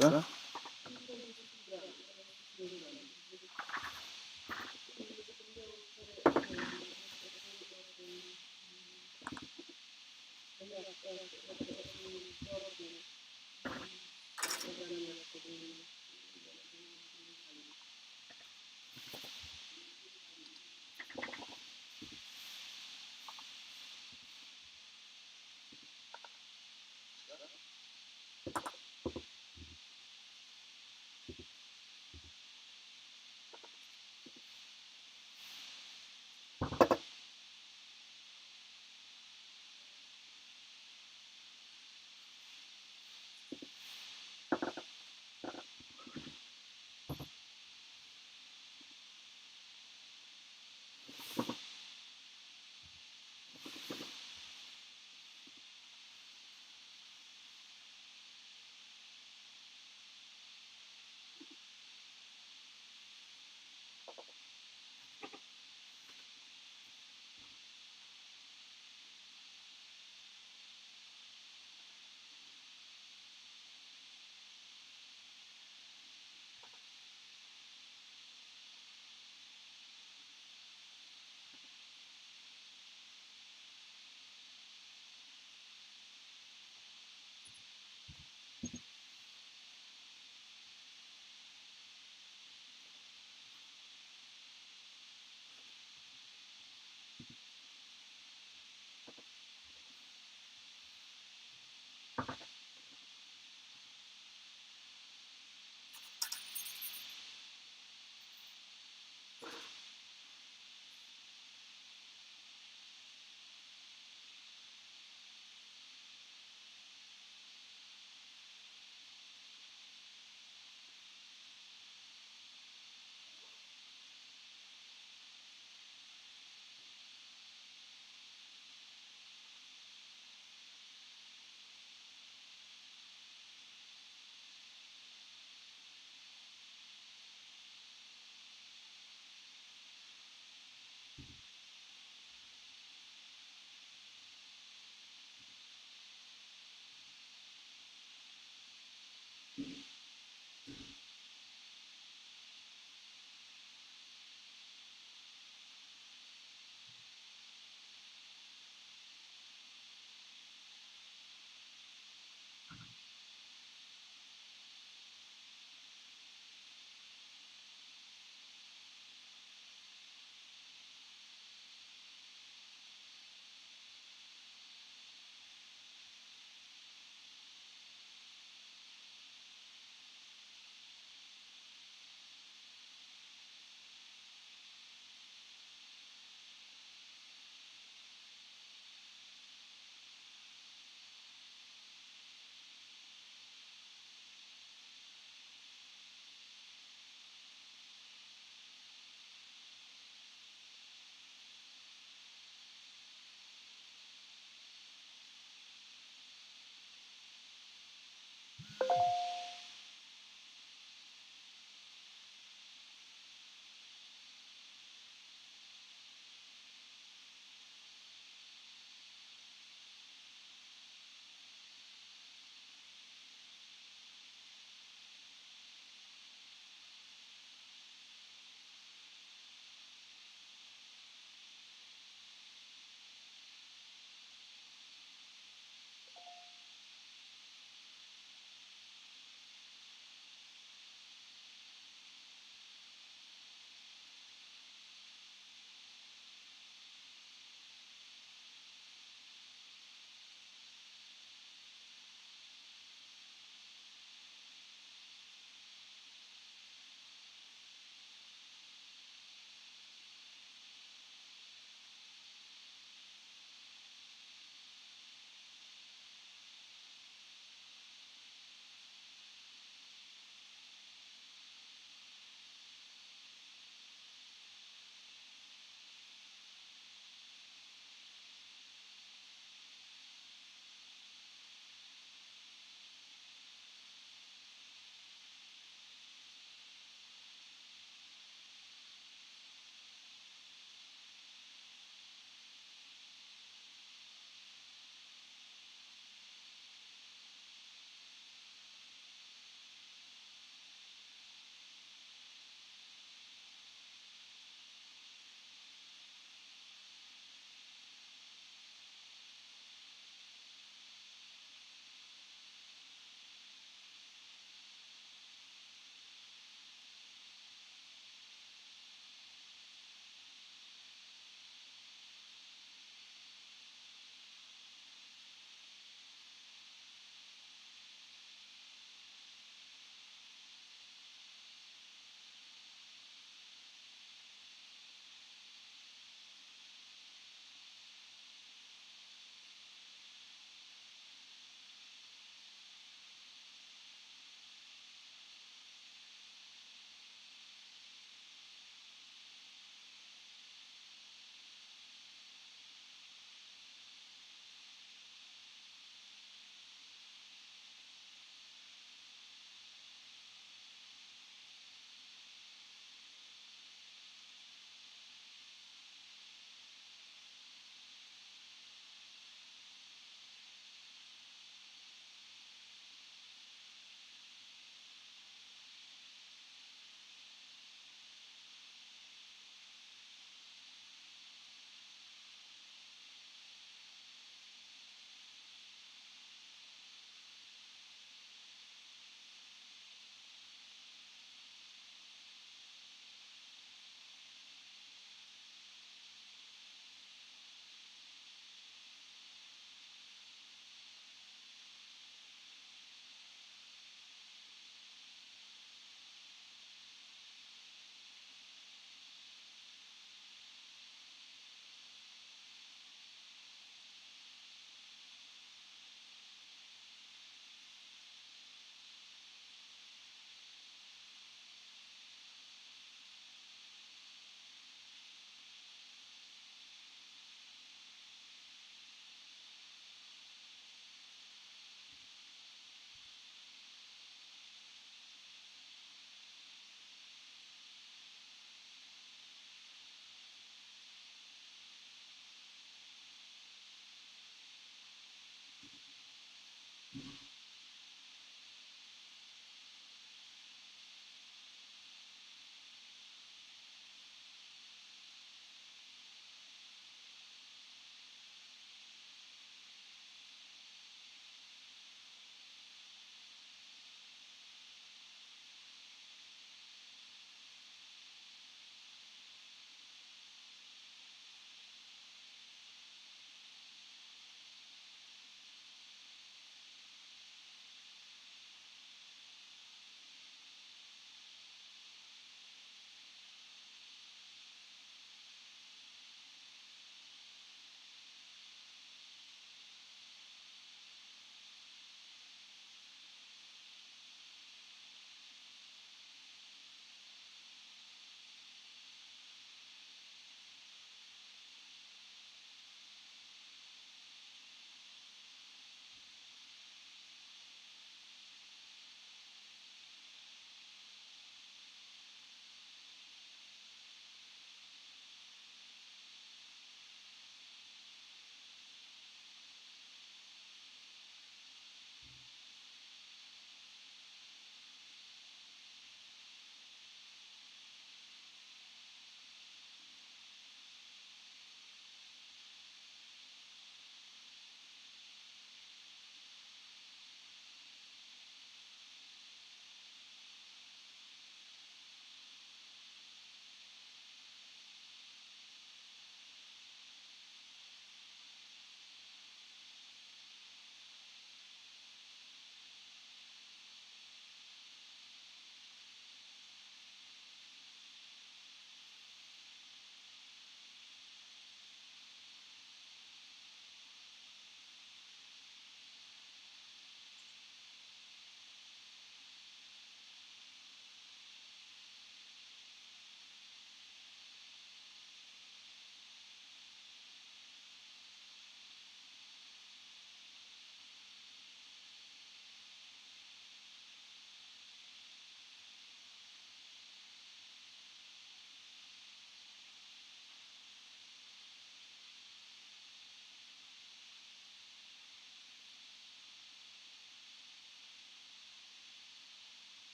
Dobra.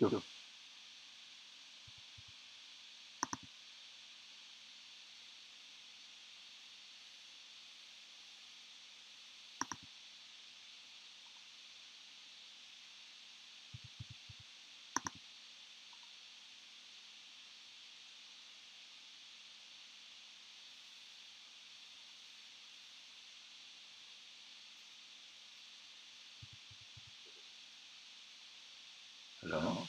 Tu. Halo?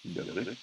Dzień dobry.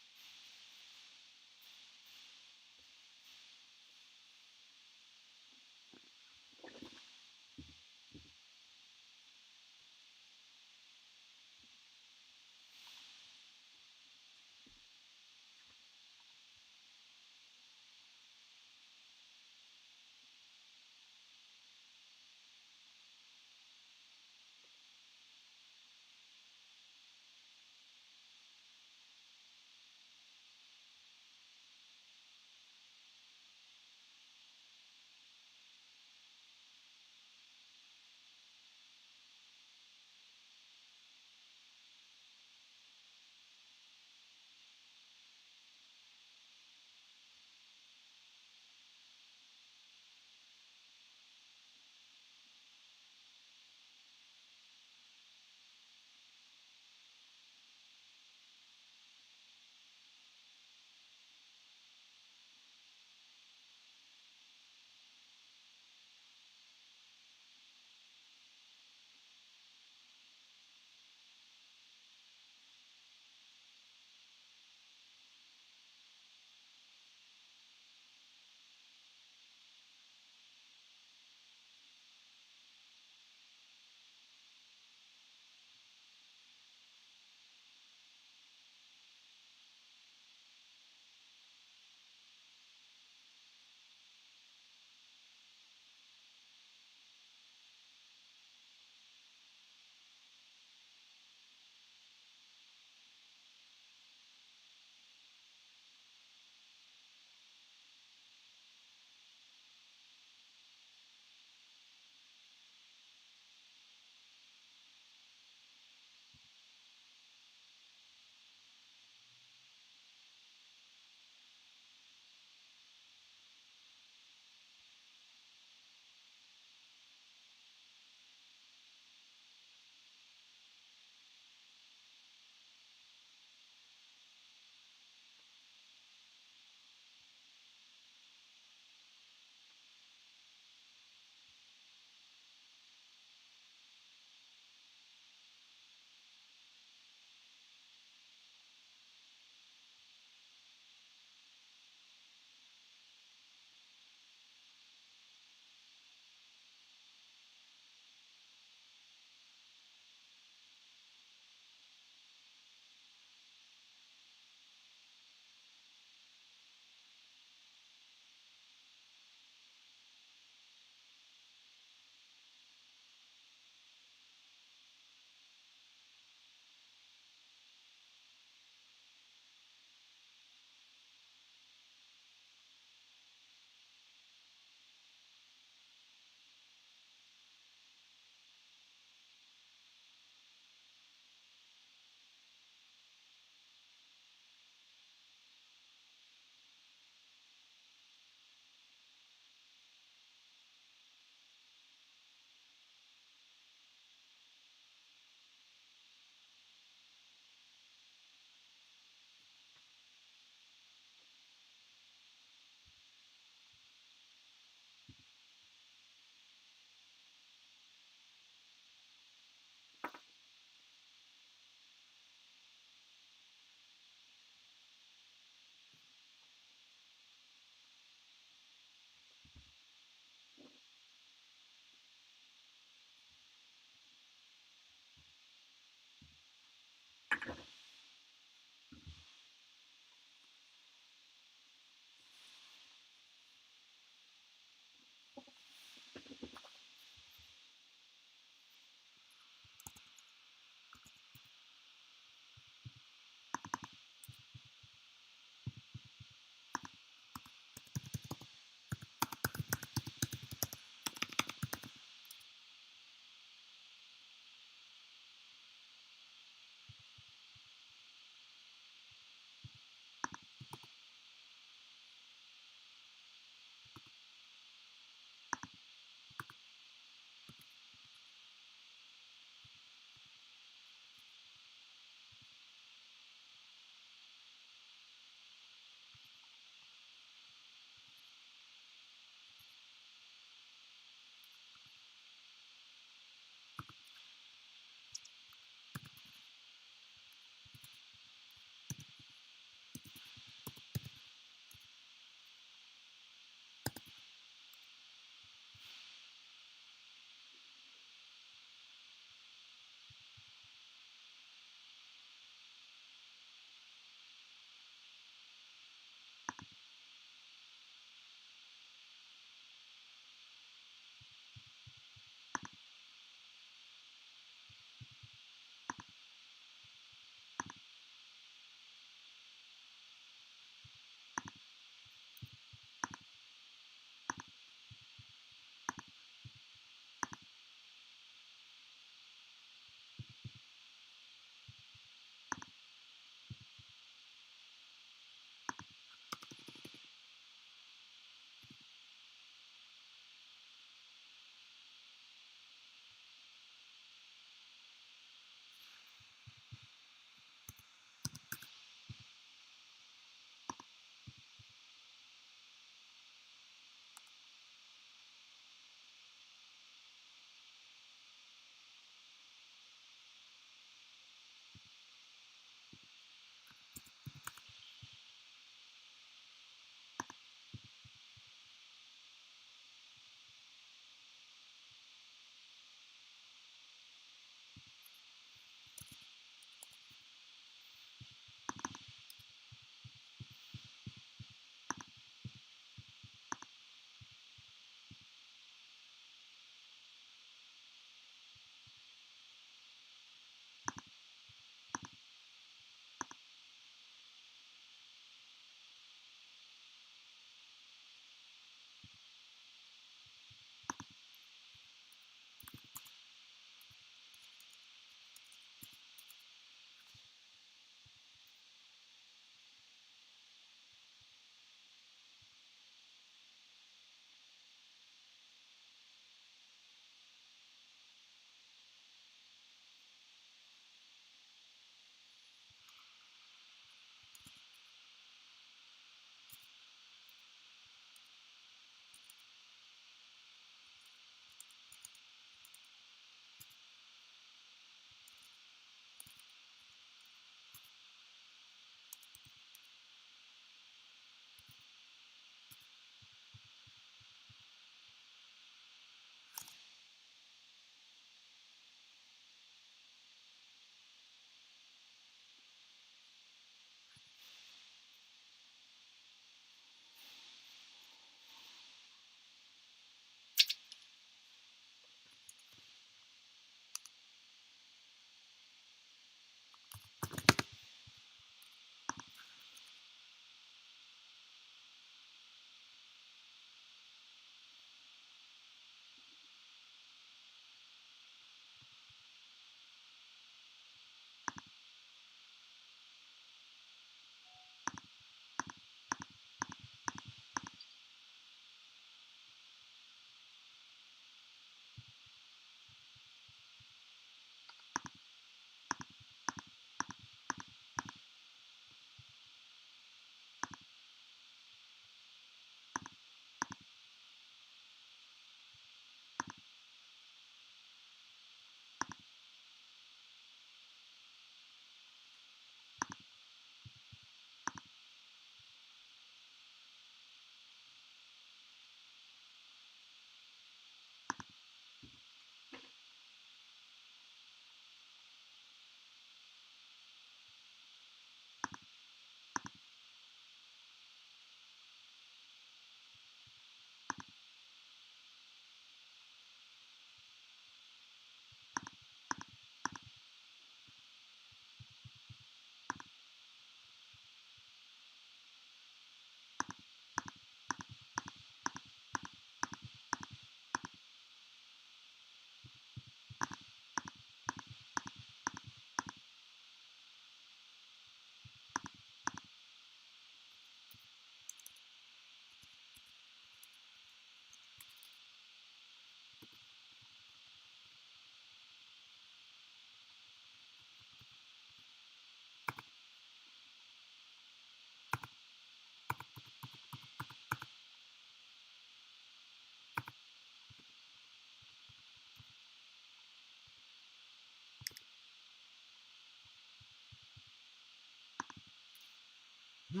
Nie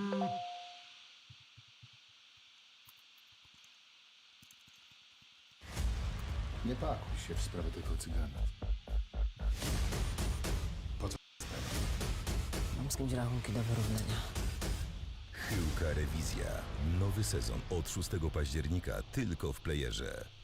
pakuj się w sprawę tego cygana. Po co? Mam z kimś rachunki do wyrównania. Chyłka Rewizja. Nowy sezon od 6 października tylko w playerze.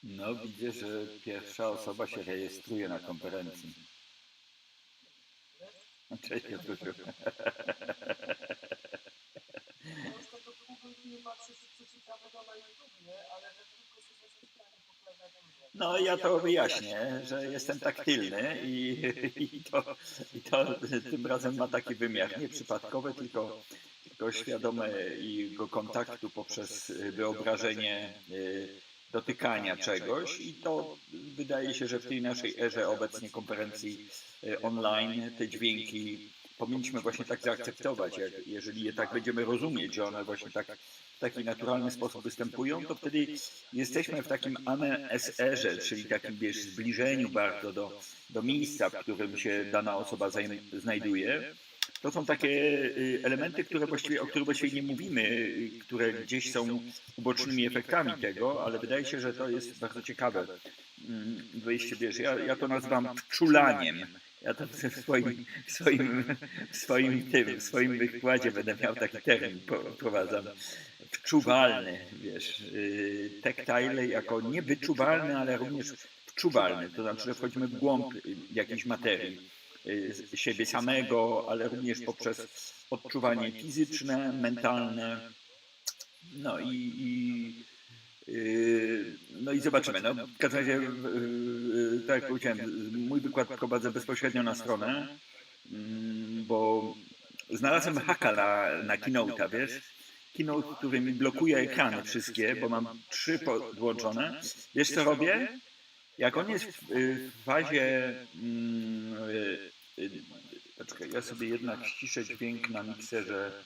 No, widzę, że pierwsza osoba się rejestruje na konferencji. Cześć, Piotrusiu. No, ja to wyjaśnię, że jestem taktylny i to tym razem ma taki wymiar nieprzypadkowy, tylko świadomego kontaktu poprzez wyobrażenie dotykania czegoś i to wydaje się, że w tej naszej erze obecnie konferencji online te dźwięki powinniśmy właśnie tak zaakceptować. Jeżeli je tak będziemy rozumieć, że one właśnie tak w taki naturalny sposób występują, to wtedy jesteśmy w takim AMSR-ze, czyli takim zbliżeniu bardzo do miejsca, w którym się dana osoba znajduje. To są takie elementy, o których właściwie nie mówimy, które gdzieś są ubocznymi efektami tego, ale wydaje się, że to jest bardzo ciekawe wyjście, ja to nazywam wczulaniem. Ja to w swoim wykładzie będę miał taki termin, wprowadzam. Wczuwalny, tactile jako niewyczuwalny, ale również wczuwalny. To znaczy, że wchodzimy w głąb jakiejś materii siebie samego, ale również poprzez odczuwanie fizyczne, mentalne. No i zobaczymy. No, w każdym razie, tak jak powiedziałem, mój wykład prowadzę bezpośrednio na stronę, bo znalazłem haka na Keynote'a, Keynote, który mi blokuje ekrany wszystkie, bo mam 3 podłączone. Wiesz co robię? Jak on jest w fazie... Poczekaj, ja sobie jednak ściszę dźwięk na mikserze.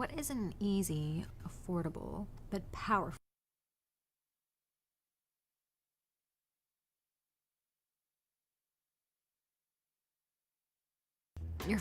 What isn't an easy, affordable, but powerful? Your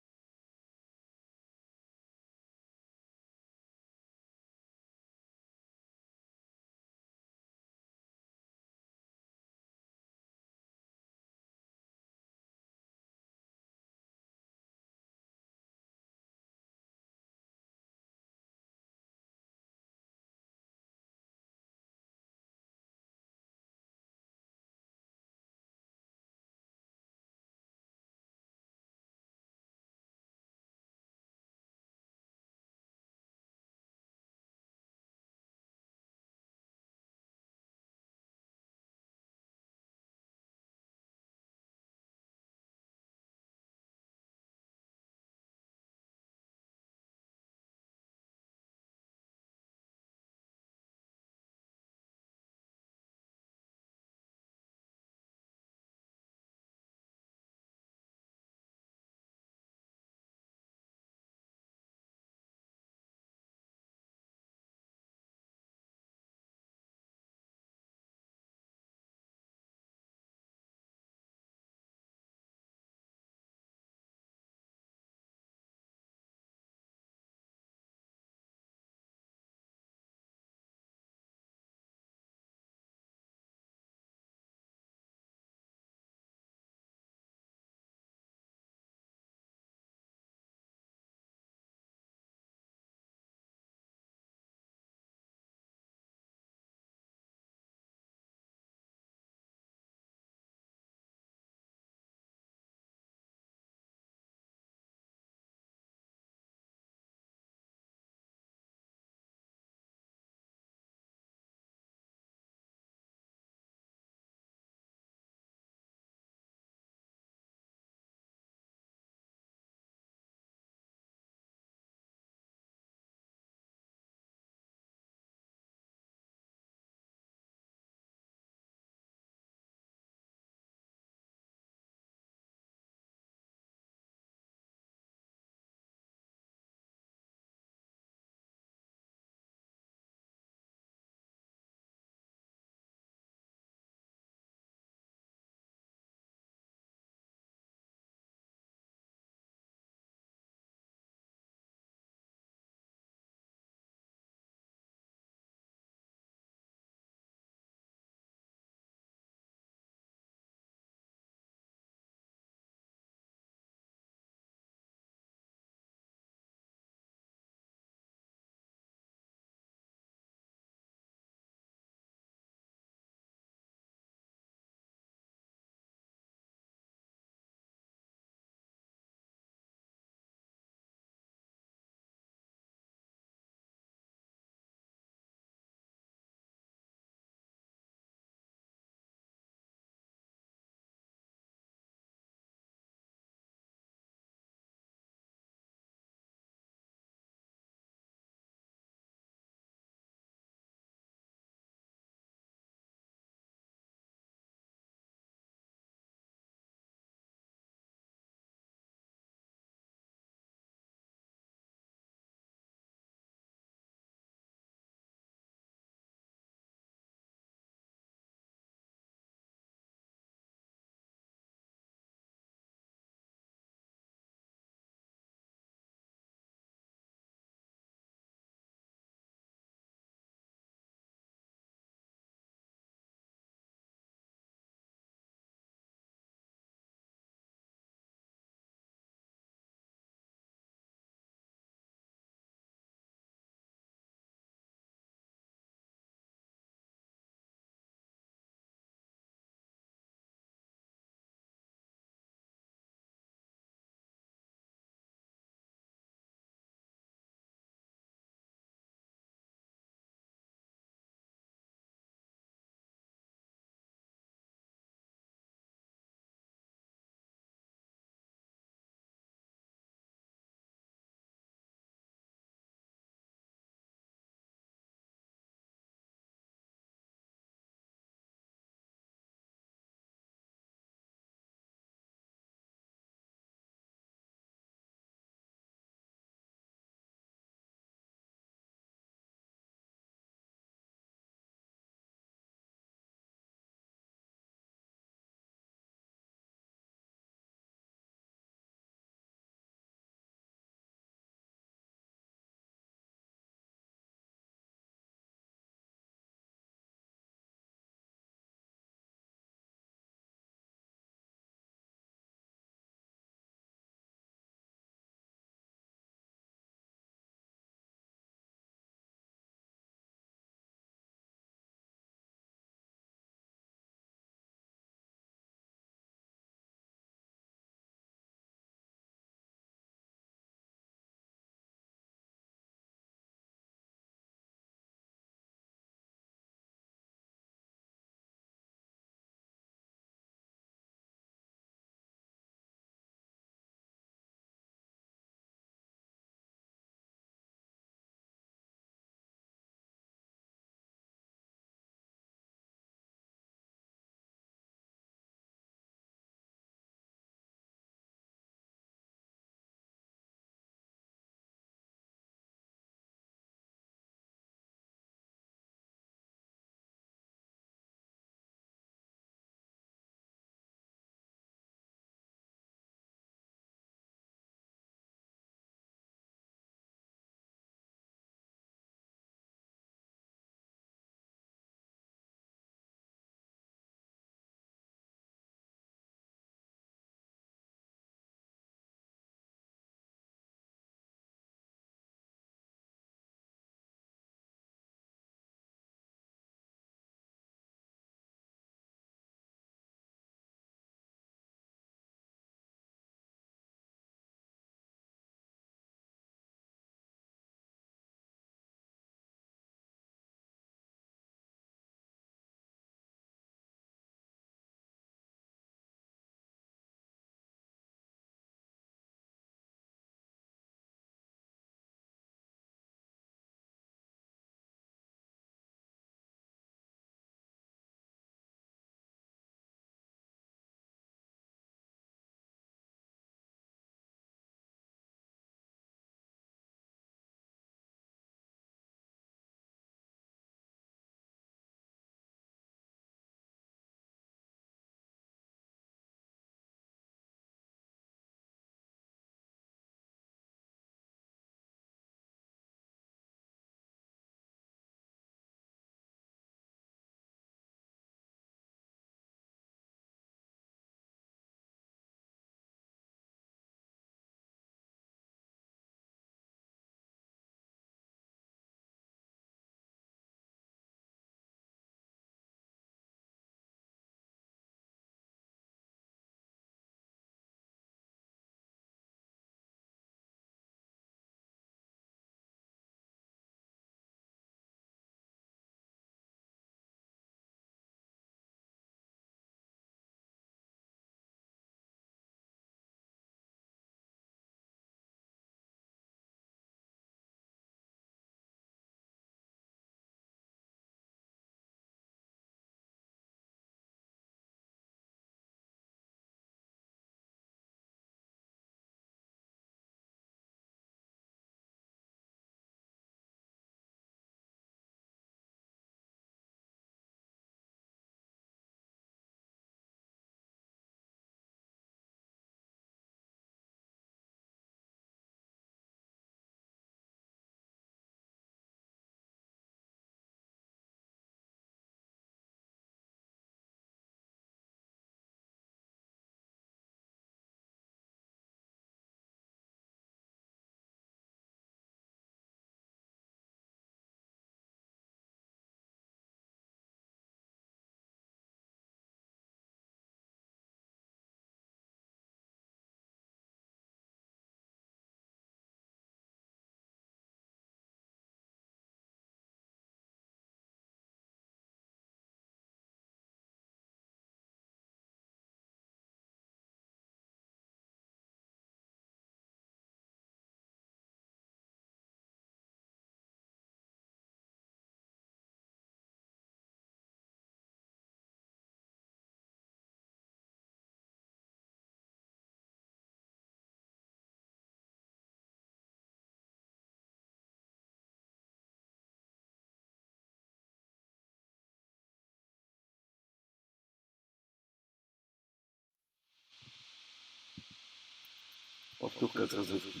powtórkę z rozrywki.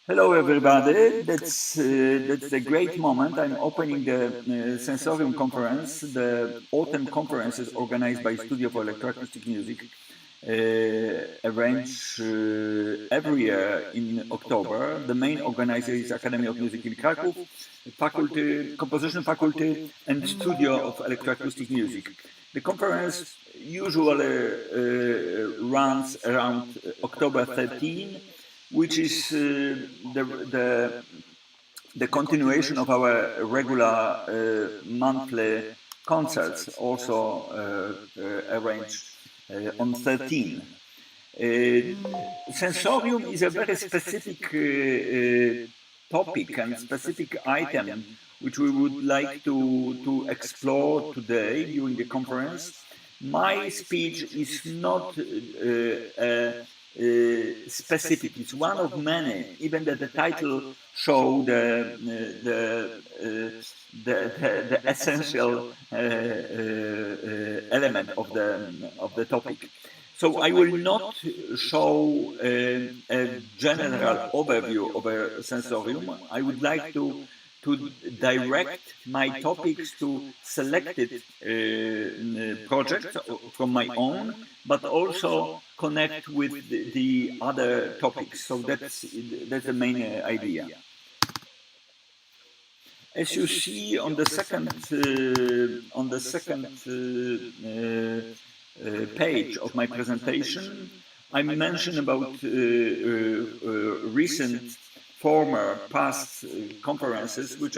Hello everybody, that's a great moment. I'm opening the Sensorium conference. The autumn conference is organized by Studio for Electroacoustic Music, arranged every year in October. The main organizer is Academy of Music in Kraków, faculty, composition faculty and Studio of Electroacoustic Music. The conference usually runs around October 13, which is the continuation of our regular monthly concerts, also arranged on 13. Sensorium is a very specific topic and specific item which we would like to explore today during the conference. My speech is not specific. It's one of many, even that the title show the essential element of the topic. So I will not show a general overview of a sensorium. I would like to direct my topics to selected projects from my own, but also connect with the other topics. So that's the main idea. As you see on the second page of my presentation, I mentioned about recent former past conferences which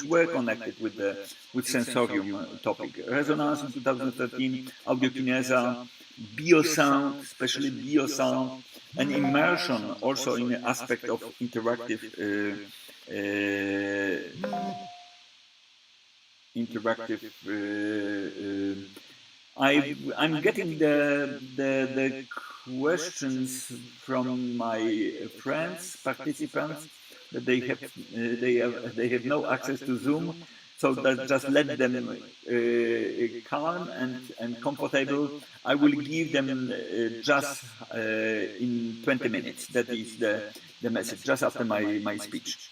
were connected with sensorium topic. Resonance in 2013, audiokinesia, biosound, especially biosound, and immersion also in the aspect of interactive I'm getting the questions from my friends, participants, that they have no access to Zoom, so that just let them calm and comfortable. I will give them just in 20 minutes. That is the message, just after my speech.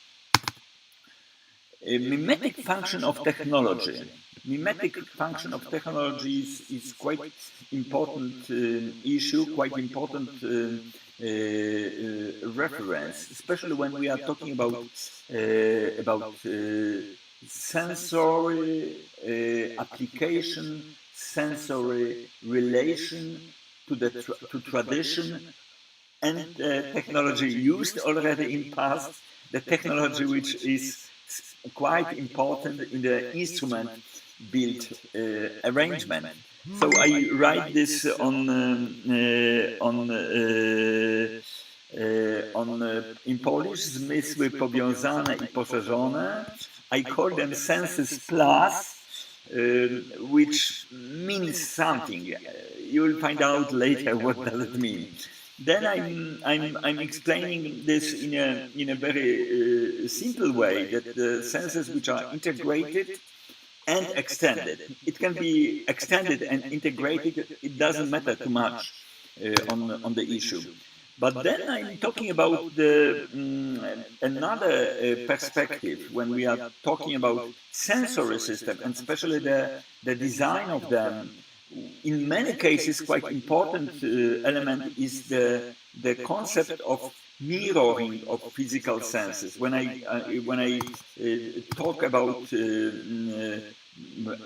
Mimetic function of technology. Mimetic function of technology is quite important issue, quite important reference, especially when we are talking about sensory application, sensory relation to tradition, and technology used already in past, the technology which is quite important in the instrument built arrangement. So I write this in Polish, zmysły powiązane I poszerzone. I call them senses plus, which means something. You will find out later what does it mean. Then I'm explaining this in a very simple way, that the senses which are integrated and extended. It can be extended and integrated. It doesn't matter too much on the issue. But then I'm talking about another perspective when we are talking about sensory system, and especially the design of them. In many cases, quite important element is the concept of mirroring of physical senses. When I talk about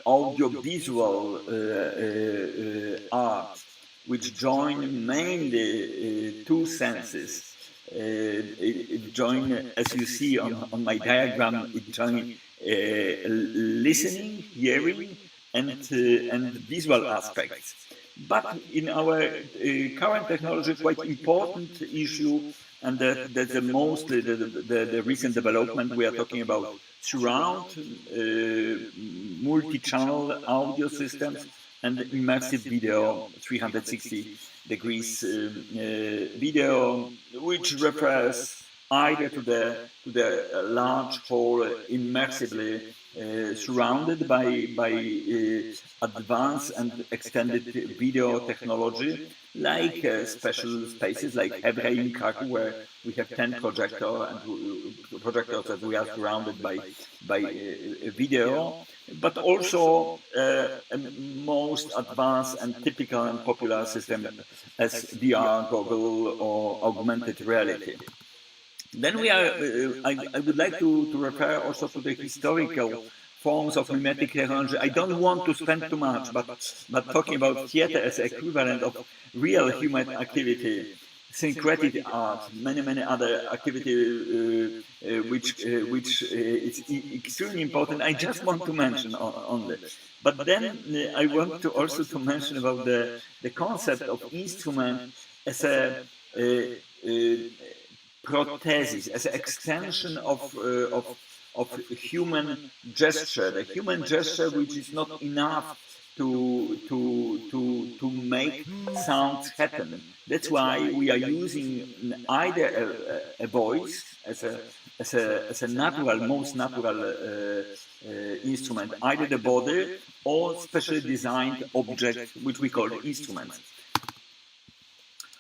audiovisual art, which join mainly two senses, it join, as you see on my diagram, it join listening, hearing, and visual aspects. But in our current technology, quite important issue, and that's mostly the recent development. We are talking about surround, multi-channel audio systems, and immersive video, 360 degrees video, which refers either to the large hall immersively surrounded by advanced and extended video technology, like special spaces like Hebrej in Krakow, where we have 10 projectors that we are surrounded by video, but also a most advanced and typical and popular system as VR, goggle, or augmented reality. Then I would like to refer also to the historical forms of mimetic technology. I don't want to spend too much, but talking about theater as equivalent of real human activity, syncretic art, many other activity which is extremely important. I just want to mention only. But then I want to also to mention about the concept of instrument as a prosthesis, as an extension of human gesture, the human gesture which is not enough to make sounds happen. That's why we are using either a voice as a natural, most natural instrument, either the body or specially designed object which we call instruments.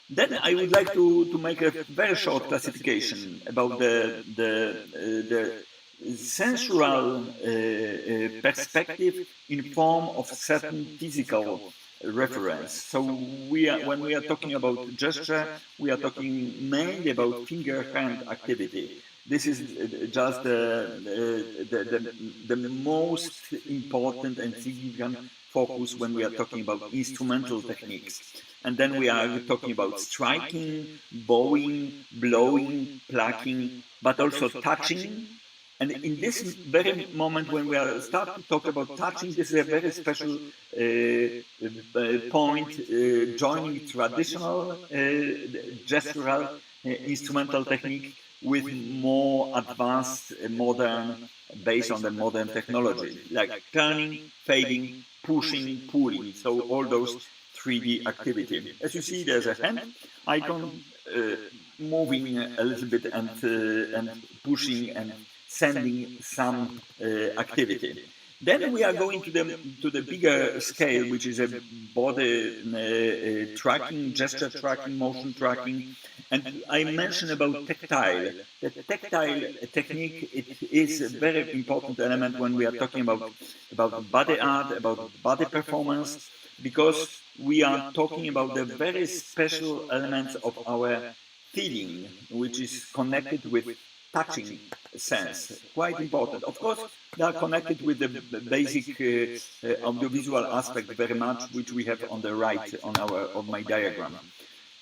Then I would like to make a very short classification about the sensual perspective in form of certain physical reference. So when we are talking about gesture, we are talking mainly about finger-hand activity. This is just the most important and significant focus when we are talking about instrumental techniques. And then we are talking about striking, bowing, blowing, plucking, but also touching. And in this very moment when we are starting to talk about touching, this is a very special point, joining traditional gestural instrumental technique with more advanced modern, based on the modern technology, like turning, fading, pushing, pulling. So all those 3D activity. As you see, there's a hand icon moving a little bit and pushing and sending some activity. Then we are going to the bigger scale, which is a body tracking, gesture tracking, motion tracking. And I mentioned about tactile. The tactile technique, it is a very important element when we are talking about body art, about body performance, because we are talking about the very special elements of our feeling, which is connected with touching sense, quite important. Of course, they are connected with the basic audiovisual aspect very much, which we have on the right on my diagram.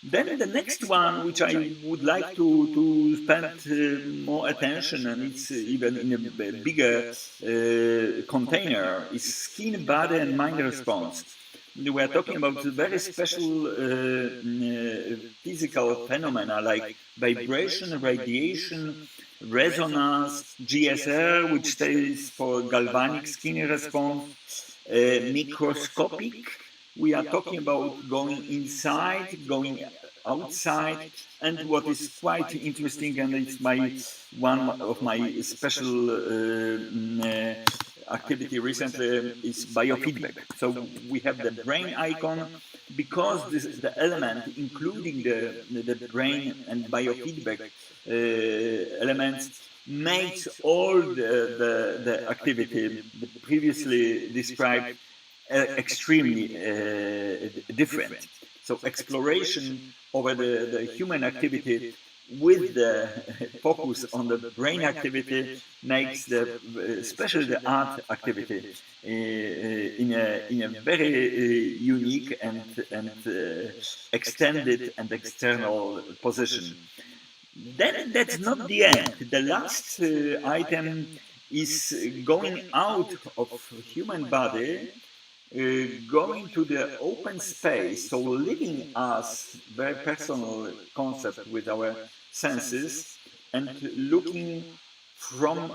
Then the next one, which I would like to spend more attention, and it's even in a bigger container, is skin, body, and mind response. We are talking about very special physical phenomena like vibration, radiation, resonance, GSR, which stands for galvanic skin response, microscopic. We are talking about going inside, going outside, and what is quite interesting, and it's one of my special activity recently is biofeedback. So we have the brain icon, because this is the element including the brain and biofeedback elements makes all the activity previously described extremely different. So exploration over the human activity with the focus on the brain activity makes especially the art activity in a very unique and extended and external position. Then that's not the end. The last item is going out of human body, going to the open space, so living as very personal concept with our senses and looking from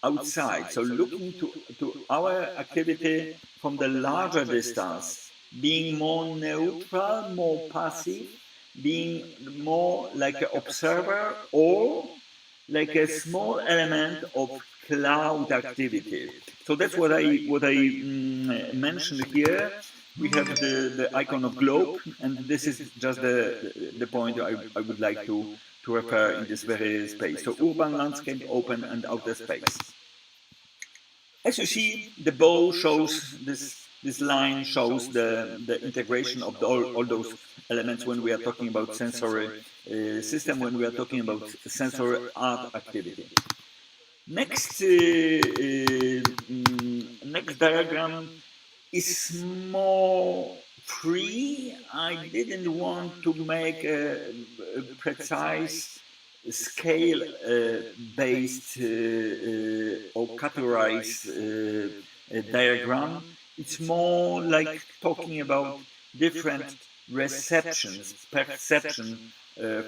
outside, so looking to our activity from the larger distance, being more neutral, more passive, being more like an observer or like a small element of cloud activity. So that's what I mentioned here. we have the icon of globe, and this is just the point I would like to refer in this very space. So urban landscape, open and outer space. As you see, the bow shows this line shows the integration of all those elements when we are talking about sensory system, when we are talking about sensory art activity. Next next diagram is more free. I didn't want to make a precise scale based or categorized diagram. It's more like talking about different receptions, perception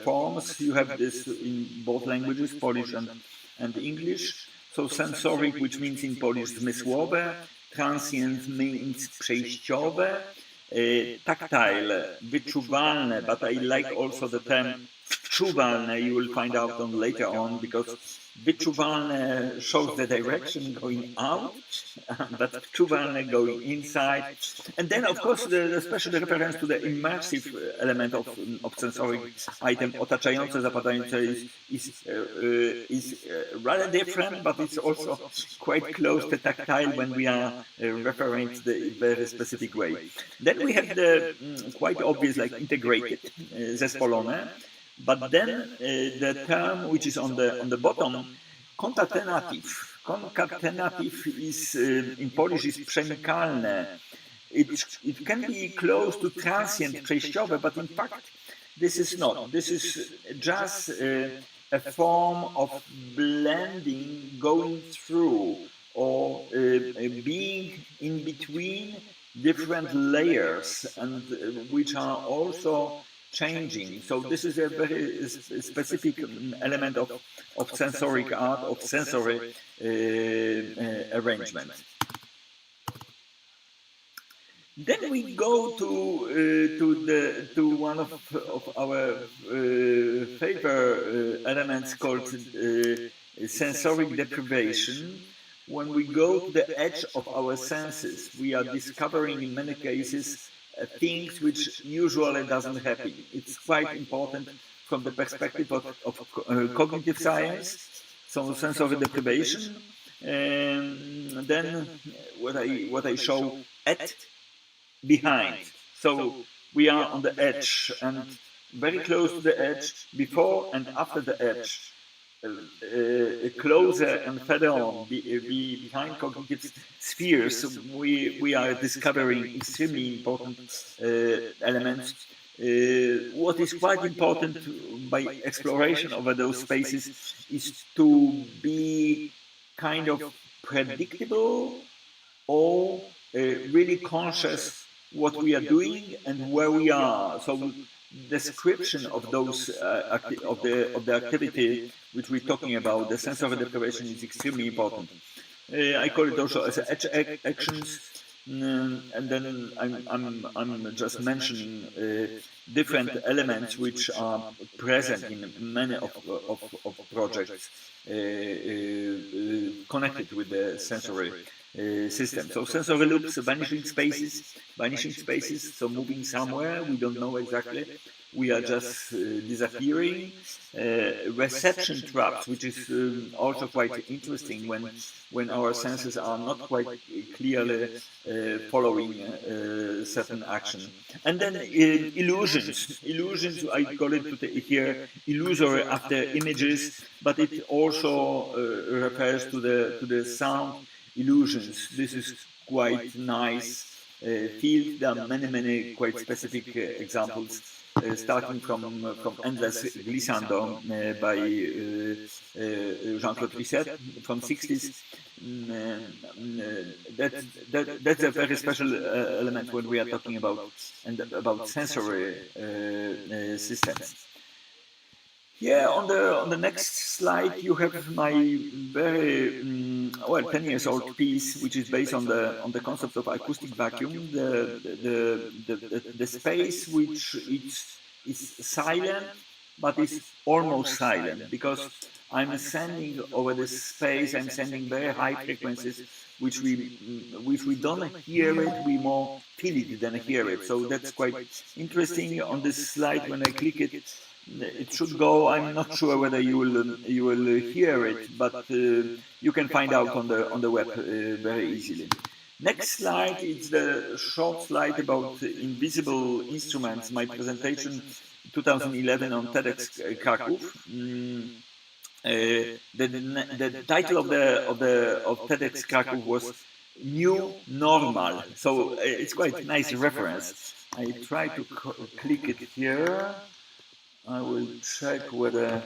forms. You have this in both languages, Polish and English. So sensoric, which means in Polish zmysłowe, transient means przejściowe, tactile, wyczuwalne, but I like also the term wczuwalne, you will find out on later on, because wyczuwalne shows the direction going out, but wczuwalne going inside. And then, of course, the special reference to the immersive element of sensory item, otaczające, zapadające, is rather different, but it's also quite close to tactile when we are referring to the very specific way. Then we have the quite obvious, like integrated, zespolone. But then the term which is on the bottom, concatenative. Concatenative is in Polish is przemikalne. It can be close to transient, przejściowe, but in fact this is not. This is just a form of blending, going through, or being in between different layers, and which are also changing. So this is a very specific element of sensoric art, of sensory arrangement. Then we go to one of our favorite elements called sensoric deprivation. When we go to the edge of our senses, we are discovering in many cases things which usually doesn't happen. It's quite important from the perspective of cognitive science, so sensory deprivation. And then what I show at behind. So we are on the edge, and very close to the edge, before and after the edge. Closer and further on, behind cognitive spheres, we are discovering extremely important elements. What is quite important by exploration over those spaces is to be kind of predictable or really conscious what we are doing and where we are. So description of those of the activity which we're talking about, the sensory deprivation, is extremely important. I call it also as edge actions, and then I'm just mentioning different elements which are present in many of projects connected with the sensory system. So sensory loops, vanishing spaces, so moving somewhere, we don't know exactly, we are just disappearing. Reception traps, which is also quite interesting when our senses are not quite clearly following certain action. And then illusions, I call it here illusory after images, but it also refers to the sound illusions. This is quite nice field. There are many quite specific examples, starting from Endless Glissando by Jean-Claude Risset from 60s. That's a very special element when we are talking about sensory systems. Here on the next slide you have my very 10 years old piece, which is based on the concept of acoustic vacuum, the space which is silent but is almost silent, because I'm sending over this space, I'm sending very high frequencies, which we don't hear it, we more feel it than hear it. So that's quite interesting. On this slide, when I click it, it should go. I'm not sure whether you will hear it, but you can find out on the web very easily. Next slide is the short slide about invisible instruments. My presentation 2011 on TEDx Kraków. The title of TEDx Kraków was New Normal, so it's quite a nice reference. I try to click it here. I will check whether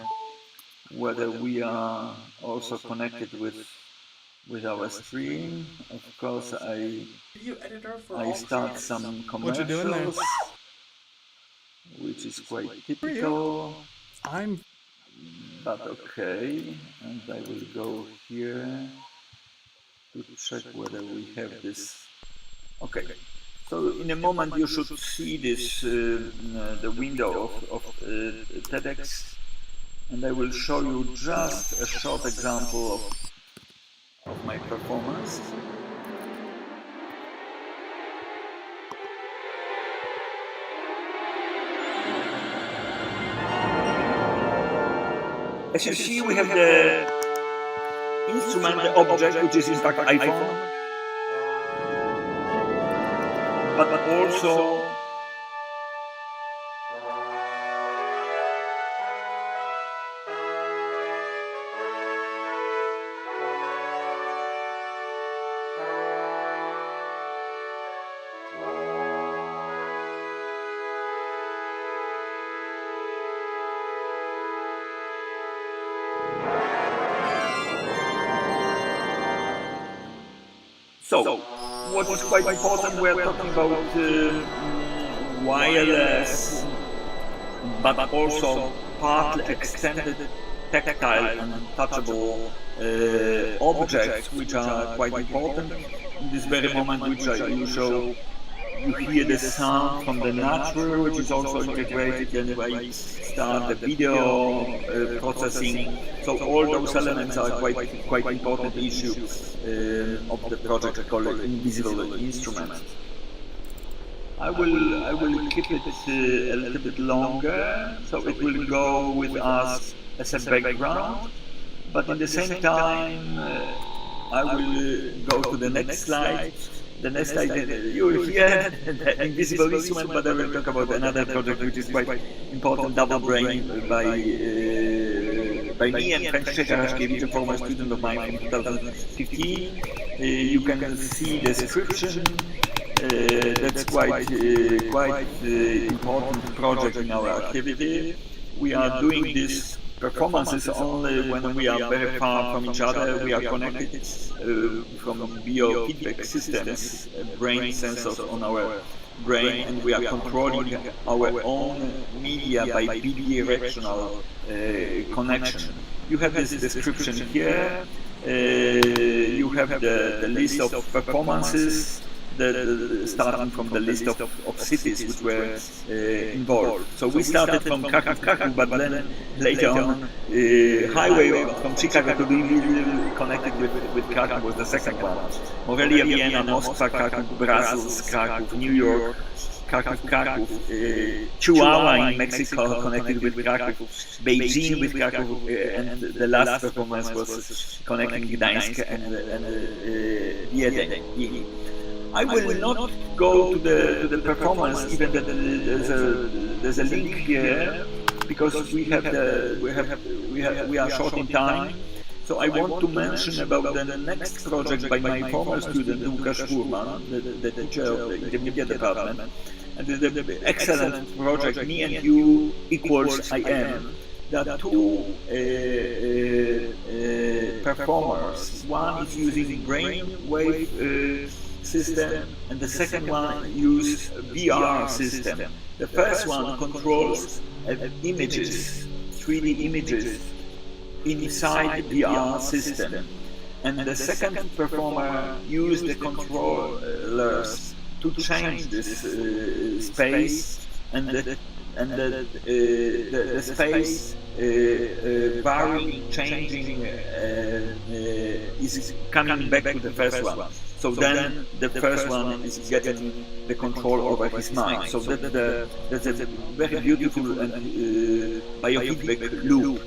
we are also connected with our stream. Of course, I start some commercials, which is quite typical. But okay, and I will go here to check whether we have this. Okay, so in a moment you should see this the window of TEDx, and I will show you just a short example of my performance. As you see, we have the instrument, the object, which is in fact iPhone, but also so, what is quite important, we are talking about wireless, but also partly extended tactile and touchable objects, which are quite important. In this very moment, which you show, you hear the sound from the nature, which is also integrated, and I start the video processing. So all those elements are quite important issue of the project called Invisible Instrument. I will keep it a little bit longer, so it will go with us as a background. But at the same time, I will go to the next slide. The next slide, you will hear the Invisible Instrument, but I will talk about another project which is quite important, Double Brain, by me and Franciszek Raszkiewicz, a former student of mine from 2015. You can see the description. That's quite important project in our activity. We are doing these performances only when we are very far from each other. We are connected from biofeedback systems, brain sensors on our brain, and we are controlling our own media by bidirectional connection. You have this description here. You have the list of performances, starting from the list of cities which were involved. So we started from Kraków, but then later on, highway from Chicago to Lviv connected with Kraków was the second one. Morelia, Vienna, Moscow, Kraków, Brussels, Kraków, New York, Kraków, Chihuahua in Mexico connected with Kraków, Beijing with Kraków, and the last performance was connecting Gdańsk and Wiedeń. I will not go to the performance, even that there's a link here, because we are short in time. So I want to mention about the next project by my former student Łukasz Furman, the teacher of the intermediate department, and the excellent project Me and You equals I Am. There are two performers. One is using brainwave system, and the second one uses VR system. The first one controls images, 3D images inside the VR system, and the second performer used the controllers to change this space, and and the space varying, changing is coming back to the first one. So then the first one is getting the control over his mind. So that's a very beautiful and biofeedback loop.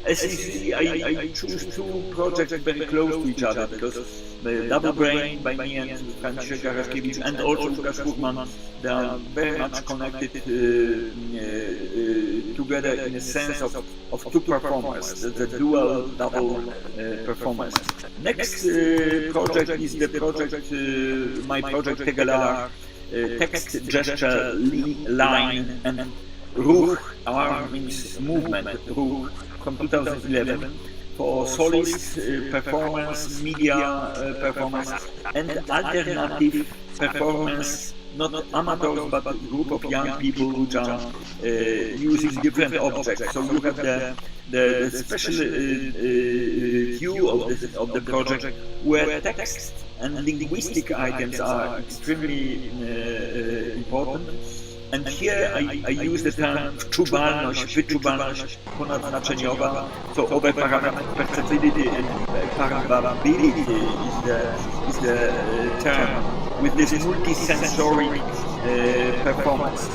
As you see, I choose two projects very close to each other because the Double Brain by me and Franciszek Garaszkiewicz and also Łukasz Furman, they are very much connected together in a sense of two performers, the dual double performance. Next project is the project, my project Tegelar, text, gesture, line and ruch, R means movement, ruch, from 2011 for solist performance, media performance and alternative performance, not amateurs but a group of young people which are using different objects. So you have the special view of the project where text and linguistic items are extremely important. And here I use the term wczuwalność, wyczuwalność ponadznaczeniowa, so over perceptibility and parabbability is the term with this multi-sensory performance.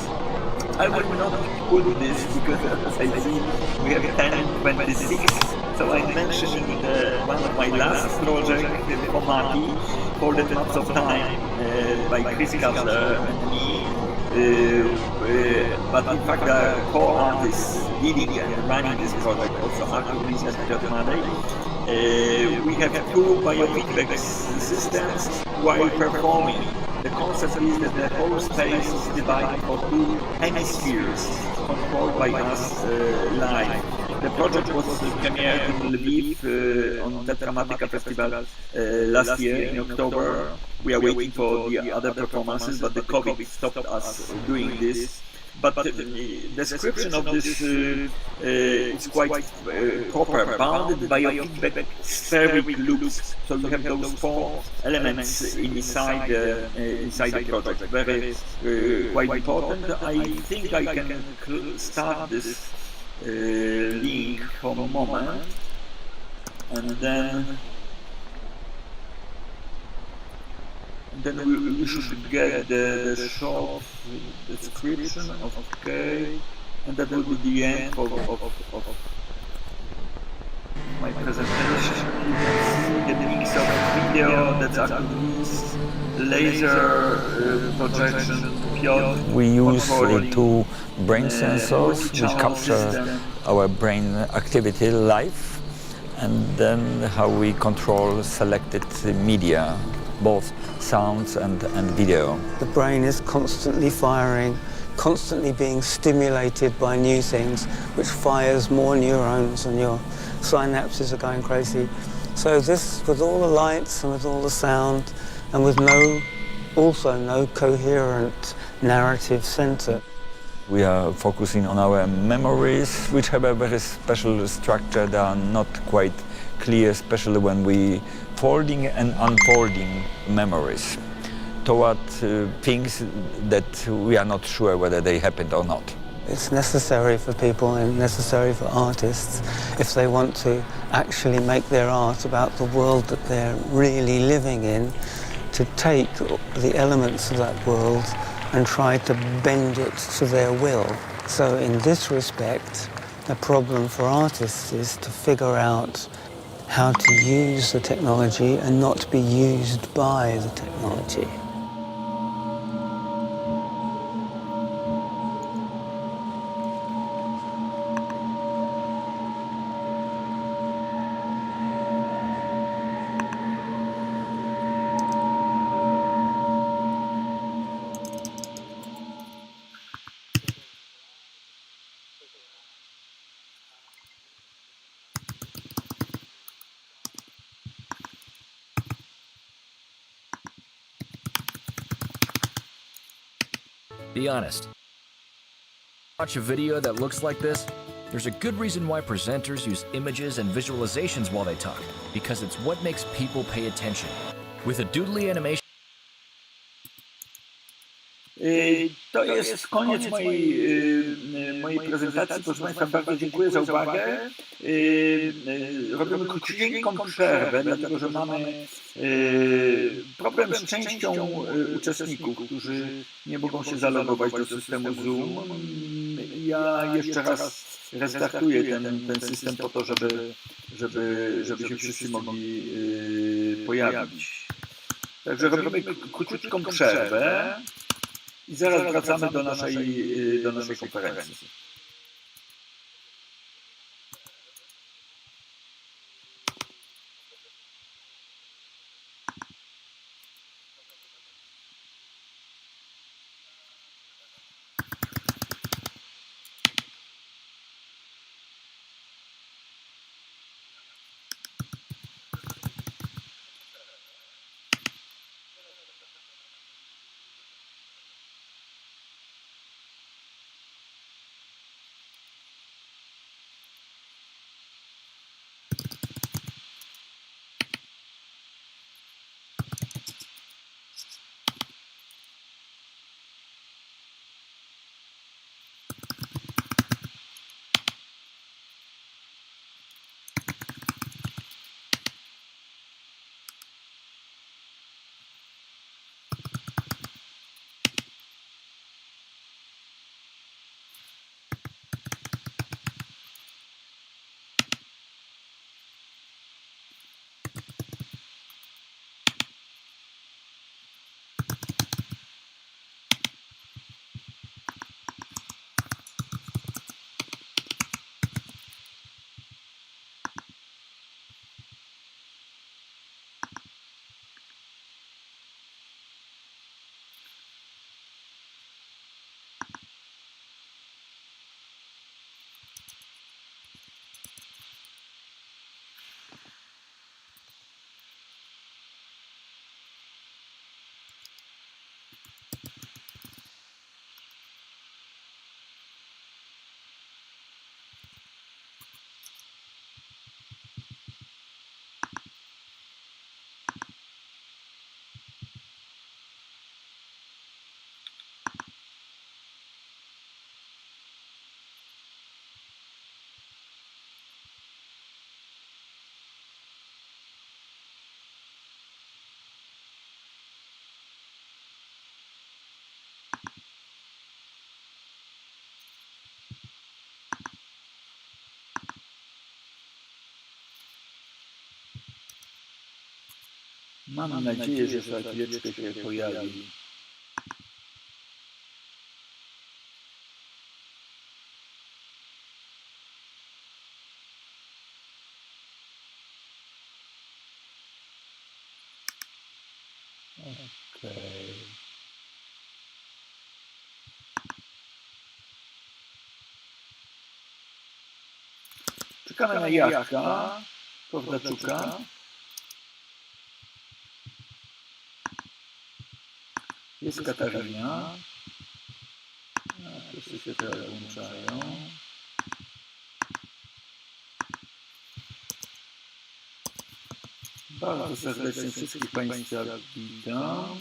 I will not put this because as I see we have 10:26, so I'm mentioning one of my last projects, Pomaki, Folded Maps of Time by Chris Kessler and me. But in fact the co-artists leading and running this project also Artur Lis and Piotr Madej. We have two biofeedback systems while performing. The concept is that the whole space is divided for two hemispheres controlled by us live. The project was premiered in Lviv on the Dramatica Festival last year in October. We are waiting for the other performances, but the COVID stopped us doing this. But the description of this is quite proper, bounded biofeedback spheric loops. So you have those four elements inside the project. Very quite important. I think I can start this link for a moment, and then we should get the short description of okay, and that will be the end of my presentation. You can see the mix of video that's actually laser projection. We use two brain sensors which capture our brain activity live, and then how we control selected media, both sounds and video. The brain is constantly firing, constantly being stimulated by new things, which fires more neurons and your synapses are going crazy. So this, with all the lights and with all the sound and with also no coherent narrative center. We are focusing on our memories, which have a very special structure. They are not quite clear, especially when we folding and unfolding memories toward things that we are not sure whether they happened or not. It's necessary for people and necessary for artists if they want to actually make their art about the world that they're really living in, to take the elements of that world and try to bend it to their will. So in this respect, the problem for artists is to figure out how to use the technology and not be used by the technology. Be honest. Watch a video that looks like this? There's a good reason why presenters use images and visualizations while they talk, because it's what makes people pay attention. With a doodly animation... To jest koniec mojej prezentacji. Proszę Państwa, bardzo dziękuję za uwagę. Robimy króciuteńką przerwę, dlatego że mamy problem z częścią uczestników, którzy nie mogą się zalogować do systemu Zoom. Ja jeszcze raz restartuję ten system po to, żeby się wszyscy mogli pojawić. Także robimy króciutką przerwę i zaraz wracamy do naszej konferencji. Mam nadzieję, że za chwileczkę się pojawi. Okej. Czekamy na Jachka, Kowdaczuka. Jest Katarina. Wszyscy się teraz włączają. Bardzo serdecznie wszystkich Państwa witam.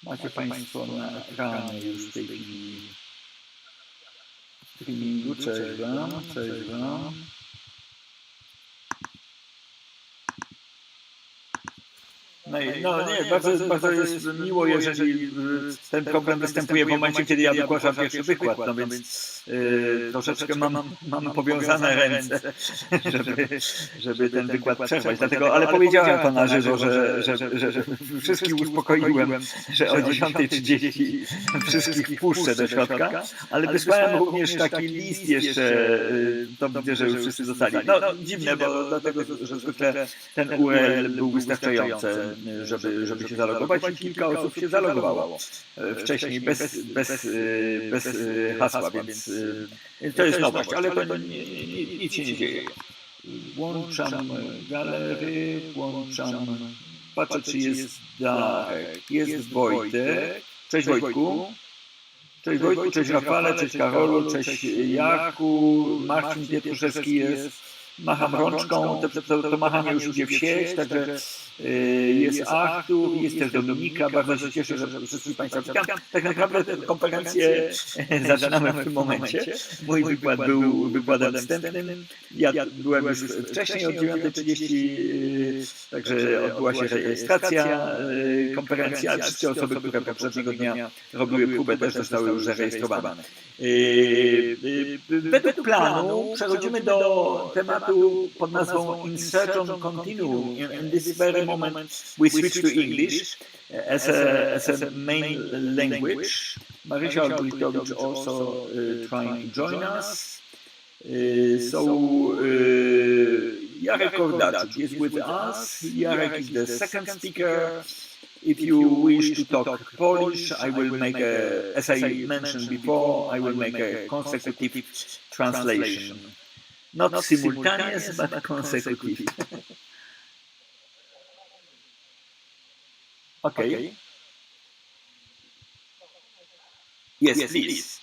Macie Państwo na ekranie już w tej chwili streamingu. Cześć Wam, cześć Wam. No nie, bardzo jest miło, jeżeli ten problem występuje w momencie, kiedy ja wygłaszam pierwszy wykład, no więc troszeczkę mam powiązane ręce, żeby ten wykład przerwać. Dlatego, ale powiedziałem to na żywo, że wszystkich uspokoiłem, że o 10:30 wszystkich wpuszczę do środka, ale wysłałem również taki list jeszcze, to widzę, że już wszyscy zostali. No dziwne, bo dlatego, że zwykle ten URL był wystarczający, żeby się zalogować i kilka osób się zalogowało wcześniej bez hasła, więc to jest nowość, ale to nic się nie dzieje. Włączam galery, patrzę czy jest Darek, jest Wojtek. Cześć Wojtku. Cześć Wojtku, cześć Rafale, cześć Karolu, cześć Jarku, Marcin Pietruszewski jest. Macham rączką, to machanie już idzie w sieć, także jest Artur, jest też Dominika. Bardzo się cieszę, że wszystkich Państwa witam. Tak naprawdę tę konferencję zaczynamy w tym momencie. Mój wykład był wykładem wstępnym. Ja byłem już wcześniej od 9:30, także odbyła się rejestracja konferencji, a wszystkie osoby, które poprzedniego dnia robiły próbę, też zostały już zarejestrowane. Według planu przechodzimy do tematu pod nazwą Insertion Continuum. In this very moment we switch to English as a main language. Marysia Olbrychtowicz also trying to join us. Jarek Kordaczuk is with us. Jarek is the second speaker. If you wish to talk Polish, I will make as I mentioned before, I will make a consecutive translation. Not simultaneous, but consecutive. Okay. Yes, please.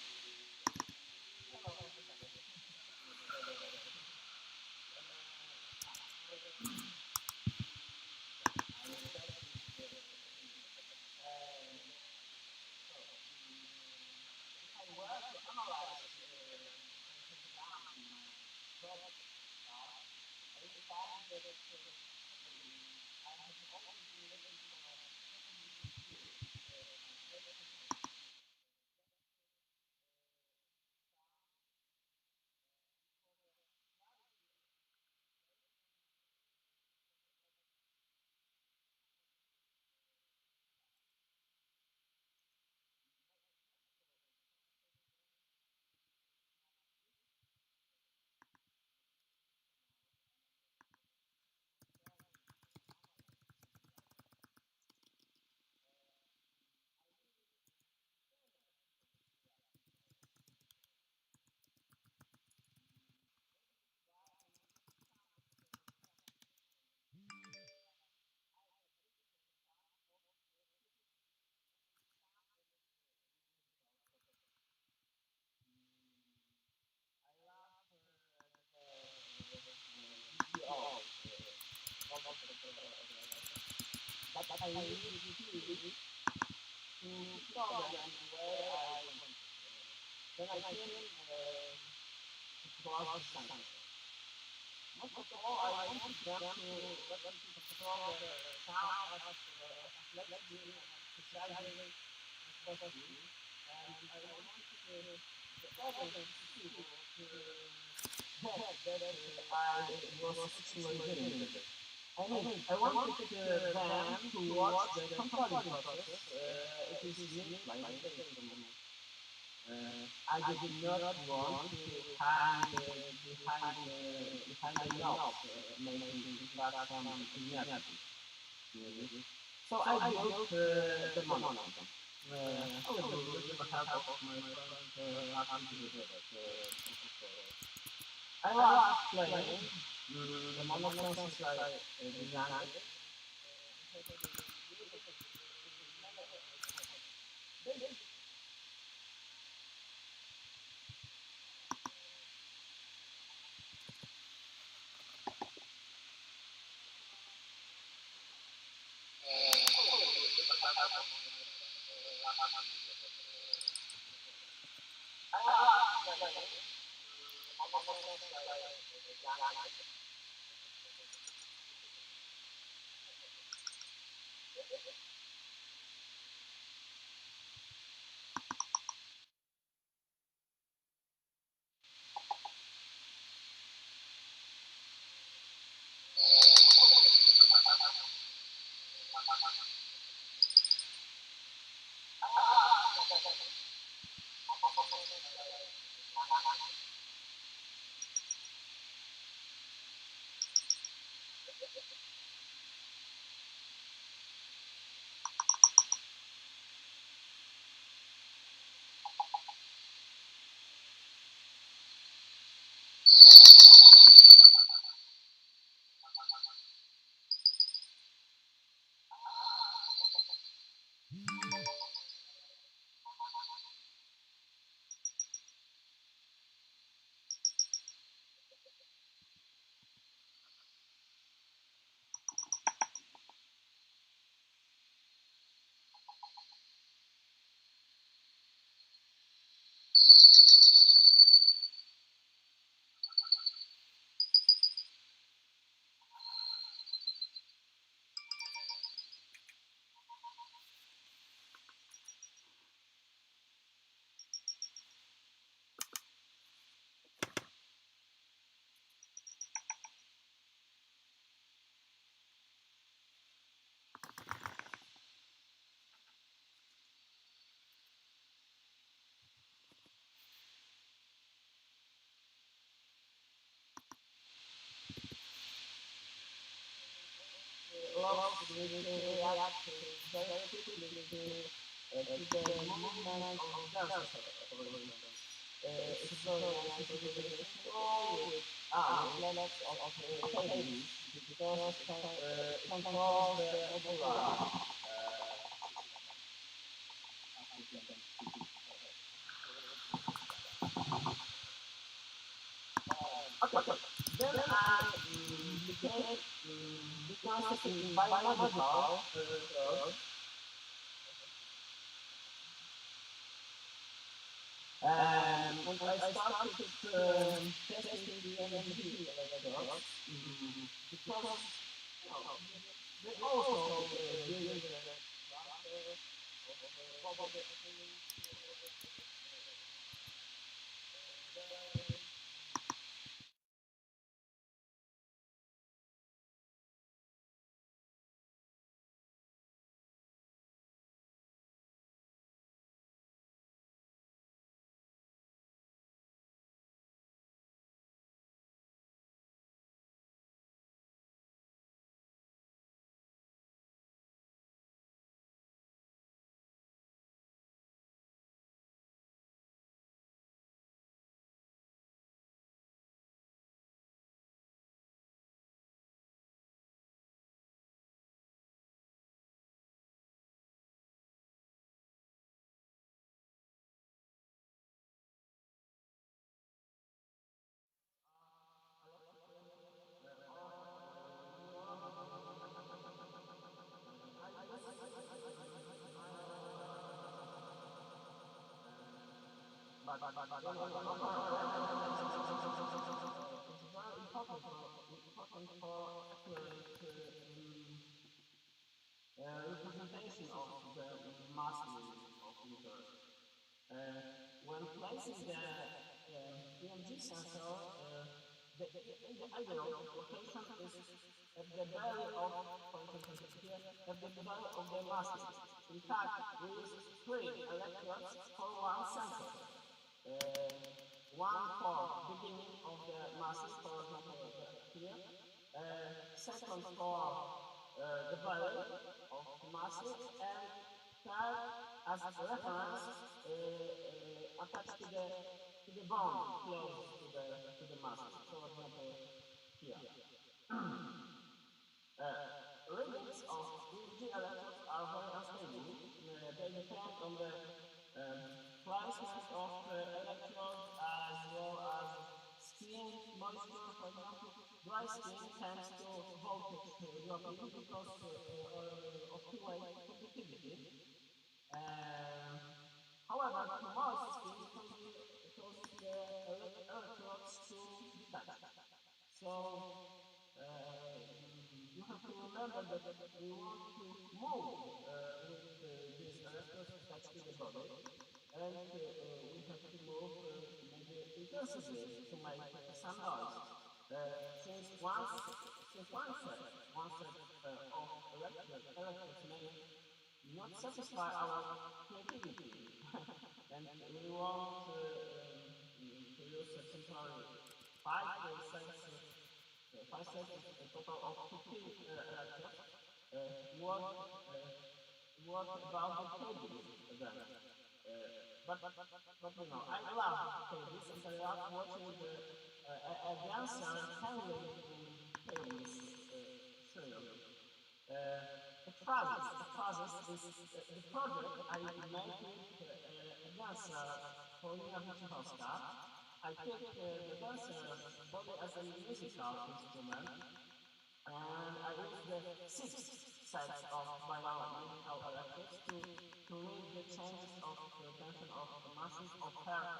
sets of bilateral electrodes to read the changes of the tension of the masses of hairs,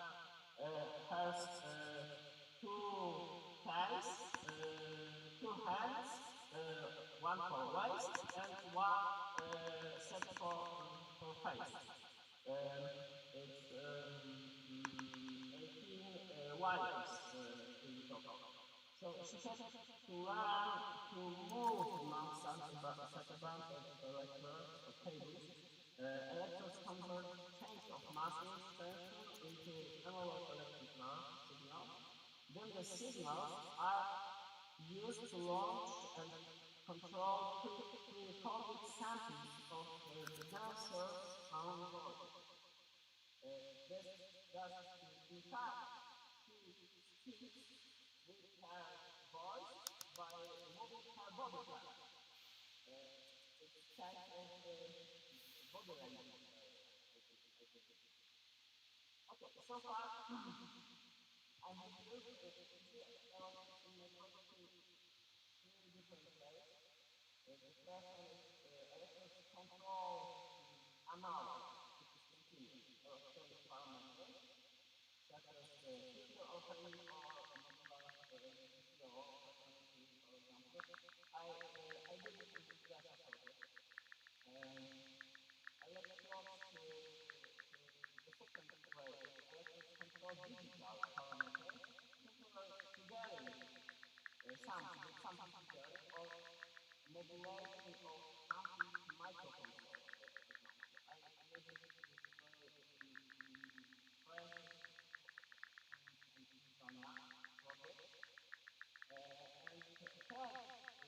two hands, one for waist and one set for face. It's 18 wires in total. So she said to learn to move among such a bunch of electrodes or cables, electrodes convert change of masses tension into analog electrical signals. Then the signals are used to launch and control pre-recorded samples of the dancer's sound voice. In fact, she speaks with her voice by moving her body part. It's kind of body language. Okay, so far I have used electrodes in a probably three different ways. The first one is electrodes control analog, which is continuous, electronic parameters, such as filter opening or modular VCO, for example. I did it in the Grasha project. Electrodes, the second way is electrodes control digital parameters, together some together, or modulation of something microcontroller, for example. I used this way in French and Estonia project. And the third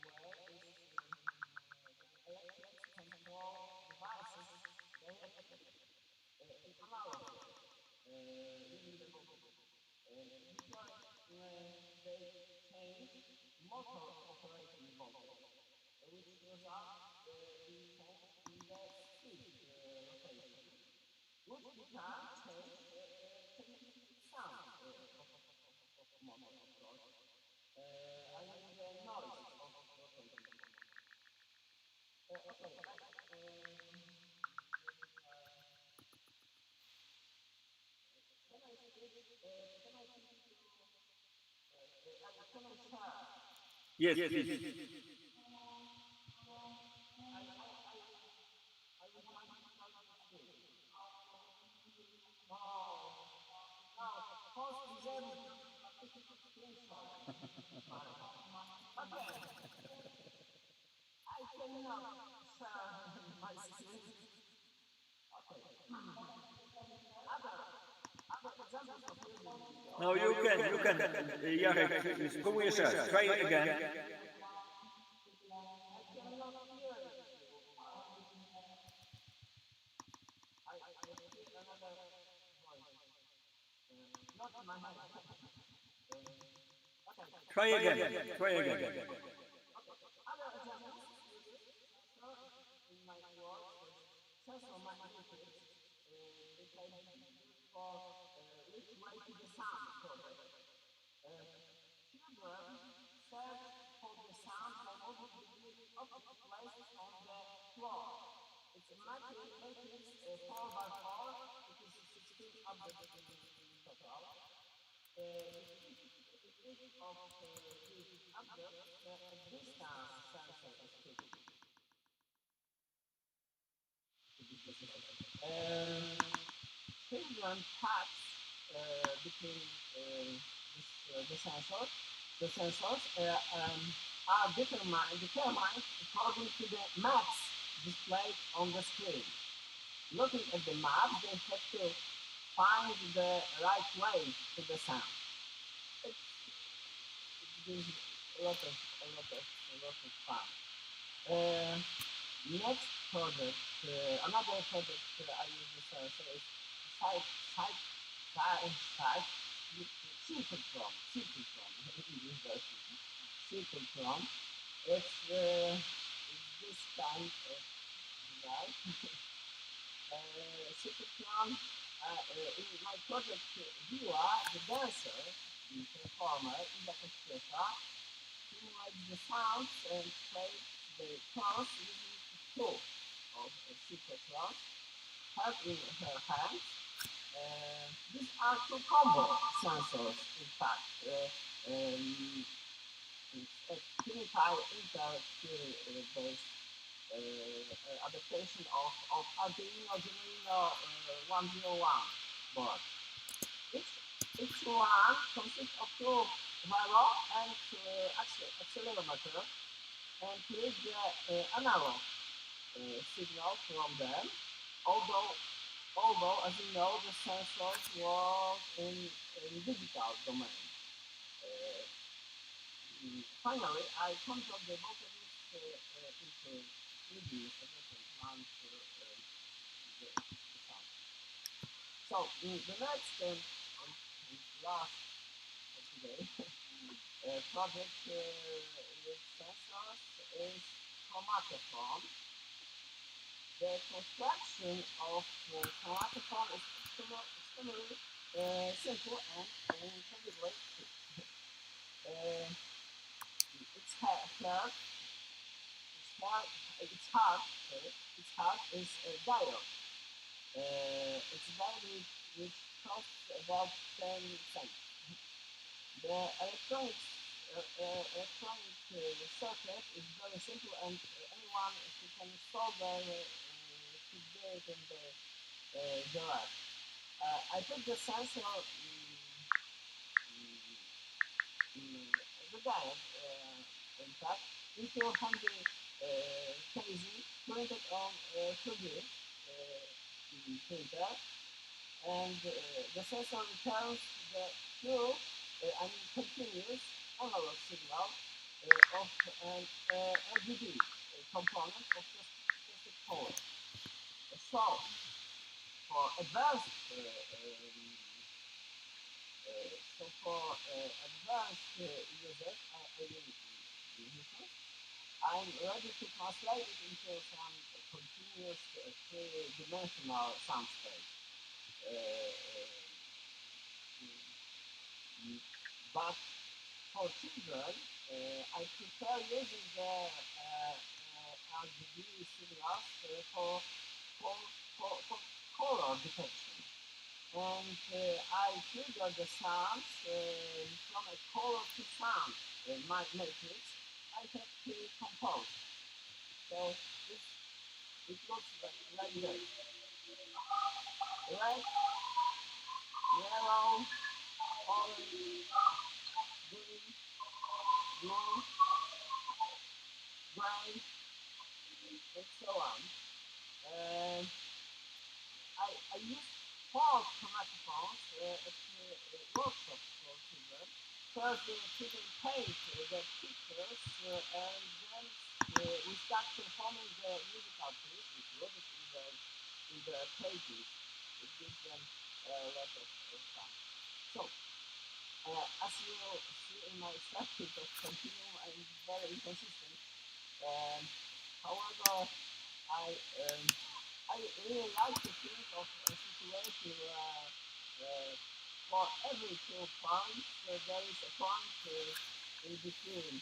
way is electrodes control devices directly in analog way, using the voltage. Usually they change motor operating voltage, which results in change in the speed rotation, which can change sound of motor, of course. I mean the noise of rotating motor. Okay, can I share? Yes, please. I would like to tell you this. Oh, no, post them screenshot. Okay, I cannot share my screen. Okay. Other examples of using this. No, you can. Jarek, spróbuj jeszcze raz. Try it again. I cannot hear you. I hear another voice. Not in my head. Okay. Try again. Try again. Other examples uses sensor in my work is sensor magnetics, which I use for which way to the sound project. Children search for the sound by moving between objects placed on the floor. It's a matrix 4x4, it is 16 objects in total. Each of these objects, a distance sensor is fitted. Children touch between the sensors. The sensors are determined according to the maps displayed on the screen. Looking at the map, they have to find the right way to the sound. It gives a lot of fun. Next project, another project I use the sensor is cyclotron. English version. Cyclotron. It's this kind of device. Cyclotron. In my project Viva, the dancer, the performer, Iza Kościelka, simulates the sounds and plays the tones using had in her hands. These are two combo sensors, in fact. A chemical interface-based adaptation of Arduino 101 board. Each one consists of two gyro and accelerometer, and read the analog signal from them. Although, as you know, the sensors work in digital domain. Finally, I convert the voltages into ED second the sound. So the next and last for today project with sensors is chromatophone. The construction of chromatophone is extremely simple and incredibly quick. Its heart is a diode. It's value which costs about 10 cents. The electronic circuit is very simple, and anyone who can solve it could do it in the lab. I put the sensor the diode, in fact, into handy casing printed on 3D printer, and the sensor returns the pure, continuous analog signal of an RGB component of tested power. So, for advanced users, I'm ready to translate it into some continuous three-dimensional sound space. But for children, I prefer using the RGB signals for color detection. And I trigger the sounds from a color to sound matrix I have pre-composed. So it looks like this. Red, yellow, orange, green, blue, gray, and so on. I use 4 chromatophones at workshops for children. First, the children paint the pictures, and then we start performing the musical piece included in the pages. It gives them a lot of fun. So, as you see in my structure of continuum, I'm very inconsistent. However, I really like to think of a situation where for every 2 points there is a point in between,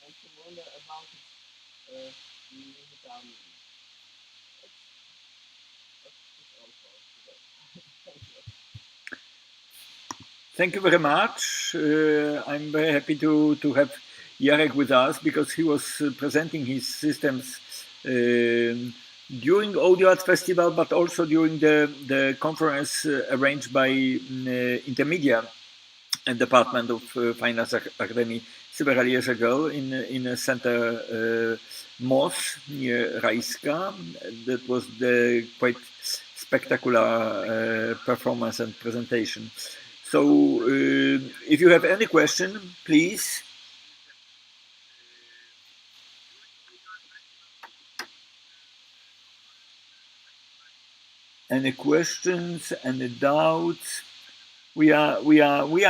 and to wonder about its musical meaning. That's all for today. Thank you. Thank you very much. I'm very happy to have Jarek with us, because he was presenting his systems during Audio Art Festival, but also during the conference arranged by Intermedia Department of Fine Arts Academy several years ago in a center MOS near Rajska. That was the quite spectacular performance and presentation. So if you have any question, please. Any questions, any doubts? We are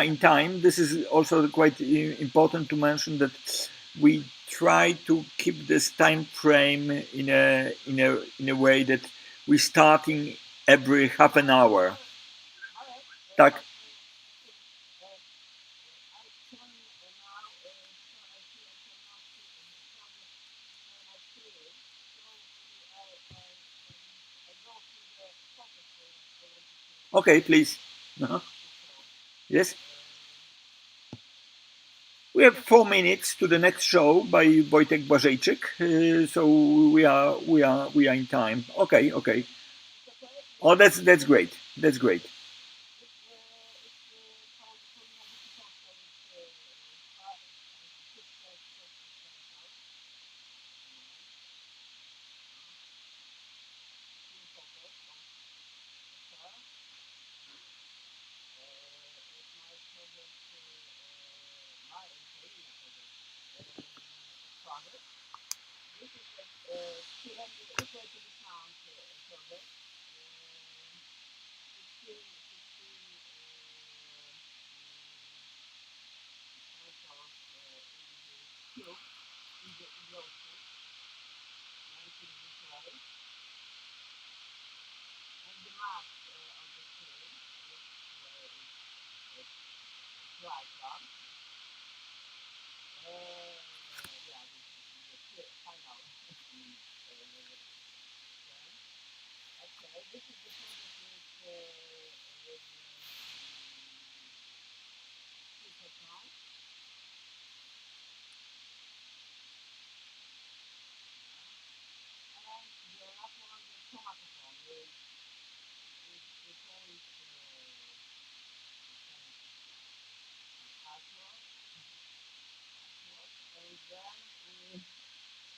in time. This is also quite important to mention that we try to keep this time frame in a way that we're starting every half an hour. Tak. Okay, please. Yes. We have 4 minutes to the next show by Wojtek Błażejczyk, so we are in time. Okay, okay. Oh, that's great. That's great.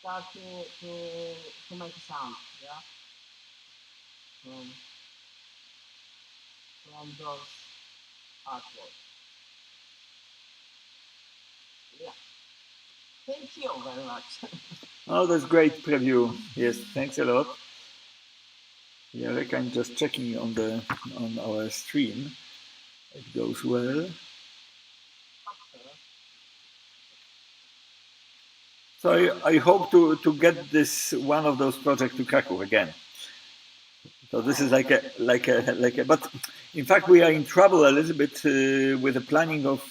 Start to make a sound, yeah, from those artworks. Yeah. Thank you very much. Oh, that's great preview. Yes, thanks a lot. Jarek, I'm just checking on our stream. It goes well. So I hope to get this one of those projects to Krakow again. So this is like a. But in fact, we are in trouble a little bit with the planning of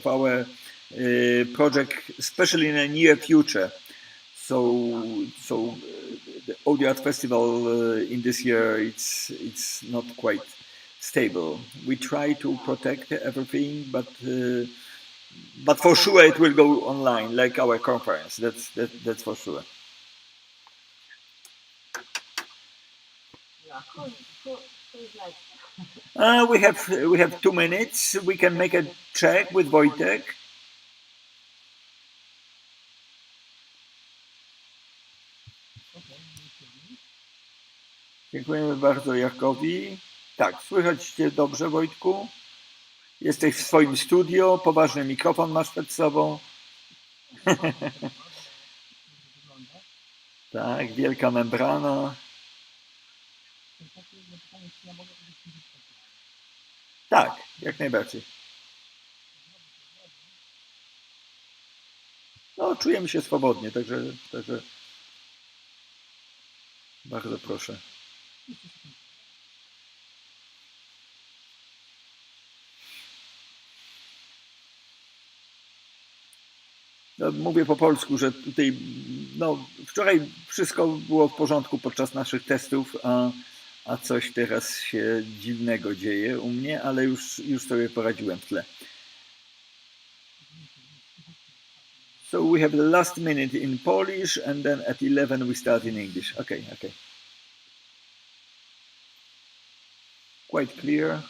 our project, especially in the near future. So the Audio Art Festival in this year it's not quite stable. We try to protect everything, but for sure it will go online, like our conference. That's for sure. Yeah, who's next? We have 2 minutes. We can make a check with Wojtek. Dziękujemy bardzo Jarkowi. Tak, słychać Cię dobrze, Wojtku. Jesteś w swoim studio, poważny mikrofon masz przed sobą. Tak, wielka membrana. Tak, jak najbardziej. No, czujemy się swobodnie, także bardzo proszę. No, mówię po polsku, że tutaj no, wczoraj wszystko było w porządku podczas naszych testów, a coś teraz się dziwnego dzieje u mnie, ale już sobie poradziłem w tle. So we have the last minute in Polish and then at 11 we start in English. Okay. Quite clear.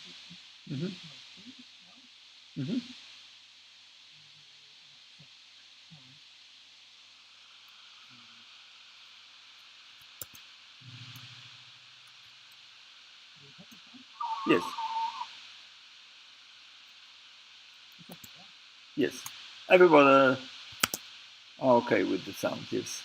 Yes. Yes. Everybody okay with the sound, yes.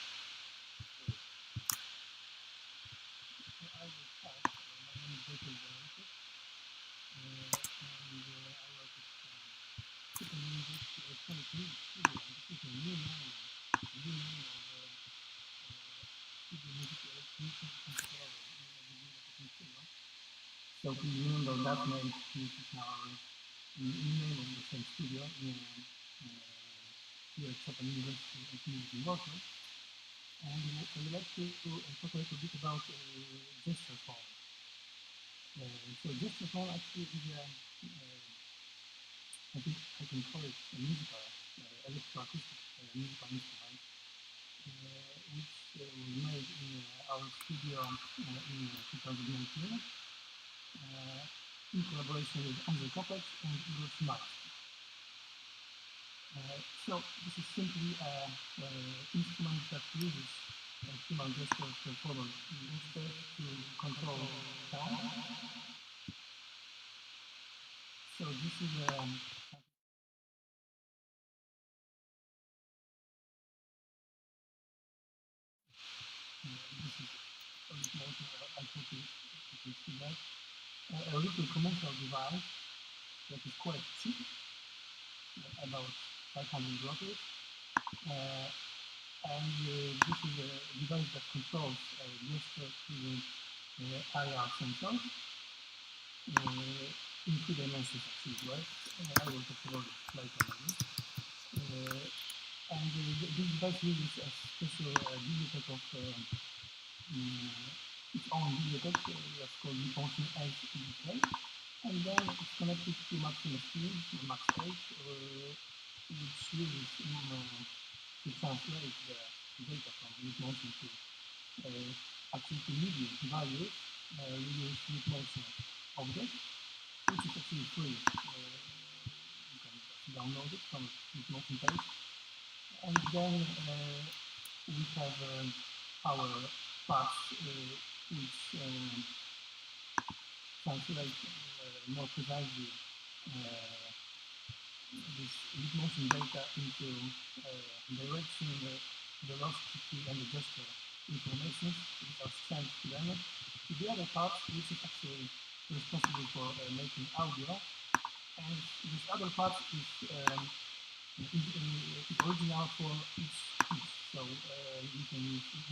So please remember that name is our name of the same studio here at Chopin University in Warsaw. And I would like to talk a little bit about gesture form. So gesture tone actually is I think I can call it a musical, electroacoustic musical instrument, which was made in our studio in 2019 in collaboration with Andrzej Kopecz and Igor Szymański. So this is simply an instrument that uses human gestures performance instead to control sound. So this is this is a little more, I hope you can see that. A little commercial device that is quite cheap, about 500 zlotys. And this is a device that controls gestures using IR sensors in 2 dimensions actually, right? I will talk about it later maybe. And this device uses a special bibliothèque of its own bibliothèque that's called Function Edge EDK. And then it's connected to Maximum Speed, Max 8, which uses to translate the data from Leap Motion to actually to medium values. We use Leap Motion object, which is actually free. You can download it from Leap Motion page. And then we have our parts which translate more precisely this Leap Motion data into direction, velocity, and the gesture information which are sent to them. The other part, which is actually responsible for making audio, and this other part is original for each piece. So we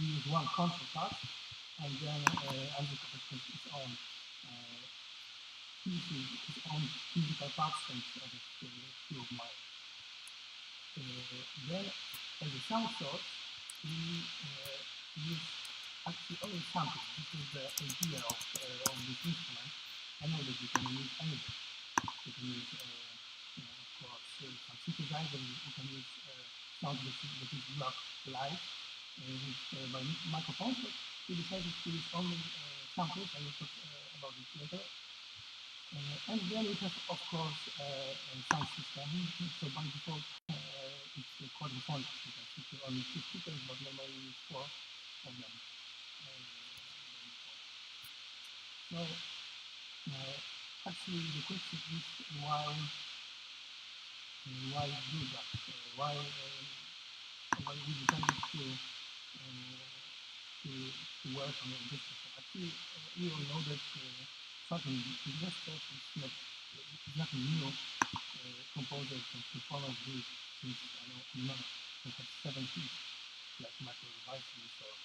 use one control part, and then Andrzej Kopecz has its own pieces, his own physical parts, and a few of mine. Then, as a sound source, we use actually only samples. This is the idea of this instrument. I know that you can use anything. You can use, of course, some synthesizers. You can use sound that is blocked live by microphones, but we decided to use only samples. I will talk about it later. And then we have, of course, a sound system. So by default, it's quadraphonic. You can see only 2 speakers, but normally we use 4 of them. So actually, the question is why do that? Why we decided to work on the gesture? Actually, we all know that certain gestures is nothing new. Composers and performers do it since they have 70s, like Michael Devices or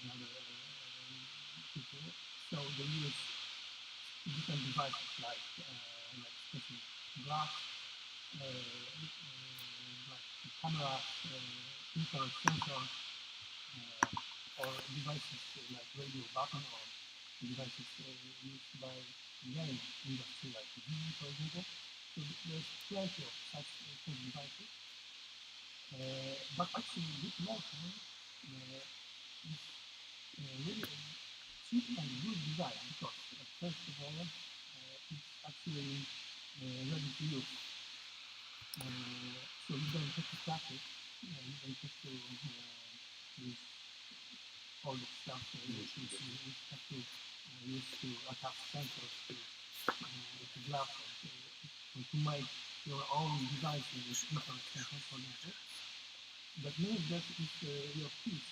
another people. So they use different devices like special glass, like cameras, infrared sensors, or devices like radio button or devices used by game industry like TV, for example. So there's plenty of such devices. But actually, Leap Motion is really a cheap and good design because first of all, it's actually ready to use. So you don't have to practice. You don't have to use all the stuff which you have to use to attach sensors to glass or to make your own devices with infrared sensors, for example. That means that if your piece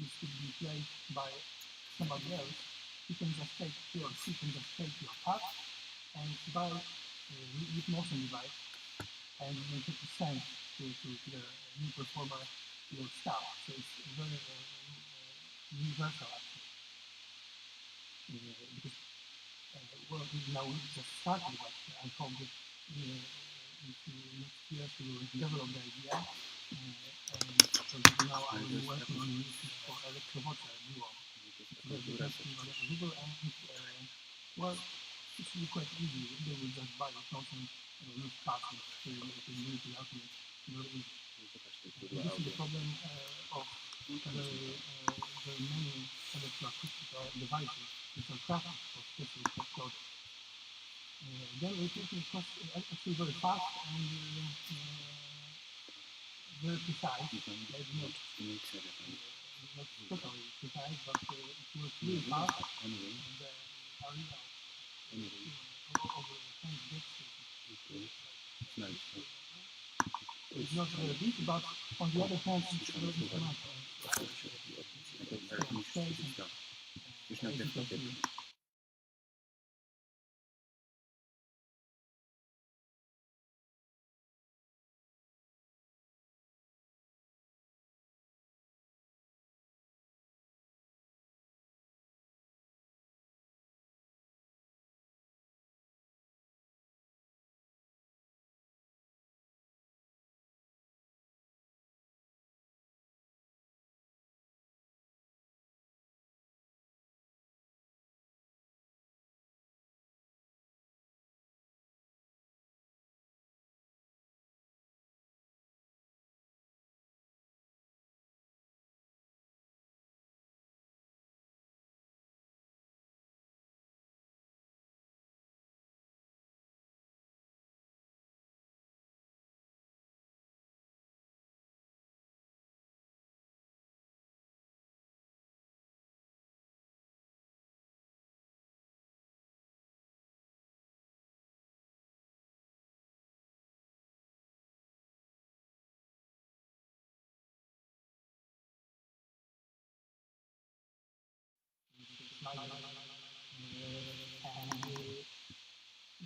is to be played by somebody else, you can just take your part and buy a Leap Motion device, and you have to send to the new performer your stuff. So it's very universal actually. Because well, now we just started, but I hope that next year to develop the idea. So now I'm working on it for Electrovoce Duo. It's very interesting, Google and Well, it should be quite easy. They will just buy it, not use passwords to use the ultimate very easy. This is the problem of very many electroacoustical devices which are crafted for specific projects. Then replacement costs actually very fast and very precise, maybe not totally precise, but it works really fast and the area of the tank gets it's not very big, but on the other hand, it's very instrumental.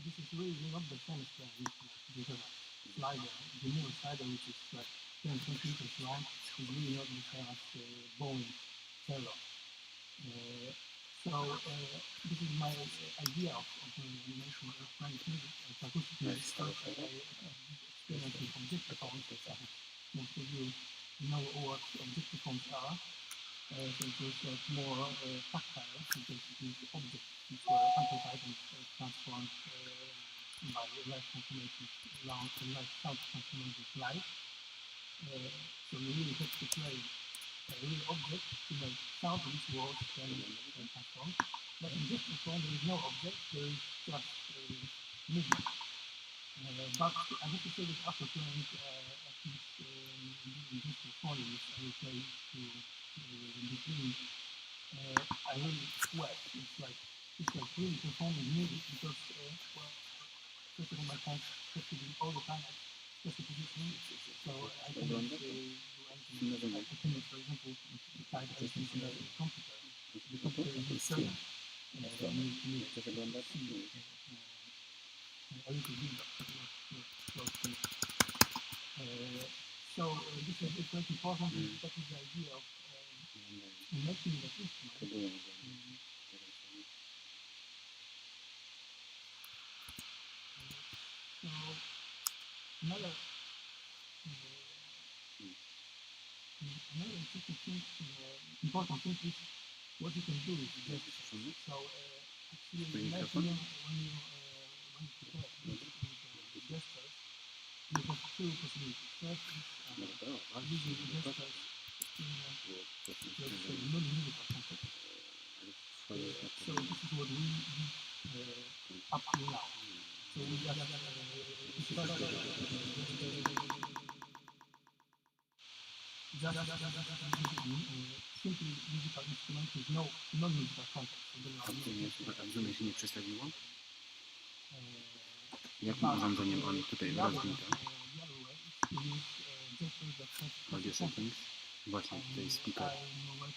This is really not the same as the slider. The new slider, which is like 10 centimeters long, is really not the same as the bone cello. This is my idea of animation of electronic music. Acoustic music. First, I experience with objectophones. Most of you know what objectophones are. So it was like more tactile, because it is objects which were amplified and transformed by light transformations, light sound transformations live. So you really have to play a real object to make sound which was then transformed. But in this phone there is no object, there is just movement. But I have to say that after playing at least in this phone, which I will play to between, I really sweat. It's like really performing music, because well, first of all, my hands have to be all the time at specific position, so I cannot do anything. I cannot, for example, type everything in the computer. The computer is disturbing. I need to see a little bit, but not close to it. So this is quite important. That is the idea of making the instrument. So another interesting thing, important thing is what you can do with the gestures. So actually, imagine when you prepare with the gestures, you have two possibilities. First is using the gestures in let's say non-musical context. So this is what we did up to now. So we just simply musical instrument with no non-musical context. Rozumiesz, się nie przestawiło? Jakim urządzeniem on tutaj rozbił to? Audio settings. Właśnie, tutaj jest speaker.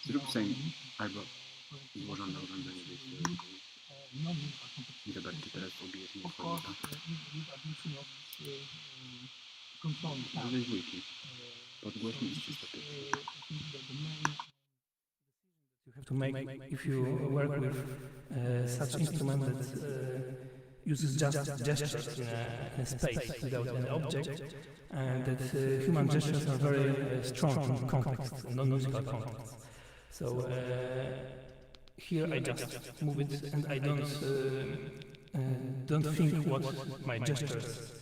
Zrób sobie albo złożone urządzenie wyjściowe. I zobacz, czy teraz ubijesz mi formatę. Weź dwójki. Podgłośnij i ściszczę. You have to make if you work with such instrument that uses just gestures in a space without any object, and that human gestures are very strong in context, non-musical context. So here I just move it and I don't think what my gestures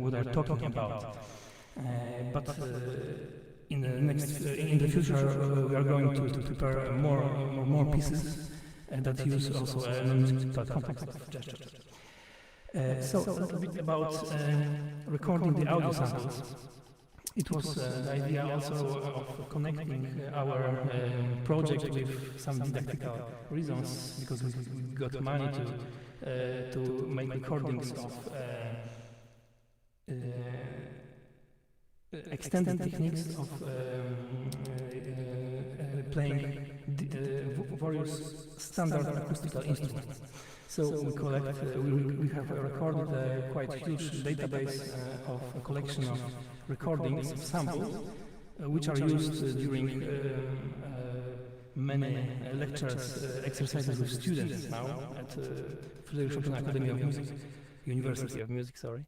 what I'm talking about. But in the future we are going to prepare more pieces that use also a non-musical context of gestures. So a little bit about recording the audio samples. It was the idea also of connecting our project with some didactical reasons, because we got money to make recordings of extended techniques of playing various standard acoustical instruments. So we have recorded a quite huge database of a collection of recordings of samples, which are used during many lectures, exercises with students now at Friedrich Chopin Academy of Music, University of Music, sorry.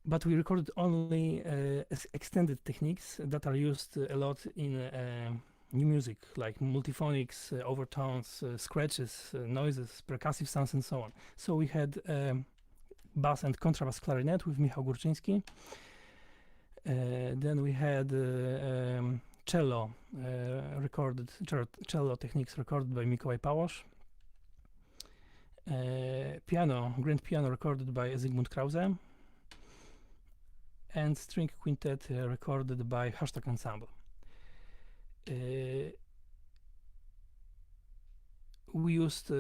But we recorded only extended techniques that are used a lot in new music, like multiphonics, overtones, scratches, noises, percussive sounds, and so on. So we had bass and contrabass clarinet with Michał Górczyński. Then we had cello cello techniques recorded by Mikołaj Pałosz. Grand piano recorded by Zygmunt Krause. And string quintet recorded by Hashtag Ensemble. We used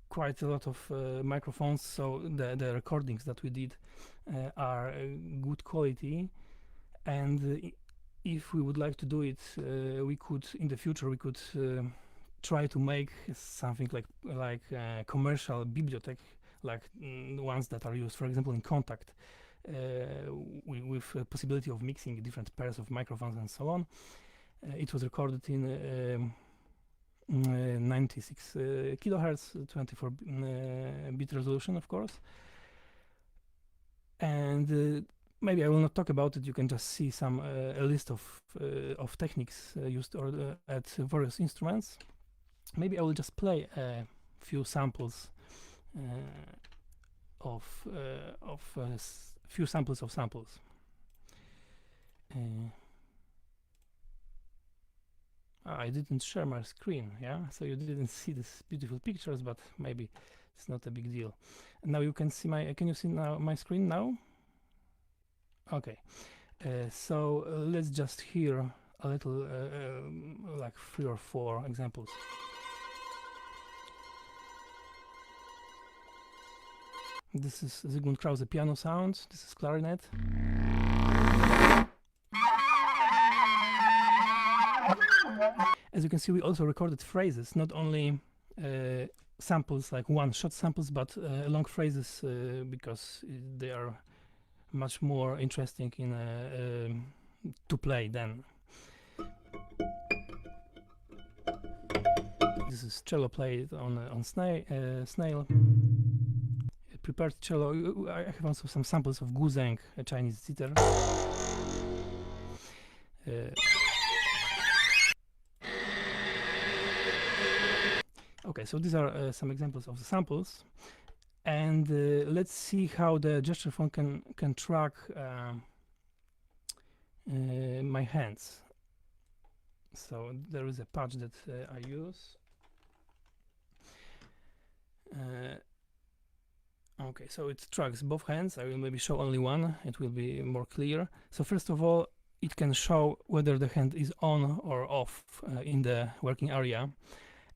quite a lot of microphones, so the recordings that we did are good quality, and if we would like to do it, we could in the future try to make something like commercial bibliothek, like ones that are used, for example, in Contact, with possibility of mixing different pairs of microphones and so on. It was recorded in 96 kilohertz, 24 bit resolution, of course. And maybe I will not talk about it. You can just see a list of techniques used at various instruments. Maybe I will just play a few samples of samples. I didn't share my screen, yeah, so you didn't see these beautiful pictures, but maybe it's not a big deal. Now you can see can you see now my screen now? Okay, so let's just hear a little, like 3 or 4 examples. This is Zygmunt Krause piano sound, this is clarinet. As you can see, we also recorded phrases, not only samples, like one-shot samples, but long phrases, because they are much more interesting to play then. This is cello played on snail. Prepared cello. I have also some samples of guzheng, a Chinese zither. Okay, so these are some examples of the samples, and let's see how the gesture phone can track my hands. So there is a patch that I use. Okay, so it tracks both hands. I will maybe show only one, it will be more clear. So first of all, it can show whether the hand is on or off in the working area.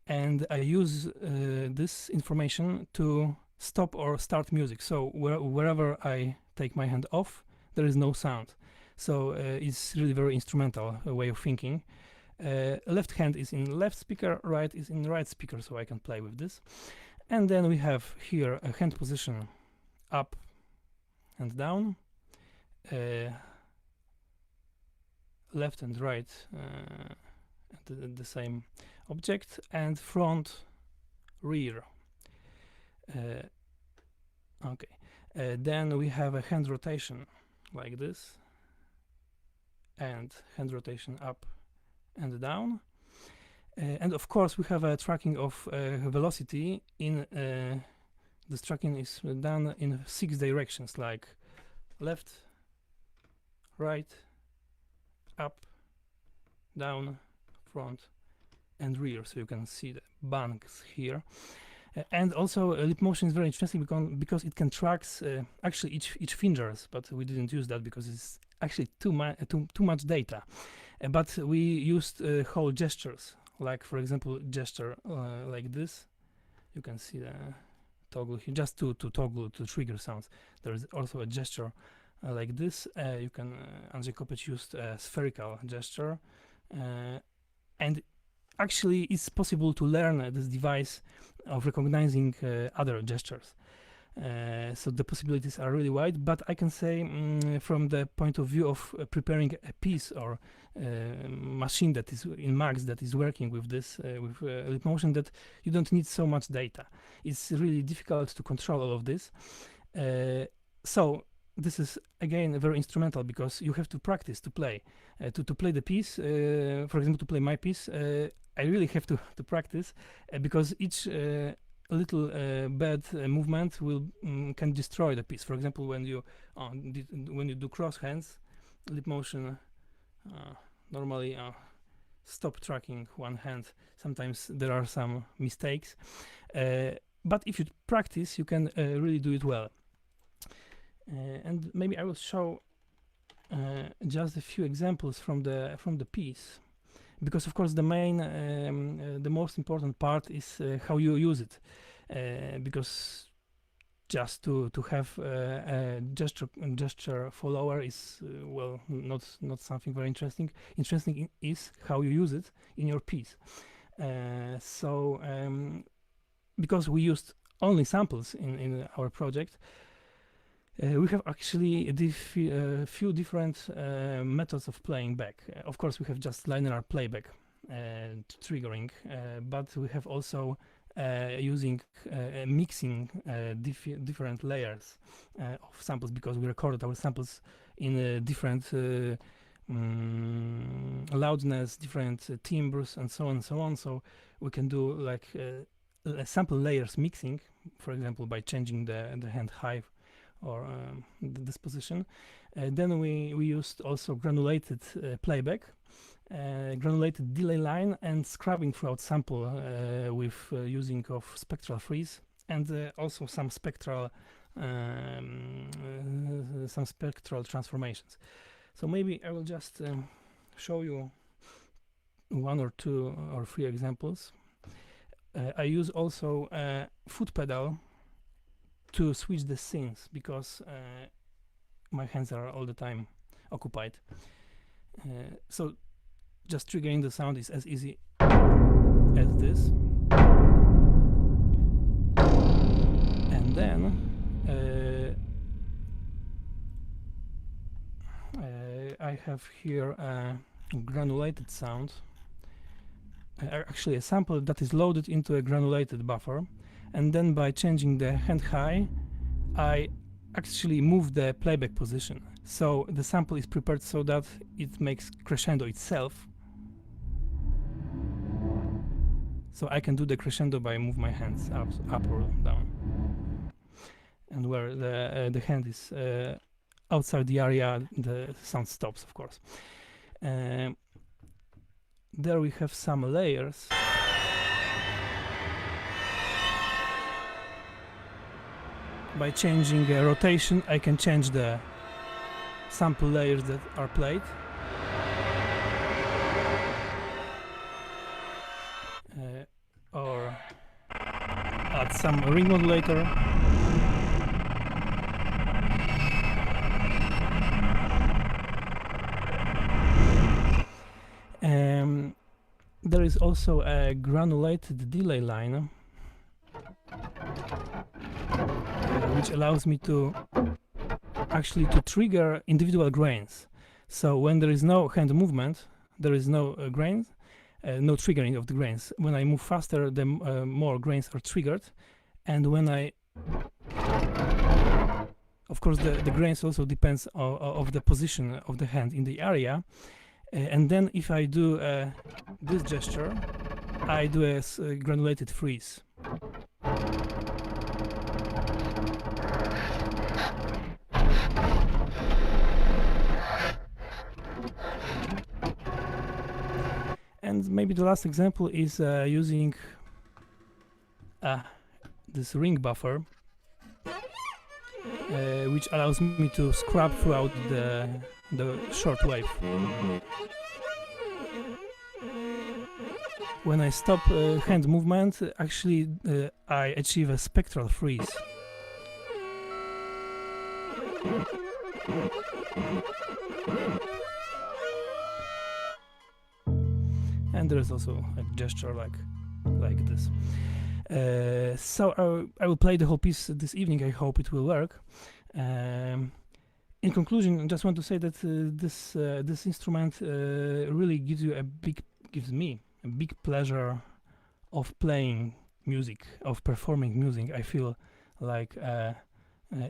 And I use this information to stop or start music. So wherever I take my hand off, there is no sound. So it's really very instrumental way of thinking. Left hand is in left speaker, right is in right speaker, so I can play with this. And then we have here a hand position up and down, left and right, the same object, and front, rear. Okay, then we have a hand rotation like this, and hand rotation up and down. And of course we have a tracking of velocity. In this tracking is done in 6 directions, like left, right, up, down, front and rear, so you can see the banks here. And also lip motion is very interesting because it can track actually each fingers, but we didn't use that because it's actually too much data. But we used whole gestures, like for example gesture like this. You can see the toggle here, just to toggle to trigger sounds. There is also a gesture like this. You can Andrzej Kopeć used a spherical gesture, and actually it's possible to learn this device of recognizing other gestures. So the possibilities are really wide, but I can say from the point of view of preparing a piece or machine that is in Max that is working with this with lip motion, that you don't need so much data. It's really difficult to control all of this. So this is again very instrumental because you have to practice to play to play the piece. For example, to play my piece, I really have to practice because each little bad movement will can destroy the piece. For example, when you do cross hands, lip motion normally stop tracking one hand. Sometimes there are some mistakes, but if you practice, you can really do it well. And maybe I will show just a few examples from the piece, because of course the main the most important part is how you use it, because just to have a gesture follower is well not something very interesting. Interesting is how you use it in your piece. So because we used only samples in our project, we have actually a few different methods of playing back. Of course, we have just linear playback triggering, but we have also using mixing different layers of samples, because we recorded our samples in different loudness, different timbres, and so on and so on. So we can do like sample layers mixing, for example, by changing the hand height or this position. Then we used also granulated playback, granulated delay line, and scrubbing throughout sample with using of spectral freeze, and also some spectral transformations. So maybe I will just show you 1 or 2 or 3 examples. I use also a foot pedal to switch the scenes, because my hands are all the time occupied. So just triggering the sound is as easy as this. And then I have here a granulated sound, actually a sample that is loaded into a granulated buffer. And then by changing the hand high, I actually move the playback position. So the sample is prepared so that it makes crescendo itself. So I can do the crescendo by move my hands up or down. And where the hand is outside the area, the sound stops, of course. There we have some layers. By changing rotation, I can change the sample layers that are played. Or add some ring modulator. There is also a granulated delay line, which allows me to actually trigger individual grains. So when there is no hand movement, there is no grains, no triggering of the grains. When I move faster, the more grains are triggered, and when I, of course, the grains also depends of the position of the hand in the area. And then if I do this gesture, I do a granulated freeze. And maybe the last example is using this ring buffer, which allows me to scrub throughout the short wave. When I stop hand movement, actually I achieve a spectral freeze. And there is also a gesture like this. So I will play the whole piece this evening. I hope it will work. In conclusion, I just want to say that this instrument really gives me a big pleasure of playing music, of performing music. I feel like an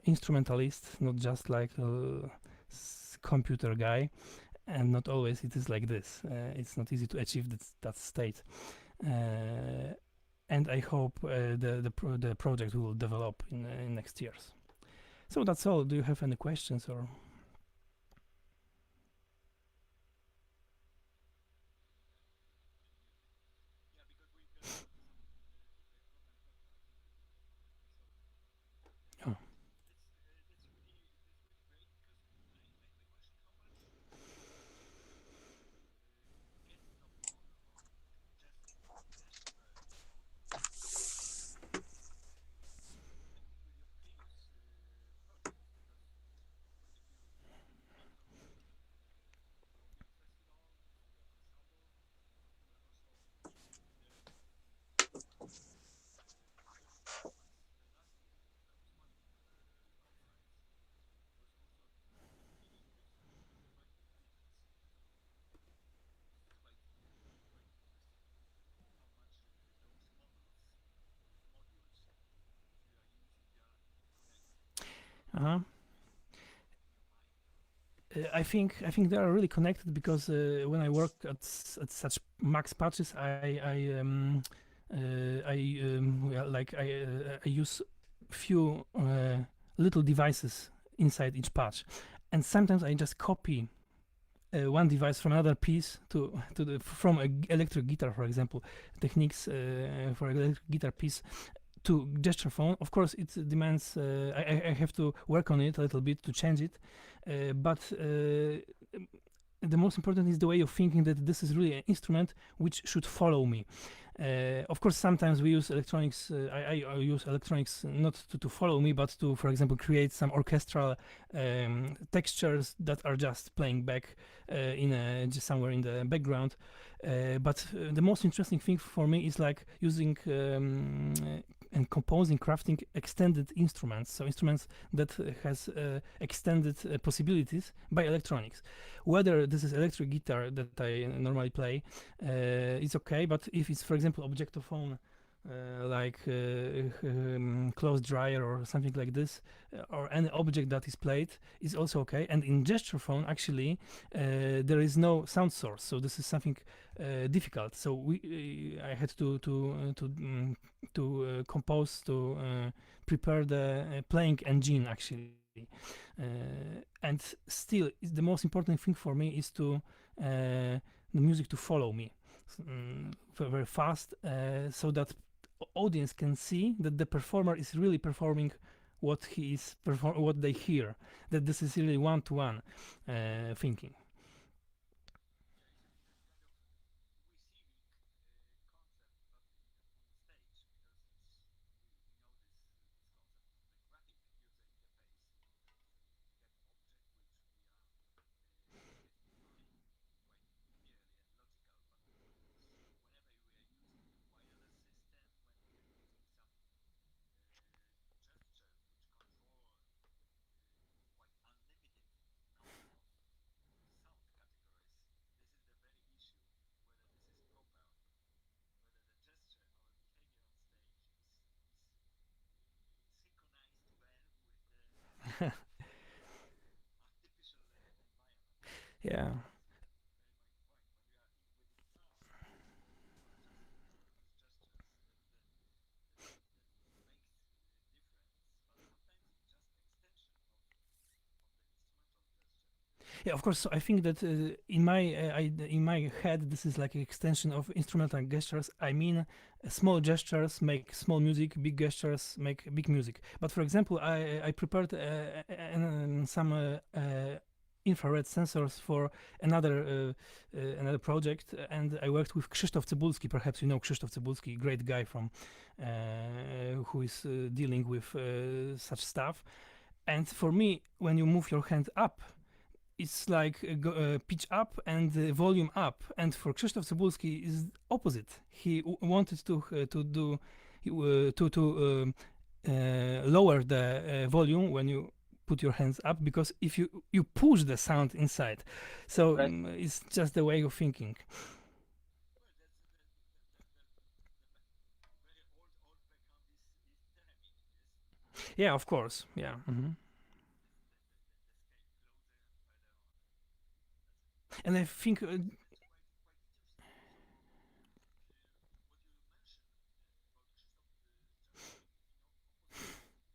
instrumentalist, not just like a computer guy. And not always it is like this. It's not easy to achieve that state. And I hope the project will develop in next years. So that's all. Do you have any questions or? Oh. Uh-huh. I think they are really connected because when I work at such max patches, I use few little devices inside each patch, and sometimes I just copy one device from another piece from an electric guitar, for example, techniques for electric guitar piece to gesture phone. Of course, it demands I have to work on it a little bit to change it, but the most important is the way of thinking that this is really an instrument which should follow me. Of course, sometimes we use electronics. I use electronics not to follow me, but to, for example, create some orchestral textures that are just playing back just somewhere in the background. But the most interesting thing for me is like using and composing, crafting extended instruments, so instruments that has extended possibilities by electronics. Whether this is electric guitar that I normally play, it's okay, but if it's, for example, objectophone, like clothes dryer or something like this, or any object that is played, is also okay. And in gesture phone, actually, there is no sound source, so this is something difficult. So I had to compose, to prepare the playing engine actually, and still the most important thing for me is to the music to follow me very fast, so that audience can see that the performer is really performing what what they hear, that this is really one-to-one thinking. Yeah. Yeah, of course. So I think that in my head, this is like an extension of instrumental gestures. I mean, small gestures make small music, big gestures make big music. But for example, I prepared some infrared sensors for another project, and I worked with Krzysztof Cybulski. Perhaps you know Krzysztof Cybulski, great guy from who is dealing with such stuff. And for me, when you move your hand up, it's like pitch up and volume up. And for Krzysztof Cybulski is opposite. He wanted to do lower the volume when you put your hands up, because if you push the sound inside, so it's just the way of thinking. Yeah, of course. Yeah. And I think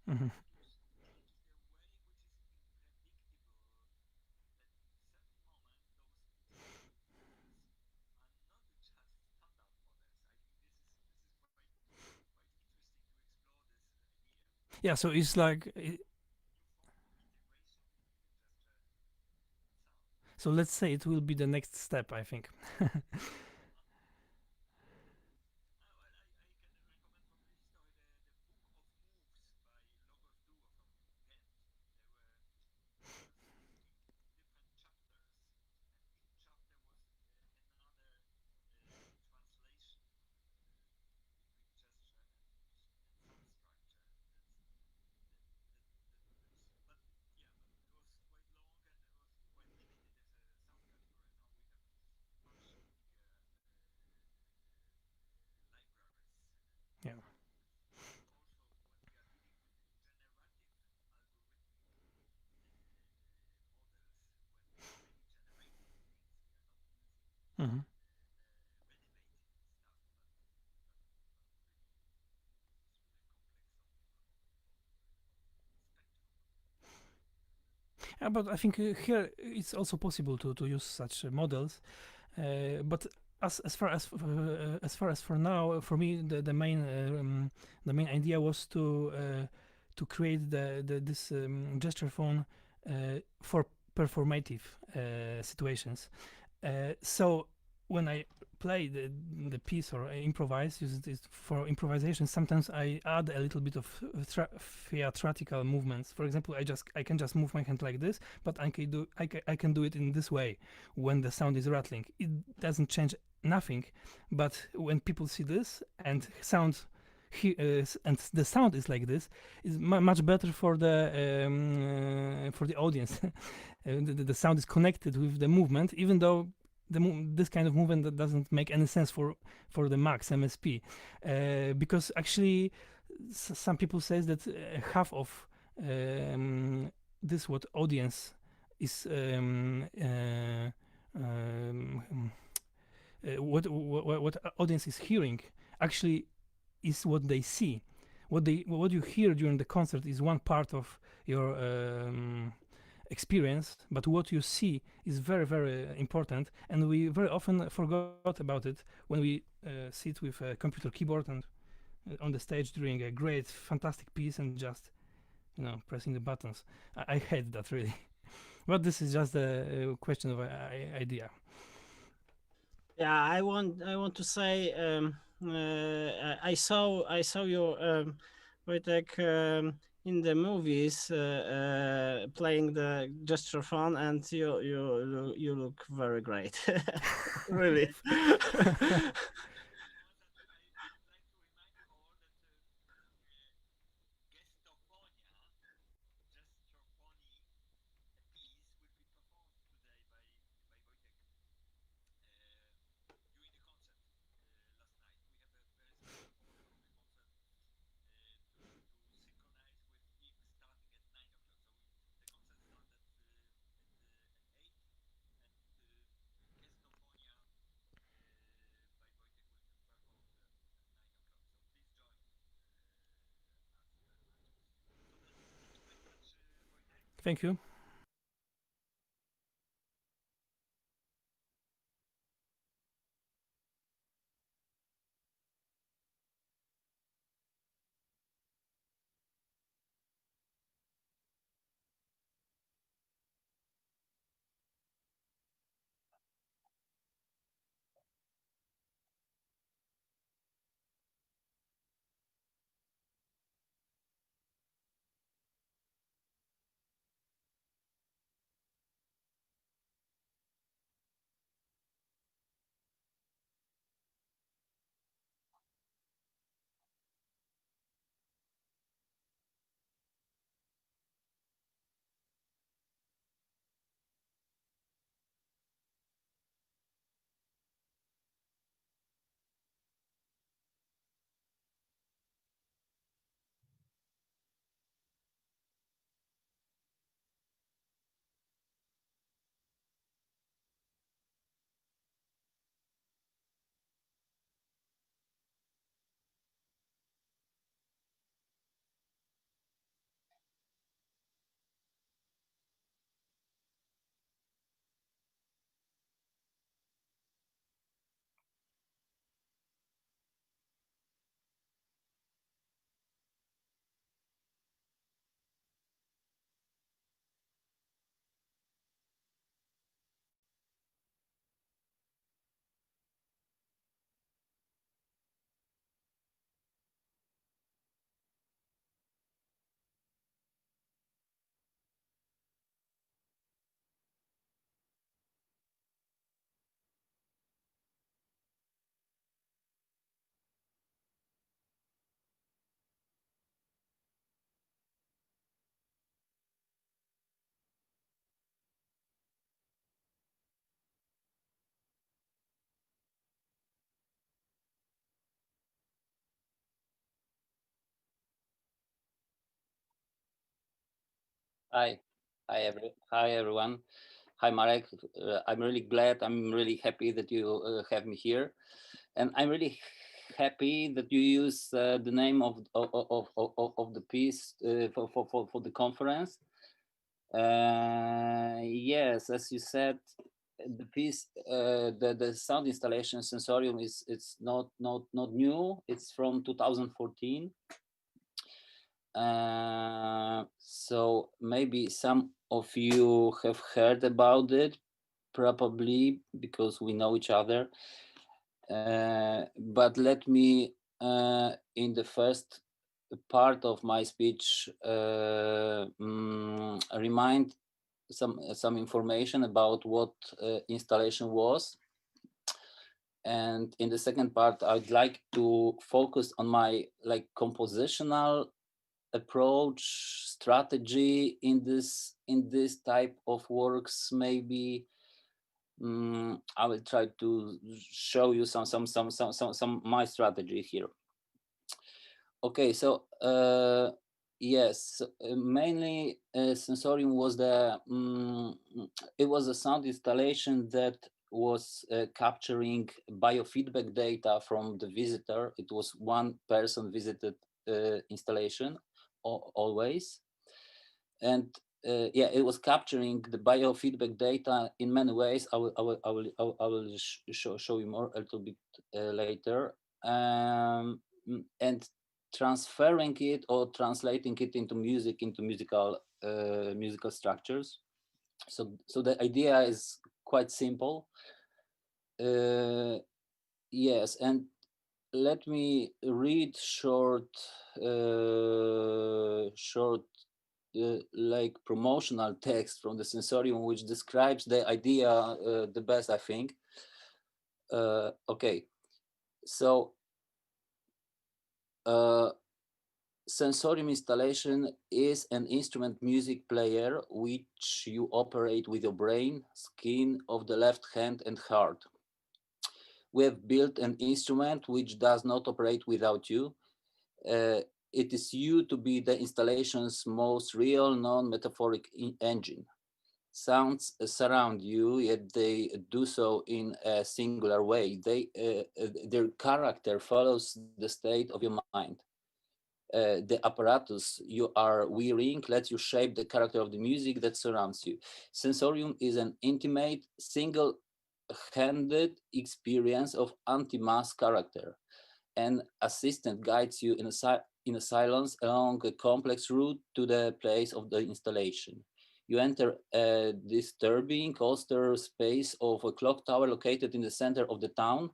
mhm. Yeah, so it's like so let's say it will be the next step, I think. Yeah. Mhm. But I think here it's also possible to use such models. But as far as for now, for me, the main idea was to create this gesture phone for performative situations. So when I play the piece or I improvise, use it for improvisation, sometimes I add a little bit of theatrical movements. For example, I can just move my hand like this, but I can do it in this way when the sound is rattling. It doesn't change nothing, but when people see this and and the sound is like this, is much better for the audience. The sound is connected with the movement, even though this kind of movement that doesn't make any sense for the max MSP, because actually some people says that half of this what audience is what audience is hearing actually is what they see. What you hear during the concert is one part of your experience, but what you see is very, very important, and we very often forgot about it when we sit with a computer keyboard and on the stage during a great, fantastic piece and just, pressing the buttons. I hate that really, but this is just a question of idea. Yeah, I want to say I saw you Wojtek in the movies playing the gesture phone, and you look very great. Really. Thank you. Hi, hi everyone. Hi Marek. I'm really glad. I'm really happy that you have me here, and I'm really happy that you use the name of the piece for the conference. Yes, as you said, the piece, the sound installation Sensorium is it's not new. It's from 2014. So maybe some of you have heard about it, probably because we know each other. But let me, in the first part of my speech, remind some information about what installation was. And in the second part, I'd like to focus on my compositional approach strategy in this type of works. Maybe I will try to show you some my strategy here. Okay, so yes, mainly Sensorium was it was a sound installation that was capturing biofeedback data from the visitor. It was one person visited installation always, and yeah, it was capturing the biofeedback data in many ways. I will show you more a little bit later, and transferring it or translating it into music, into musical structures. So the idea is quite simple. Yes, and let me read short like promotional text from the Sensorium, which describes the idea the best, I think. Okay, so Sensorium installation is an instrument music player which you operate with your brain, skin of the left hand and heart. We have built an instrument which does not operate without you. It is you to be the installation's most real, non-metaphoric engine. Sounds surround you, yet they do so in a singular way. Their character follows the state of your mind. The apparatus you are wearing lets you shape the character of the music that surrounds you. Sensorium is an intimate, single-handed experience of anti-mass character. An assistant guides you in a silence along a complex route to the place of the installation. You enter a disturbing, austere space of a clock tower located in the center of the town.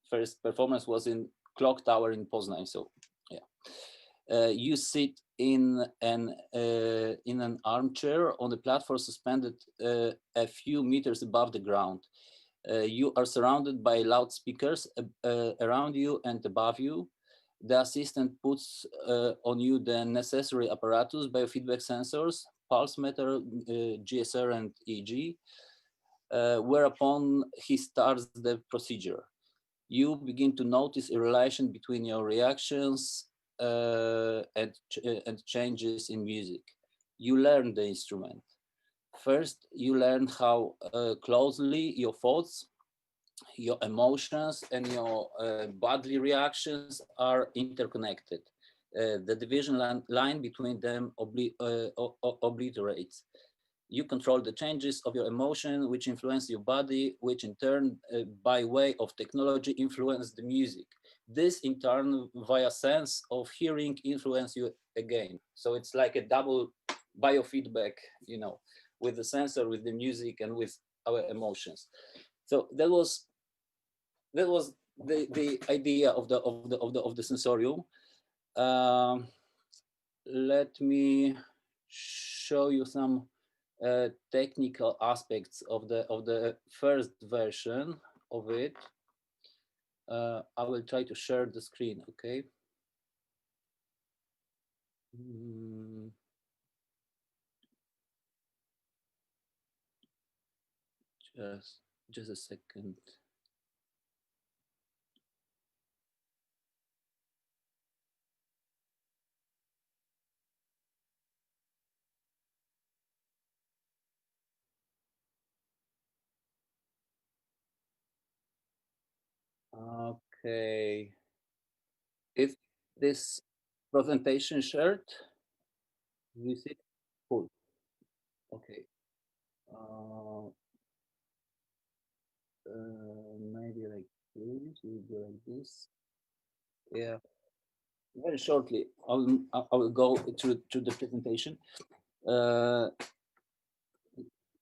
First performance was in clock tower in Poznań, so yeah. You sit in an armchair on a platform suspended a few meters above the ground. You are surrounded by loudspeakers around you and above you. The assistant puts on you the necessary apparatus, biofeedback sensors, pulse meter, GSR and EEG, whereupon he starts the procedure. You begin to notice a relation between your reactions and changes in music. You learn the instrument. First, you learn how closely your thoughts, your emotions, and your bodily reactions are interconnected. The division line between them obliterates. You control the changes of your emotion, which influence your body, which in turn, by way of technology, influence the music. This in turn, via sense of hearing, influence you again. So it's like a double biofeedback, with the sensor, with the music, and with our emotions. So that was the idea of the Sensorium. Let me show you some technical aspects of the first version of it. I will try to share the screen. Okay. Just a second. Okay. If this presentation shared, you see, cool. Okay. Maybe like this. We do like this. Yeah. Very shortly, I will go through the presentation.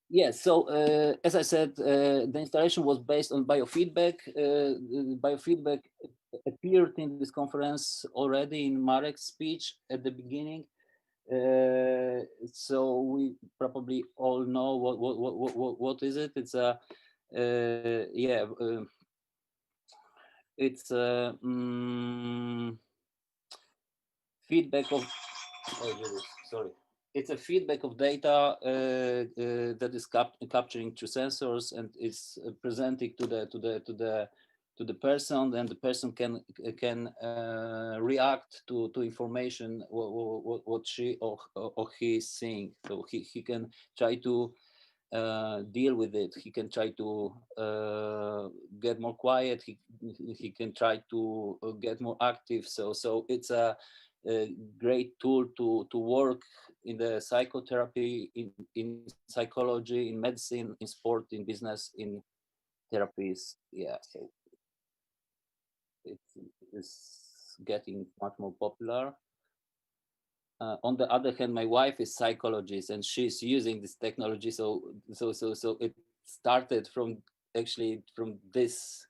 Yes, so as I said, the installation was based on biofeedback. Biofeedback appeared in this conference already in Marek's speech at the beginning. So we probably all know what is it. It's a it's a feedback of sorry. It's a feedback of data that is capturing through sensors and is presenting to the person, and the person can react to information what she or he is seeing. So he can try to deal with it. He can try to get more quiet. He can try to get more active. So it's a great tool to work in the psychotherapy, in psychology, in medicine, in sport, in business, in therapies. Yeah, so it's getting much more popular. On the other hand, my wife is psychologist and she's using this technology. So it started from actually from this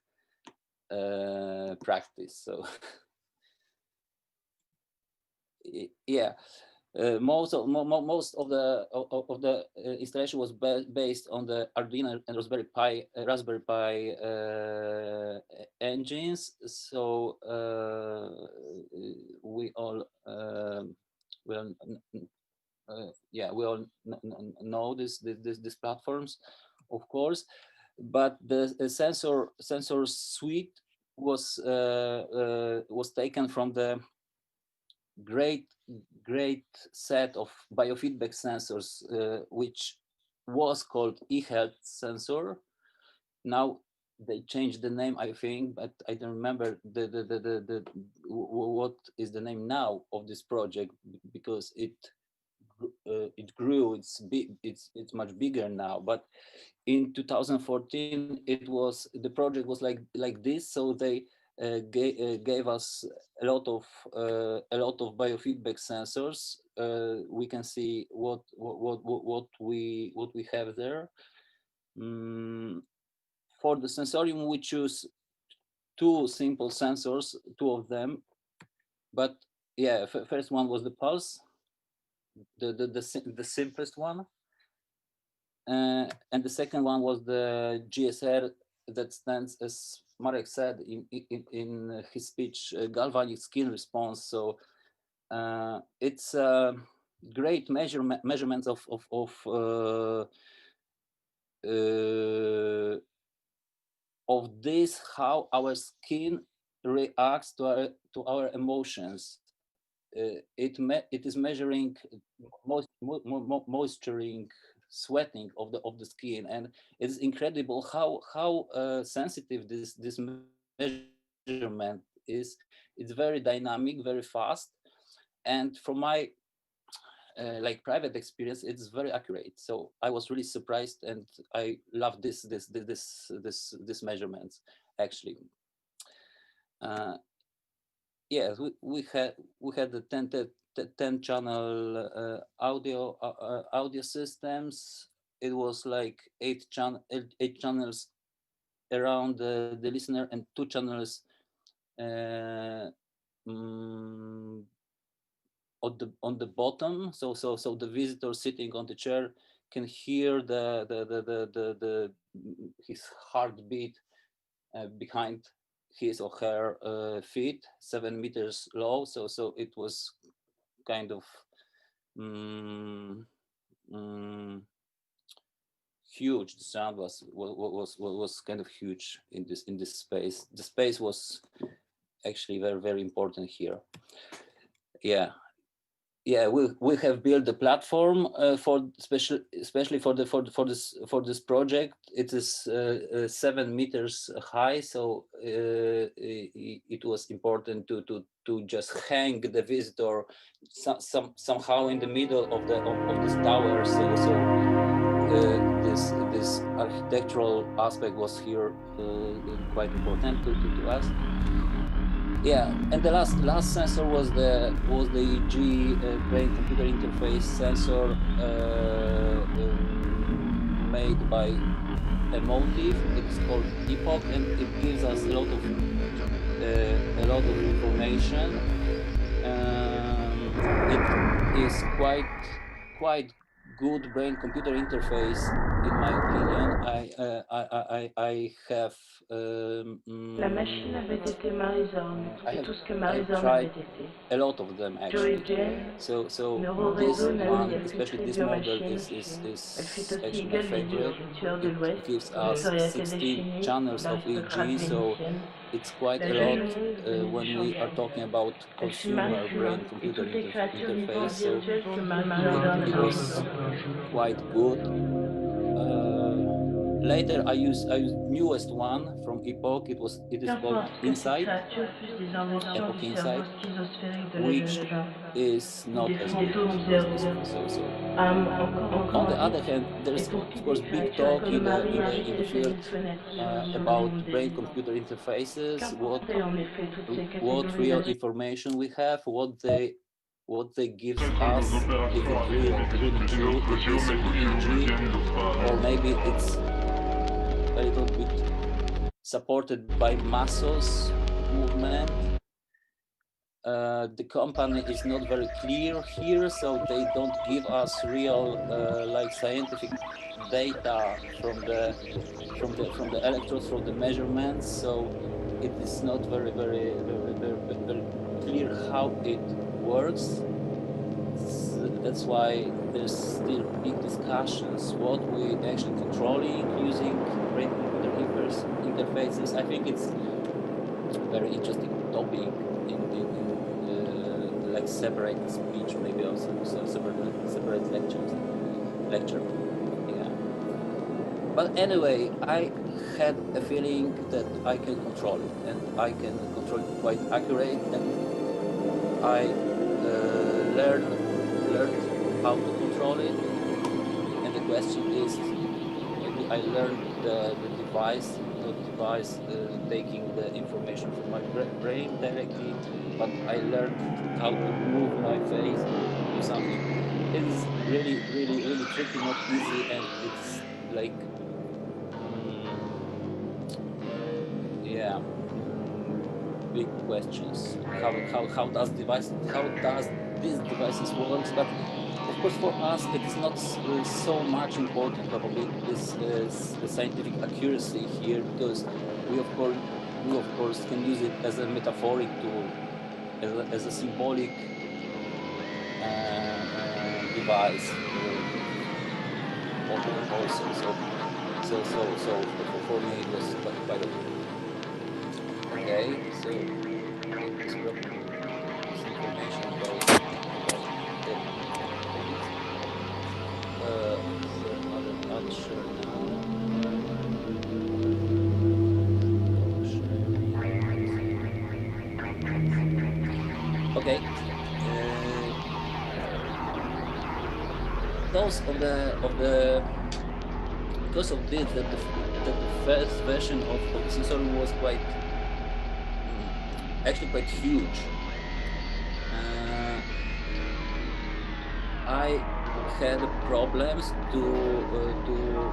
practice. So yeah. Most of the installation was based on the Arduino and Raspberry Pi engines. So we all know these platforms, of course, but the sensor suite was taken from the great set of biofeedback sensors, which was called eHealth sensor. Now they changed the name, I think, but I don't remember what is the name now of this project, because it grew. It's much bigger now. But in 2014, the project was like this. So they gave us a lot of biofeedback sensors. We can see what we have there. For the sensorium, we choose two simple sensors, two of them. But yeah, first one was the pulse, the simplest one. And the second one was the GSR, that stands, as Marek said in his speech, galvanic skin response. So it's great measurements of this, how our skin reacts to our emotions. It is measuring moisturing, sweating of the skin, and it's incredible how sensitive this measurement is. It's very dynamic, very fast, and from my like private experience, it's very accurate. So I was really surprised, and I love this measurements actually. Yes, we had the 10 channel audio systems. It was like eight channels around the listener, and 2 channels on the bottom. So the visitor sitting on the chair can hear his heartbeat behind his or her feet, 7 meters low. So it was kind of huge. The sound was kind of huge in this space. The space was actually very, very important here. Yeah. yeah, we have built a platform for especially for this project. It is 7 meters high, so it was important to just hang the visitor somehow in the middle of this tower. So this architectural aspect was here quite important to us. Yeah, and the last sensor was the EEG brain-computer interface sensor made by Emotive. It's called Epoch, and it gives us a lot of information. It is quite good brain-computer interface, in my opinion. I have La machine avait été Marie-Zorn, c'est tout ce que Marie-Zorn avait été. a lot of them actually. So this one, especially this model, is actually my favorite. It gives us 16 channels of EEG, so it's quite a lot when we are talking about consumer brain-computer interface. So it was quite good. Later, I used newest one from Epoch. It is called Insight, Epoch Insight, which is not as good as this one. So on the other hand, there's of course big talk in the field about brain-computer interfaces, what real information we have, what they give us, if it's really true, it is EEG, or maybe it's a little bit supported by Masso's movement. The company is not very clear here, so they don't give us real like scientific data from the electrodes, from the measurements. So it is not very clear how it works. That's why there's still big discussions what we actually controlling using brain-computer interfaces. I think it's a very interesting topic in like separate speech, maybe also separate lecture. Yeah. But anyway, I had a feeling that I can control it, and I can control it quite accurate, and I learned how to control it. And the question is, maybe I learned the device taking the information from my brain directly, but I learned how to move my face, do something. It's really tricky, not easy, and it's like yeah, big questions. How does these devices works? But of course, for us, it is not so much important. Probably this the scientific accuracy here, because we of course can use it as a metaphoric tool, as a symbolic device also. So for me it was quite okay. So this information about I'm not sure now. Okay. Those of the because of this, that the first version of the sensorium was actually quite huge. I had problems to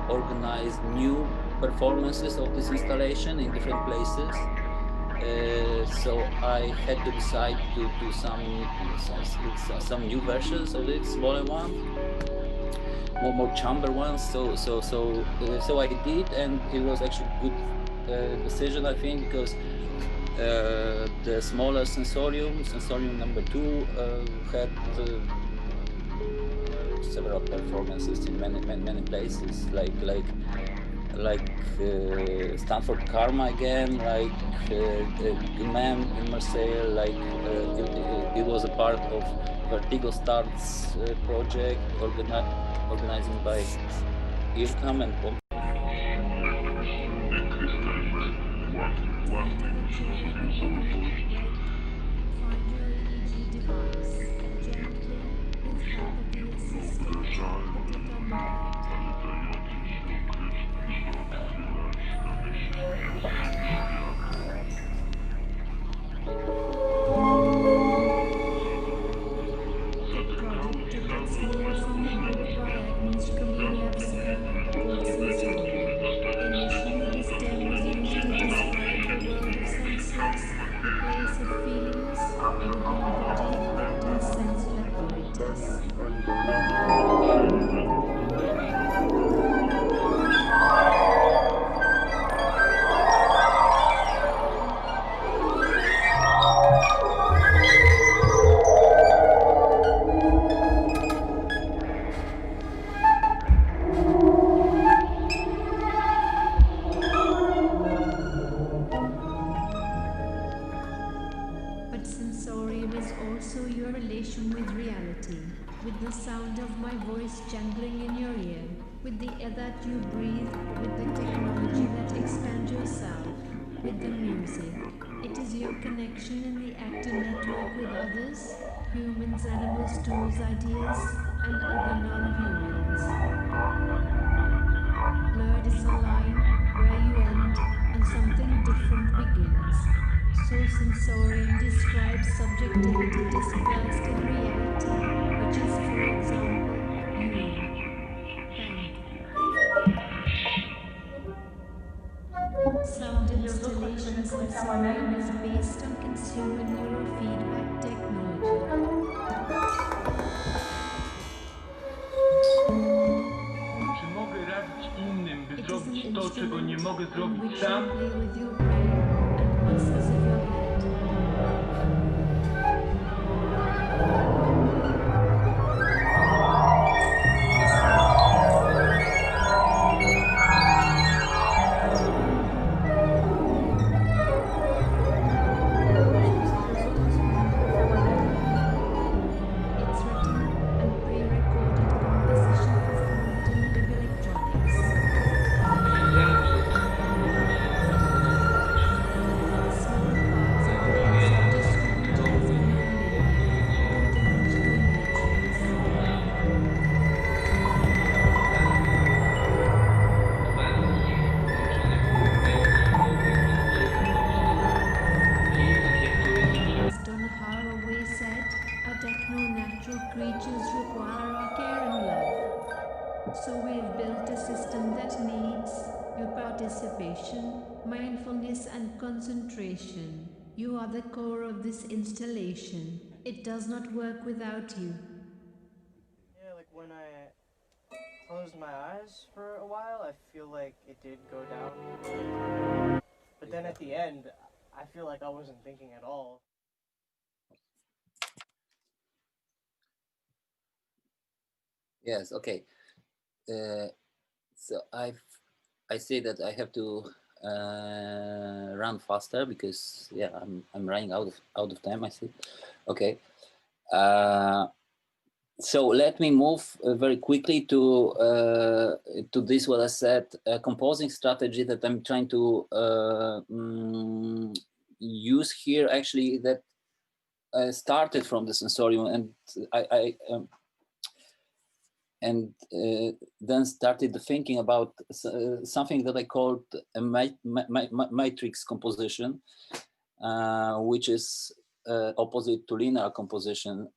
organize new performances of this installation in different places. So I had to decide to do some new versions of it, smaller one, more chamber ones. So I did, and it was actually a good decision, I think, because the smaller sensorium number 2, had several performances in many places, like Stanford Karma again, Gmem in Marseille, it was a part of Vertigo Starts project organizing by IRCAM and Find your EEG device. Gently, with help of the assistant, put it on the bed. The project took its name from the book by Agnes Komilyevska called Sensorium. Initially, this term was used to describe the world of senses, the place of feelings within a body equipped in sensual apparatus. But sensorium is also your relation with reality, with the sound of my voice jangling in your ear, with the air that you breathe, with the technology that expands yourself, with the music. It is your connection in the active network with others, humans, animals, tools, ideas, and other non-humans. Blurred is a line where you end and something different begins. So sensorium describes subjectivity dispersed in reality, which is, for example, you. Sound installation sensorium is based on consumer neurofeedback technology. Czy mogę radzić innym, by It is an zrobić to, czego nie mogę instrument in zrobić which sam? you play with your brain and muscles of your head. It's written and pre-recorded composition performed in Big Electronics. Small parts of the piece are distributed as non-linear, two-dimensional matrix. As Donna Haraway said, our techno-natural creatures require our care and love. So we've built a system that needs your participation, mindfulness and concentration. You are the core of this installation. It does not work without you. Yeah, like when I closed my eyes for a while, I feel like it did go down. But then at the end, I feel like I wasn't thinking at all. Yes, okay. So I say that I have to run faster because yeah, I'm running out of time. I see. Okay. So let me move very quickly to this what I said, composing strategy that I'm trying to use here. Actually, that started from the sensorium, and then started thinking about something that I called a matrix composition, which is opposite to linear composition,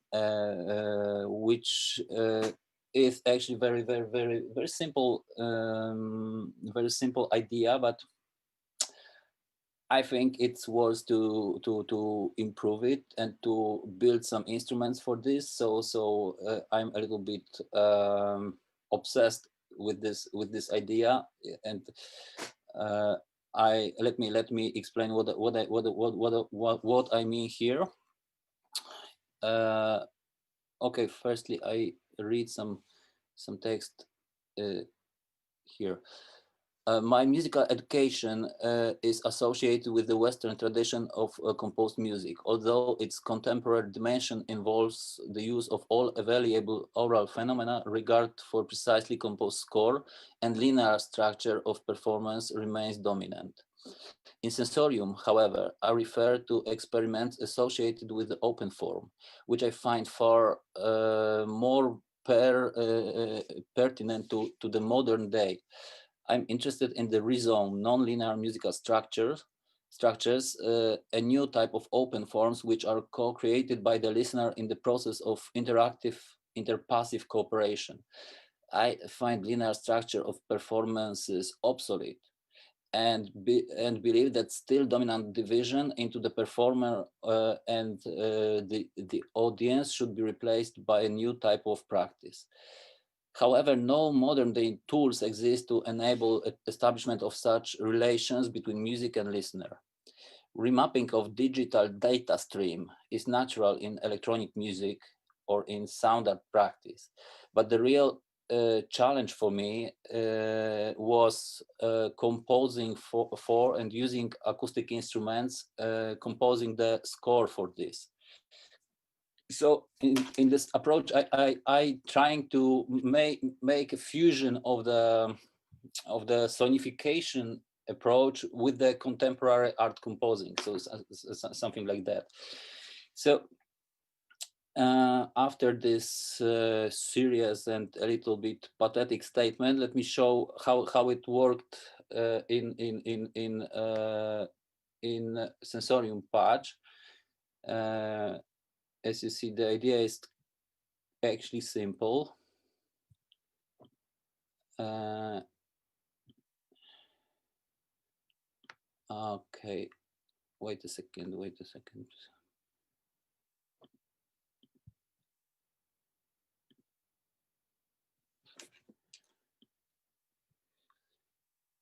which is actually very simple, very simple idea, but I think it's worth to improve it and to build some instruments for this. So I'm a little bit obsessed with this idea, and let me explain what I mean here. Okay, firstly, I read some text here. My musical education is associated with the Western tradition of composed music, although its contemporary dimension involves the use of all available oral phenomena. Regard for precisely composed score and linear structure of performance remains dominant. In sensorium, however, I refer to experiments associated with the open form, which I find far more pertinent to the modern day. I'm interested in the rhizome, non-linear musical structures, a new type of open forms which are co-created by the listener in the process of interactive, interpassive cooperation. I find linear structure of performances obsolete and believe that still dominant division into the performer and the audience should be replaced by a new type of practice. However, no modern day tools exist to enable establishment of such relations between music and listener. Remapping of digital data stream is natural in electronic music or in sound art practice, but the real challenge for me was composing for and using acoustic instruments, composing the score for this. So in this approach, I trying to make a fusion of the sonification approach with the contemporary art composing, so something like that. So after this serious and a little bit pathetic statement, let me show how it worked in sensorium patch. As you see, the idea is actually simple. Okay, wait a second.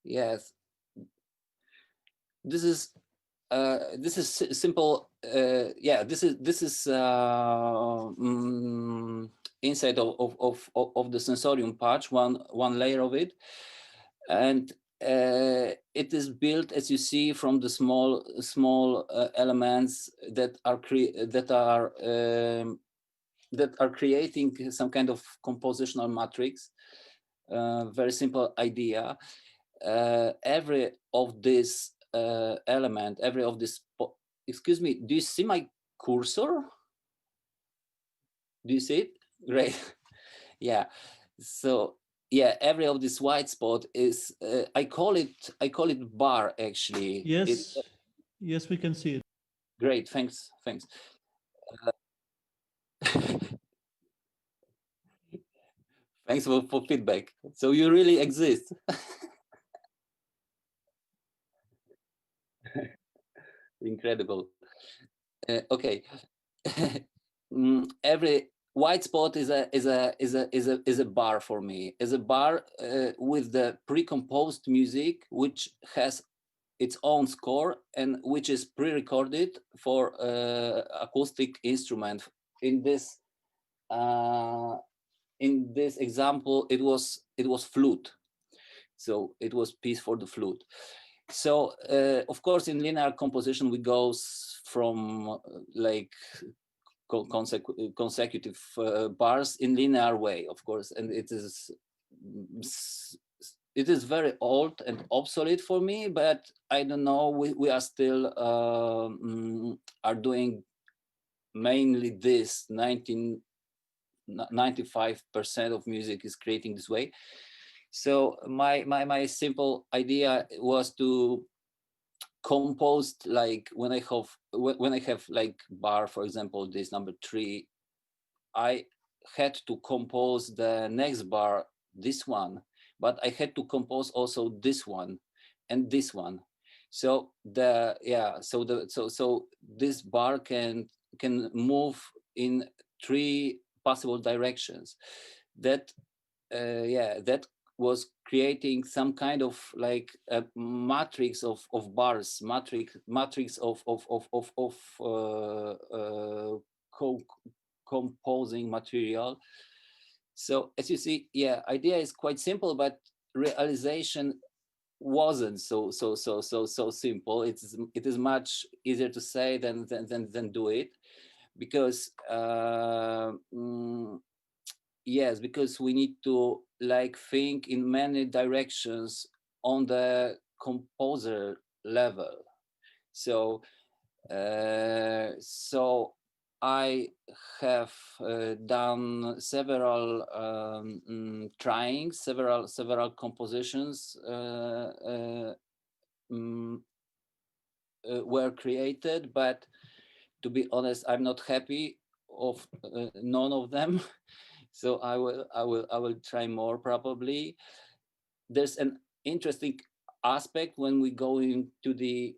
Yes, this is simple. Yeah, this is inside of the sensorium patch, one layer of it, and it is built, as you see, from the small elements that are creating some kind of compositional matrix. Very simple idea. Every of this element, every of this, excuse me, do you see my cursor? Do you see it? Great. Yeah. So yeah, every of this white spot is I call it bar actually. Yes. Yes, we can see it. Great. Thanks. Thanks for feedback. So you really exist. Incredible. Okay. Every white spot is a bar for me. Is a bar with the pre-composed music, which has its own score and which is pre-recorded for acoustic instrument. In this example, it was flute. So it was piece for the flute. So of course, in linear composition, we go from like consecutive bars in linear way, of course, and it is very old and obsolete for me. But I don't know. We are still are doing mainly this. 95% of music is creating this way. So my simple idea was to compose, like when I have like bar, for example, this number 3, I had to compose the next bar, this one, but I had to compose also this one and this one. So so this bar can move in 3 possible directions. That that was creating some kind of like a matrix of bars, matrix of composing material. So as you see, yeah, idea is quite simple, but realization wasn't so simple. It is much easier to say than do it, because yes, because we need to like think in many directions on the composer level. So so I have done several trying, several compositions were created, but to be honest, I'm not happy of none of them. So I will try more probably. There's an interesting aspect when we go into the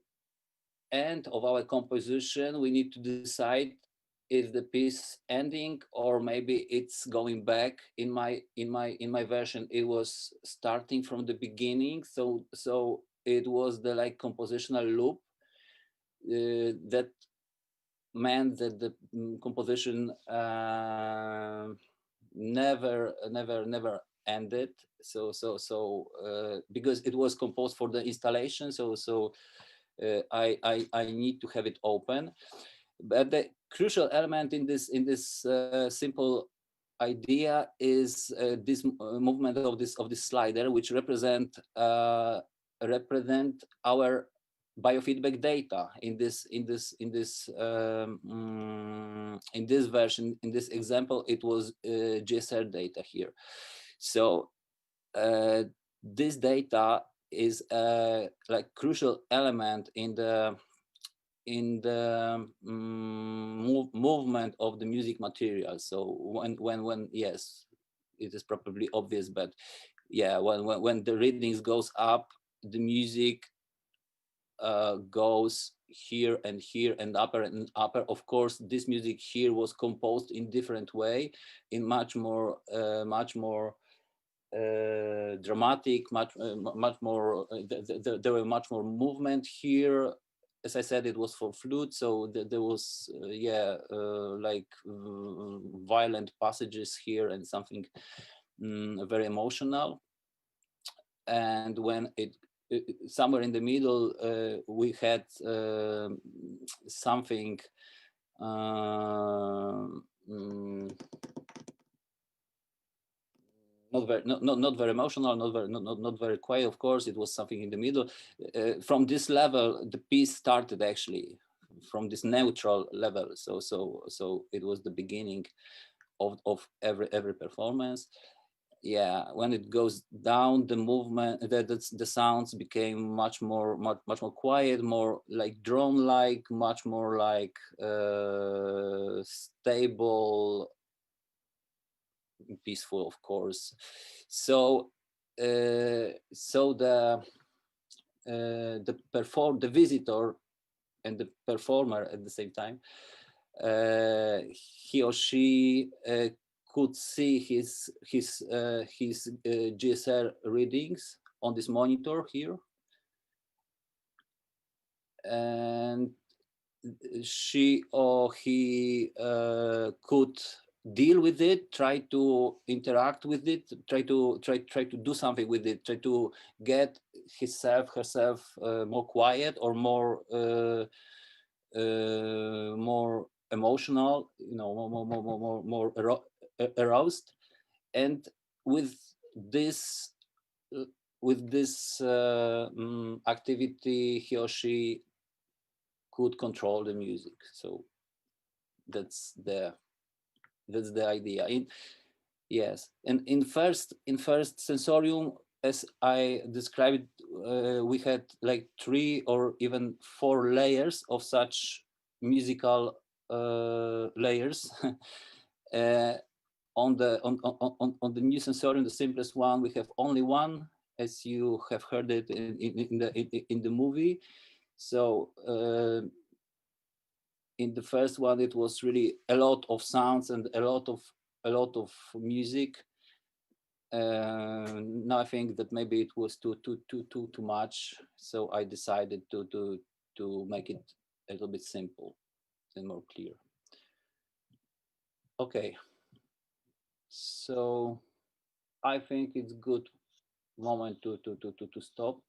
end of our composition. We need to decide, is the piece ending or maybe it's going back. In my version, it was starting from the beginning. So it was the like compositional loop that meant that the composition never ended. So because it was composed for the installation, so I need to have it open. But the crucial element in this simple idea is this movement of this slider, which represent our biofeedback data in this version. In this example, it was GSR data here. So this data is like crucial element in the movement of the music material. So when yes, it is probably obvious, but yeah, when the readings goes up, the music goes here and here and upper and upper. Of course, this music here was composed in different way, in much more dramatic, much more. There were much more movement here. As I said, it was for flute, so there was like violent passages here and something very emotional. And when it somewhere in the middle, we had something not very emotional, not very quiet. Of course, it was something in the middle. From this level, the piece started actually from this neutral level. So it was the beginning of every performance. Yeah, when it goes down, the movement, the sounds became much more quiet, more like drone-like, much more like stable, peaceful, of course. So the visitor and the performer at the same time, he or she could see his GSR readings on this monitor here, and she or he could deal with it, try to interact with it, try to do something with it, try to get herself more quiet or more emotional, more aroused. And with this activity, he or she could control the music. So that's the idea. Yes, and in first sensorium, as I described, we had like 3 or even 4 layers of such musical layers. On the new sensorium, the simplest one, we have only one, as you have heard it in the movie. So in the first one, it was really a lot of sounds and a lot of music. Now I think that maybe it was too much, so I decided to make it a little bit simple and more clear. Okay, so I think it's good moment to stop.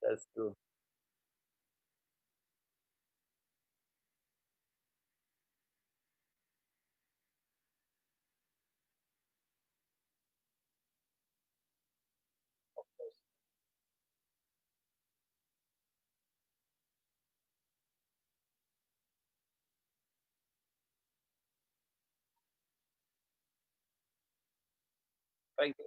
That's true. Thank you.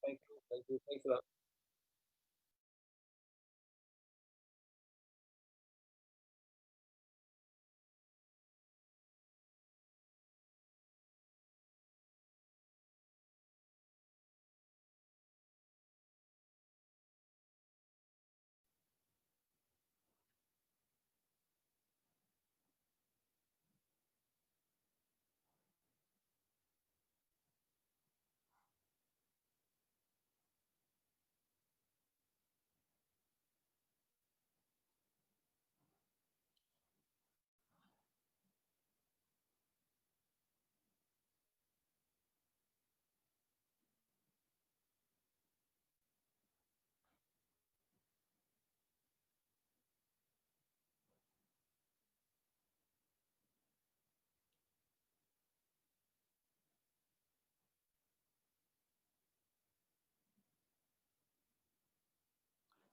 Thank you. Thank you. Thanks a lot.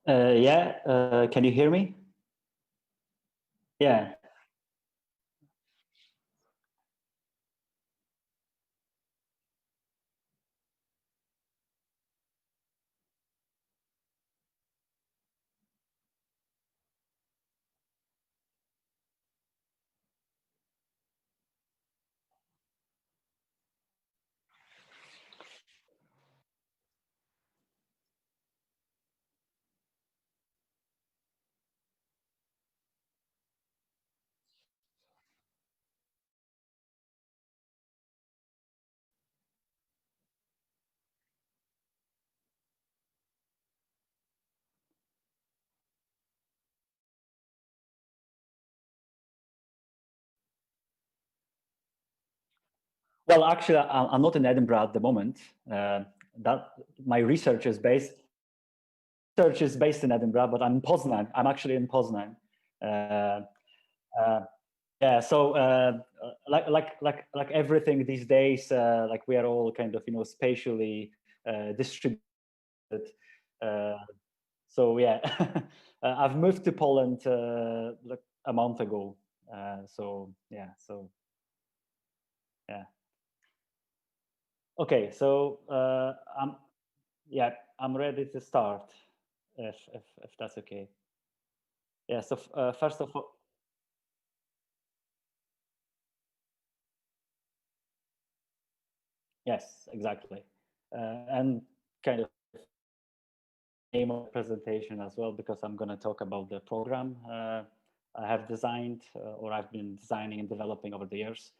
Yeah, can you hear me? Yeah. Well, actually, I'm not in Edinburgh at the moment. That my research is based in Edinburgh, but I'm in Poznan. I'm actually in Poznan. Yeah, so like everything these days, like we are all kind of spatially distributed. So yeah, I've moved to Poland like a month ago. So yeah, yeah. Okay, so I'm ready to start if that's okay. Yeah. So first of all, yes, exactly, and kind of name of the presentation as well, because I'm going to talk about the program I have designed or I've been designing and developing over the years.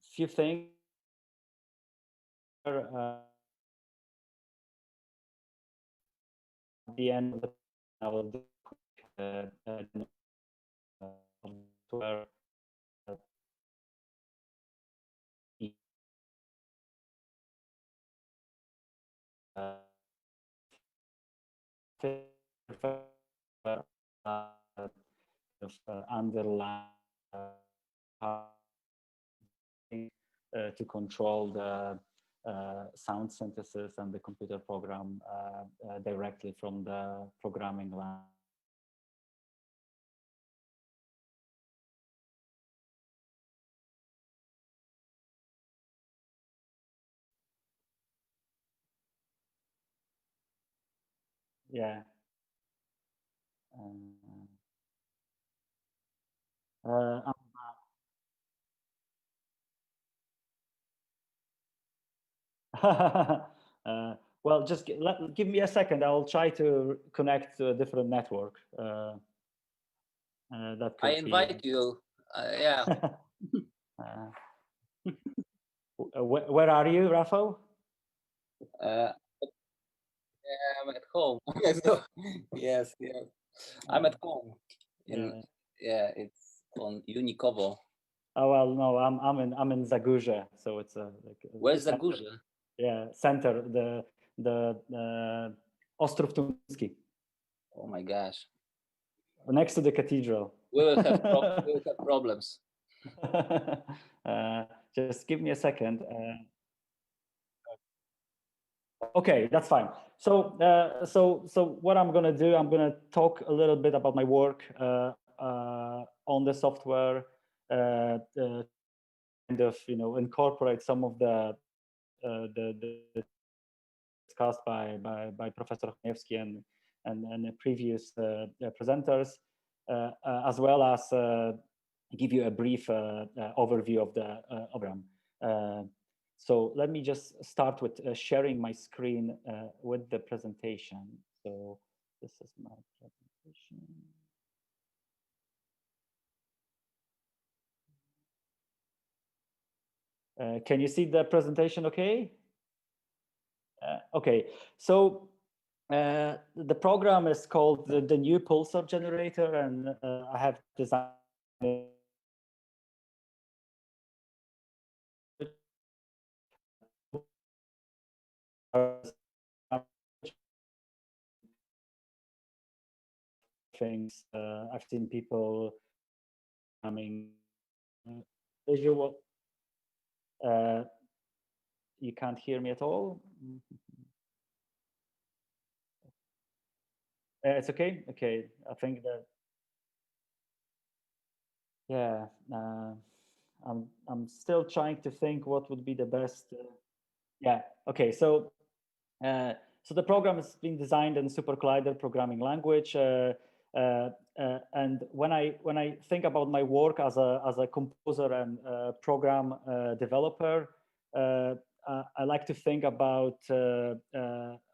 Few things. At the end of the I will do where underline to control the sound synthesis and the computer program directly from the programming language. Yeah. Well, just give me a second. I'll try to connect to a different network. That could I invite you. Yeah. Where are you, Rafał? Yeah, I'm at home. So, yes, yes. I'm at home. Yeah, it's on Unikovo. Oh well, no, I'm in Zagórze, so it's like Where's center. Zagórze? Yeah, center, the Ostrów Tumski. Oh my gosh. Next to the cathedral. We will have problems. Just give me a second. Okay, that's fine. So, so what I'm gonna do, I'm gonna talk a little bit about my work on the software, kind of, incorporate some of the discussed by Professor Chołoniewski and the previous presenters, as well as give you a brief overview of the program. So let me just start with sharing my screen with the presentation. So this is my presentation. Can you see the presentation okay? Okay, so the program is called the new pulsar generator, and I have designed things. I've seen people coming visual. You can't hear me at all. It's okay. Okay, I think that. Yeah, I'm still trying to think what would be the best. Yeah. Okay. So so the program has been designed in Super Collider programming language, and when I think about my work as a composer and program developer, I like to think about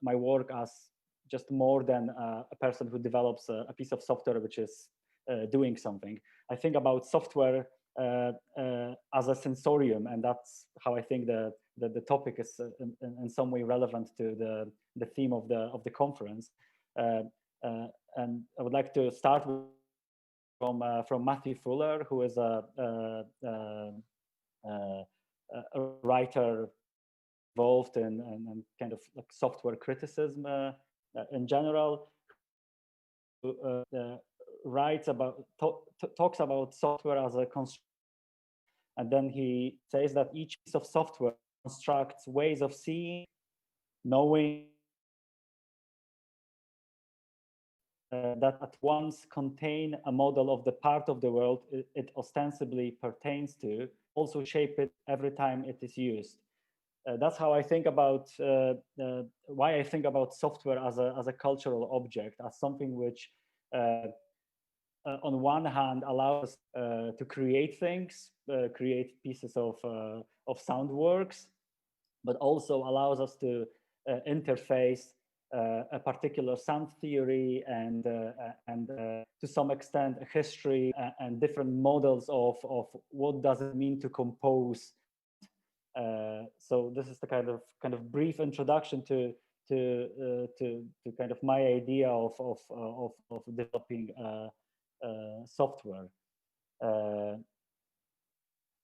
my work as just more than a person who develops a piece of software which is doing something. I think about software as a sensorium, and that's how I think the topic is in some way relevant to the theme of the conference. And I would like to start from Matthew Fuller, who is a writer involved in kind of like software criticism in general. Writes about talks about software as a construct, and then he says that each piece of software constructs ways of seeing, knowing, that at once contain a model of the part of the world it ostensibly pertains to, also shape it every time it is used. That's how I think about why I think about software as a cultural object, as something which on one hand allows to create things, create pieces of sound works, but also allows us to interface a particular sound theory and to some extent a history and different models of what does it mean to compose. So this is the kind of brief introduction to kind of my idea of developing software.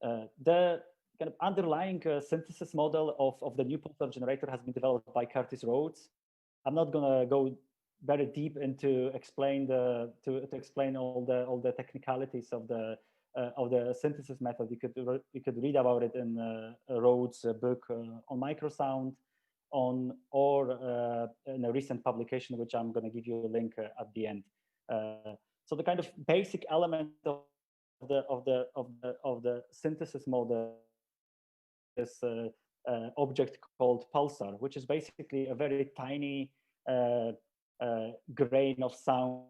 The kind of underlying synthesis model of the new pulsar generator has been developed by Curtis Rhodes. I'm not gonna go very deep into explain to explain all the technicalities of the synthesis method. You could read about it in Rhodes' book on microsound, or in a recent publication, which I'm gonna give you a link at the end. So the kind of basic element of the synthesis model is object called pulsar, which is basically a very tiny grain of sound,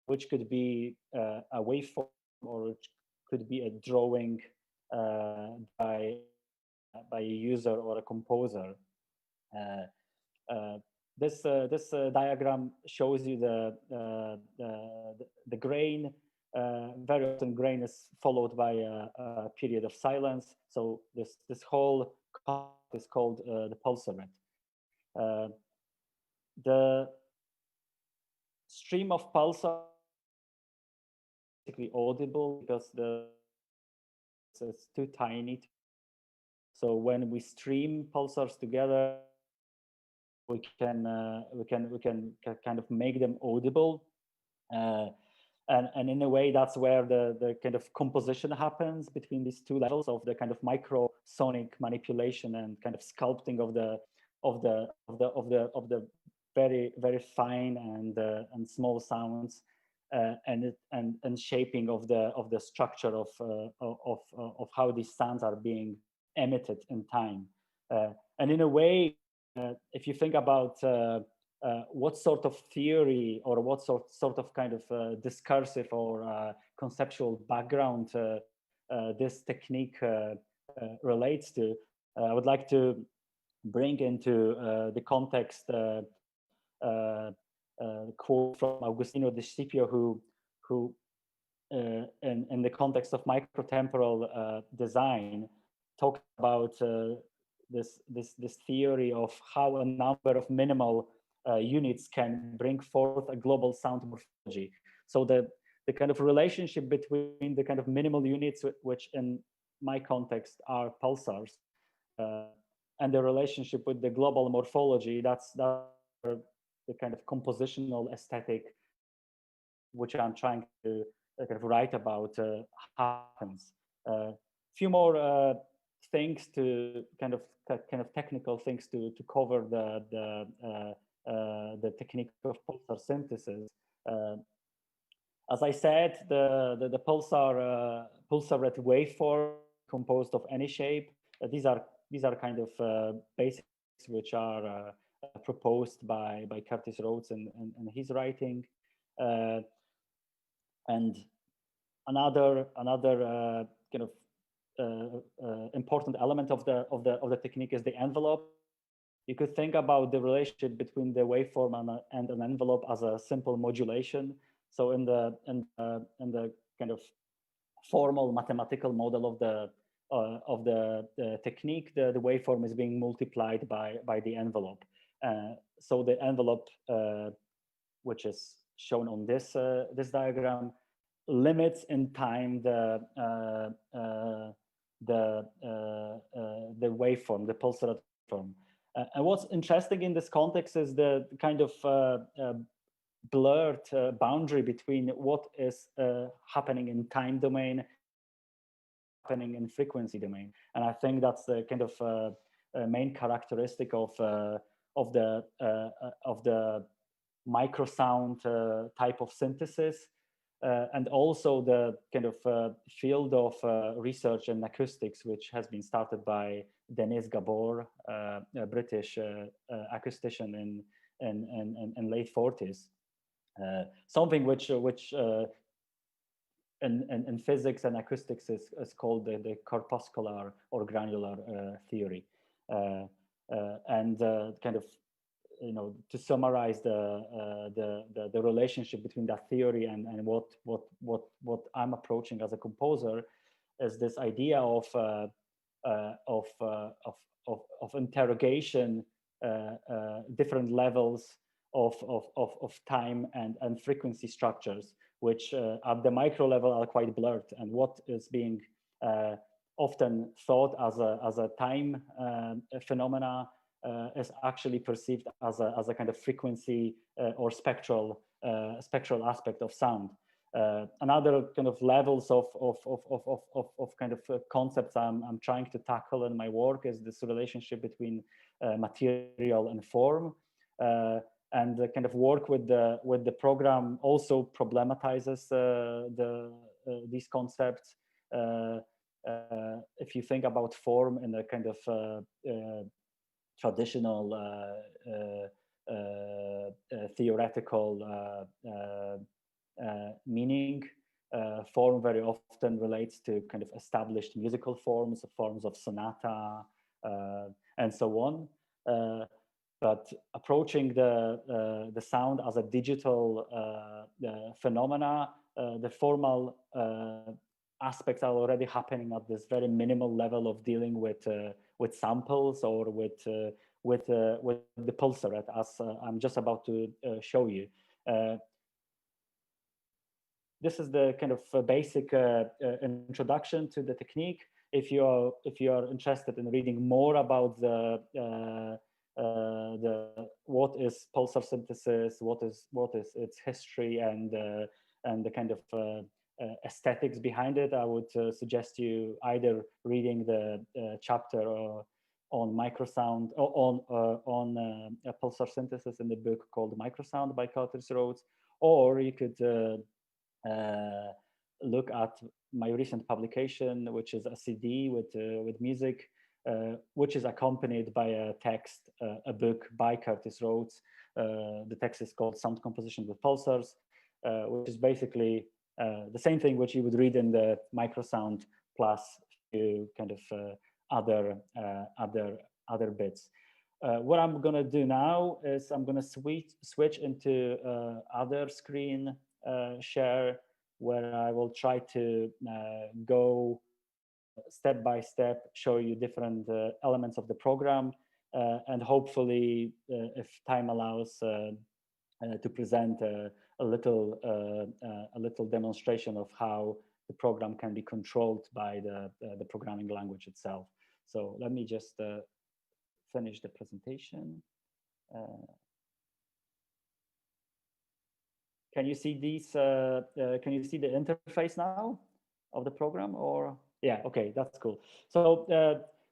which could be a waveform, or it could be a drawing by a user or a composer. This diagram shows you the grain. Very often, grain is followed by a period of silence. So this whole concept is called the pulsar rate. the stream of pulsar basically audible because it's too tiny. So when we stream pulsars together, we can kind of make them audible, and in a way that's where the kind of composition happens between these two levels of the kind of microsonic manipulation and kind of sculpting of the very fine and small sounds, and shaping of the structure of how these sounds are being emitted in time, and in a way, if you think about what sort of theory or what sort of kind of discursive or conceptual background this technique relates to, I would like to bring into the context quote from Agostino Di Scipio, who in the context of microtemporal design talked about this theory of how a number of minimal units can bring forth a global sound morphology. So the kind of relationship between the kind of minimal units, which in my context are pulsars, and the relationship with the global morphology, that's the kind of compositional aesthetic which I'm trying to kind of write about happens. Few more things to kind of technical things to cover the technique of pulsar synthesis. As I said, the pulsar waveform composed of any shape. These are kind of basics which are proposed by Curtis Rhodes in his writing, and another kind of important element of the technique is the envelope. You could think about the relationship between the waveform and an envelope as a simple modulation. So in the kind of formal mathematical model of the technique, the waveform is being multiplied by the envelope. So the envelope, which is shown on this diagram, limits in time the waveform, the pulsar form. And what's interesting in this context is the kind of blurred boundary between what is happening in time domain, happening in frequency domain. And I think that's the kind of main characteristic of the microsound type of synthesis. And also the kind of field of research in acoustics, which has been started by Denise Gabor, a British acoustician in late 40s. Something which in physics and acoustics is called the corpuscular or granular theory. And kind of, to summarize the relationship between that theory and what I'm approaching as a composer is this idea of interrogation, different levels of time and frequency structures, which at the micro level are quite blurred, and what is being often thought as a time phenomena is actually perceived as a kind of frequency or spectral aspect of sound. Another kind of levels of kind of concepts I'm trying to tackle in my work is this relationship between material and form, and the kind of work with the program also problematizes these concepts. If you think about form in a kind of traditional theoretical meaning, form very often relates to kind of established musical forms of sonata and so on. But approaching the sound as a digital phenomena, the formal aspects are already happening at this very minimal level of dealing with samples or with the pulsar, as I'm just about to show you. This is the kind of basic introduction to the technique. If you are interested in reading more about the what is pulsar synthesis, what is its history, and the kind of aesthetics behind it, I would suggest you either reading the chapter on microsound, on pulsar synthesis in the book called Microsound by Curtis Rhodes, or you could look at my recent publication, which is a CD with music, which is accompanied by a text, a book by Curtis Rhodes. The text is called Sound Composition with Pulsars, which is basically the same thing which you would read in the Microsound plus a few kind of other bits. What I'm gonna do now is I'm gonna switch into other screen share, where I will try to go step by step, show you different elements of the program, and hopefully, if time allows, to present a little demonstration of how the program can be controlled by the programming language itself. So let me just finish the presentation. Can you see these? Can you see the interface now of the program? Or yeah, okay, that's cool. So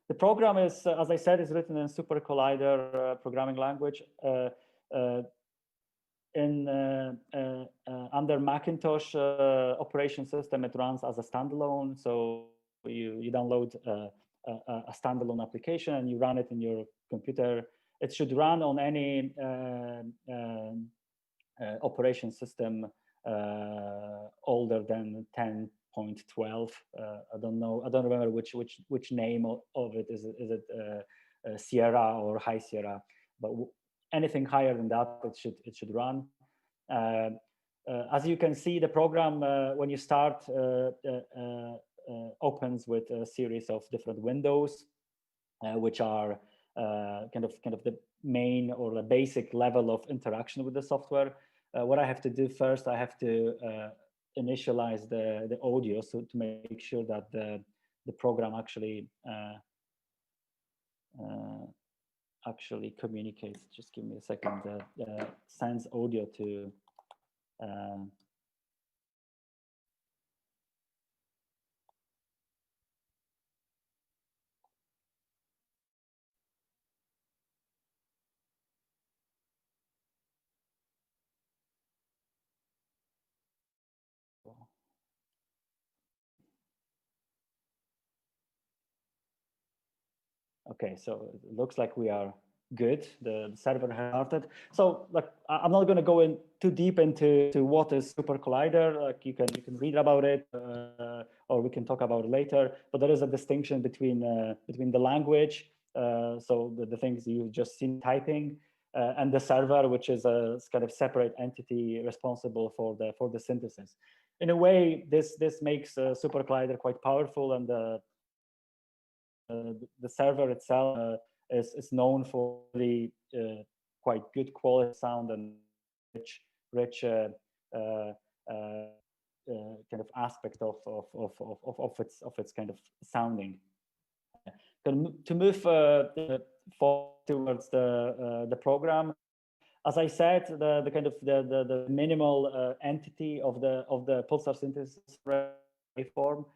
the program is, as I said, is written in Super Collider programming language. Under Macintosh operation system, it runs as a standalone. So you download a standalone application and you run it in your computer. It should run on any operation system older than 10.12. I don't know. I don't remember which name of it is. Is it Sierra or High Sierra? But anything higher than that, it should run. As you can see, the program when you start opens with a series of different windows, which are kind of the main or the basic level of interaction with the software. What I have to do first, I have to initialize the audio, so to make sure that the program actually communicates. Just give me a second. Sends audio to. Okay, so it looks like we are good. The server has started. So like, I'm not going to go in too deep into what is Super Collider. Like you can read about it, or we can talk about it later. But there is a distinction between the language, so the things you just seen typing, and the server, which is a kind of separate entity responsible for the synthesis. In a way, this makes Super Collider quite powerful, and the server itself is known for the quite good quality sound and rich kind of aspect of its kind of sounding. To move forward towards the program, as I said, the kind of the minimal entity of the pulsar synthesis waveform.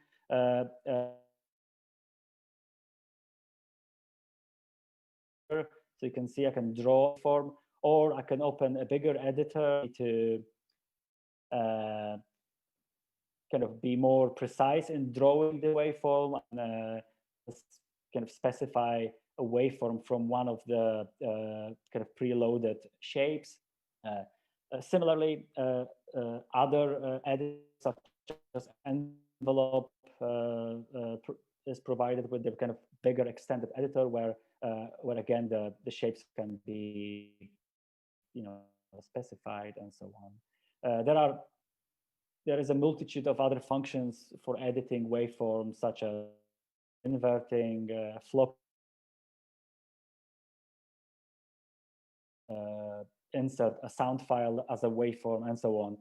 So you can see I can draw a form, or I can open a bigger editor to kind of be more precise in drawing the waveform and kind of specify a waveform from one of the kind of preloaded shapes. Similarly, other editors such as envelope is provided with the kind of bigger extended editor where again the shapes can be, you know, specified and so on. There are there is a multitude of other functions for editing waveforms, such as inverting, flop, insert a sound file as a waveform, and so on.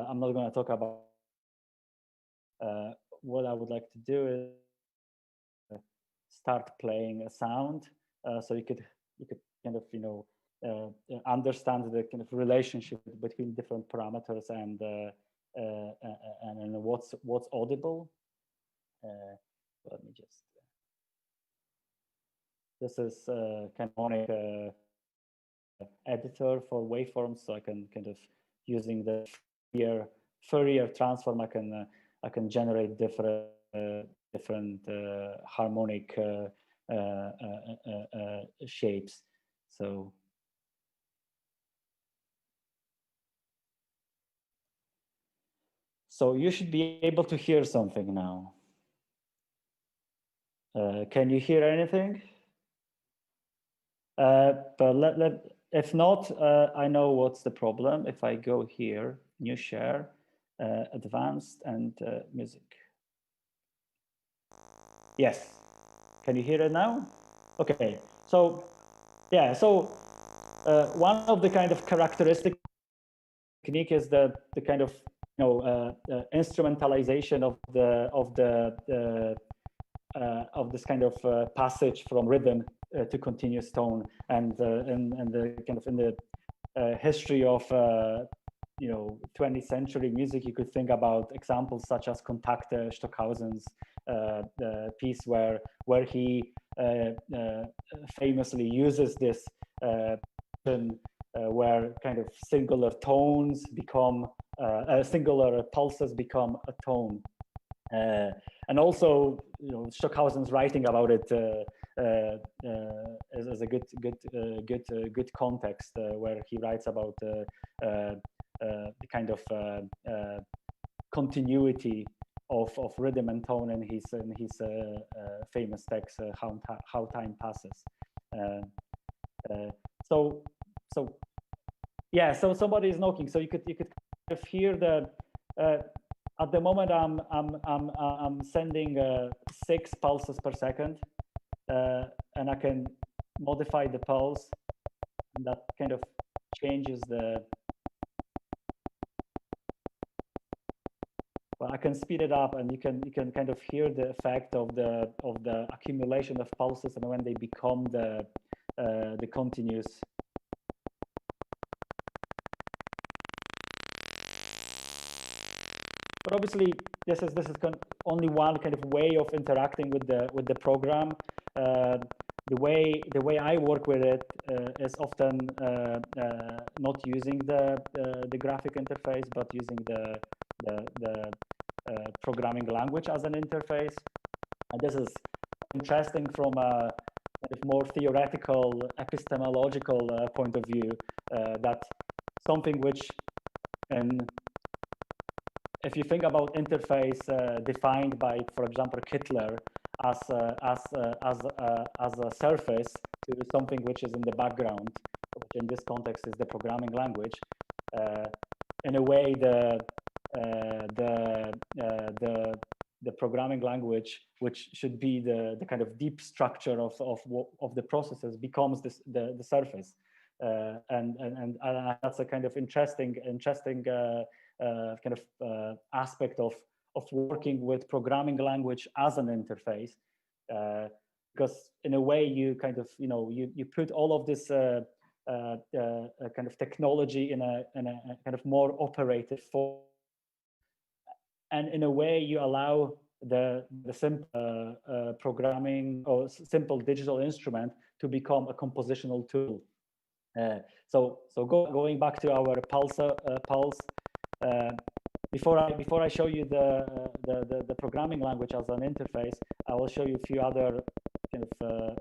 I'm not going to talk about. What I would like to do is start playing a sound, so you could kind of understand the kind of relationship between different parameters and what's audible. Let me just. This is Canonic editor for waveforms, so I can kind of using the Fourier transform, I can generate different harmonic shapes. So you should be able to hear something now. Can you hear anything? But if not, I know what's the problem. If I go here, new share, advanced and music. Yes. Can you hear it now? Okay. So yeah. So one of the kind of characteristic technique is the kind of instrumentalization of this kind of passage from rhythm to continuous tone, and the kind of in the history of 20th century music, you could think about examples such as Kontakte, Stockhausen's piece where he famously uses this where kind of singular tones become singular pulses become a tone. And also, Stockhausen's writing about it is a good context where he writes about the kind of continuity of rhythm and tone in his famous text How Time Passes. So yeah, so somebody is knocking. So you could kind of hear the. At the moment, I'm sending 6 pulses per second, and I can modify the pulse. And that kind of changes the. Well, I can speed it up, and you can kind of hear the effect of the accumulation of pulses, and when they become the continuous. But obviously, this is only one kind of way of interacting with the program. The way I work with it is often not using the graphic interface, but using the programming language as an interface. And this is interesting from a kind of more theoretical, epistemological point of view. That something which if you think about interface defined by, for example, Kittler as a surface to something which is in the background, which in this context is the programming language, in a way the programming language, which should be the kind of deep structure of the processes, becomes the surface, and that's a kind of interesting kind of aspect of working with programming language as an interface, because in a way you kind of you put all of this kind of technology in a kind of more operative form, and in a way you allow the simple programming or simple digital instrument to become a compositional tool. So going back to our pulse. Before I show you the programming language as an interface, I will show you a few other kind of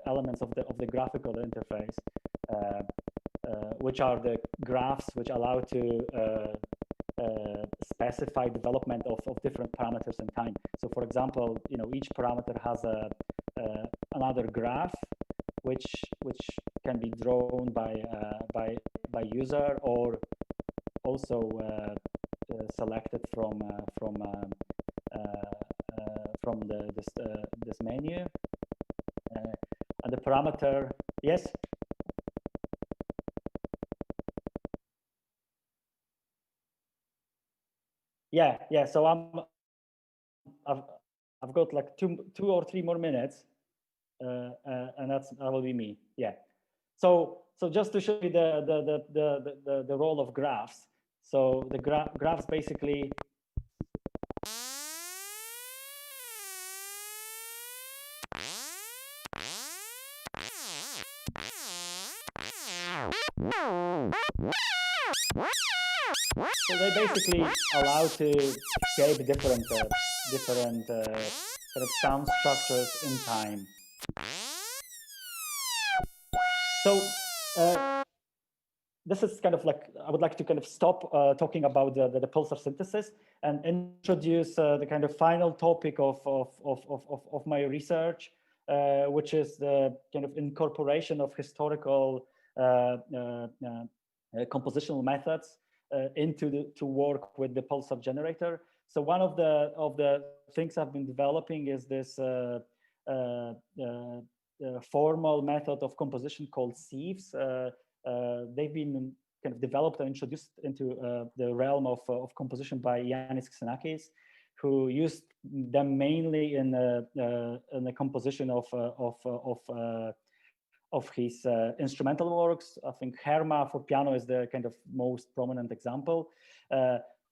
elements of the graphical interface, which are the graphs, which allow to specify development of different parameters in time. So, for example, each parameter has another graph, which can be drawn by user, or also selected from this menu, and the parameter. Yes. Yeah. So I've got like two or three more minutes, and that will be me. Yeah. So just to show you the role of graphs. So the graphs basically. So they basically allow to shape different kind of sound structures in time. So this is kind of like, I would like to kind of stop talking about the pulsar synthesis and introduce the kind of final topic of my research, which is the kind of incorporation of historical compositional methods to work with the pulsar generator. So one of the things I've been developing is this formal method of composition called sieves. They've been kind of developed and introduced into the realm of composition by Yannis Xenakis, who used them mainly in the composition of his instrumental works. I think Herma for piano is the kind of most prominent example.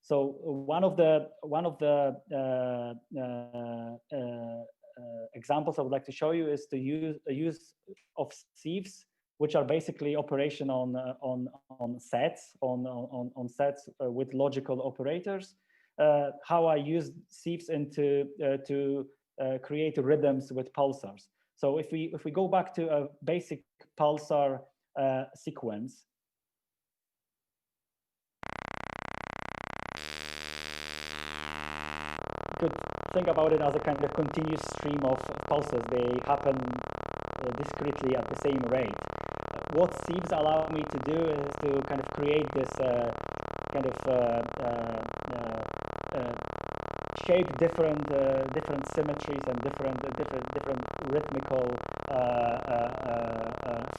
So one of the examples I would like to show you is the use of sieves, which are basically operation on sets with logical operators. How I use sieves to create rhythms with pulsars. So if we go back to a basic pulsar sequence, you could think about it as a kind of continuous stream of pulses. They happen discretely at the same rate. What sieves allow me to do is to kind of create this kind of shape different symmetries and different rhythmical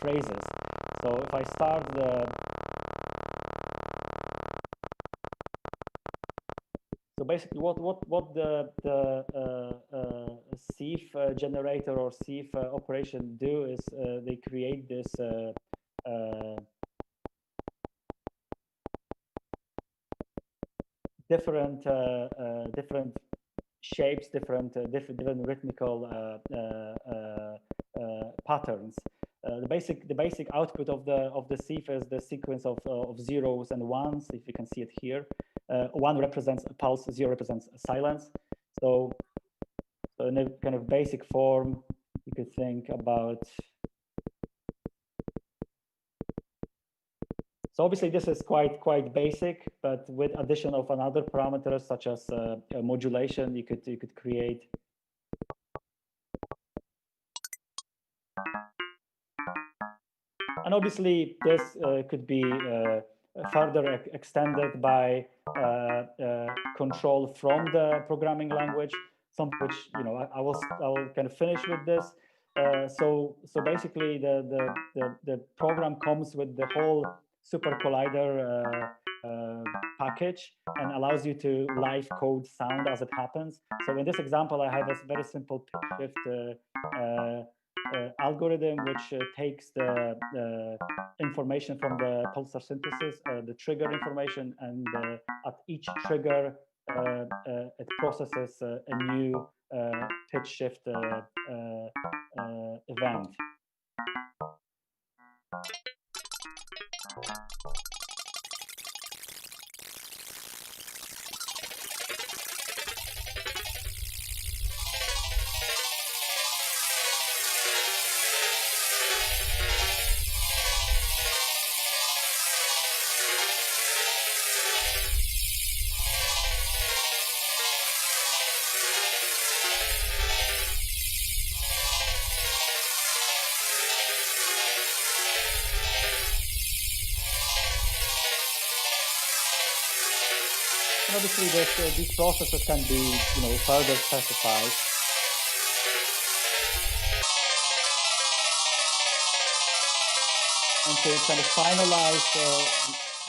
phrases. So if I start so basically what the sieve generator or sieve operation do is they create this different shapes, different rhythmical patterns. The basic output of the sieve is the sequence of zeros and ones. If you can see it here, 1 represents a pulse, 0 represents a silence. So in a kind of basic form, you could think about. So obviously this is quite basic, but with addition of another parameters such as modulation, you could create. And obviously this could be further extended by control from the programming language, some which I will kind of finish with this. So basically the program comes with the whole Super Collider package and allows you to live code sound as it happens. So in this example, I have a very simple pitch shift algorithm which takes the information from the pulsar synthesis, the trigger information, and at each trigger it processes a new pitch shift event. And obviously, these processes can be, further specified. And to kind of finalize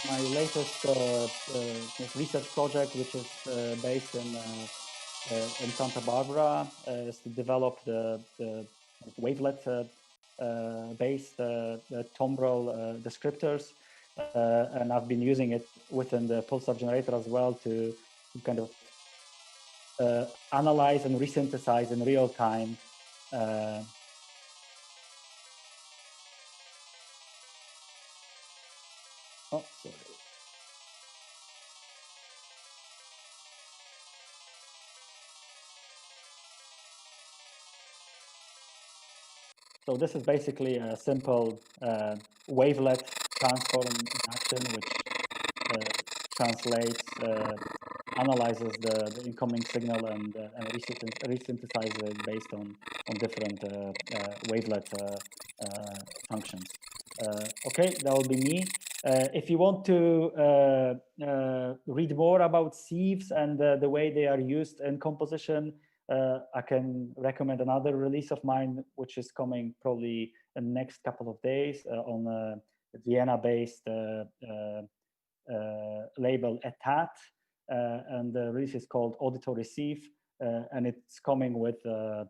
my latest research project, which is based in Santa Barbara, is to develop the wavelet-based Tombrel descriptors. And I've been using it within the pulsar generator as well to kind of analyze and resynthesize in real time oh, sorry. So this is basically a simple wavelet transform in action, which translates, analyzes the incoming signal and resynthesizes it based on different wavelet functions. Okay, that will be me. If you want to read more about sieves and the way they are used in composition, I can recommend another release of mine, which is coming probably in the next couple of days on a Vienna-based label Etat, and the release is called Auditory Sieve, and it's coming with a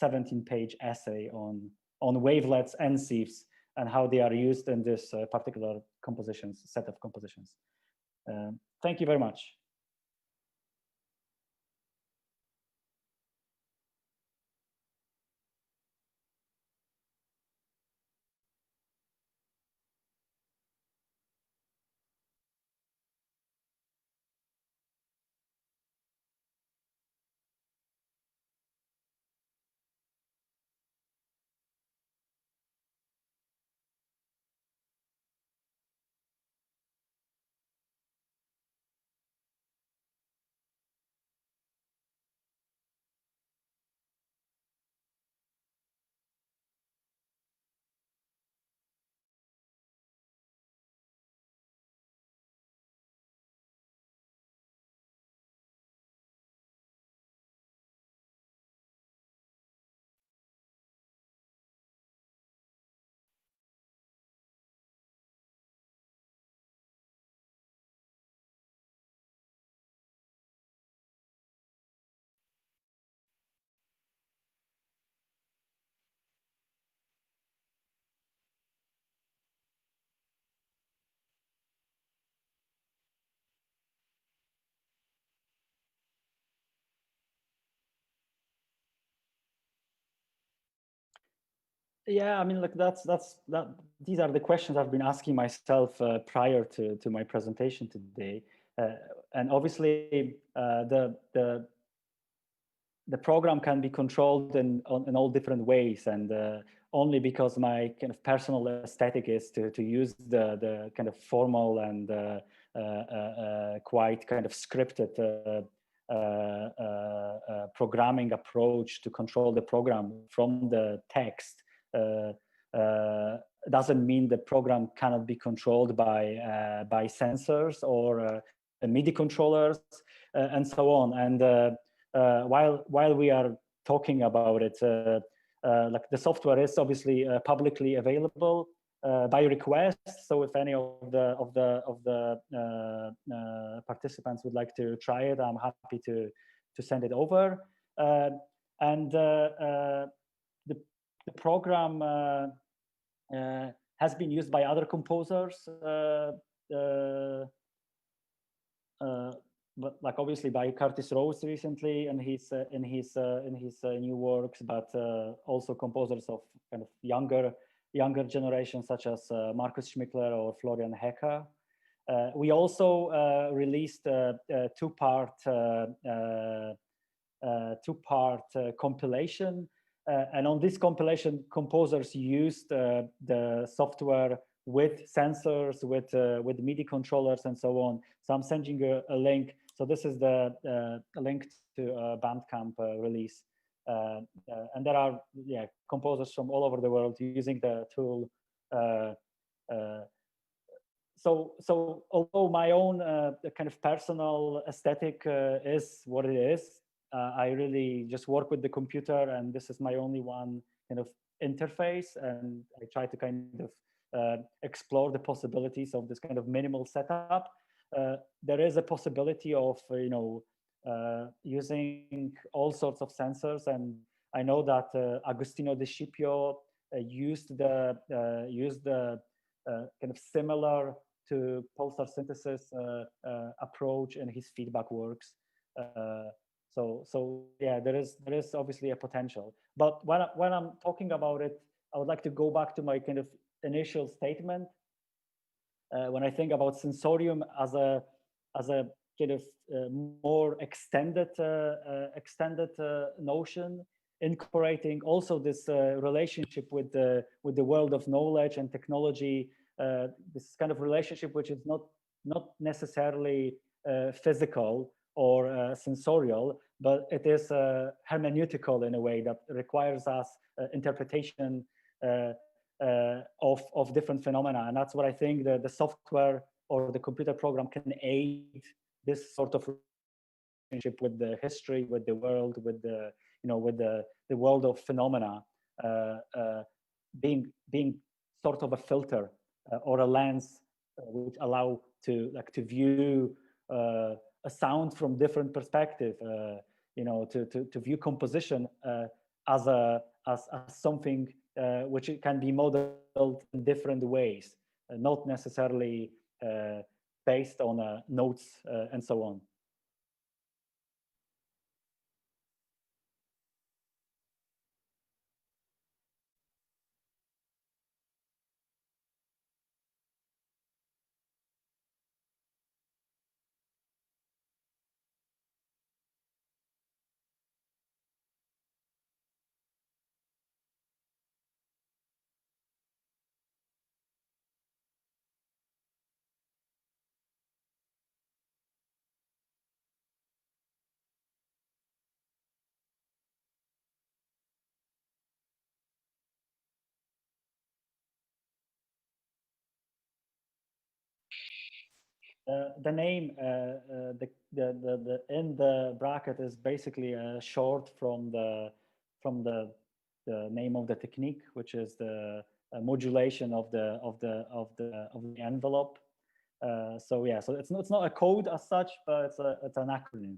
17-page essay on wavelets and sieves and how they are used in this particular set of compositions. Thank you very much. Yeah, I mean, like these are the questions I've been asking myself prior to my presentation today, and obviously the program can be controlled in all different ways, and only because my kind of personal aesthetic is to use the kind of formal and quite kind of scripted programming approach to control the program from the text. Doesn't mean the program cannot be controlled by sensors or MIDI controllers and so on. And while we are talking about it, like the software is obviously publicly available by request. So if any of the participants would like to try it, I'm happy to send it over. And the program has been used by other composers, but like obviously by Curtis Rose recently in his new works, but also composers of kind of younger generations such as Markus Schmickler or Florian Hecker. We also released a two-part compilation. And on this compilation, composers used the software with sensors, with MIDI controllers, and so on. So I'm sending you a link. So this is the link to a Bandcamp release, and there are composers from all over the world using the tool. so although my own kind of personal aesthetic is what it is, I really just work with the computer, and this is my only one kind of interface, and I try to kind of explore the possibilities of this kind of minimal setup. There is a possibility of using all sorts of sensors, and I know that Agostino Di Scipio used the kind of similar to pulsar synthesis approach in his feedback works. So yeah, there is obviously a potential. But when I'm talking about it, I would like to go back to my kind of initial statement. When I think about sensorium as a kind of more extended notion, incorporating also this relationship with the world of knowledge and technology, this kind of relationship which is not necessarily physical or sensorial, but it is hermeneutical in a way that requires us interpretation of different phenomena. And that's what I think the software or the computer program can aid this sort of relationship with the history, with the world, with the with the world of phenomena, being sort of a filter or a lens which allow to view a sound from different perspective, to view composition as something which it can be modeled in different ways, not necessarily based on notes and so on. The name, the in the bracket is basically a short from the name of the technique, which is the modulation of the envelope. So yeah, so it's not a code as such, but it's an acronym.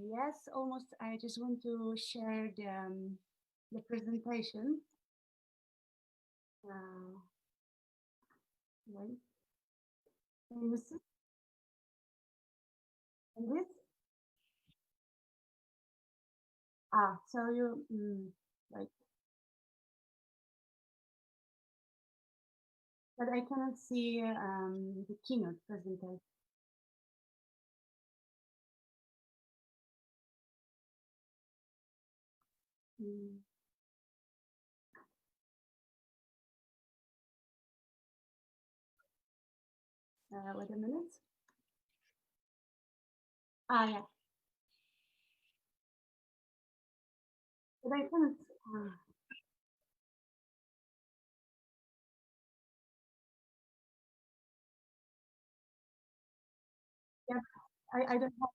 Yes, almost. I just want to share the presentation. Wait. Can you see? And this? So you right. But I cannot see the keynote presentation. Wait a minute. Yeah. But I cannot. Yeah, I don't have.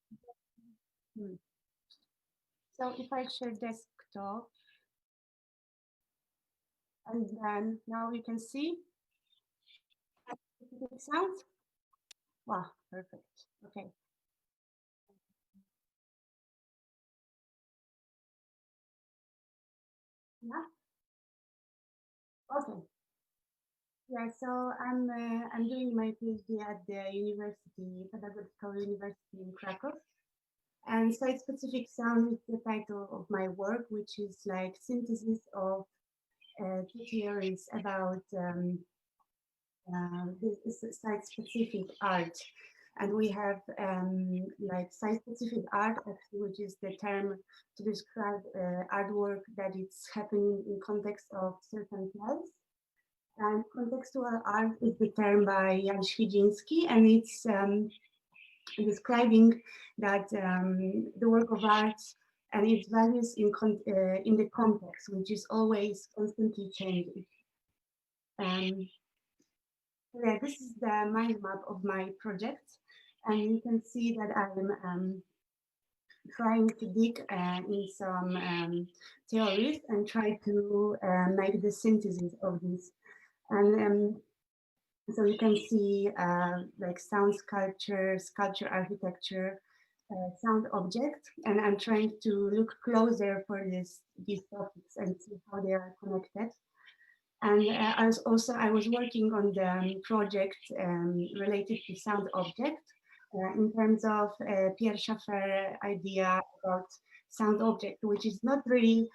So if I share desktop, and then now you can see it sounds. Wow, perfect. Okay. Yeah. Okay. Yeah. So I'm doing my PhD at the Pedagogical University in Krakow, and And site-specific sound is the title of my work, which is like synthesis of two theories about this site-specific art. And we have like site-specific art, which is the term to describe artwork that it's happening in context of certain place. And contextual art is the term by Jan Świdziński, and it's describing that the work of art and its values in the context, which is always constantly changing. Yeah, this is the mind map of my project, and you can see that I'm trying to dig in some theories and try to make the synthesis of this. And so you can see like sound sculpture, sculpture architecture, sound object, and I'm trying to look closer for these topics and see how they are connected. And I was working on the project related to sound object in terms of Pierre Schaeffer idea about sound object, which is not really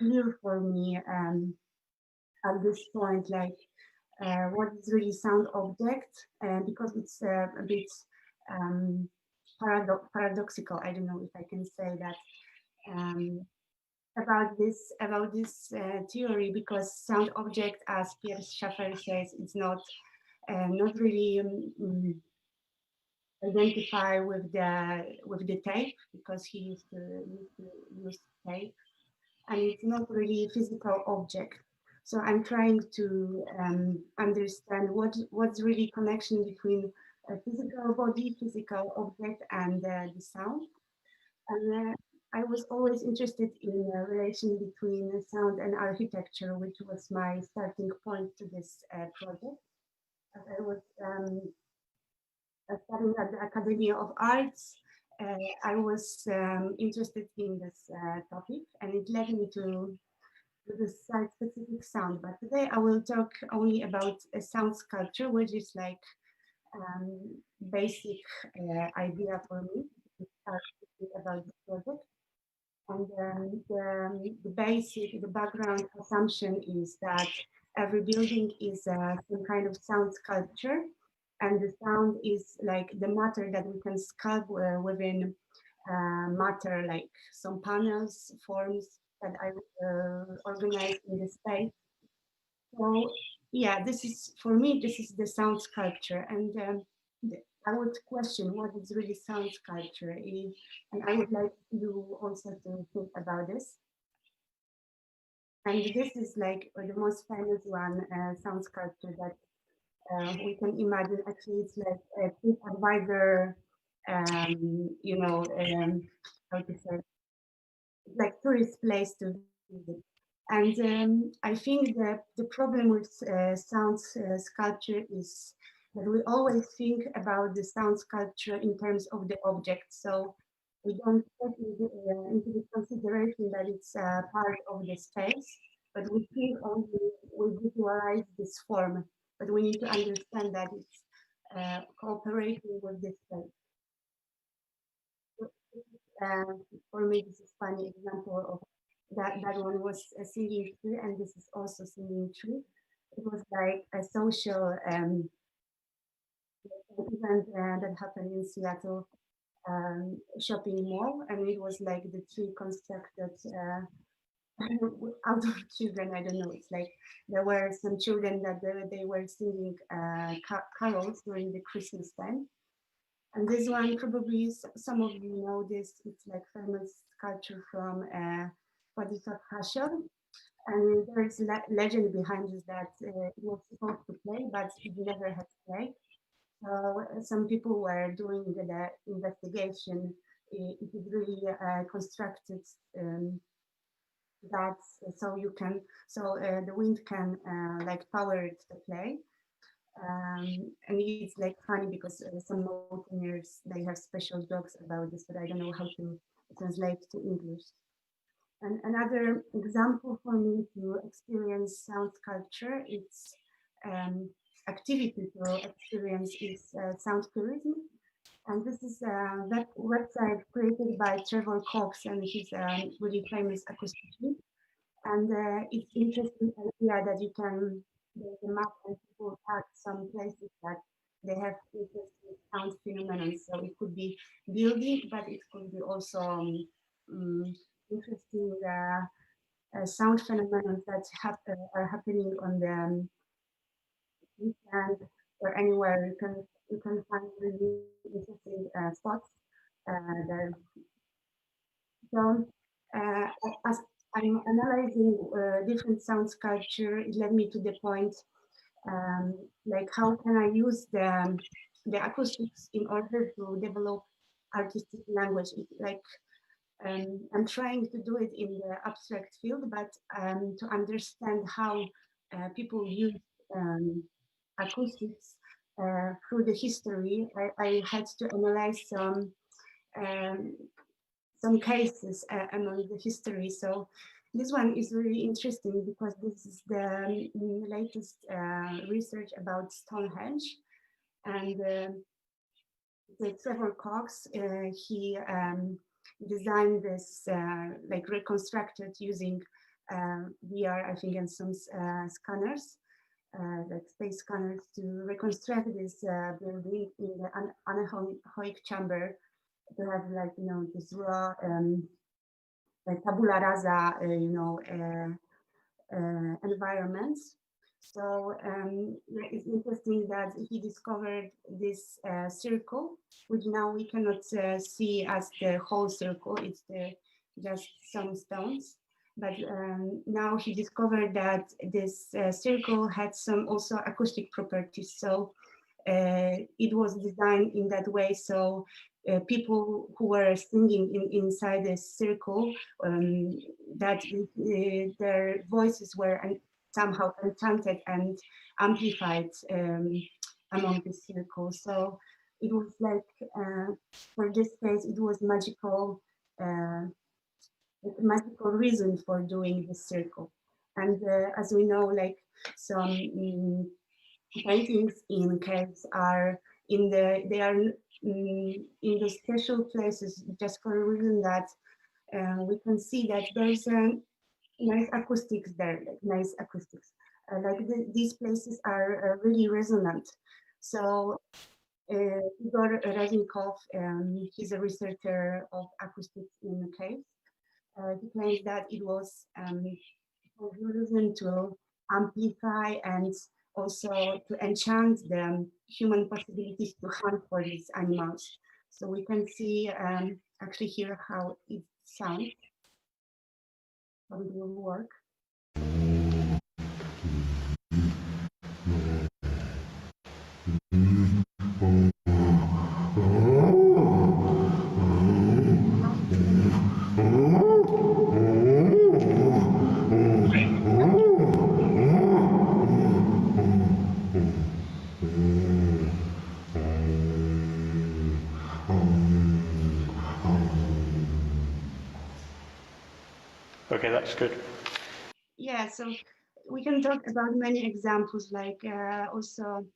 clear for me at this point, like what is really sound object, because it's a bit paradoxical. I don't know if I can say that about this theory, because sound object, as Pierre Schaeffer says, it's not really identify with the tape, because he used to use tape, and it's not really physical object. So I'm trying to understand what's really connection between a physical body, physical object, and the sound. And I was always interested in the relation between sound and architecture, which was my starting point to this project. As I was studying at the Academy of Arts, I was interested in this topic, and it led me to the site-specific sound. But today I will talk only about a sound sculpture, which is like basic idea for me to start about this project. And the background assumption is that every building is some kind of sound sculpture, and the sound is like the matter that we can sculpt within matter, like some panels, forms that I organize in the space. So yeah, this is, for me, this is the sound sculpture. And I would question what is really sound sculpture, and I would like you also to think about this. And this is like the most famous one, sound sculpture that we can imagine. Actually, it's like a trip advisor, you know, how to say, like tourist place to visit. And I think that the problem with sound sculpture is that we always think about the sound sculpture in terms of the object. So we don't take into the consideration that it's part of the space, but we think only, we visualize this form, but we need to understand that it's cooperating with the space. For me, this is a funny example of that one was a singing tree, and this is also singing tree. It was like a social event that happened in Seattle shopping mall, and it was like the tree constructed out of children. I don't know. It's like there were some children that they were singing carols during the Christmas time. And this one, probably some of you know this. It's like famous sculpture from Władysław Haszel. And there is legend behind this that it was supposed to play, but it never had played. So some people were doing the investigation. It is really constructed that so you can, the wind can like power it to play. And it's like funny because some mountaineers, they have special jokes about this, but I don't know how to translate to English. And another example for me to experience sound sculpture, it's activity to experience is sound tourism. And this is that website created by Trevor Cox, and he's a really famous acousticist. And it's interesting idea that you can there's a map and people tag some places that they have interesting sound phenomena. So it could be building, but it could be also interesting sound phenomena that are happening on the weekend or anywhere. You can find really interesting spots there. So as I'm analyzing different sound sculpture, it led me to the point like how can I use the acoustics in order to develop artistic language. Like I'm trying to do it in the abstract field, but to understand how people use acoustics through the history, I had to analyze some cases among the history. So this one is really interesting because this is the latest research about Stonehenge, and the Trevor Cox, he designed this like reconstructed using VR, I think, and some scanners, like space scanners, to reconstruct this building in the anechoic chamber, to have, like, you know, this raw like tabula rasa, environments. So it's interesting that he discovered this circle, which now we cannot see as the whole circle. It's just some stones. But now he discovered that this circle had some also acoustic properties. So it was designed in that way. So people who were singing inside the circle, that their voices were somehow enchanted and amplified among the circle. So it was like, for this case, it was magical reason for doing this circle. And as we know, like some paintings in caves are they are in the special places just for a reason that we can see that there's a nice acoustics there, like nice acoustics. These places are really resonant. So Igor Reznikov, he's a researcher of acoustics in caves. He claims that it was for reason to amplify and also to enchant the human possibilities to hunt for these animals. So we can see actually here how it sounds, how it will work. Okay, that's good. Yeah, so we can talk about many examples, like also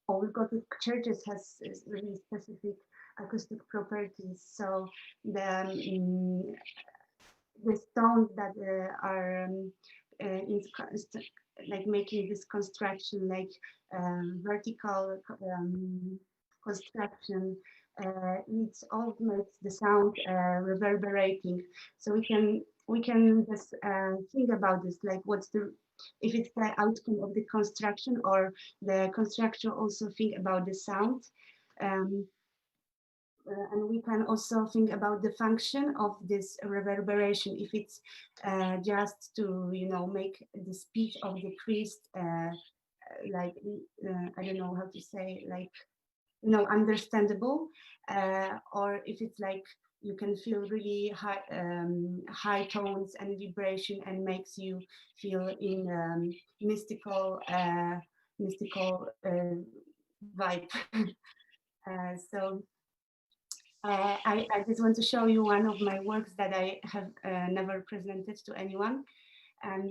all Gothic churches has really specific acoustic properties. So the stones that are like making this construction, like vertical construction, it all makes the sound reverberating. So we can just think about this, like what's the, if it's the outcome of the construction, or the construction also think about the sound. And we can also think about the function of this reverberation, if it's just to, you know, make the speech of the priest like I don't know how to say, like, you know, understandable, or if it's like you can feel really high tones and vibration and makes you feel in mystical vibe. So I just want to show you one of my works that I have never presented to anyone, and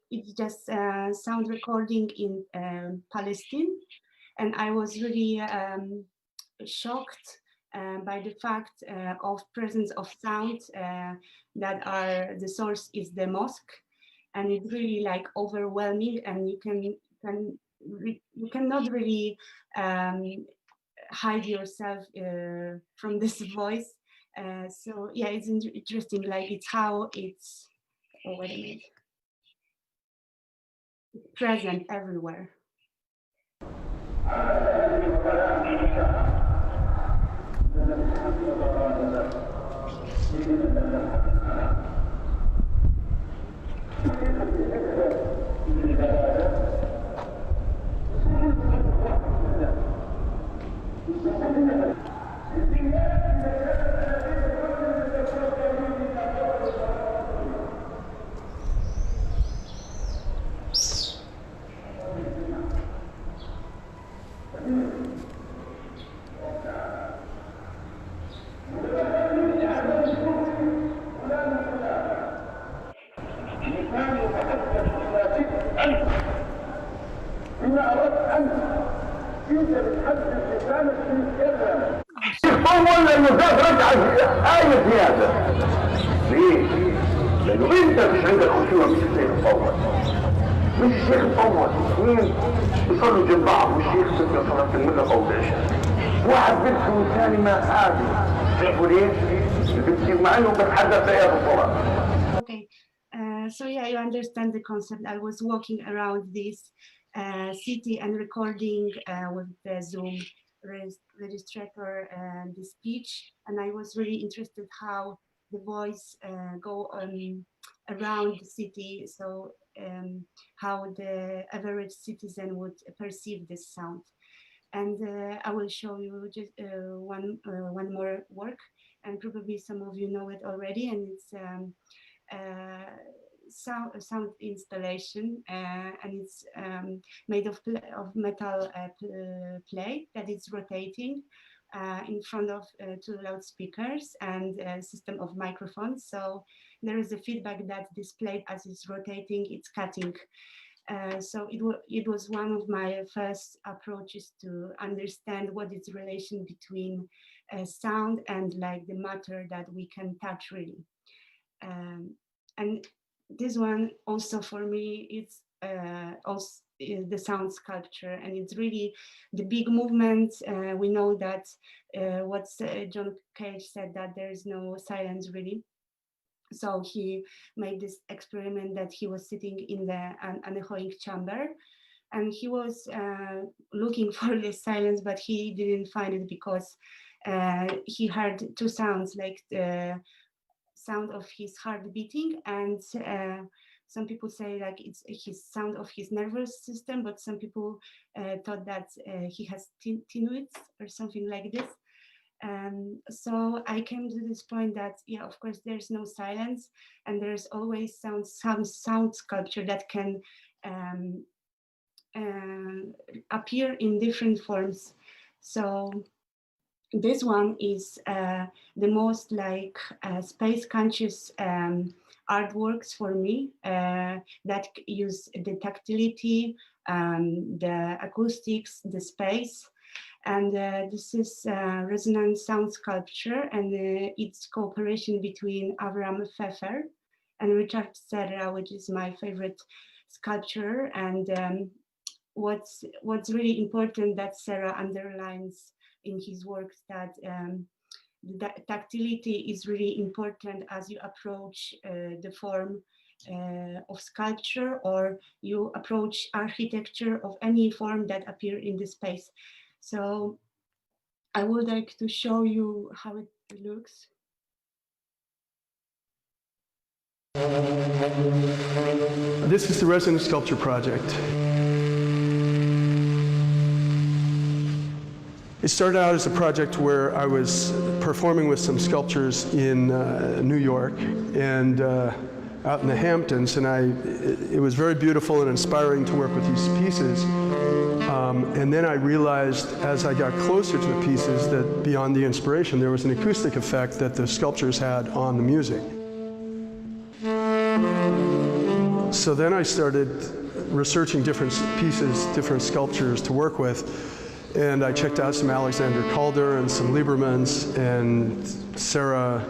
it's just sound recording in Palestine. And I was really shocked by the fact of presence of sound that the source is the mosque, and it's really like overwhelming, and you cannot really hide yourself from this voice. So yeah, it's interesting. Like it's how it's. Oh wait a minute. It's present everywhere. ولا المزاد رجع آية زيادة. ليه؟ لأنه أنت مش عندك خشوع مش الشيخ مطول. مش الشيخ مطول، اثنين بيصلوا جنب بعض والشيخ سكر صلاة المغرب أو العشاء. واحد بيبكي والثاني ما عادي. تعرفوا ليش؟ بيبكي مع إنه بتحدث آيات الصلاة. Okay, so yeah, you understand the concept. I was walking around this city and recording with the Zoom registrator the speech, and I was really interested how the voice go around the city, so how the average citizen would perceive this sound. And I will show you just one more work, and probably some of you know it already, and it's sound installation, and it's made of metal plate that is rotating in front of 2 loudspeakers and a system of microphones. So there is a feedback that this plate, as it's rotating, it's cutting. So it was one of my first approaches to understand what is the relation between sound and like the matter that we can touch really. And this one also for me, it's also the sound sculpture, and it's really the big movement. We know that what John Cage said, that there is no silence really. So he made this experiment that he was sitting in the anechoic chamber, and he was looking for this silence, but he didn't find it because he heard 2 sounds, like the sound of his heart beating, and some people say like it's his sound of his nervous system, but some people thought that he has tinnitus or something like this. So I came to this point that, yeah, of course, there's no silence, and there's always some sound sculpture that can appear in different forms. So this one is the most like space conscious artworks for me that use the tactility, the acoustics, the space. And this is resonant sound sculpture, and it's cooperation between Avram Pfeffer and Richard Serra, which is my favorite sculptor. And what's really important that Serra underlines in his work, that tactility is really important as you approach the form of sculpture, or you approach architecture of any form that appear in the space. So I would like to show you how it looks. This is the Resonant Sculpture Project. It started out as a project where I was performing with some sculptures in New York and out in the Hamptons, and it was very beautiful and inspiring to work with these pieces. And then I realized as I got closer to the pieces that beyond the inspiration, there was an acoustic effect that the sculptures had on the music. So then I started researching different pieces, different sculptures to work with. And I checked out some Alexander Calder and some Liebermans and Sarah.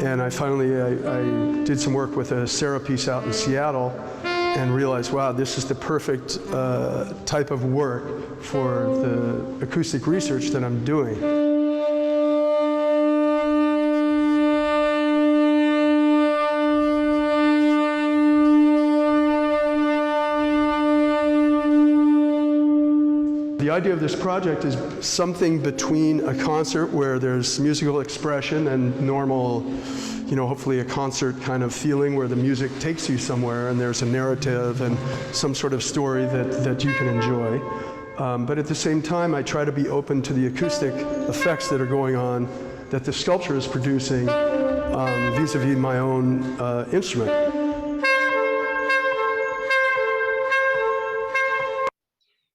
And I finally I did some work with a Sarah piece out in Seattle and realized, wow, this is the perfect type of work for the acoustic research that I'm doing. The idea of this project is something between a concert where there's musical expression and normal, you know, hopefully a concert kind of feeling where the music takes you somewhere and there's a narrative and some sort of story that you can enjoy. But at the same time, I try to be open to the acoustic effects that are going on that the sculpture is producing vis-a-vis my own instrument.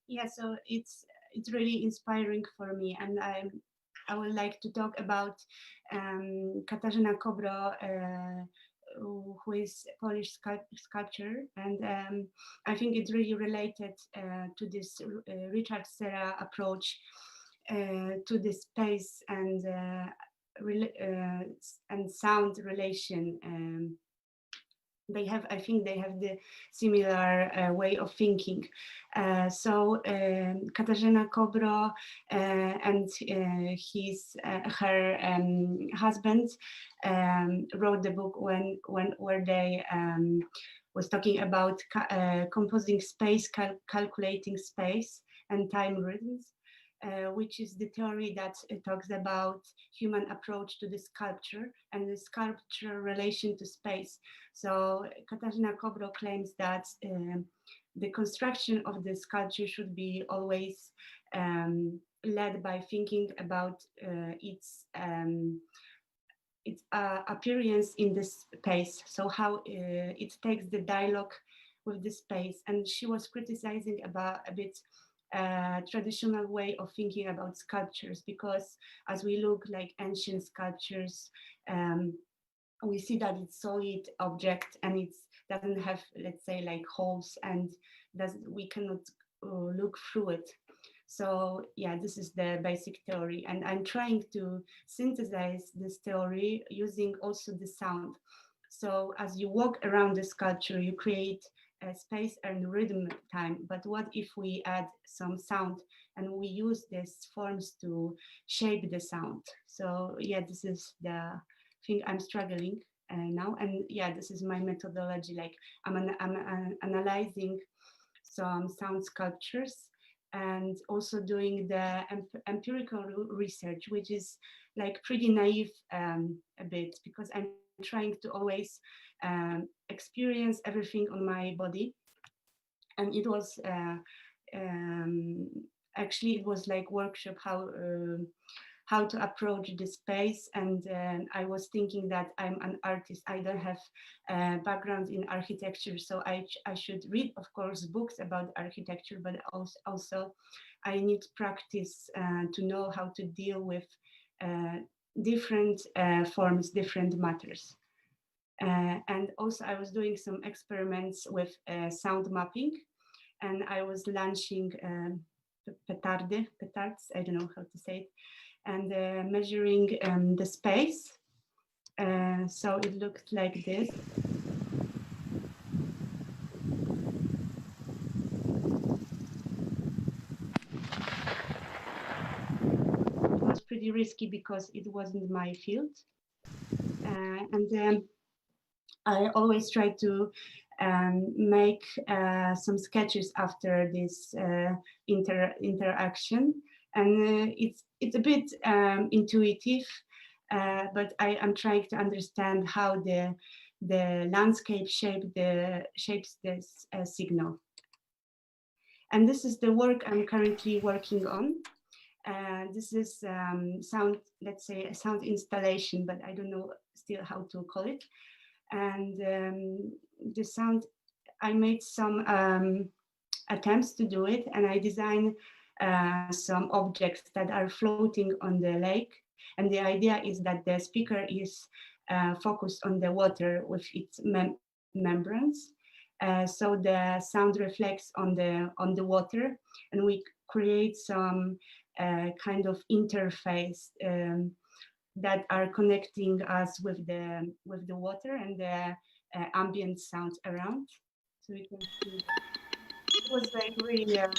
Yeah, so it's really inspiring for me, and I would like to talk about Katarzyna Kobro, who is a Polish sculptor, and I think it's really related to this Richard Serra approach to the space and sound relation. I think they have the similar way of thinking. So Katarzyna Kobro and her husband wrote the book where they was talking about composing space, calculating space and time rhythms. Which is the theory that talks about human approach to the sculpture and the sculpture relation to space. So Katarzyna Kobro claims that the construction of the sculpture should be always led by thinking about its appearance in the space, so how it takes the dialogue with the space. And she was criticizing about a bit traditional way of thinking about sculptures, because as we look like ancient sculptures, we see that it's solid object and it doesn't have, let's say, like holes, and we cannot look through it. So yeah, this is the basic theory, and I'm trying to synthesize this theory using also the sound. So as you walk around the sculpture, you create space and rhythm time, but what if we add some sound and we use these forms to shape the sound? So yeah, this is the thing I'm struggling now, and yeah, this is my methodology. Like I'm analyzing some sound sculptures and also doing the empirical research, which is like pretty naive a bit, because I'm trying to always experience everything on my body. And it was actually it was like workshop how to approach the space. And I was thinking that I'm an artist, I don't have a background in architecture, so I should read, of course, books about architecture, but also I need practice to know how to deal with different forms, different matters. And also I was doing some experiments with sound mapping, and I was launching petards, I don't know how to say it, and measuring the space. So it looked like this. It was pretty risky because it wasn't my field. And then I always try to make some sketches after this interaction, and it's a bit intuitive, but I am trying to understand how the landscape shapes this signal. And this is the work I'm currently working on. This is sound, let's say, a sound installation, but I don't know still how to call it. And the sound, I made some attempts to do it, and I designed some objects that are floating on the lake. And the idea is that the speaker is focused on the water with its membranes. So the sound reflects on the water, and create some kind of interface that are connecting us with the water and the ambient sounds around. So you can see it was like really attempt,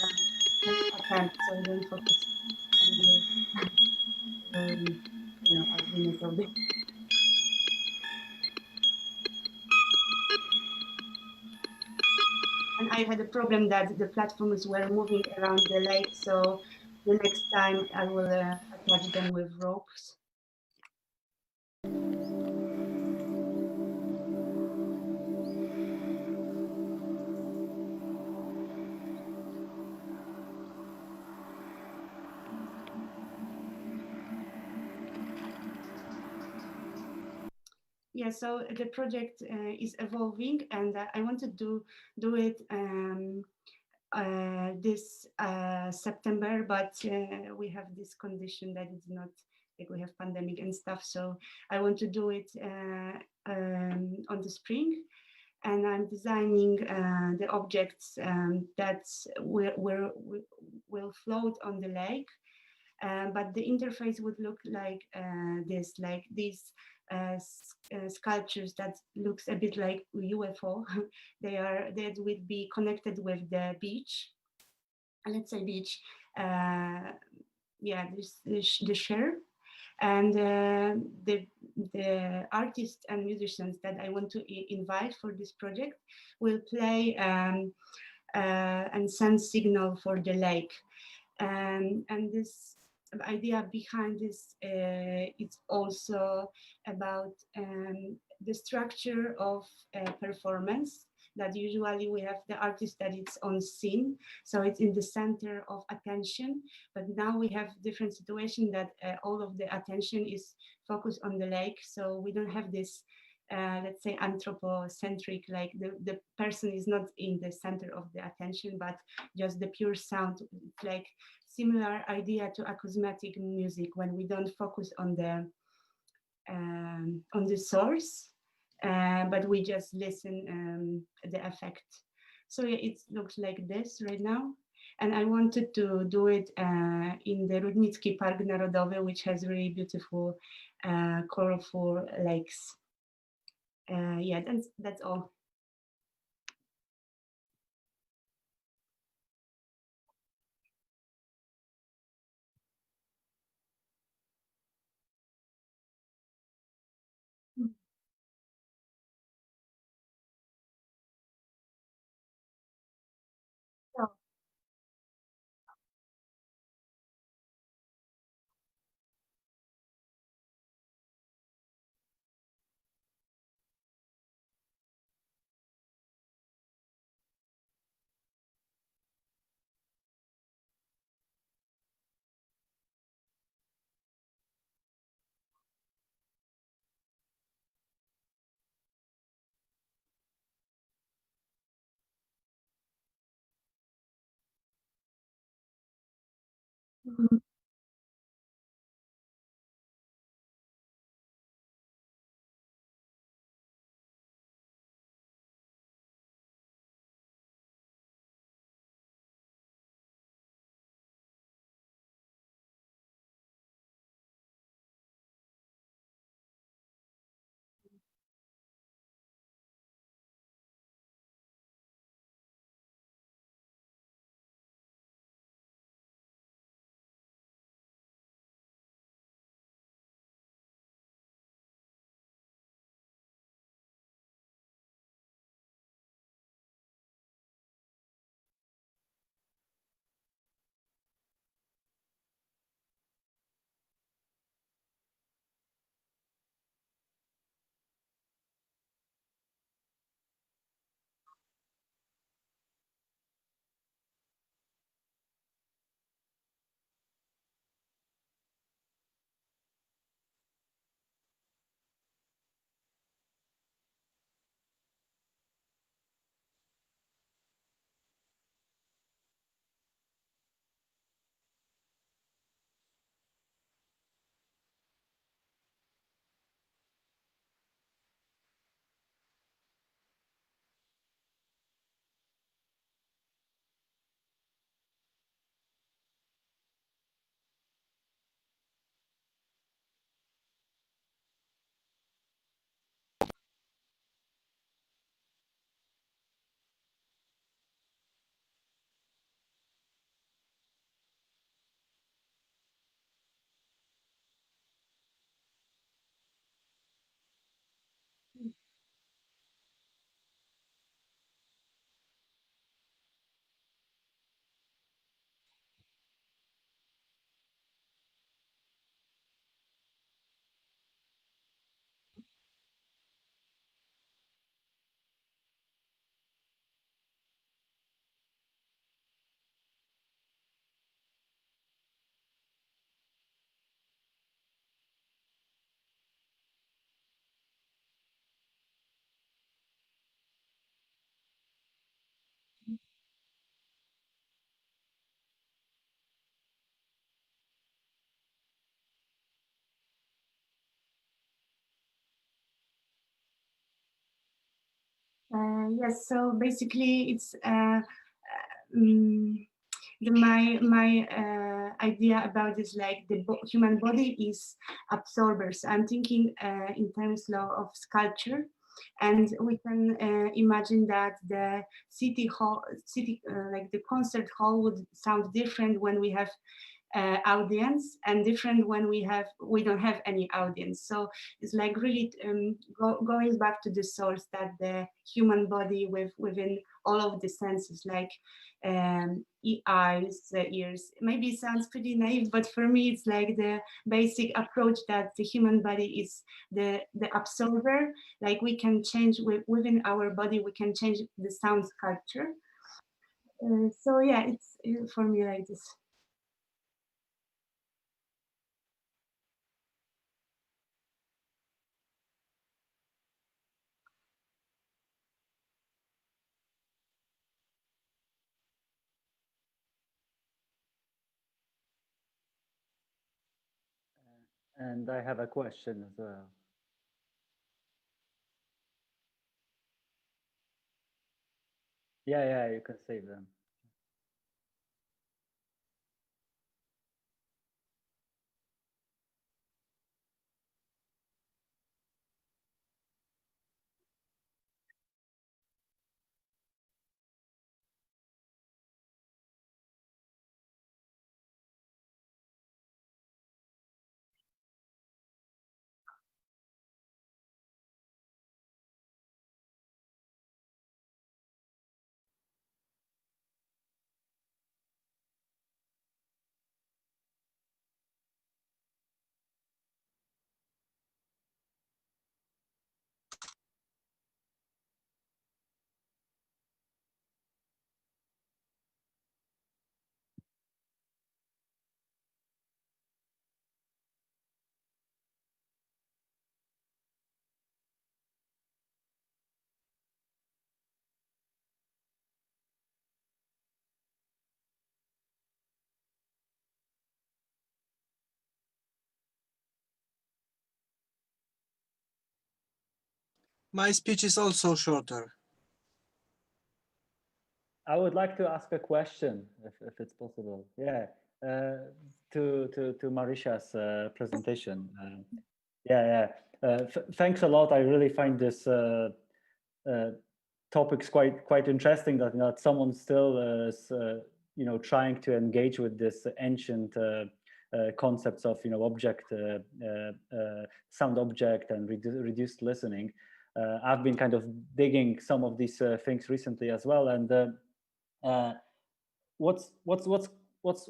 so I don't focus on the ugliness of it. And I had a problem that the platforms were moving around the lake, so the next time I will attach them with ropes. Yeah, so the project is evolving, and I wanted to do it this September, but we have this condition that it's not like we have pandemic and stuff. So I want to do it on the spring, and I'm designing the objects that will float on the lake. But the interface would look like these sculptures that looks a bit like UFO. That will be connected with the beach. Let's say beach. Yeah, the shore. And the artists and musicians that I want to invite for this project will play and send signal for the lake. And this idea behind this it's also about the structure of performance, that usually we have the artist that it's on scene, so it's in the center of attention, but now we have different situation that all of the attention is focused on the lake, so we don't have this let's say anthropocentric, like the person is not in the center of the attention, but just the pure sound. It's like similar idea to acousmatic music, when we don't focus on the source, but we just listen the effect. So yeah, it looks like this right now. And I wanted to do it in the Rudnicki Park Narodowy, which has really beautiful, colorful lakes. Yeah, that's all. So, mhm. Yes, so basically it's my idea about this, like the human body is absorber. So I'm thinking in terms of sculpture, and we can imagine that the city hall, like the concert hall would sound different when we have audience, and different when we don't have any audience. So it's like really going back to the source, that the human body within all of the senses, like eyes, ears. Maybe it sounds pretty naive, but for me it's like the basic approach that the human body is the absorber. Like we can change within our body, we can change the sound sculpture. So yeah, it's for me like this. And I have a question as well. Yeah, you can save them. My speech is also shorter. I would like to ask a question, if it's possible. Yeah, to Marisha's presentation. Thanks a lot. I really find this topics quite interesting. That someone still is trying to engage with this ancient concepts of object, sound object, and reduced listening. I've been kind of digging some of these things recently as well, and what's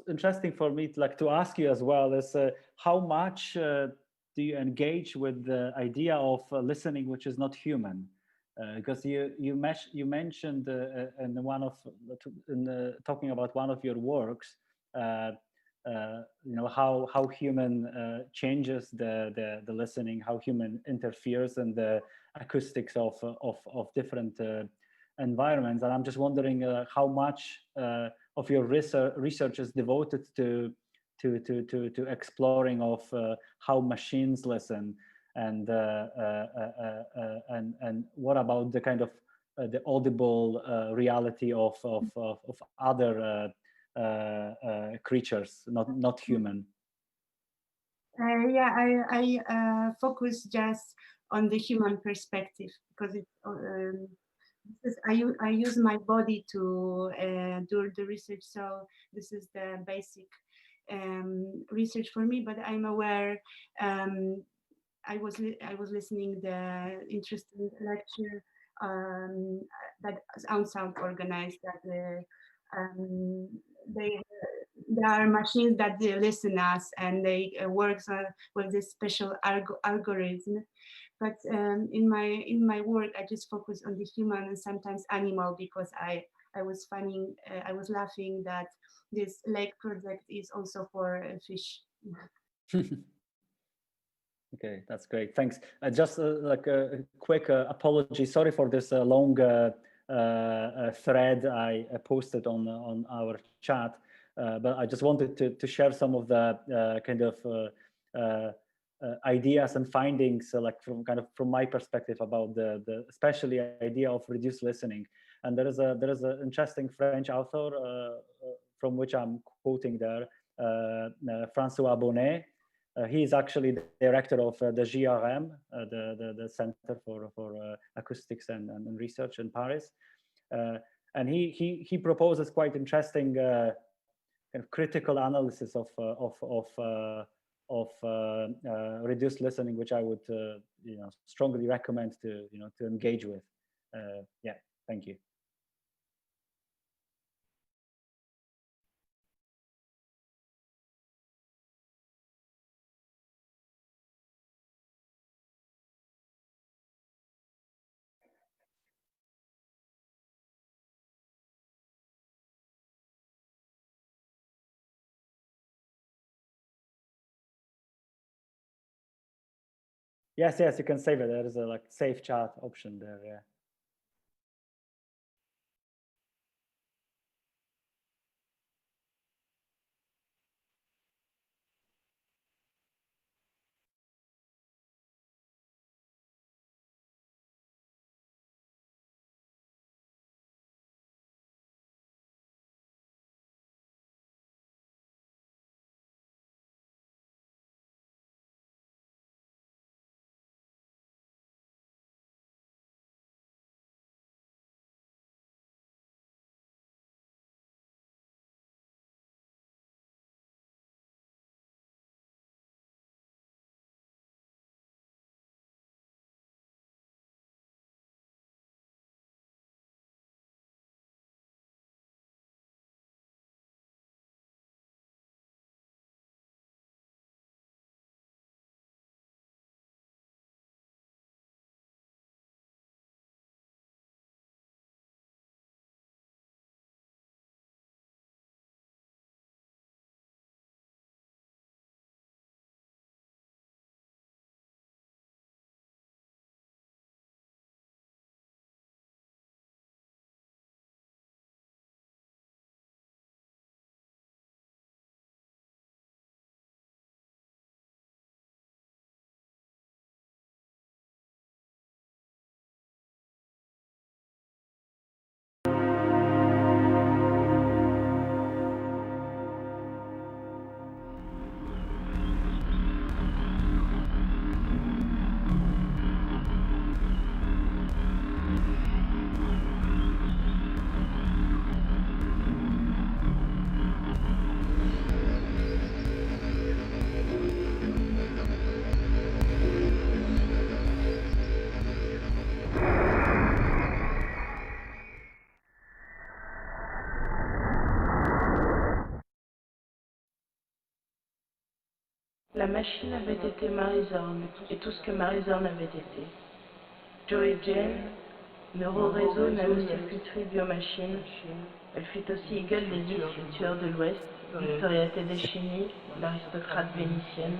interesting for me to ask you as well is how much do you engage with the idea of listening which is not human? Because you mentioned talking about one of your works, how human changes the listening, how human interferes in the acoustics of different environments, and I'm just wondering how much of your research is devoted to exploring of how machines listen, and what about the kind of the audible reality of other creatures, not human. I focus just on the human perspective, because it's I use my body to do the research, so this is the basic research for me. But I'm aware. I was listening the interesting lecture that Sound organized, that there are machines that they listen us, and they work with this special algorithm. But in my work, I just focus on the human and sometimes animal, because I was laughing that this lake project is also for fish. Okay, that's great. Thanks. Just like a quick apology. Sorry for this long thread I posted on our chat, but I just wanted to share some of the kind of ideas and findings, like from my perspective about the especially idea of reduced listening. And there is an interesting French author from which I'm quoting there, François Bonnet. He is actually the director of the GRM, the Center for Acoustics and Research in Paris. And he proposes quite interesting kind of critical analysis of reduced listening, which I would strongly recommend to engage with. Yeah, thank you. Yes, you can save it. There is a like save chat option there. Yeah. La machine avait été Marie-Zorn et tout ce que Marie-Zorn avait été. Joe et Jane, neuroréseau, nanocircuiterie, biomachine. Elle fit aussi Eagle des îles tueurs de l'Ouest, Victoria Tedeschini, l'aristocrate vénitienne,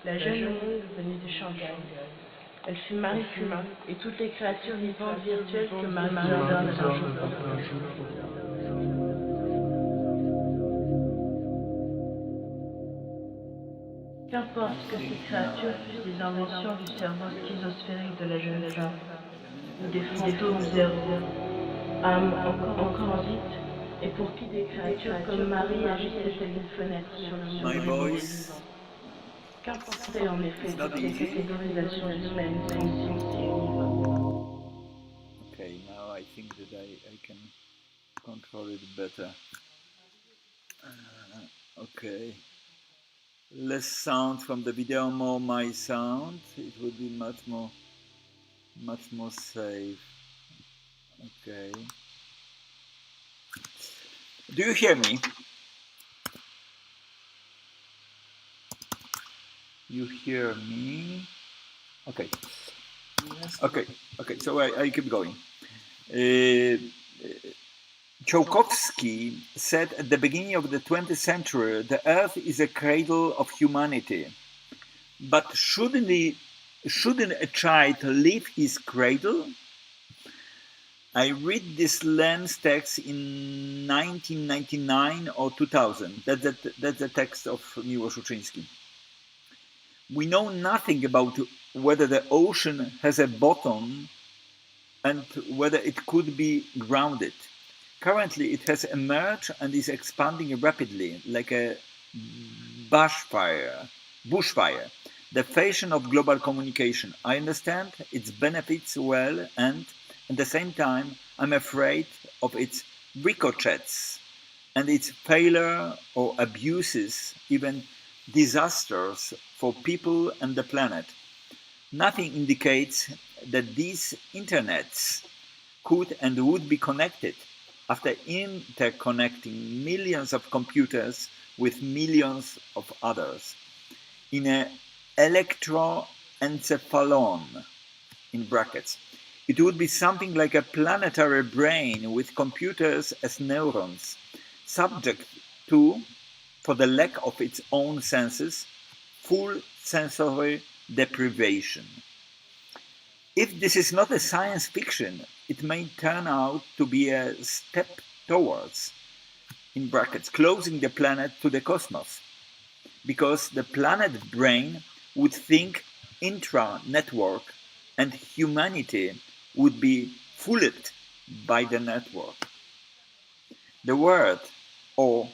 la jeune Hong venue de Shanghai. Elle fut Marie Curie et toutes les créatures vivantes virtuelles que Marie-Zorn avait un jour. Qu'importe que ces créatures fussent des inventions du cerveau schizosphérique de la jeune femme, ou des fantômes zéro, âmes encore en transit, et pour qui des créatures comme Marie agissaient telle une fenêtre sur le monde vivant. Qu'importait en effet toutes les catégorisations humaines, conscientes et univoques. Okay, now I think that I can control it better. Okay. Less sound from the video, more my sound. It would be much more safe. Okay. Do you hear me? You hear me? Okay. Yes. Okay. So I keep going. Tsiolkovsky said at the beginning of the 20th century, the earth is a cradle of humanity. But shouldn't a child leave his cradle? I read this Len's text in 1999 or 2000. That's the text of Miłosz Uczyński. We know nothing about whether the ocean has a bottom and whether it could be grounded. Currently, it has emerged and is expanding rapidly, like a bushfire, the fashion of global communication. I understand its benefits well, and at the same time, I'm afraid of its ricochets and its failure or abuses, even disasters for people and the planet. Nothing indicates that these internets could and would be connected after interconnecting millions of computers with millions of others in an electroencephalon, in brackets. It would be something like a planetary brain with computers as neurons, subject to, for the lack of its own senses, full sensory deprivation. If this is not a science fiction, it may turn out to be a step towards, in brackets, closing the planet to the cosmos, because the planet brain would think intra-network and humanity would be fooled by the network. The world, or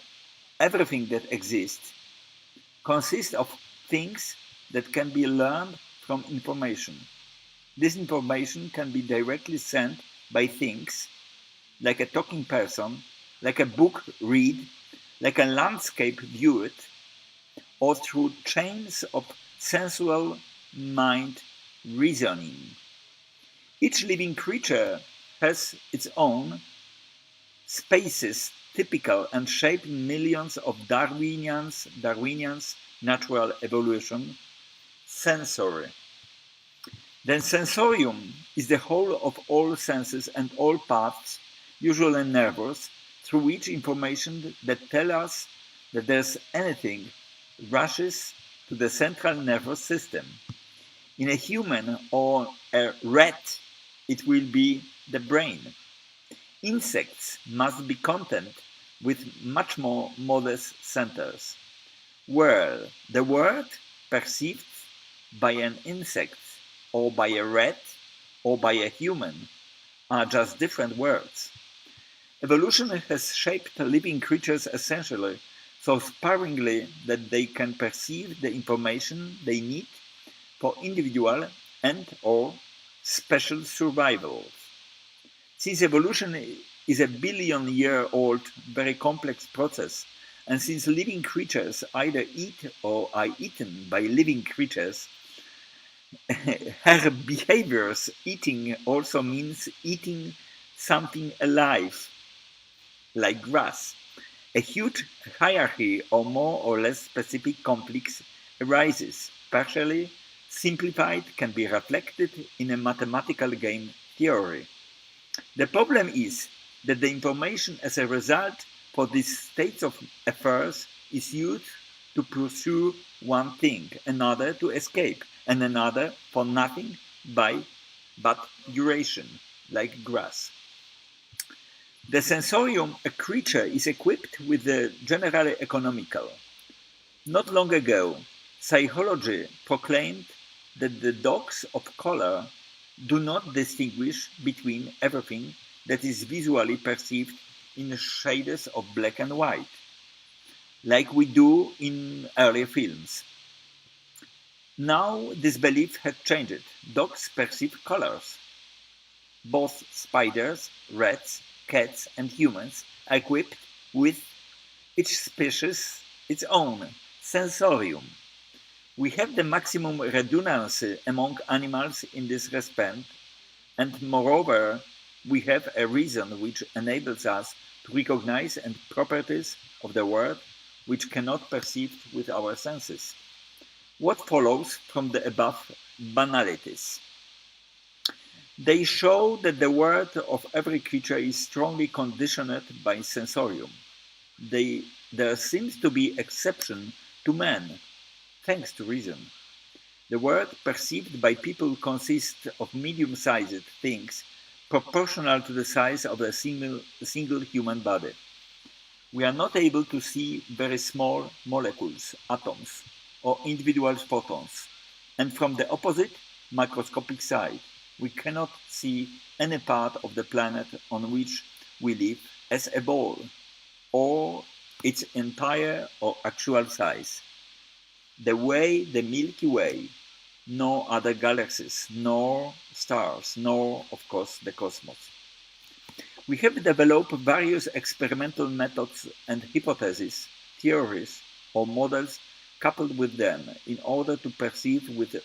everything that exists, consists of things that can be learned from information. This information can be directly sent by things, like a talking person, like a book read, like a landscape viewed, or through chains of sensual mind reasoning. Each living creature has its own spaces typical and shaped in millions of Darwinians natural evolution, sensory. Then sensorium is the whole of all senses and all paths, usually nervous, through which information that tell us that there's anything rushes to the central nervous system. In a human or a rat, it will be the brain. Insects must be content with much more modest centers. Well, the word perceived by an insect or by a rat or by a human are just different words. Evolution has shaped living creatures essentially so sparingly that they can perceive the information they need for individual and or special survival. Since evolution is a billion-year-old, very complex process, and since living creatures either eat or are eaten by living creatures, her behaviors eating also means eating something alive, like grass. A huge hierarchy or more or less specific conflicts arises, partially simplified, can be reflected in a mathematical game theory. The problem is that the information as a result for these states of affairs is used to pursue one thing, another to escape, and another for nothing but duration, like grass. The sensorium, a creature, is equipped with the generally economical. Not long ago, psychology proclaimed that the dogs of color do not distinguish between everything that is visually perceived in shades of black and white, like we do in earlier films. Now this belief had changed. Dogs perceive colors. Both spiders, rats, cats, and humans are equipped with each species its own sensorium. We have the maximum redundancy among animals in this respect, and moreover, we have a reason which enables us to recognize and properties of the world which cannot perceive with our senses. What follows from the above banalities? They show that the world of every creature is strongly conditioned by sensorium. There seems to be exception to man, thanks to reason. The world perceived by people consists of medium-sized things proportional to the size of a single human body. We are not able to see very small molecules, atoms, or individual photons. And from the opposite, microscopic side, we cannot see any part of the planet on which we live as a ball, or its entire or actual size. The way the Milky Way, no other galaxies, nor stars, nor, of course, the cosmos. We have developed various experimental methods and hypotheses, theories, or models coupled with them in order to perceive with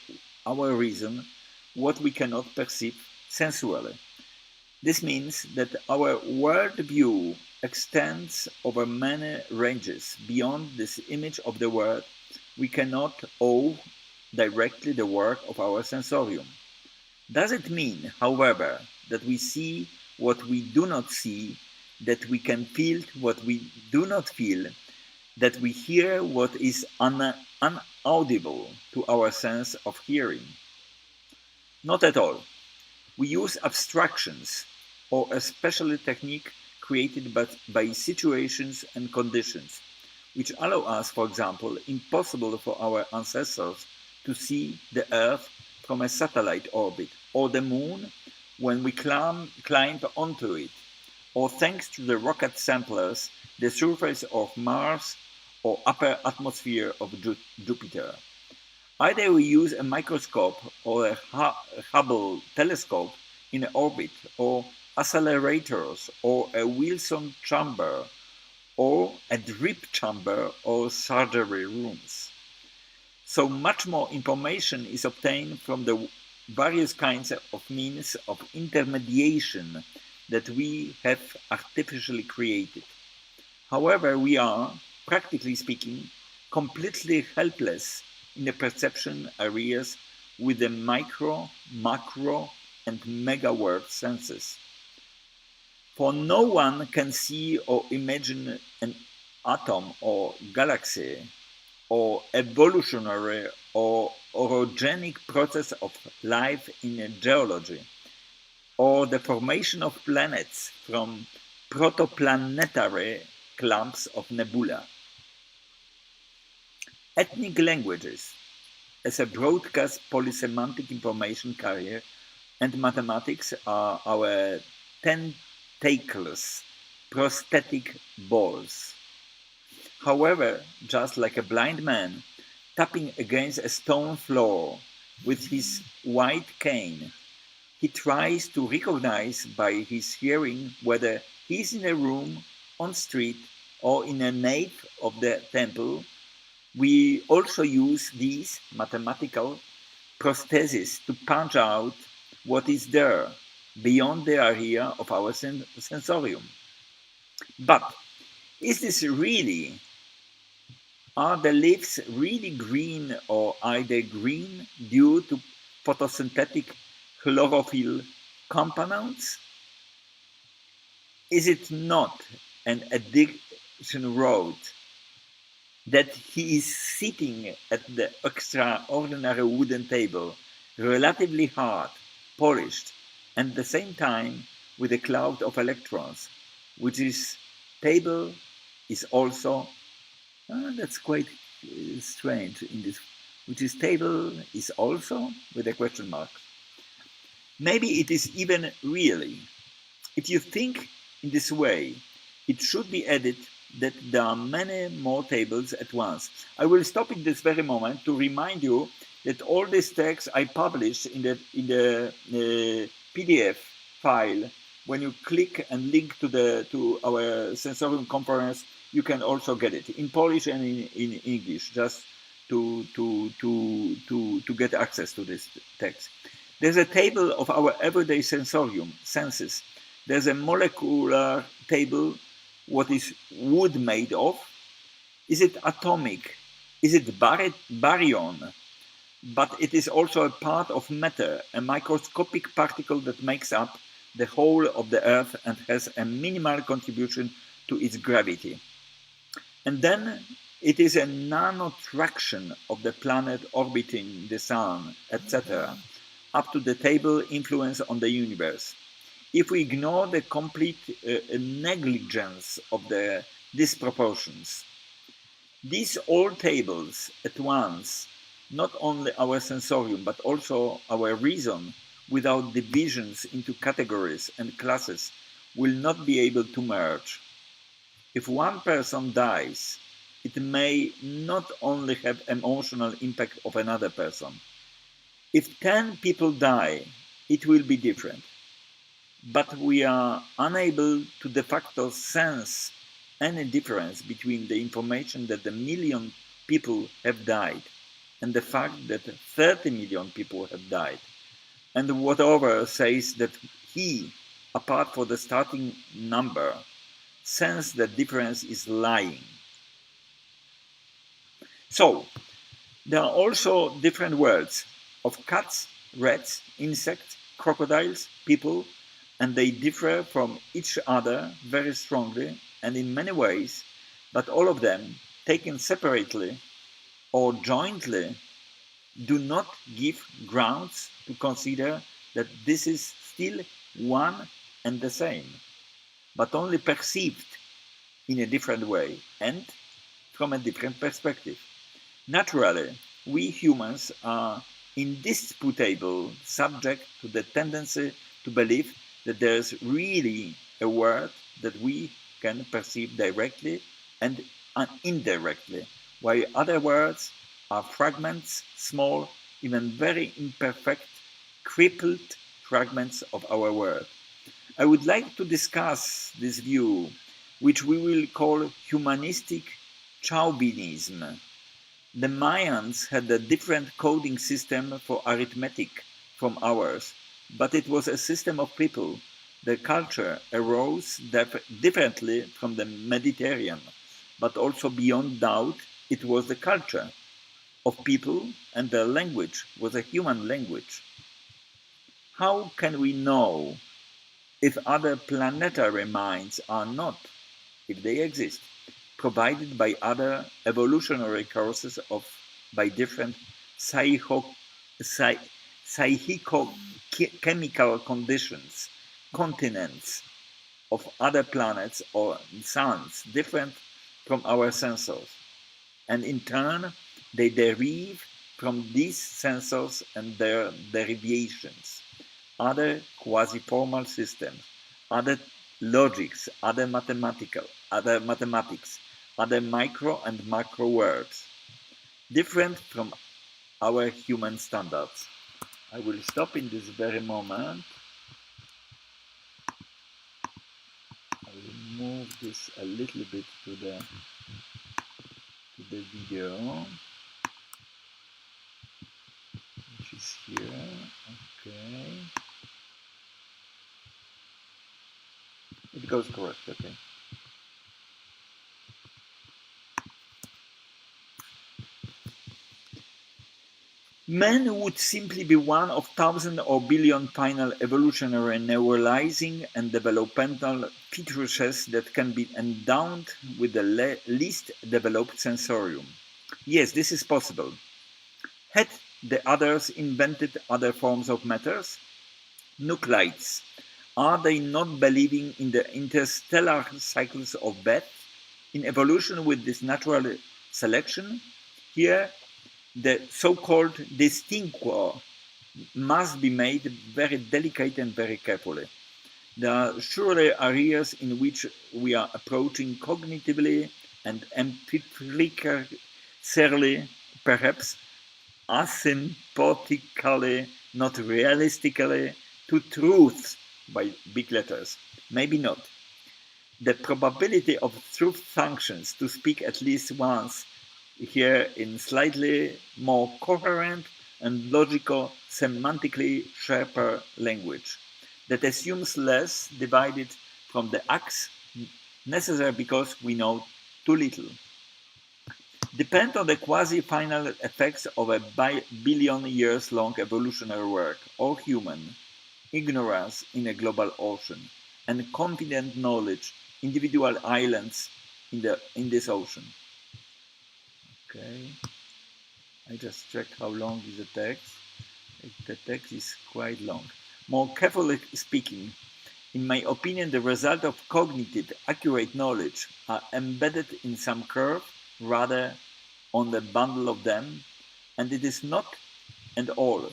our reason what we cannot perceive sensually. This means that our worldview extends over many ranges beyond this image of the world. We cannot owe directly the work of our sensorium. Does it mean, however, that we see what we do not see, that we can feel what we do not feel, that we hear what is unaudible to our sense of hearing? Not at all. We use abstractions, or a special technique created by situations and conditions, which allow us, for example, impossible for our ancestors to see the Earth from a satellite orbit, or the Moon when we climb onto it, or thanks to the rocket samplers, the surface of Mars or upper atmosphere of Jupiter. Either we use a microscope or a Hubble telescope in orbit, or accelerators, or a Wilson chamber, or a drip chamber, or surgery rooms. So much more information is obtained from the various kinds of means of intermediation that we have artificially created. However, we are, practically speaking, completely helpless in the perception areas with the micro, macro, and megawatt senses. For no one can see or imagine an atom or galaxy, or evolutionary or orogenic process of life in geology, or the formation of planets from protoplanetary clumps of nebula. Ethnic languages, as a broadcast polysemantic information carrier, and mathematics are our tentacles, prosthetic balls. However, just like a blind man tapping against a stone floor with his white cane, he tries to recognize by his hearing whether he is in a room, on street, or in a nave of the temple. We also use these mathematical prostheses to punch out what is there, beyond the area of our sensorium. But is this really? Are the leaves really green, or are they green due to photosynthetic chlorophyll compounds? Is it not an addiction road that he is sitting at the extraordinary wooden table, relatively hard, polished, and at the same time with a cloud of electrons, which is table is also, that's quite strange in this, which is table is also with a question mark. Maybe it is even really. If you think in this way, it should be added that there are many more tables at once. I will stop in this very moment to remind you that all these texts I published in the PDF file. When you click and link to our Sensorium conference, you can also get it in Polish and in English, just to get access to this text. There's a table of our everyday sensorium, senses. There's a molecular table, what is wood made of? Is it atomic? Is it baryon? But it is also a part of matter, a microscopic particle that makes up the whole of the Earth and has a minimal contribution to its gravity. And then it is a nanotraction of the planet orbiting the Sun, etc., up to the table influence on the universe. If we ignore the complete negligence of the disproportions, These all tables at once, not only our sensorium, but also our reason, without divisions into categories and classes, will not be able to merge. If one person dies, it may not only have emotional impact of another person. If 10 people die, it will be different. But we are unable to de facto sense any difference between the information that 1 million people have died and the fact that 30 million people have died. And whatever says that he, apart from the starting number, sense that difference is lying. So, there are also different worlds of cats, rats, insects, crocodiles, people, and they differ from each other very strongly and in many ways, but all of them, taken separately or jointly, do not give grounds to consider that this is still one and the same, but only perceived in a different way and from a different perspective. Naturally, we humans are indisputable subject to the tendency to believe that there is really a world that we can perceive directly and indirectly, while other worlds are fragments, small, even very imperfect, crippled fragments of our world. I would like to discuss this view, which we will call humanistic Chauvinism. The Mayans had a different coding system for arithmetic from ours, but it was a system of people. The culture arose differently from the Mediterranean, but also beyond doubt it was the culture of people, and their language was a human language. How can we know if other planetary minds are not, if they exist, provided by other evolutionary courses by different psychico-chemical conditions, continents of other planets or suns different from our sensors, and in turn they derive from these sensors and their derivations, other quasi-formal systems, other logics, other mathematics, other micro and macro worlds, different from our human standards. I will stop in this very moment. I will move this a little bit to the video, which is here. Okay. It goes correct, okay. Man would simply be one of thousand or billion final evolutionary neuralizing and developmental features that can be endowed with the least developed sensorium. Yes, this is possible. Had the others invented other forms of matters? Nuclides. Are they not believing in the interstellar cycles of Beth? In evolution with this natural selection? Here, the so-called distinguo must be made very delicate and very carefully. There are surely areas in which we are approaching cognitively and empirically, perhaps asymptotically, not realistically, to truth by big letters. Maybe not. The probability of truth functions, to speak at least once here in slightly more coherent and logical, semantically sharper language that assumes less divided from the acts necessary because we know too little. Depend on the quasi-final effects of a billion years long evolutionary work or human ignorance in a global ocean and confident knowledge, individual islands in this ocean. Okay, I just check how long is the text. The text is quite long. More carefully speaking, in my opinion, the result of cognitive, accurate knowledge are embedded in some curve rather on the bundle of them, and it is not and all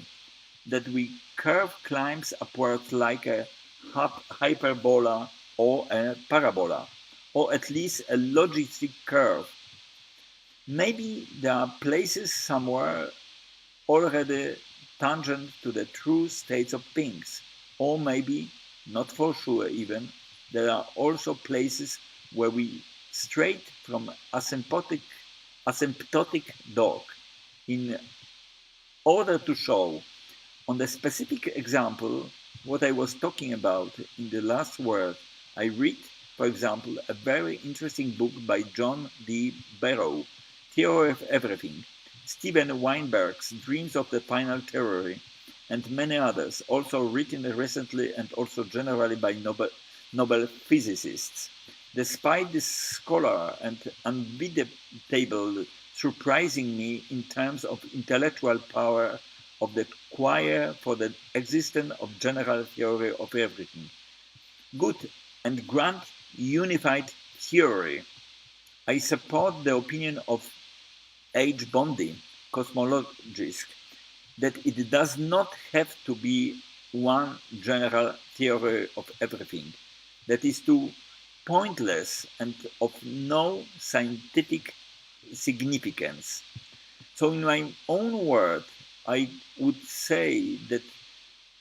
that we curve climbs upwards like a hyperbola or a parabola, or at least a logistic curve. Maybe there are places somewhere already tangent to the true states of things, or maybe, not for sure even, there are also places where we straight from asymptotic dog in order to show on the specific example what I was talking about in the last word. I read, for example, a very interesting book by John D. Barrow, Theory of Everything, Steven Weinberg's Dreams of the Final Theory, and many others, also written recently and also generally by Nobel physicists. Despite this scholar and unbeatable surprising me in terms of intellectual power of the choir for the existence of general theory of everything. Good and grand unified theory. I support the opinion of H. Bondi, cosmologist, that it does not have to be one general theory of everything. That is too pointless and of no scientific significance. So in my own word, I would say that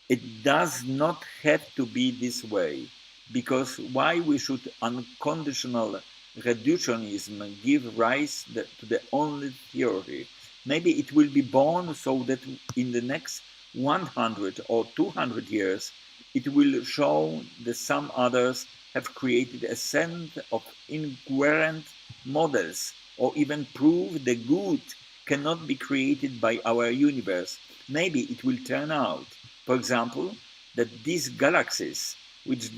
it does not have to be this way, because why we should unconditional reductionism give rise to the only theory? Maybe it will be born so that in the next 100 or 200 years, it will show that some others have created a set of incoherent models, or even prove the good cannot be created by our universe. Maybe it will turn out, for example, that these galaxies, which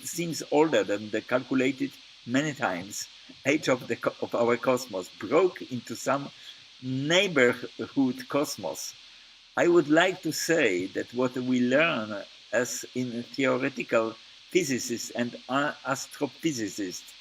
seems older than the calculated many times age of our cosmos, broke into some neighborhood cosmos. I would like to say that what we learn as in theoretical physicists and astrophysicists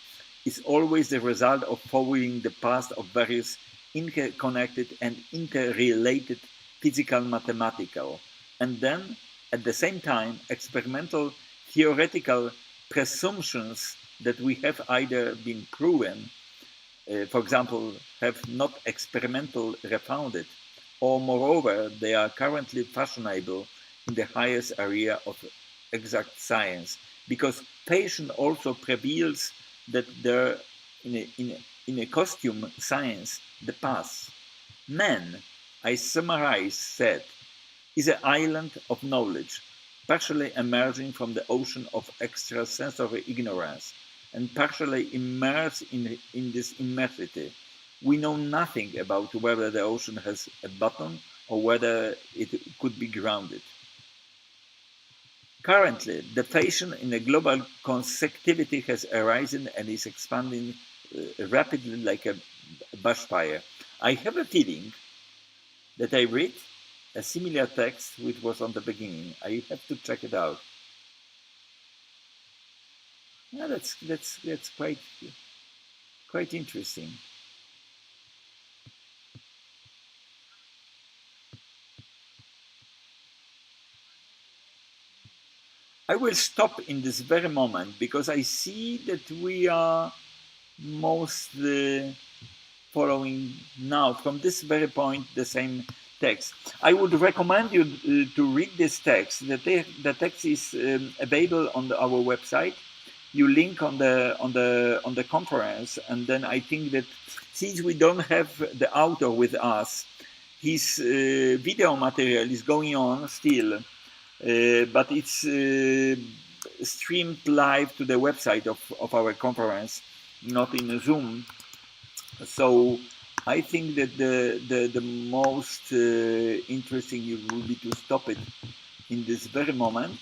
is always the result of following the path of various interconnected and interrelated physical mathematical, and then at the same time experimental theoretical presumptions that we have either been proven, for example, have not experimental refounded, or moreover they are currently fashionable in the highest area of exact science, because patience also prevails that there in a costume science the past. Man, I summarize, said, is an island of knowledge, partially emerging from the ocean of extrasensory ignorance, and partially immersed in this immensity. We know nothing about whether the ocean has a bottom or whether it could be grounded. Currently, the fashion in a global consecutivity has arisen and is expanding rapidly like a bushfire. I have a feeling that I read a similar text which was on the beginning. I have to check it out. Yeah, that's quite interesting. I will stop in this very moment because I see that we are mostly following now from this very point the same text. I would recommend you to read this text. The text is available on our website. You link on the conference, and then I think that since we don't have the author with us, his video material is going on still. But it's streamed live to the website of our conference, not in a Zoom. So I think that the most interesting will be to stop it in this very moment.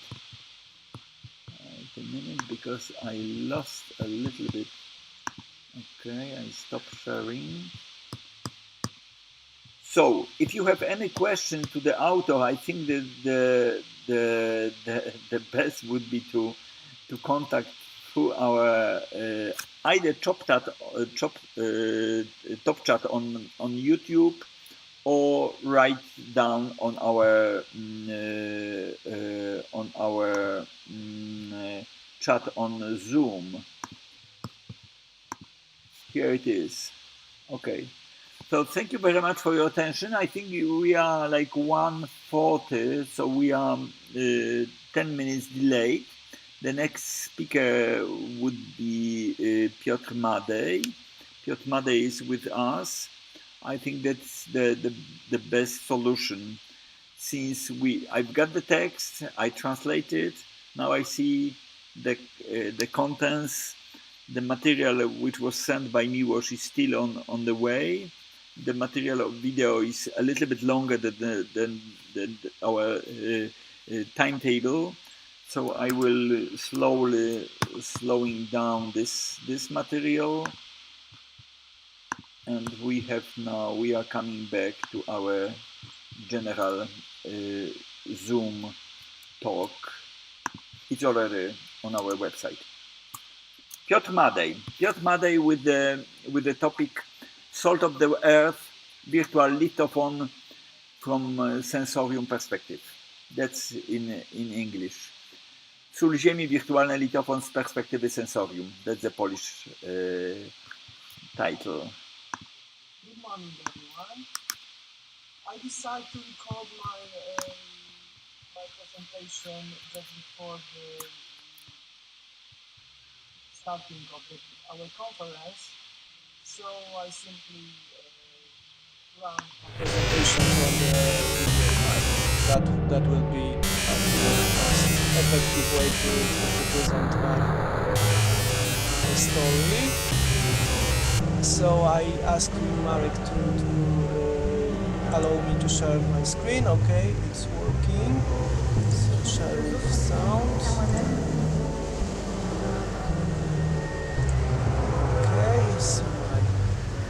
Wait a minute, because I lost a little bit. Okay, I stop sharing. So, if you have any question to the author, I think that the best would be to contact through our either top chat on YouTube, or write down on our chat on Zoom. Here it is. Okay. So thank you very much for your attention. I think we are like 1:40, so we are 10 minutes delayed. The next speaker would be Piotr Madej. Piotr Madej is with us. I think that's the best solution, since I've got the text, I translate it. Now I see the contents. The material which was sent by Miłosz is still on the way. The material of video is a little bit longer than our timetable, so I will slowing down this material, and we are coming back to our general Zoom talk. It's already on our website. Piotr Madej with the topic Salt of the Earth, virtual lithophone from sensorium perspective. That's in English. Sól ziemi, wirtualny litofon z perspektywy sensorium. That's the Polish title. Good morning, everyone. I decided to record my presentation just before the starting of our conference, so I simply run a presentation from that will be the most effective way to present my story. So I asked Marek to allow me to share my screen. Okay, it's working. So share with sound. Okay, so my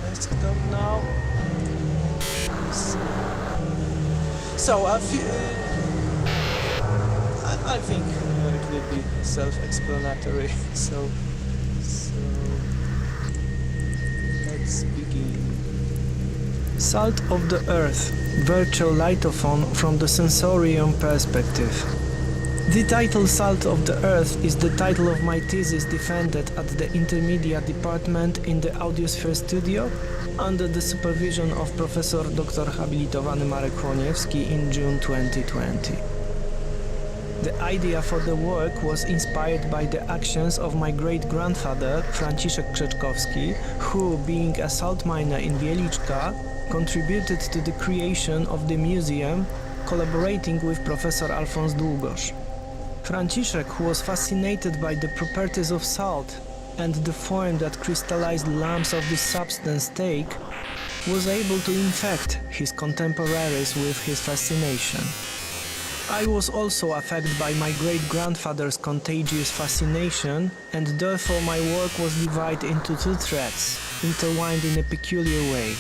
desktop now. So I think it will be self-explanatory. So let's begin. Salt of the Earth, virtual lithophone from the sensorium perspective. The title Salt of the Earth is the title of my thesis defended at the intermediate department in the Audiosphere studio under the supervision of Professor Dr habilitowany Marek Chołoniewski in June 2020. The idea for the work was inspired by the actions of my great-grandfather Franciszek Krzeczkowski, who, being a salt miner in Wieliczka, contributed to the creation of the museum, collaborating with Professor Alfons Długosz. Franciszek, who was fascinated by the properties of salt and the form that crystallized lumps of this substance take, was able to infect his contemporaries with his fascination. I was also affected by my great-grandfather's contagious fascination, and therefore my work was divided into two threads, intertwined in a peculiar way.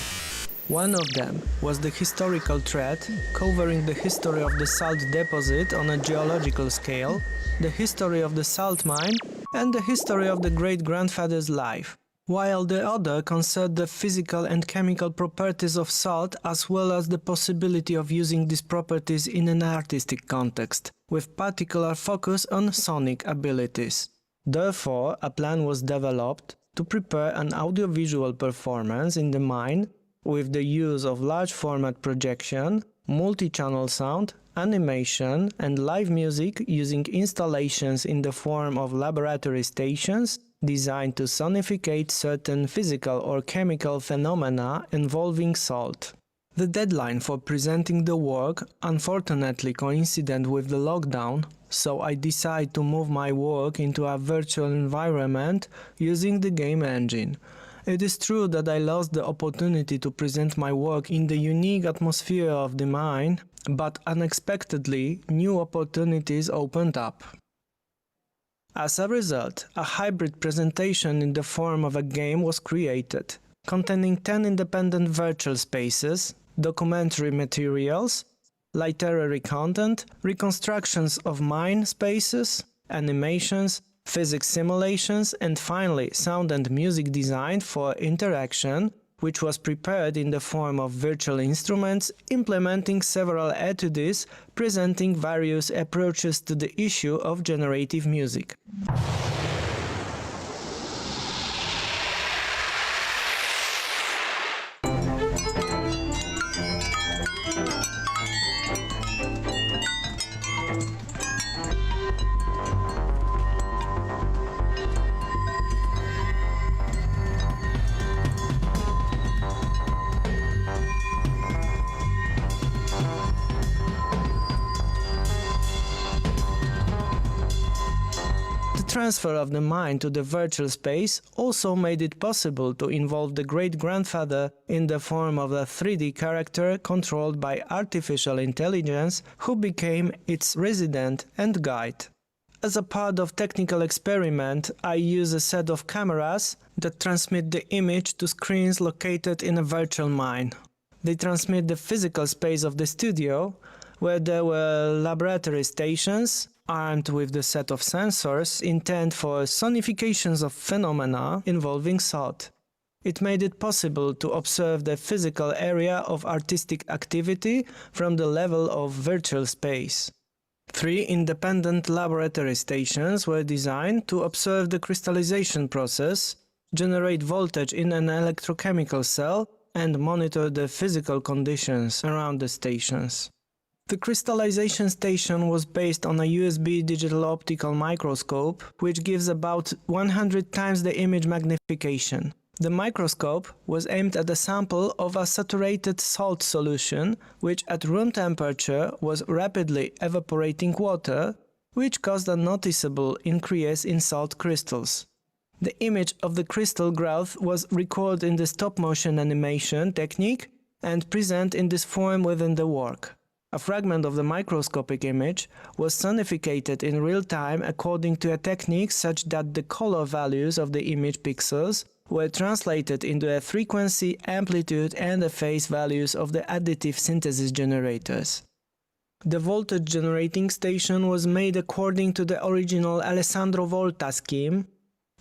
One of them was the historical thread, covering the history of the salt deposit on a geological scale, the history of the salt mine, and the history of the great-grandfather's life, while the other concerned the physical and chemical properties of salt, as well as the possibility of using these properties in an artistic context, with particular focus on sonic abilities. Therefore, a plan was developed to prepare an audiovisual performance in the mine with the use of large-format projection, multi-channel sound, animation, and live music using installations in the form of laboratory stations designed to sonificate certain physical or chemical phenomena involving salt. The deadline for presenting the work unfortunately coincided with the lockdown, so I decided to move my work into a virtual environment using the game engine. It is true that I lost the opportunity to present my work in the unique atmosphere of the mine, but unexpectedly new opportunities opened up. As a result, a hybrid presentation in the form of a game was created, containing 10 independent virtual spaces, documentary materials, literary content, reconstructions of mine spaces, animations, physics simulations, and finally sound and music design for interaction, which was prepared in the form of virtual instruments, implementing several etudes, presenting various approaches to the issue of generative music. The transfer of the mind to the virtual space also made it possible to involve the great-grandfather in the form of a 3D character controlled by artificial intelligence, who became its resident and guide. As a part of technical experiment, I use a set of cameras that transmit the image to screens located in a virtual mine. They transmit the physical space of the studio, where there were laboratory stations armed with the set of sensors intent for sonifications of phenomena involving thought. It made it possible to observe the physical area of artistic activity from the level of virtual space. 3 independent laboratory stations were designed to observe the crystallization process, generate voltage in an electrochemical cell, and monitor the physical conditions around the stations. The crystallization station was based on a USB digital optical microscope, which gives about 100 times the image magnification. The microscope was aimed at a sample of a saturated salt solution, which at room temperature was rapidly evaporating water, which caused a noticeable increase in salt crystals. The image of the crystal growth was recorded in the stop-motion animation technique and present in this form within the work. A fragment of the microscopic image was sonificated in real time according to a technique such that the color values of the image pixels were translated into a frequency, amplitude, and the phase values of the additive synthesis generators. The voltage generating station was made according to the original Alessandro Volta scheme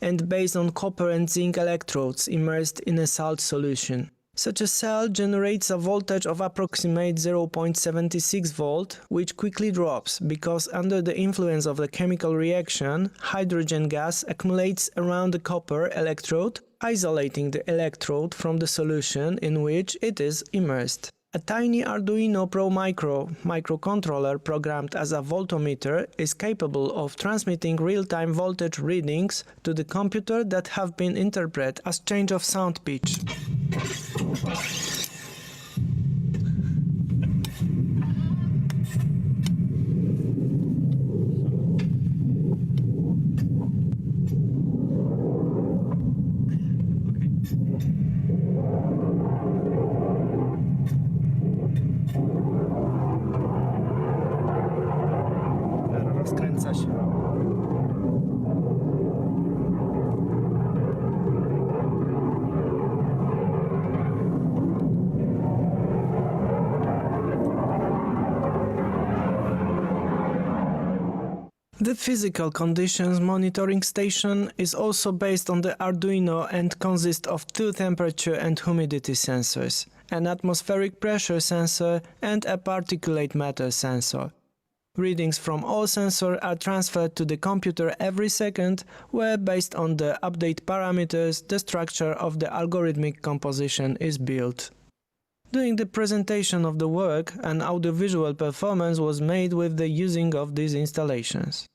and based on copper and zinc electrodes immersed in a salt solution. Such a cell generates a voltage of approximately 0.76 volt, which quickly drops because under the influence of the chemical reaction, hydrogen gas accumulates around the copper electrode, isolating the electrode from the solution in which it is immersed. A tiny Arduino Pro microcontroller programmed as a voltmeter is capable of transmitting real-time voltage readings to the computer that have been interpreted as change of sound pitch. Rozkręca się. The physical conditions monitoring station is also based on the Arduino and consists of 2 temperature and humidity sensors, an atmospheric pressure sensor and a particulate matter sensor. Readings from all sensors are transferred to the computer every second, where based on the update parameters the structure of the algorithmic composition is built. During the presentation of the work, an audiovisual performance was made with the using of these installations.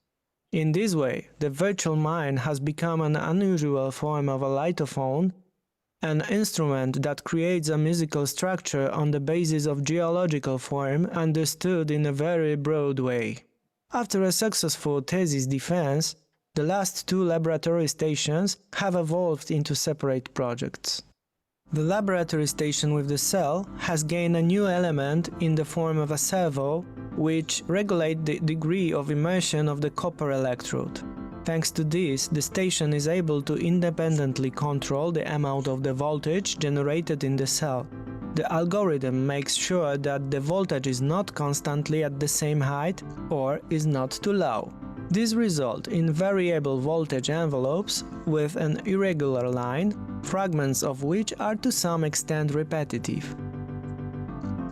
In this way, the virtual mind has become an unusual form of a lithophone, an instrument that creates a musical structure on the basis of geological form understood in a very broad way. After a successful thesis defense, the last 2 laboratory stations have evolved into separate projects. The laboratory station with the cell has gained a new element in the form of a servo, which regulates the degree of immersion of the copper electrode. Thanks to this, the station is able to independently control the amount of the voltage generated in the cell. The algorithm makes sure that the voltage is not constantly at the same height or is not too low. These result in variable voltage envelopes with an irregular line, fragments of which are to some extent repetitive.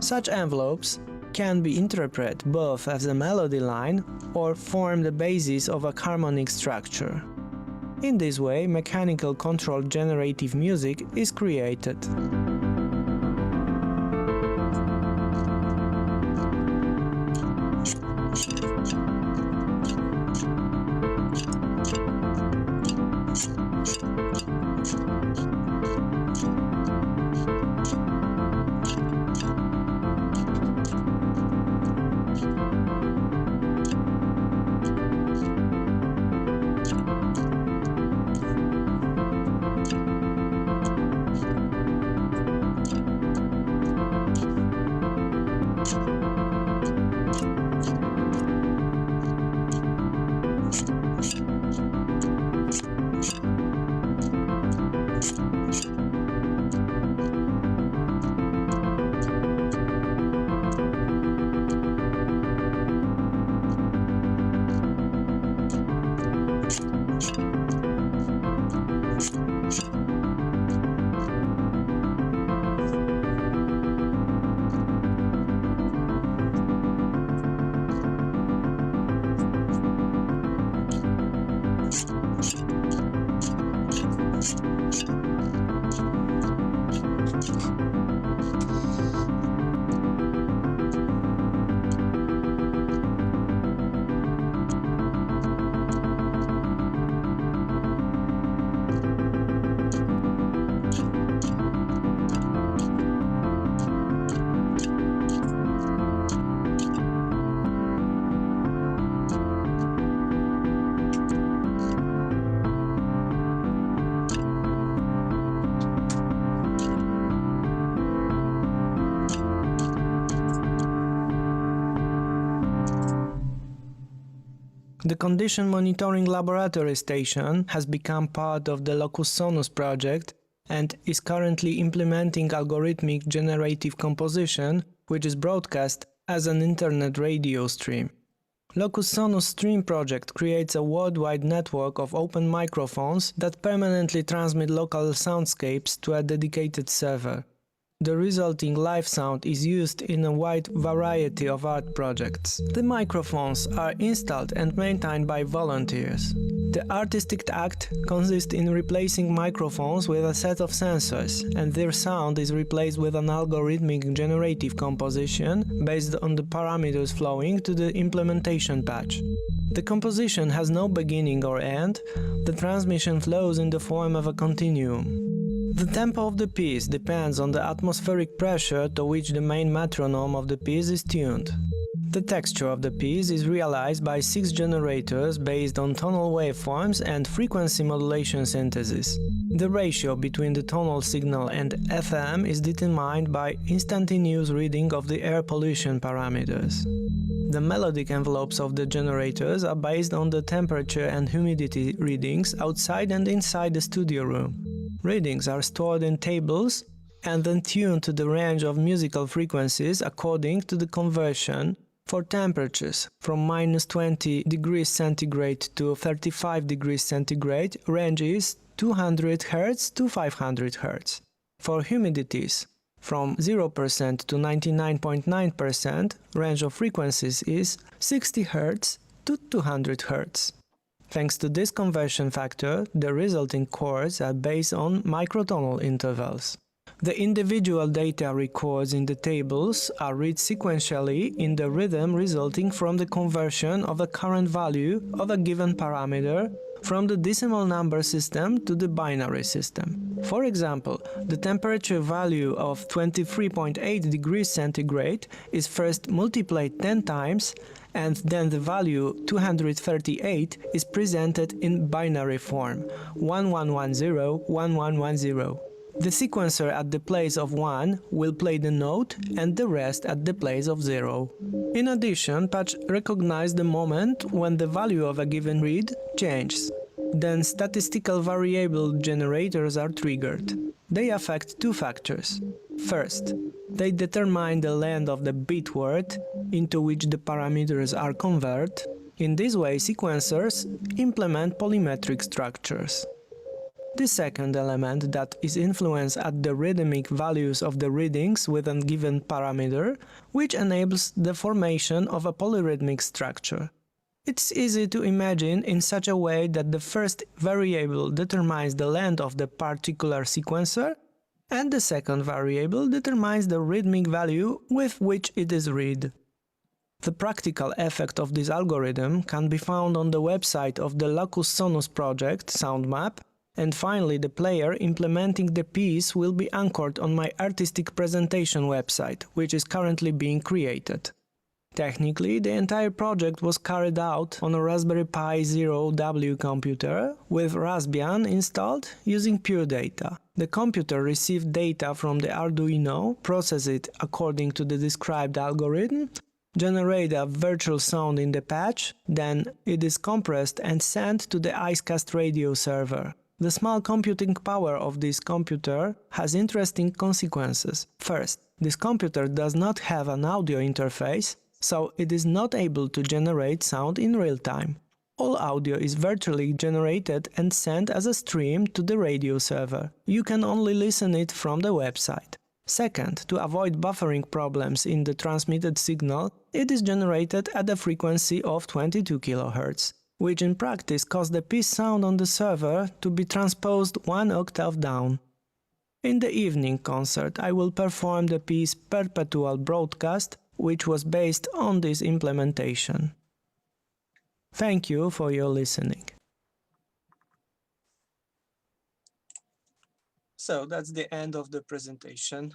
Such envelopes can be interpreted both as a melody line or form the basis of a harmonic structure. In this way, mechanical controlled generative music is created. The Condition Monitoring Laboratory Station has become part of the Locus Sonus project and is currently implementing algorithmic generative composition, which is broadcast as an internet radio stream. Locus Sonus Stream project creates a worldwide network of open microphones that permanently transmit local soundscapes to a dedicated server. The resulting live sound is used in a wide variety of art projects. The microphones are installed and maintained by volunteers. The artistic act consists in replacing microphones with a set of sensors, and their sound is replaced with an algorithmic generative composition based on the parameters flowing to the implementation patch. The composition has no beginning or end, the transmission flows in the form of a continuum. The tempo of the piece depends on the atmospheric pressure to which the main metronome of the piece is tuned. The texture of the piece is realized by 6 generators based on tonal waveforms and frequency modulation synthesis. The ratio between the tonal signal and FM is determined by instantaneous reading of the air pollution parameters. The melodic envelopes of the generators are based on the temperature and humidity readings outside and inside the studio room. Readings are stored in tables and then tuned to the range of musical frequencies according to the conversion for temperatures from -20 degrees centigrade to 35 degrees centigrade. Range is 200 Hz to 500 Hz. For humidities from 0% to 99.9%, range of frequencies is 60 Hz to 200 Hz. Thanks to this conversion factor, the resulting chords are based on microtonal intervals. The individual data records in the tables are read sequentially in the rhythm resulting from the conversion of a current value of a given parameter from the decimal number system to the binary system. For example, the temperature value of 23.8 degrees centigrade is first multiplied 10 times, and then the value 238 is presented in binary form 1110 1110. The sequencer at the place of 1 will play the note and the rest at the place of 0. In addition, patch recognizes the moment when the value of a given read changes. Then statistical variable generators are triggered. They affect 2 factors. First, they determine the length of the bit word into which the parameters are converted. In this way, sequencers implement polymetric structures. The second element that is influenced at the rhythmic values of the readings with a given parameter, which enables the formation of a polyrhythmic structure. It's easy to imagine in such a way that the first variable determines the length of the particular sequencer, and the second variable determines the rhythmic value with which it is read. The practical effect of this algorithm can be found on the website of the Locus Sonus project, SoundMap, and finally the player implementing the piece will be anchored on my artistic presentation website, which is currently being created. Technically, the entire project was carried out on a Raspberry Pi Zero W computer with Raspbian installed using pure data. The computer received data from the Arduino, processed it according to the described algorithm, generate a virtual sound in the patch, then it is compressed and sent to the IceCast radio server. The small computing power of this computer has interesting consequences. First, this computer does not have an audio interface, so it is not able to generate sound in real time. All audio is virtually generated and sent as a stream to the radio server. You can only listen it from the website. Second, to avoid buffering problems in the transmitted signal, it is generated at a frequency of 22 kHz, which in practice causes the piece sound on the server to be transposed one octave down. In the evening concert, I will perform the piece Perpetual Broadcast, which was based on this implementation. Thank you for your listening. So that's the end of the presentation.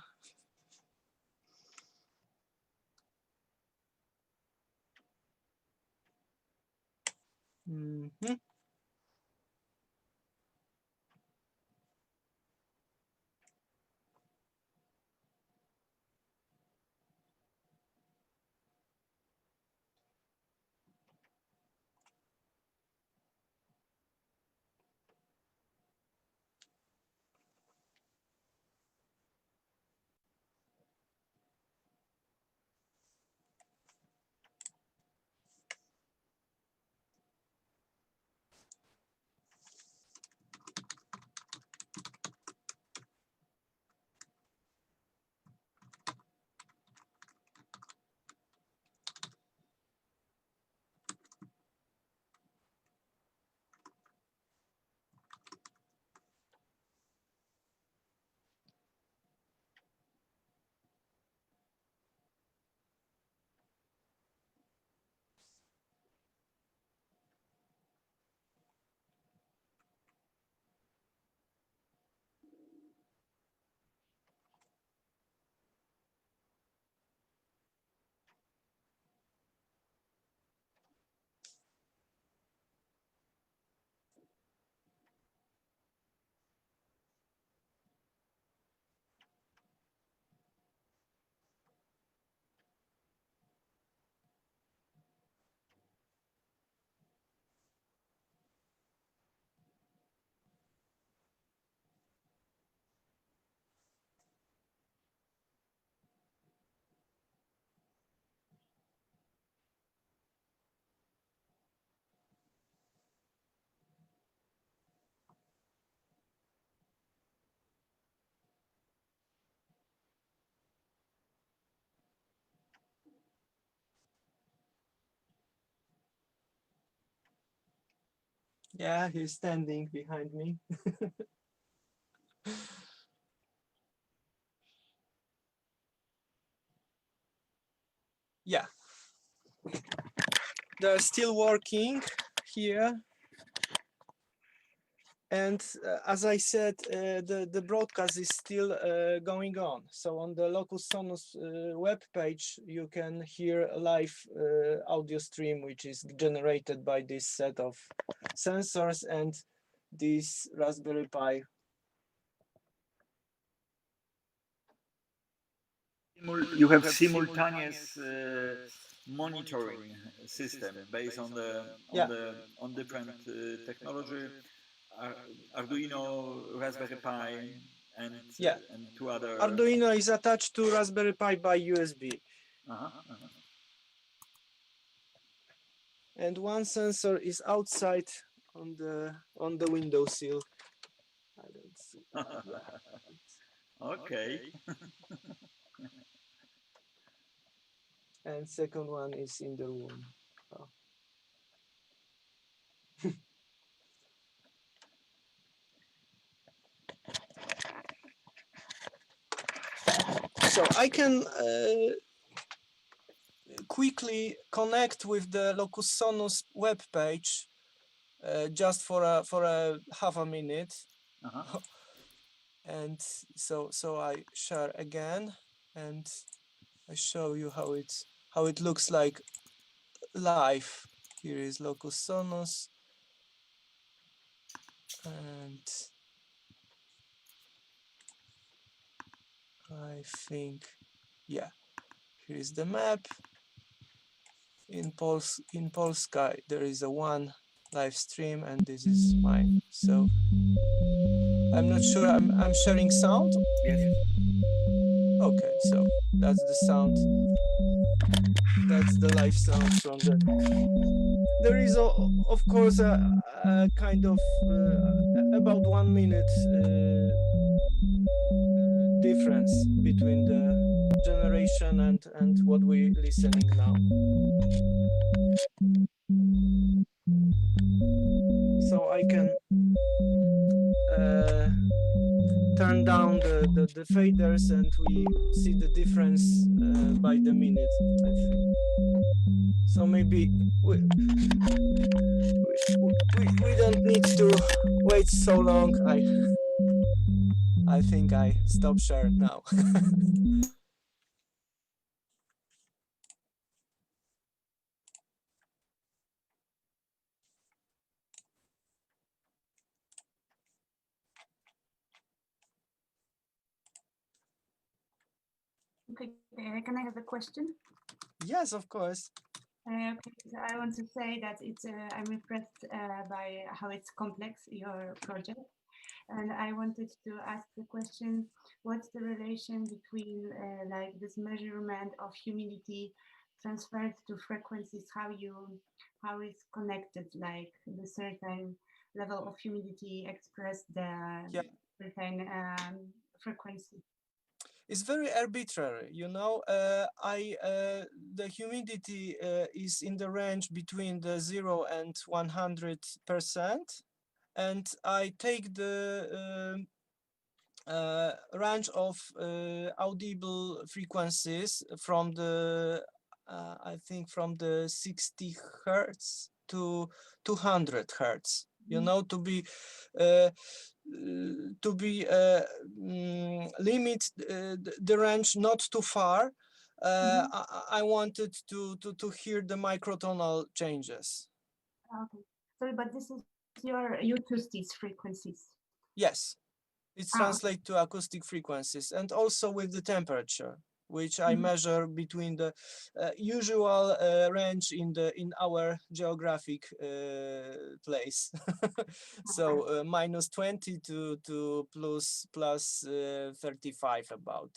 Yeah, he's standing behind me. Yeah, they're still working here. And as I said, the broadcast is still going on. So on the Locus Sonus web page, you can hear a live audio stream, which is generated by this set of sensors and this Raspberry Pi. You have simultaneous monitoring system based on different technology. Arduino, Raspberry Pi, and two other. Arduino is attached to Raspberry Pi by USB. and one sensor is outside on the windowsill. I don't see. Yeah. Okay. And second one is in the room. Oh. So I can quickly connect with the Locus Sonus web page just for a half a minute. And so I share again, and I show you how it looks like live. Here is Locus Sonus, and I think, yeah, here is the map. In Polska there is a one live stream, and this is mine. So I'm not sure I'm sharing sound. Yes. Okay, so that's the sound. That's the live sound from the. There is of course a kind of about 1 minute difference between the generation and what we're listening now. So I can turn down the faders, and we see the difference by the minute, I think. So maybe we don't need to wait so long. I think I stop share now. Okay, can I have a question? Yes, of course. Okay, so I want to say that I'm impressed by how it's complex, your project. And I wanted to ask the question, what's the relation between like this measurement of humidity transferred to frequencies, how it's connected, like the certain level of humidity expressed the certain frequency? It's very arbitrary, you know. The humidity is in the range between the 0 and 100%, and I take the range of audible frequencies from the I think from the 60 hertz to 200 hertz, you know, to be limit the range not too far. I wanted to hear the microtonal changes. Okay, sorry, but this is your U2 frequencies. Yes, it's translated to acoustic frequencies, and also with the temperature, which I measure between the usual range in our geographic place. So minus 20 to plus 35 about.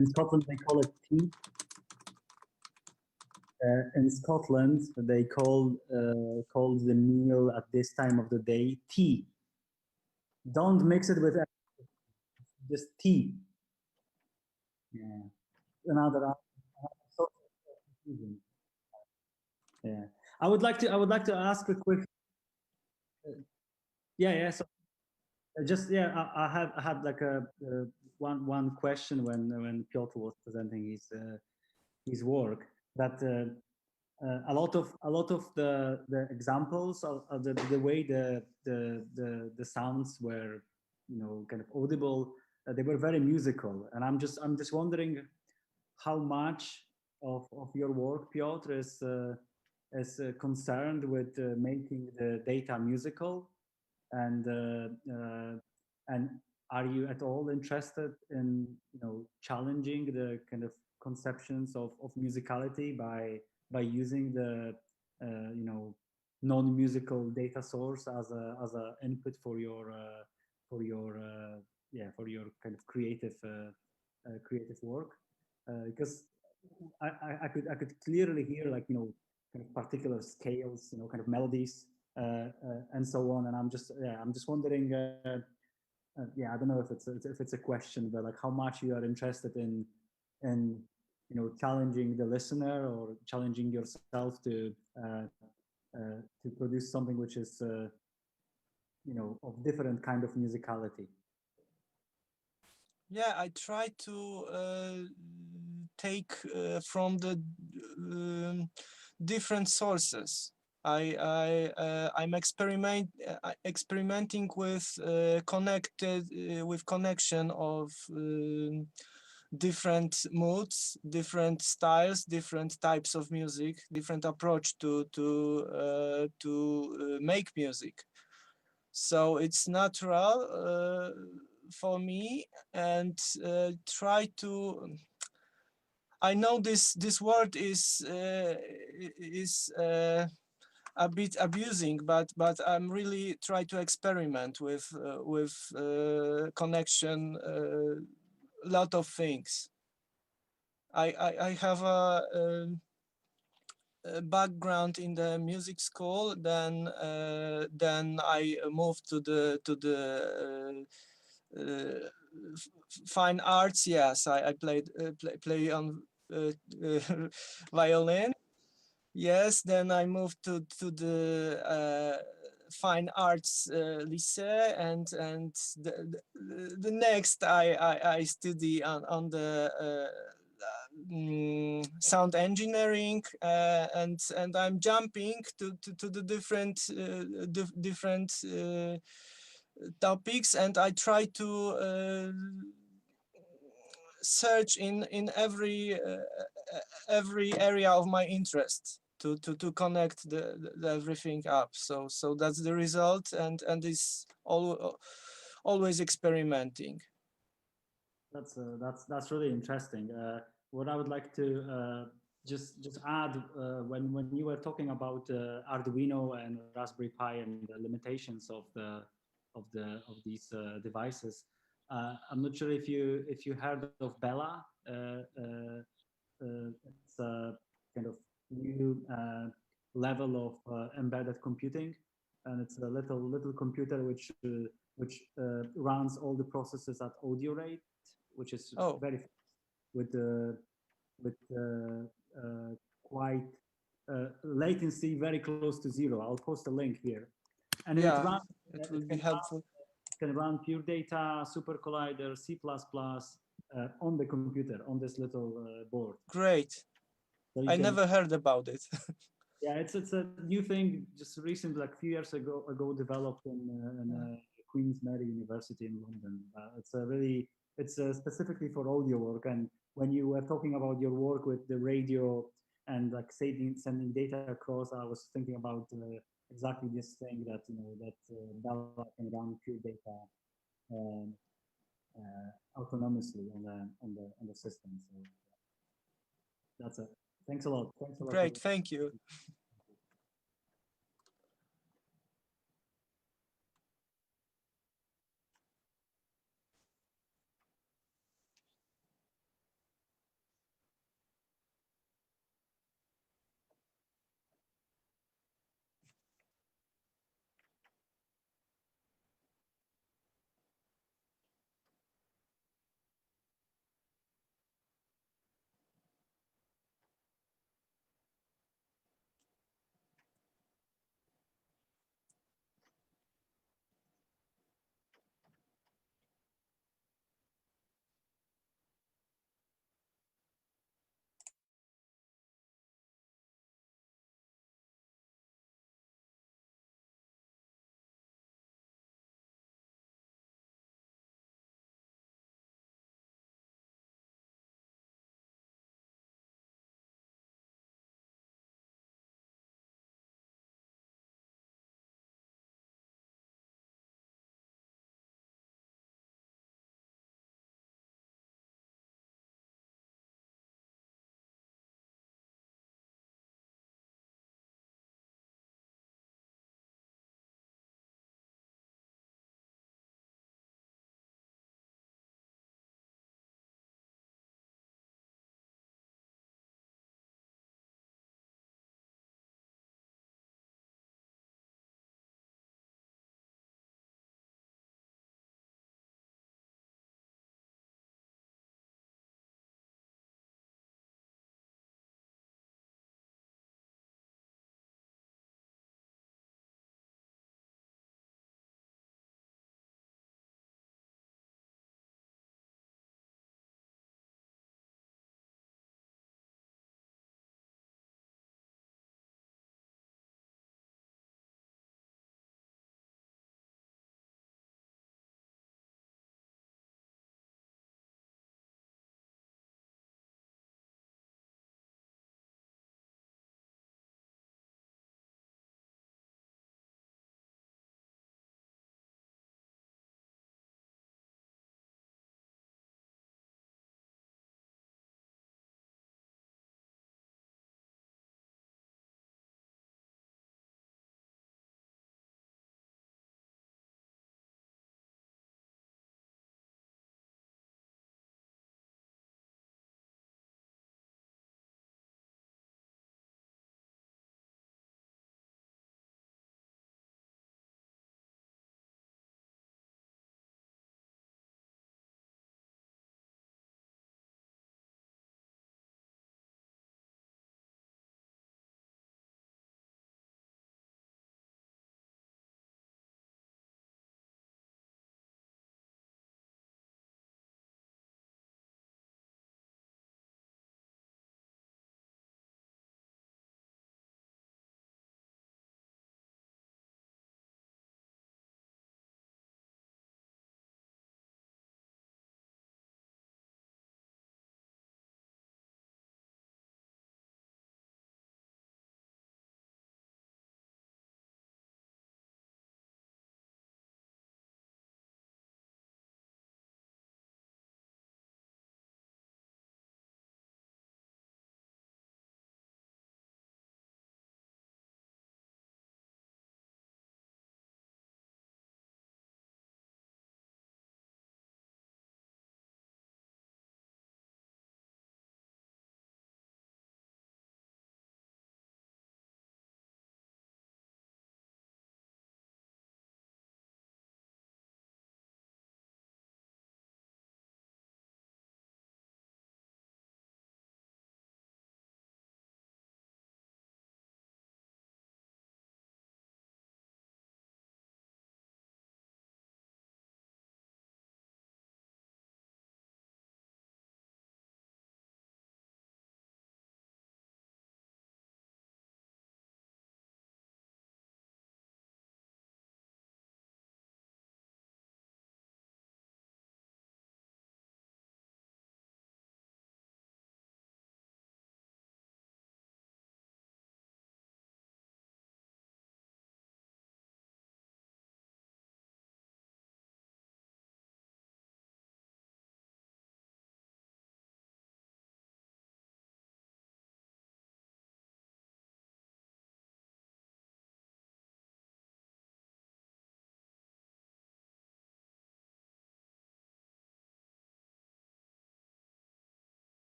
In Scotland, they call it tea. In Scotland, they call the meal at this time of the day tea. Don't mix it with just tea. Yeah. Another source of confusion. Yeah. I would like to ask a quick. Yeah. So just I had like a one question when Piotr was presenting his work, that a lot of the examples of the way the sounds were, you know, kind of audible, they were very musical, and I'm just wondering how much of your work, Piotr, is concerned with making the data musical, and are you at all interested in, you know, challenging the kind of conceptions of musicality by using the you know, non-musical data source as a input for your kind of creative work, because I could clearly hear, like, you know, kind of particular scales, you know, kind of melodies and so on, and I'm just wondering, I don't know if it's a question, but like how much you are interested in you know, challenging the listener or challenging yourself to produce something which is you know, of different kind of musicality. Yeah, I try to take from the different sources. I'm experimenting with connection of different moods, different styles, different types of music, different approach to make music. So it's natural for me, and try to. I know this word is a bit abusing, but I'm really try to experiment with connection, a lot of things. I have a background in the music school. Then I moved to the fine arts. Yes, I played play on violin. Yes, then I moved to the fine arts lycée, and the next I study on the sound engineering, and I'm jumping to the different topics, and I try to search in every area of my interest to connect the everything up. So that's the result, and is always experimenting. That's really interesting. What I would like to just add, when you were talking about Arduino and Raspberry Pi and the limitations of these devices, I'm not sure if you heard of Bella. It's a kind of new level of embedded computing, and it's a little computer which runs all the processes at audio rate, which is very fast, with quite latency very close to zero. I'll post a link here, and it will be helpful. It can run pure data, super collider, C++ on the computer, on this little board. Great. So I never heard about it. Yeah, it's a new thing, just recently, like a few years ago developed in Queen's Mary University in London. It's specifically for audio work. And when you were talking about your work with the radio and like sending data across, I was thinking about exactly this thing, that, you know, that Bella can run pure data autonomously on the system. So that's it. Thanks a lot. Thanks a lot. Great, thank you.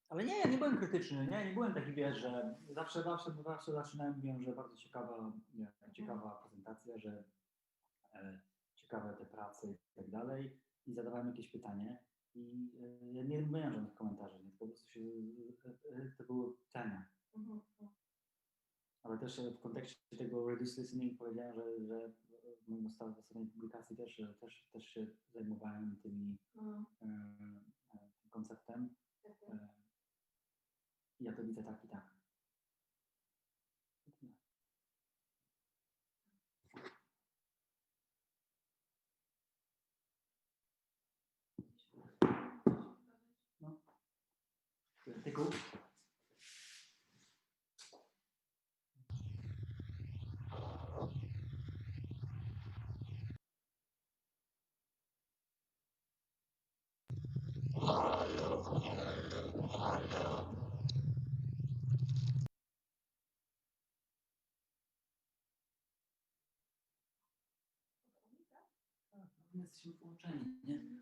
Ale nie, nie byłem krytyczny, nie byłem taki, wiesz, że zawsze zaczynałem, mówiłem, że bardzo ciekawa prezentacja, że ciekawe te prace i tak dalej i zadawałem jakieś pytanie i ja nie miałem żadnych komentarzy, nie, po prostu to były temy. Ale też w kontekście tego reduced listening powiedziałem, że w moim ostatniej publikacji też się zajmowałem tym konceptem. Ja to widzę tak i tak. No. Artykuł. Jesteśmy połączeni, nie?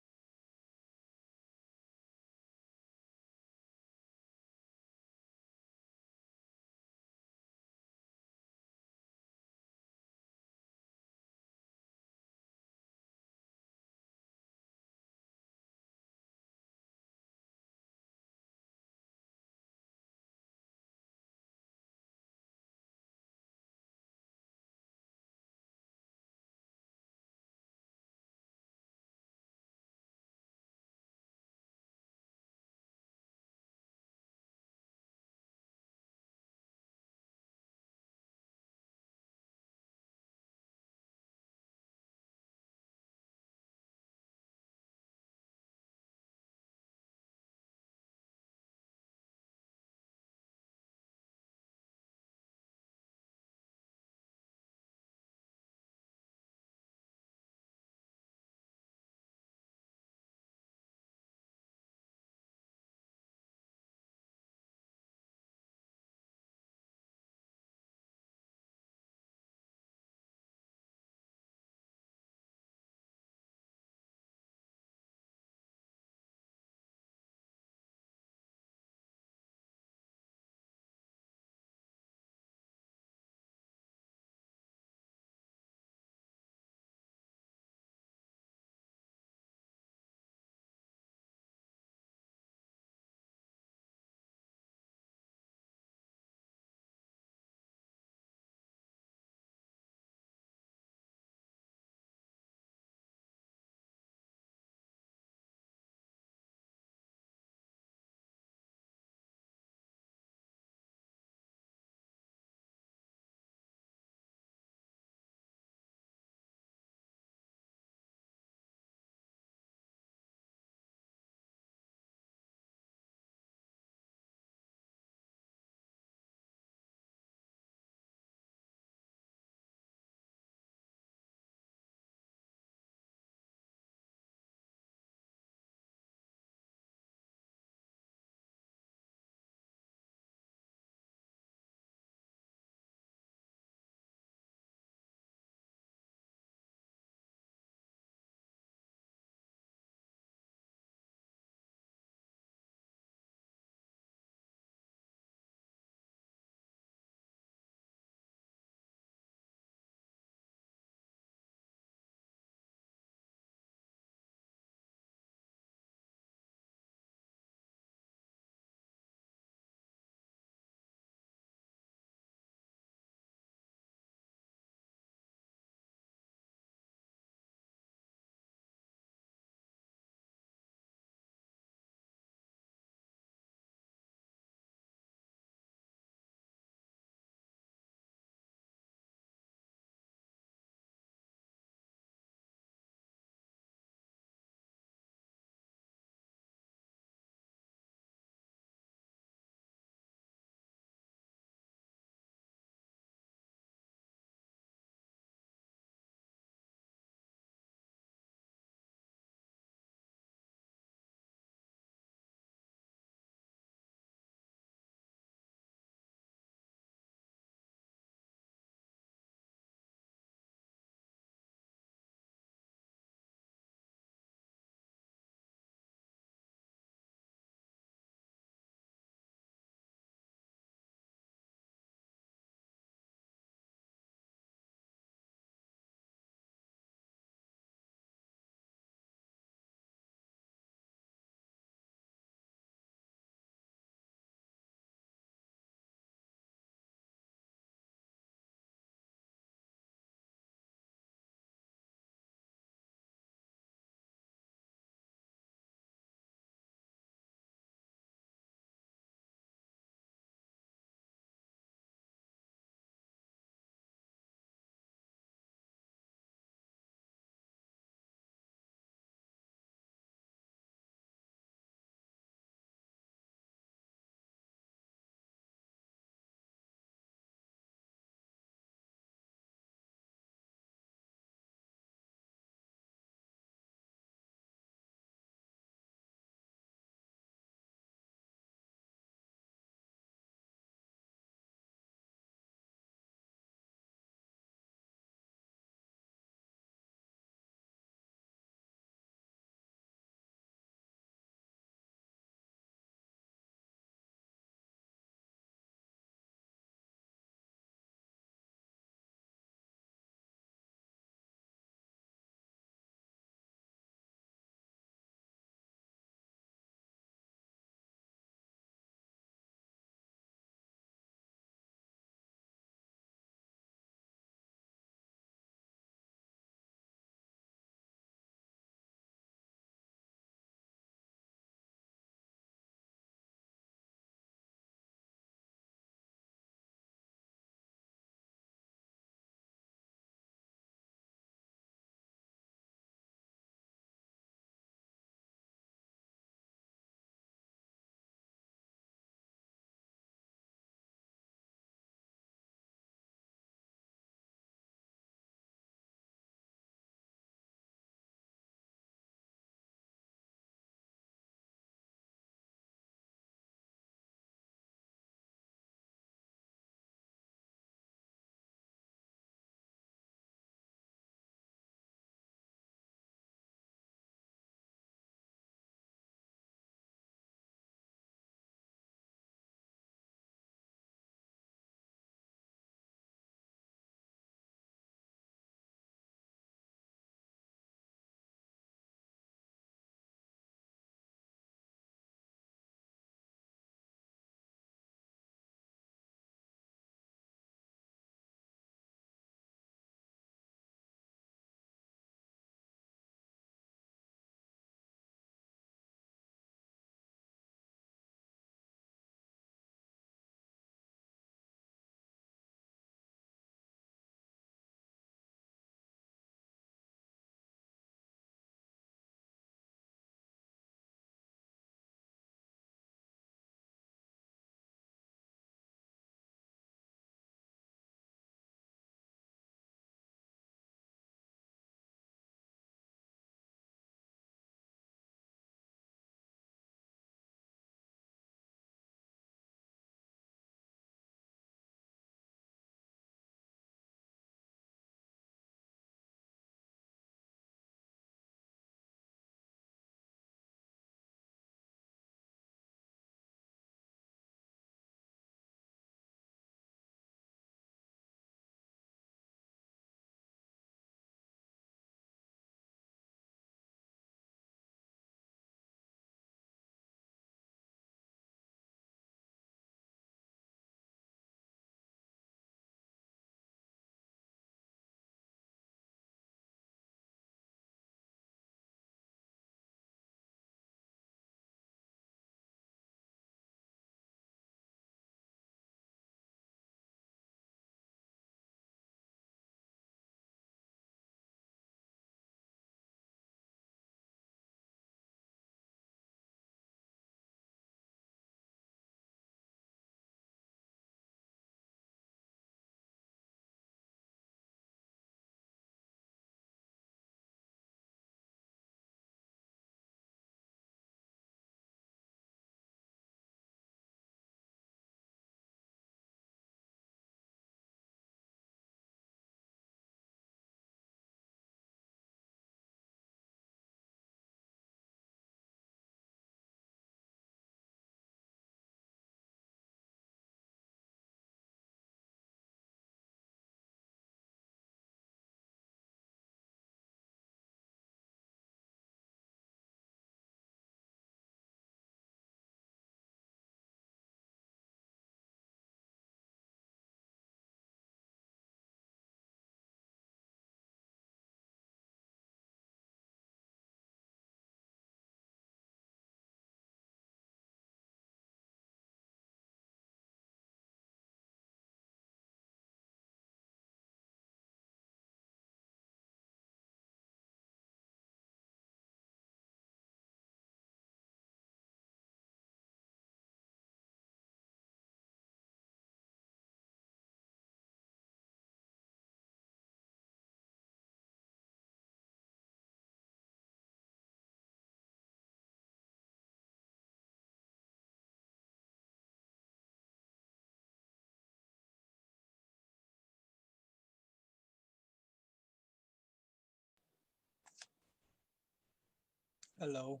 Hello.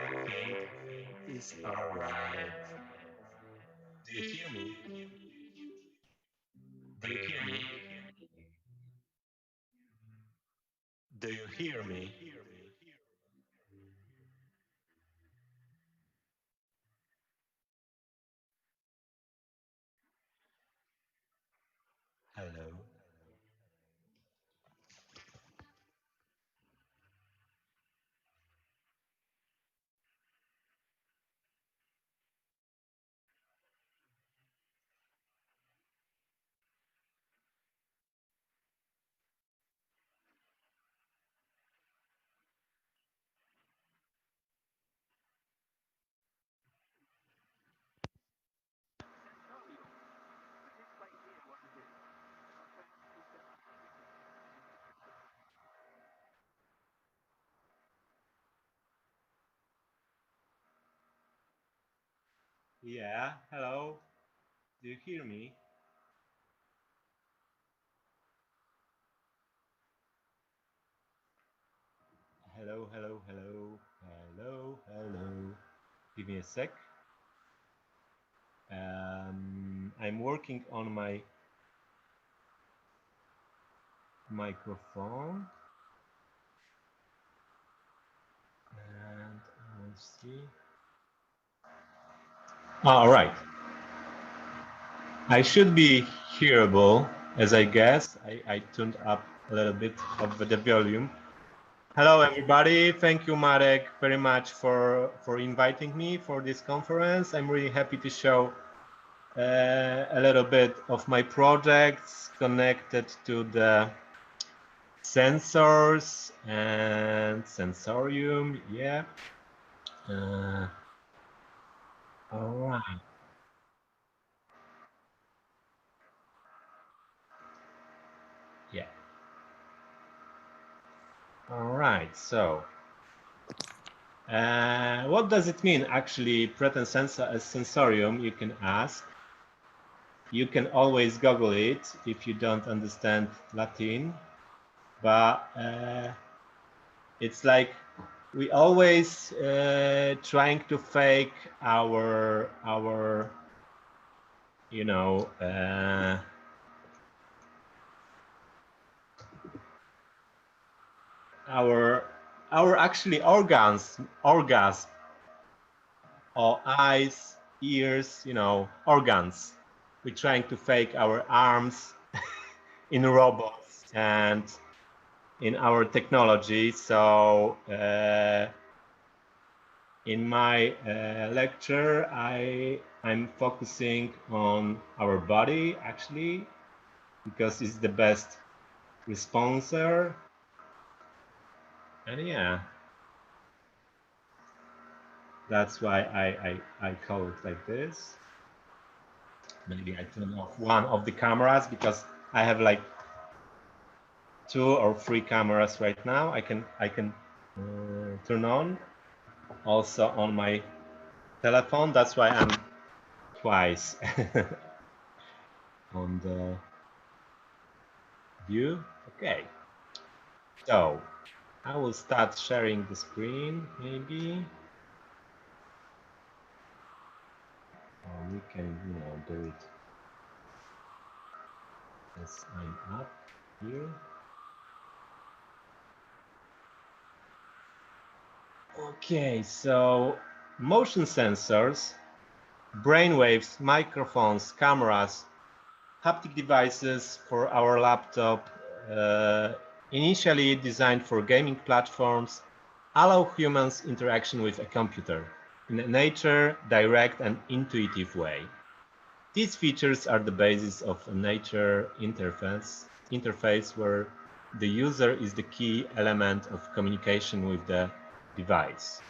Everything is alright. Do you hear me? Do you hear me? Do you hear me? Hello. Yeah, hello. Do you hear me? Hello, hello, hello, hello, hello. Give me a sec. I'm working on my microphone. And I'll see. All right. I should be hearable, as I guess. I tuned up a little bit of the volume. Hello, everybody. Thank you, Marek, very much for inviting me for this conference. I'm really happy to show a little bit of my projects connected to the sensors and sensorium. Yeah. All right. Yeah. All right. So, what does it mean actually, pretend sensorium? You can ask. You can always Google it if you don't understand Latin, but it's like we always trying to fake our you know our actually orgasm or eyes, ears, you know, organs. We're trying to fake our arms in robots and in our technology. So in my lecture, I'm focusing on our body actually, because it's the best responder. And yeah, that's why I call it like this. Maybe I turn off one of the cameras because I have like 2 or 3 cameras right now. I can turn on also on my telephone. That's why I'm twice on the view. Okay, so I will start sharing the screen maybe. Or we can, you know, do it as I'm up here. Okay, so motion sensors, brainwaves, microphones, cameras, haptic devices for our laptop, initially designed for gaming platforms, allow humans interaction with a computer in a nature, direct and intuitive way. These features are the basis of a nature interface where the user is the key element of communication with the device.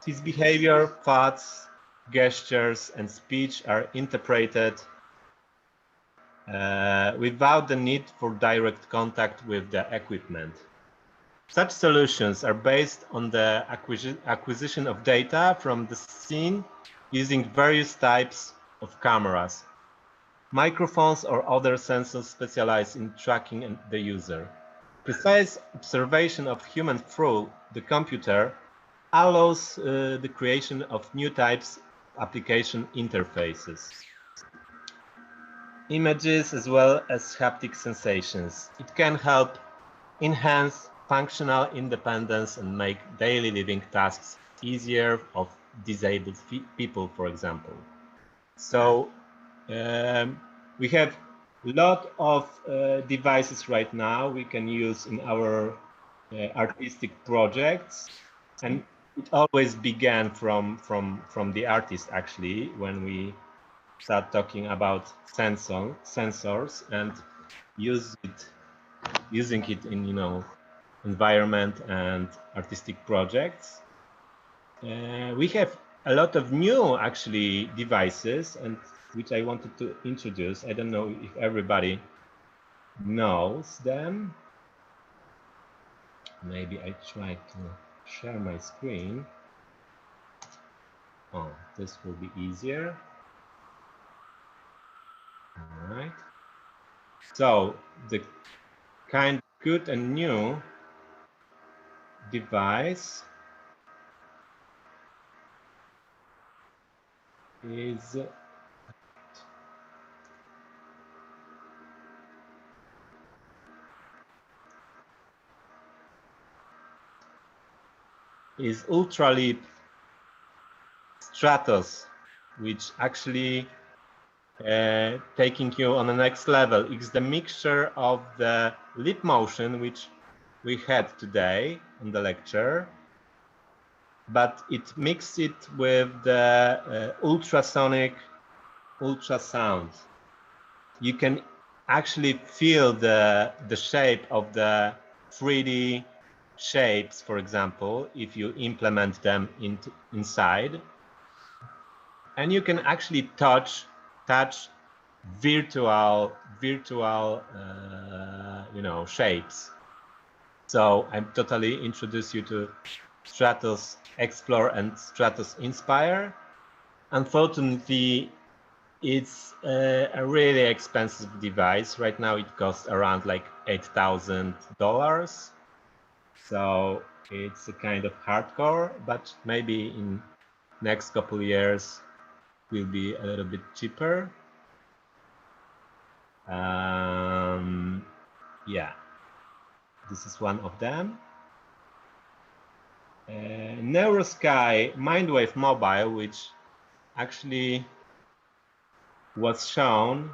His behavior, thoughts, gestures, and speech are interpreted without the need for direct contact with the equipment. Such solutions are based on the acquisition of data from the scene using various types of cameras, microphones or other sensors specialized in tracking the user. Precise observation of human through the computer allows the creation of new types of application interfaces, images as well as haptic sensations. It can help enhance functional independence and make daily living tasks easier of disabled people, for example. So we have a lot of devices right now we can use in our artistic projects, and it always began from the artist, actually, when we start talking about sensors and using it in, you know, environment and artistic projects. We have a lot of new, actually, devices, and which I wanted to introduce. I don't know if everybody knows them. Maybe I try to share my screen. Oh, this will be easier. All right. So the kind of good and new device is Ultraleap Stratos, which actually taking you on the next level. It's the mixture of the leap motion, which we had today on the lecture, but it mixed it with the ultrasonic ultrasound. You can actually feel the shape of the 3D shapes, for example, if you implement them inside. And you can actually touch virtual you know, shapes. So I'm totally introduce you to Stratos Explore and Stratos Inspire. Unfortunately, it's a really expensive device. Right now it costs around like $8,000. So it's a kind of hardcore, but maybe in next couple of years will be a little bit cheaper. Yeah, this is one of them. Neurosky Mindwave Mobile, which actually was shown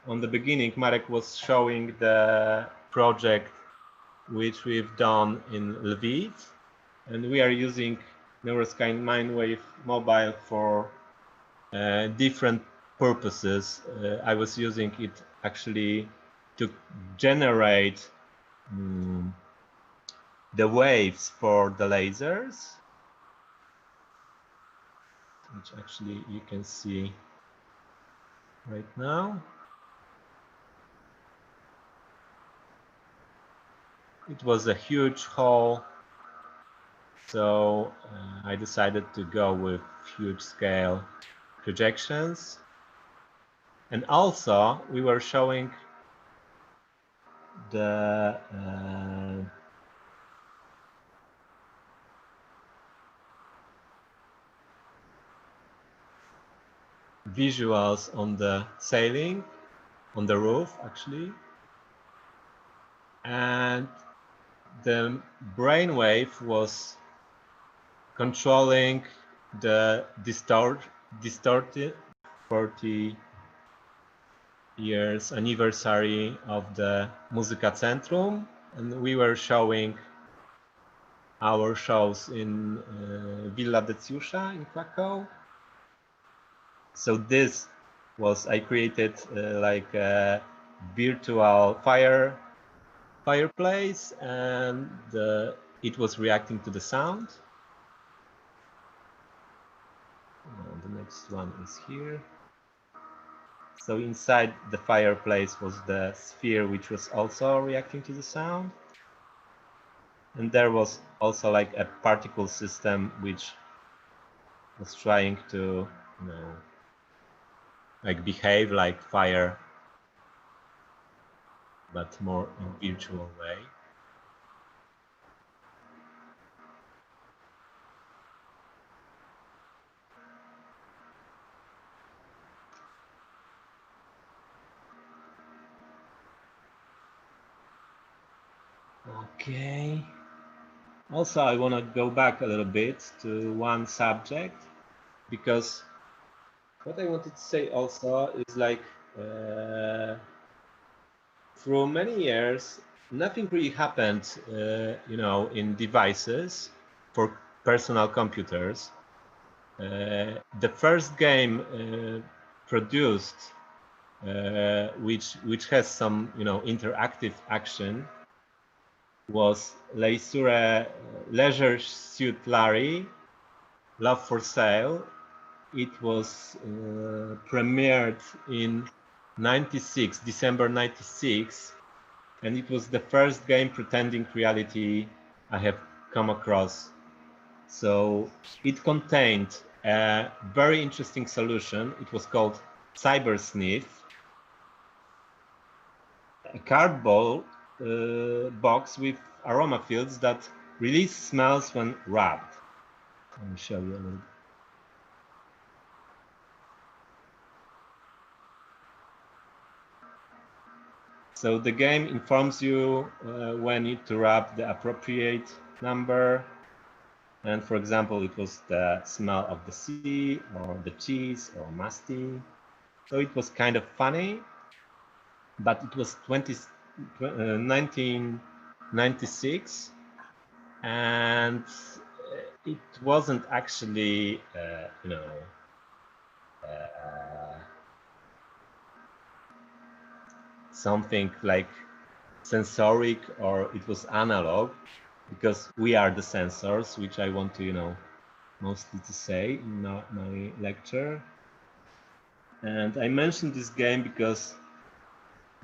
on the beginning. Marek was showing the project which we've done in Lviv, and we are using Neurosky Mindwave Mobile for different purposes. I was using it actually to generate the waves for the lasers, which actually you can see right now. It was a huge hole, so I decided to go with huge scale projections. And also we were showing the visuals on the ceiling, on the roof actually, and the brainwave was controlling the distorted 40 years anniversary of the Muzyka Centrum, and we were showing our shows in Villa Deciusza in Krakow. So this was, I created like a virtual fireplace, and it was reacting to the sound. The next one is here. So inside the fireplace was the sphere, which was also reacting to the sound. And there was also like a particle system, which was trying to, you know, like behave like fire, but more in virtual way. Okay. Also, I want to go back a little bit to one subject, because what I wanted to say also is like for many years, nothing really happened, you know, in devices for personal computers. The first game produced, which has some, you know, interactive action, was Leisure Suit Larry, Love for Sale. It was premiered in December 96, and it was the first game pretending reality I have come across. So it contained a very interesting solution. It was called Cyber Sniff, a cardboard box with aroma fields that release smells when rubbed. Let me show you a little. So the game informs you when you to rub the appropriate number. And for example, it was the smell of the sea or the cheese or musty. So it was kind of funny, but it was 1996, and it wasn't actually, you know, something like sensoric, or it was analog, because we are the sensors, which I want to, you know, mostly to say in my lecture. And I mentioned this game because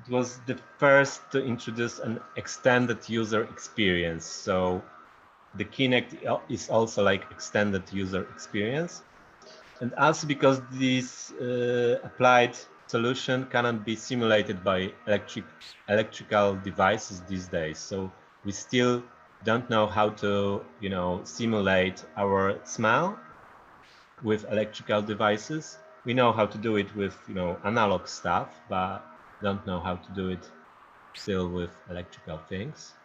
it was the first to introduce an extended user experience. So the Kinect is also like extended user experience. And also because this applied solution cannot be simulated by electrical devices these days. So we still don't know how to, you know, simulate our smell with electrical devices. We know how to do it with, you know, analog stuff, but don't know how to do it still with electrical things.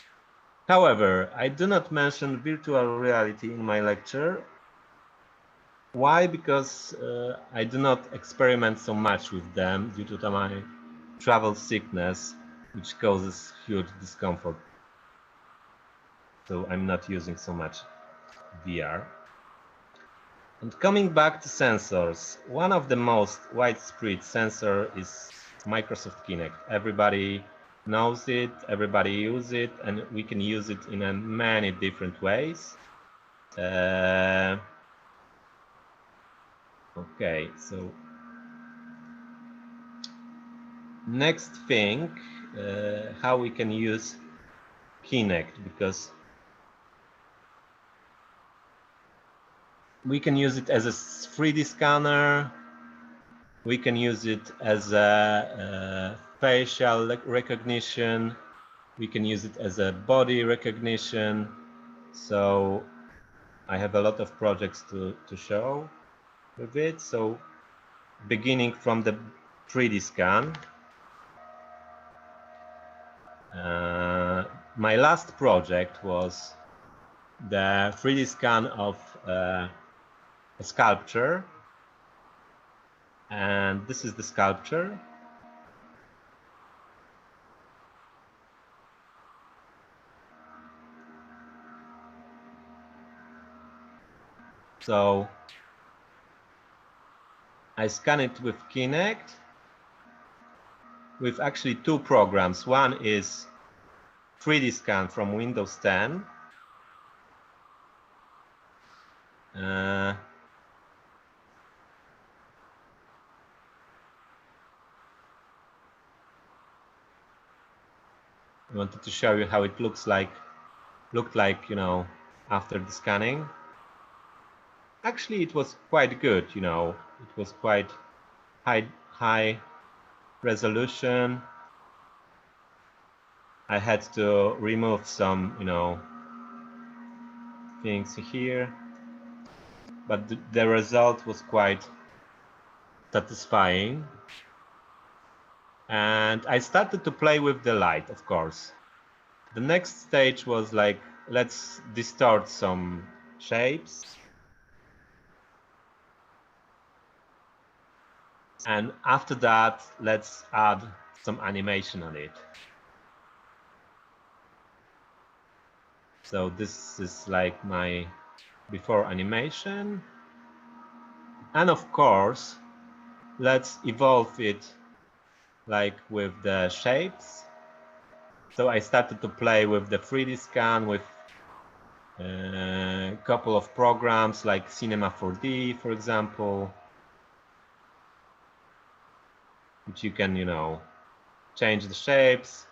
However, I do not mention virtual reality in my lecture. Why? Because I do not experiment so much with them due to my travel sickness, which causes huge discomfort. So I'm not using so much VR. And coming back to sensors, one of the most widespread sensor is Microsoft Kinect. Everybody knows it, everybody uses it, and we can use it in many different ways. Okay, so next thing, how we can use Kinect, because we can use it as a 3D scanner, we can use it as a facial recognition, we can use it as a body recognition. So I have a lot of projects to show with it. So beginning from the 3D scan. My last project was the 3D scan of a sculpture, and this is the sculpture. So I scan it with Kinect with actually two programs. One is 3D scan from Windows 10. I wanted to show you how it looked like, you know, after the scanning. Actually, it was quite good, you know. It was quite high resolution. I had to remove some, you know, things here, but the result was quite satisfying. And I started to play with the light, of course. The next stage was like, let's distort some shapes. And after that, let's add some animation on it. So this is like my before animation. And of course, let's evolve it like with the shapes. So I started to play with the 3D scan with a couple of programs like Cinema 4D, for example, which you can, you know, change the shapes.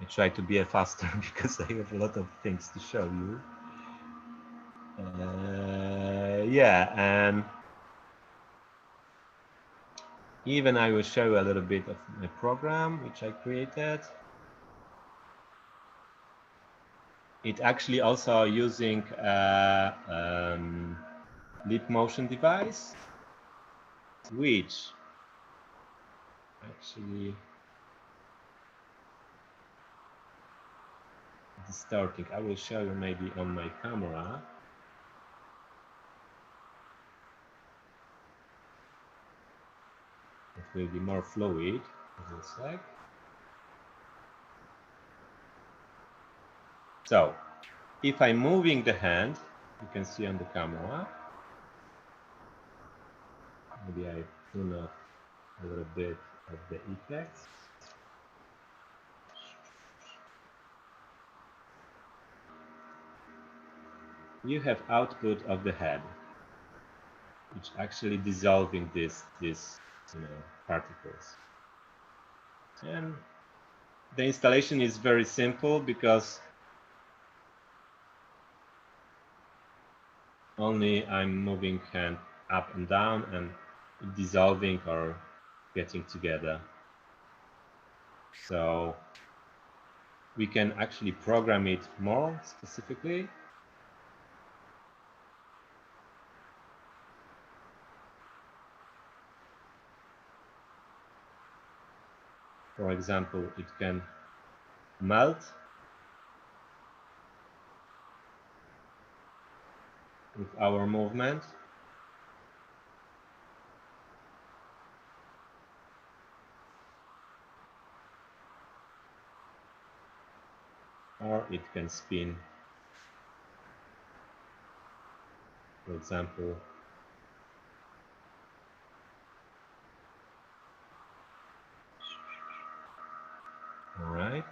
I try to be faster because I have a lot of things to show you. Yeah, and even I will show you a little bit of my program which I created. It actually also using a leap motion device, which actually distorting. I will show you maybe on my camera. It will be more fluid. Just a sec. So, if I'm moving the hand, you can see on the camera. Maybe I tune up a little bit of the effects. You have output of the head, which actually dissolving these you know, particles. And the installation is very simple because only I'm moving hand up and down and dissolving or getting together. So we can actually program it more specifically. For example, it can melt with our movement. Or it can spin. For example, all right.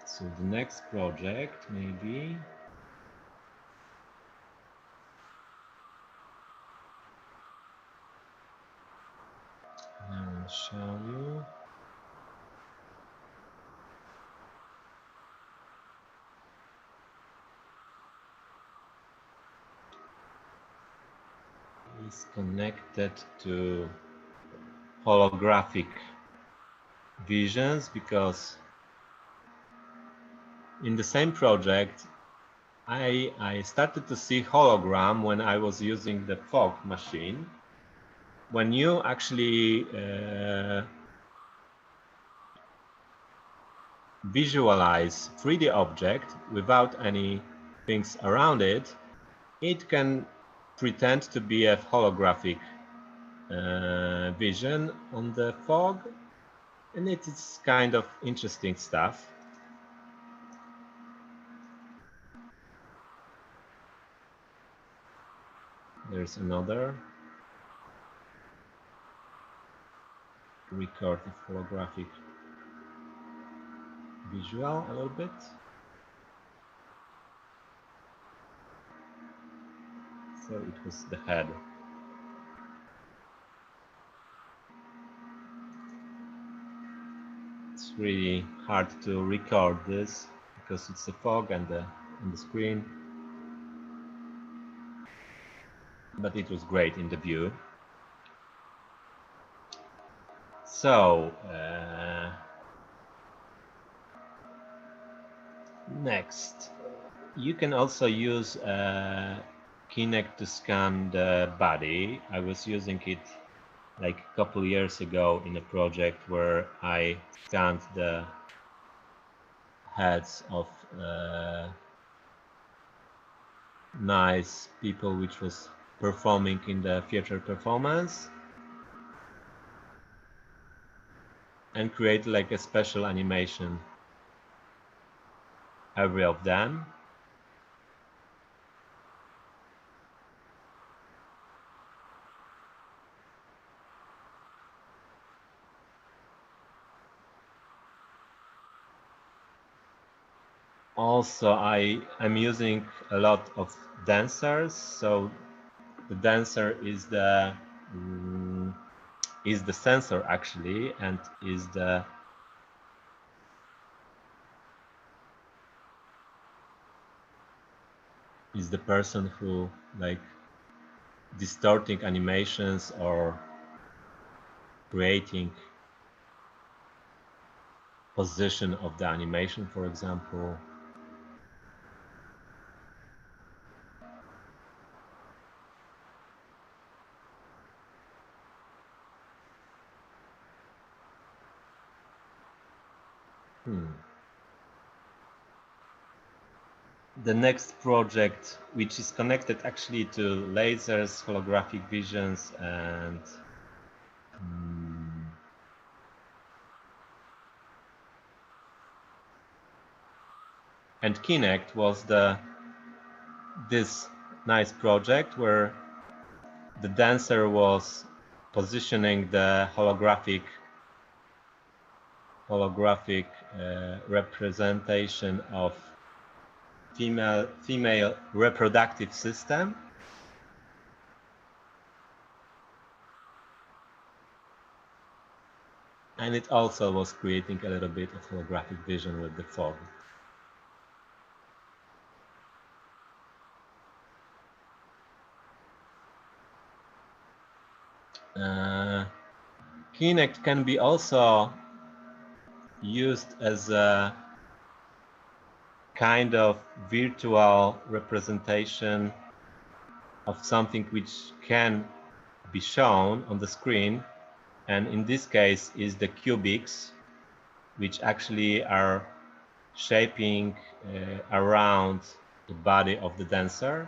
So the next project, maybe. I will show you. Is connected to holographic visions because in the same project I started to see hologram when I was using the fog machine. When you actually visualize 3D object without any things around it, it can pretend to be a holographic vision on the fog, and it is kind of interesting stuff. There's another record of holographic visual a little bit. So it was the head. It's really hard to record this because it's the fog and the screen. But it was great in the view. So next, you can also use Kinect to scan the body. I was using it like a couple years ago in a project where I scanned the heads of nice people which was performing in the theater performance, and create like a special animation every of them. Also, I'm using a lot of dancers. So the dancer is the sensor actually, and is the person who like distorting animations or creating position of the animation, for example. The next project, which is connected actually to lasers, holographic visions, and Kinect, was this nice project where the dancer was positioning the holographic representation of female reproductive system. And it also was creating a little bit of holographic vision with the fog. Kinect can be also used as a kind of virtual representation of something which can be shown on the screen, and in this case is the cubics, which actually are shaping around the body of the dancer.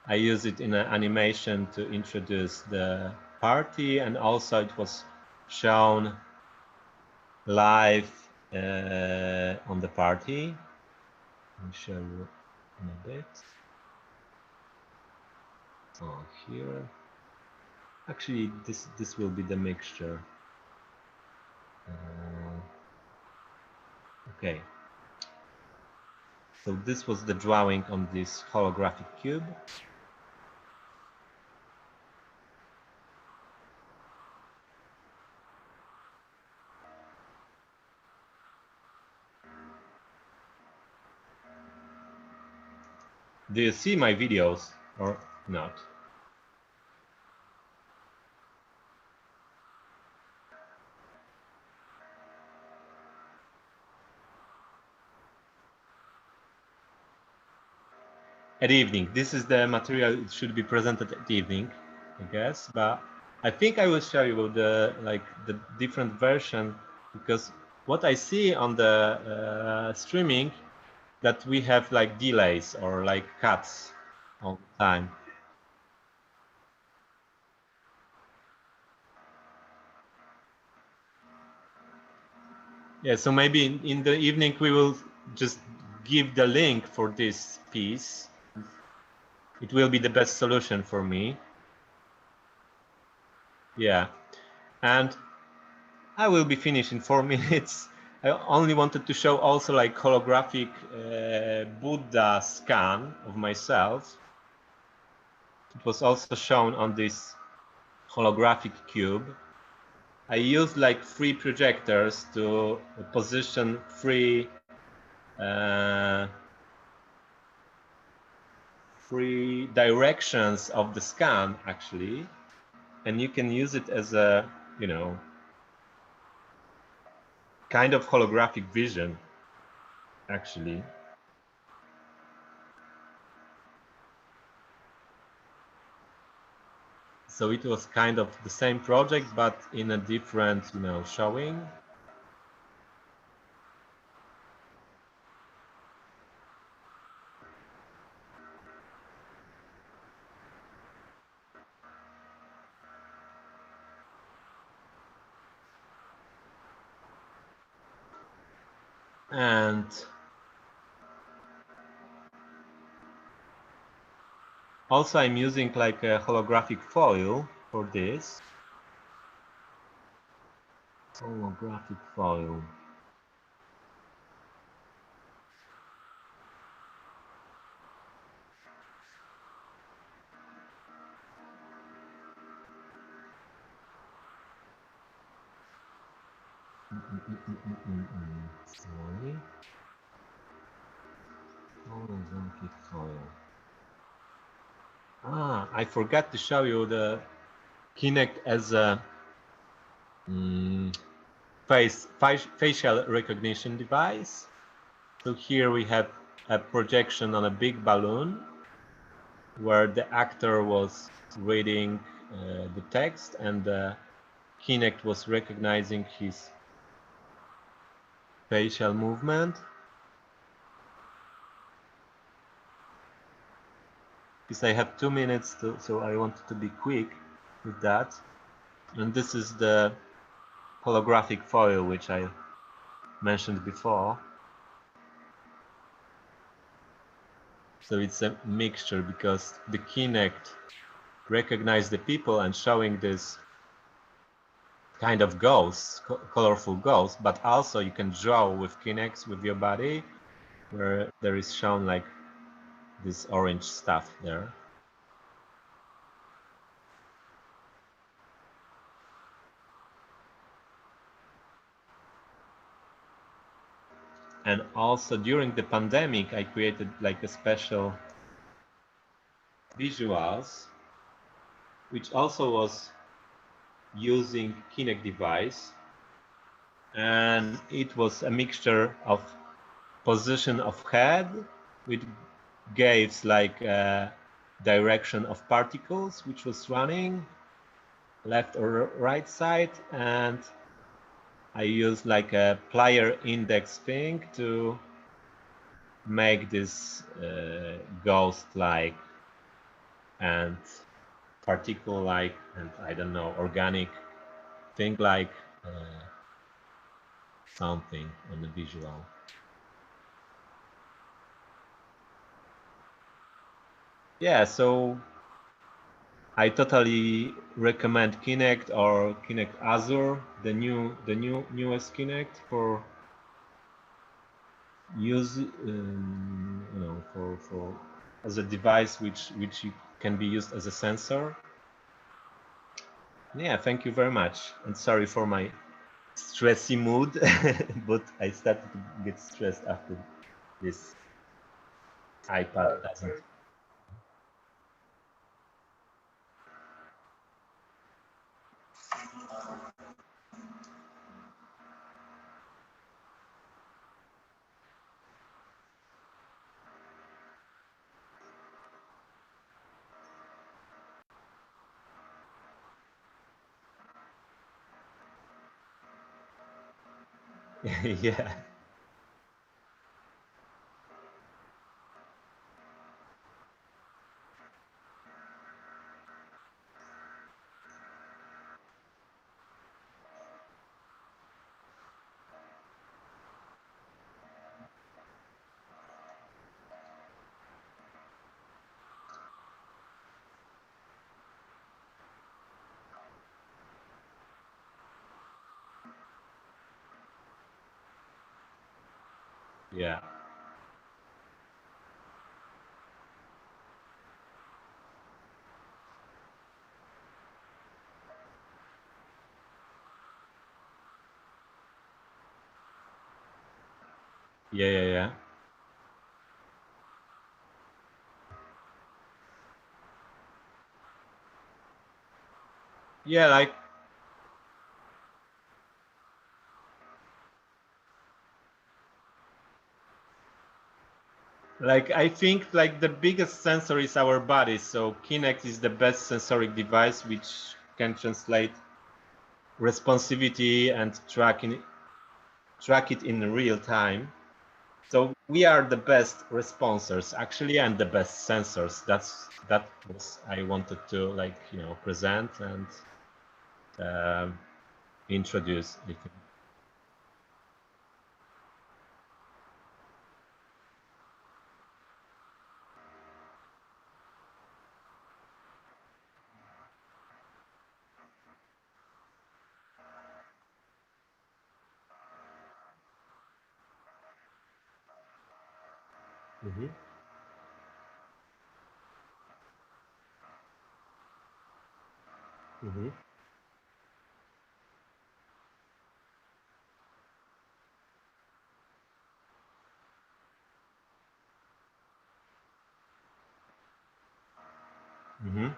I use it in an animation to introduce the party, and also it was shown live on the party. I'll show you in a bit. Oh, here. Actually, this will be the mixture. Okay. So this was the drawing on this holographic cube. Do you see my videos or not? At evening. This is the material. It should be presented at evening, I guess. But I think I will show you the different version, because what I see on the streaming, that we have like delays or like cuts all the time. Yeah, so maybe in the evening we will just give the link for this piece. It will be the best solution for me. Yeah, and I will be finished in 4 minutes. I only wanted to show also like holographic Buddha scan of myself. It was also shown on this holographic cube. I used like 3 projectors to position 3 directions of the scan actually, and you can use it as a, you know, kind of holographic vision actually. So it was kind of the same project, but in a different, you know, showing. And also I'm using like a holographic foil for this. Holographic foil. Sorry. Holographic foil. Ah, I forgot to show you the Kinect as a facial recognition device. So here we have a projection on a big balloon where the actor was reading the text and the Kinect was recognizing his facial movement. Because I have 2 minutes, so I wanted to be quick with that. And this is the holographic foil which I mentioned before. So it's a mixture because the Kinect recognizes the people and showing this kind of ghosts, colorful ghosts, but also you can draw with Kinects with your body, where there is shown like this orange stuff there. And also during the pandemic, I created like a special visuals, which also was using Kinect device. And it was a mixture of position of head, which gave like a direction of particles, which was running left or right side. And I used like a plier index thing to make this ghost-like and particle-like and I don't know, organic thing like something on the visual. Yeah, so I totally recommend Kinect or Kinect Azure, the newest Kinect for use, you know, for as a device which can be used as a sensor. Yeah, thank you very much, and sorry for my stressy mood, but I started to get stressed after this iPad doesn't. Yeah. Yeah. Yeah, yeah, yeah. Yeah, like I think like the biggest sensor is our body. So Kinect is the best sensoric device which can translate responsivity and track it in real time. So we are the best responders actually, and the best sensors. That was I wanted to like present and introduce. I think. Mm-hmm. Mm-hmm. Mm-hmm.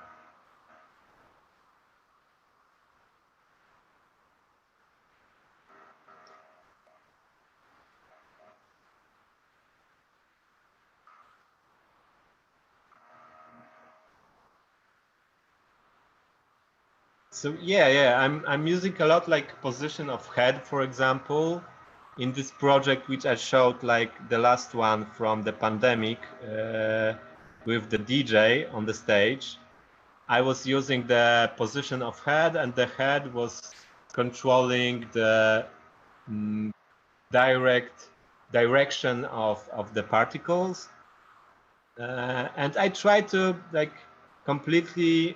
So yeah, I'm using a lot like position of head, for example, in this project which I showed like the last one from the pandemic with the DJ on the stage. I was using the position of head, and the head was controlling the direction of the particles, and I try to like completely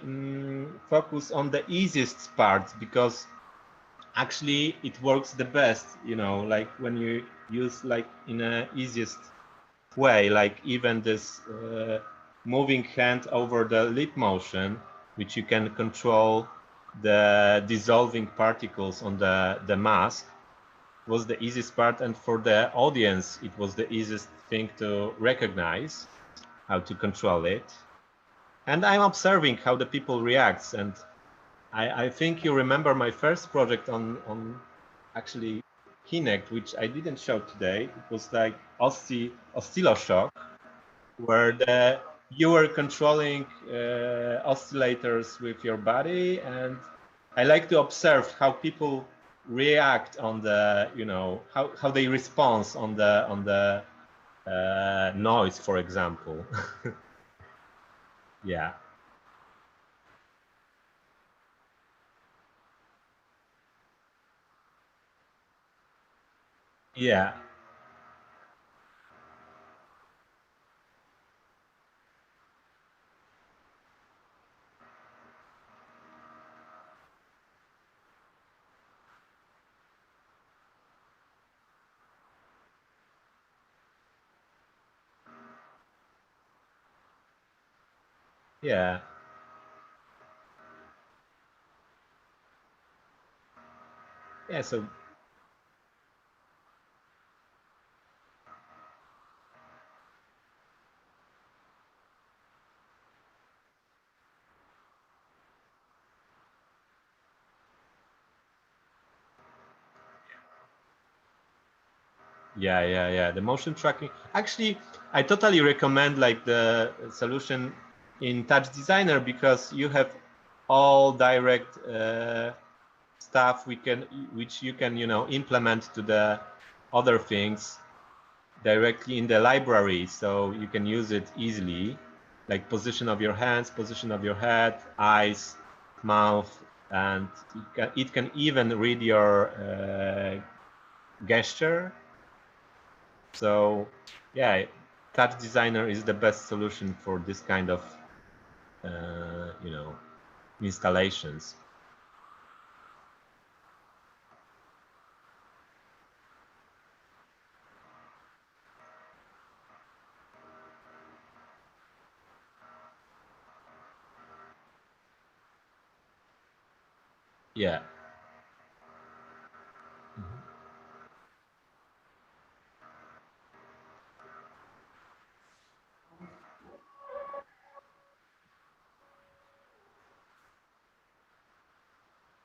focus on the easiest parts, because actually it works the best, like when you use like in a easiest way, like even this moving hand over the lip motion, which you can control the dissolving particles on the mask, was the easiest part, and for the audience it was the easiest thing to recognize how to control it. And I'm observing how the people reacts, and I think you remember my first project on actually Kinect, which I didn't show today. It was like oscilloshock, where you were controlling oscillators with your body, and I like to observe how people react on the, how they respond on the noise, for example. Yeah. Yeah. Yeah. Yeah. So yeah. The motion tracking. Actually, I totally recommend like the solution in Touch Designer, because you have all direct stuff which you can implement to the other things directly in the library, so you can use it easily, like position of your hands, position of your head, eyes, mouth, and it can even read your gesture. So yeah, Touch Designer is the best solution for this kind of installations. Yeah.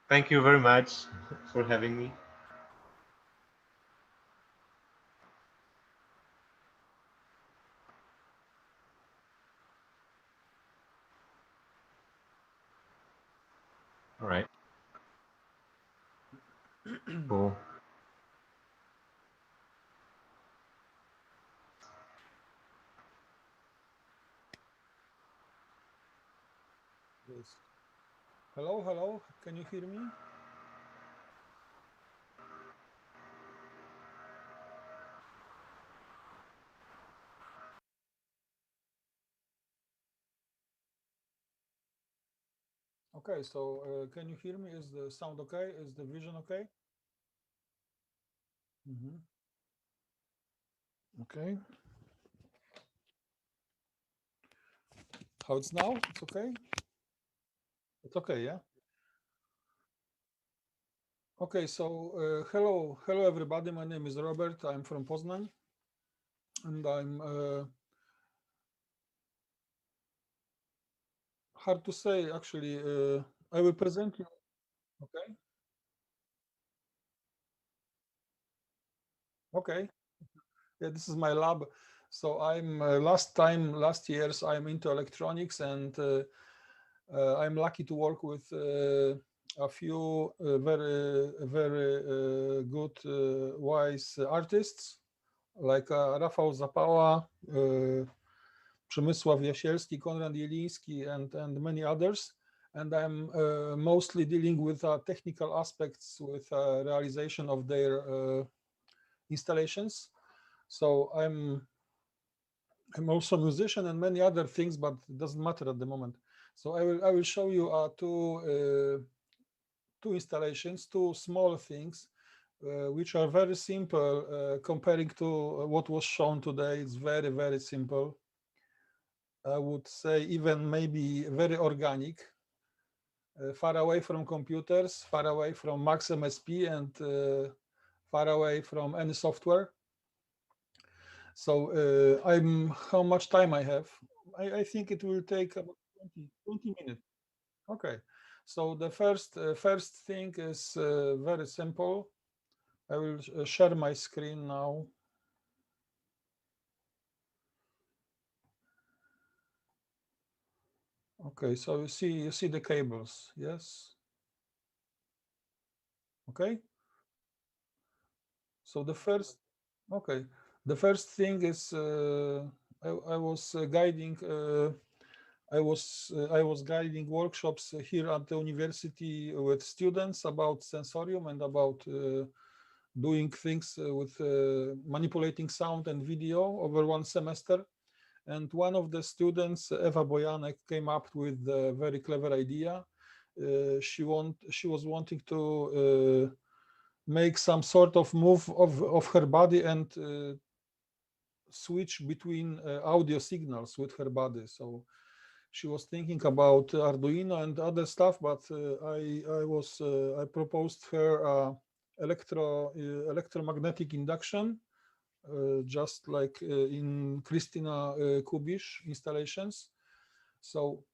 Thank you very much for having me. All right. Cool. Yes. Hello, hello. Can you hear me? Okay, so can you hear me? Is the sound okay? Is the vision okay? Okay. How it's now? It's okay? It's okay, yeah? Okay, so hello everybody. My name is Robert. I'm from Poznań, and I'm hard to say actually. I will present you. Okay. Okay. Yeah, this is my lab. So I'm last years I'm into electronics, and I'm lucky to work with a few very good, wise artists like Rafał Zapała, Przemysław Jasielski, Konrad Jeliński, and many others. And I'm mostly dealing with technical aspects with realization of their installations. So I'm also a musician and many other things, but it doesn't matter at the moment. So I will show you two installations, two small things, which are very simple comparing to what was shown today. It's very, very simple. I would say even maybe very organic, far away from computers, far away from Max MSP, and far away from any software. So how much time I have? I think it will take about 20 minutes. Okay. So the first thing is very simple. I will share my screen now. Okay, so you see the cables, yes? Okay. So the first thing is I was guiding workshops here at the university with students about sensorium and about doing things with manipulating sound and video over one semester. And one of the students, Eva Bojanek, came up with a very clever idea. She was wanting to make some sort of move of her body and switch between audio signals with her body. So she was thinking about Arduino and other stuff, but I proposed her electromagnetic induction, just like in Krystyna Kubisz installations. So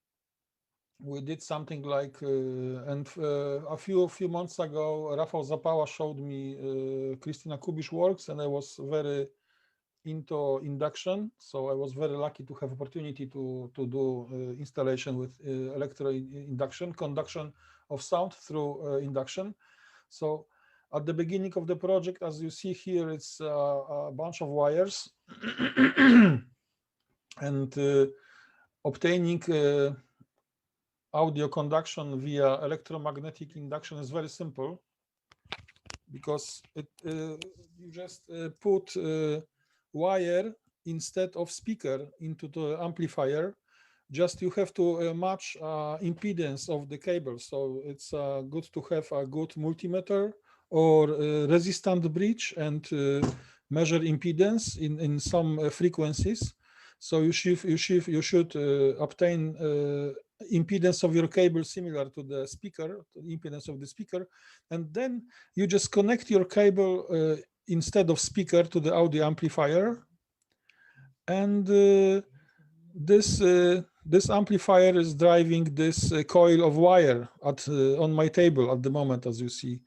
we did something like, and a few months ago, Rafał Zapała showed me Krystyna Kubisz works, and I was very into induction. So I was very lucky to have opportunity to do installation with electro induction, conduction of sound through induction. So At the beginning of the project, as you see here, it's a bunch of wires. And obtaining audio conduction via electromagnetic induction is very simple, because you just put wire instead of speaker into the amplifier. Just you have to match impedance of the cable. So it's good to have a good multimeter or resistant bridge and measure impedance in some frequencies. So you should obtain impedance of your cable similar to the speaker, to the impedance of the speaker, and then you just connect your cable instead of speaker to the audio amplifier, and this amplifier is driving this coil of wire on my table at the moment, as you see.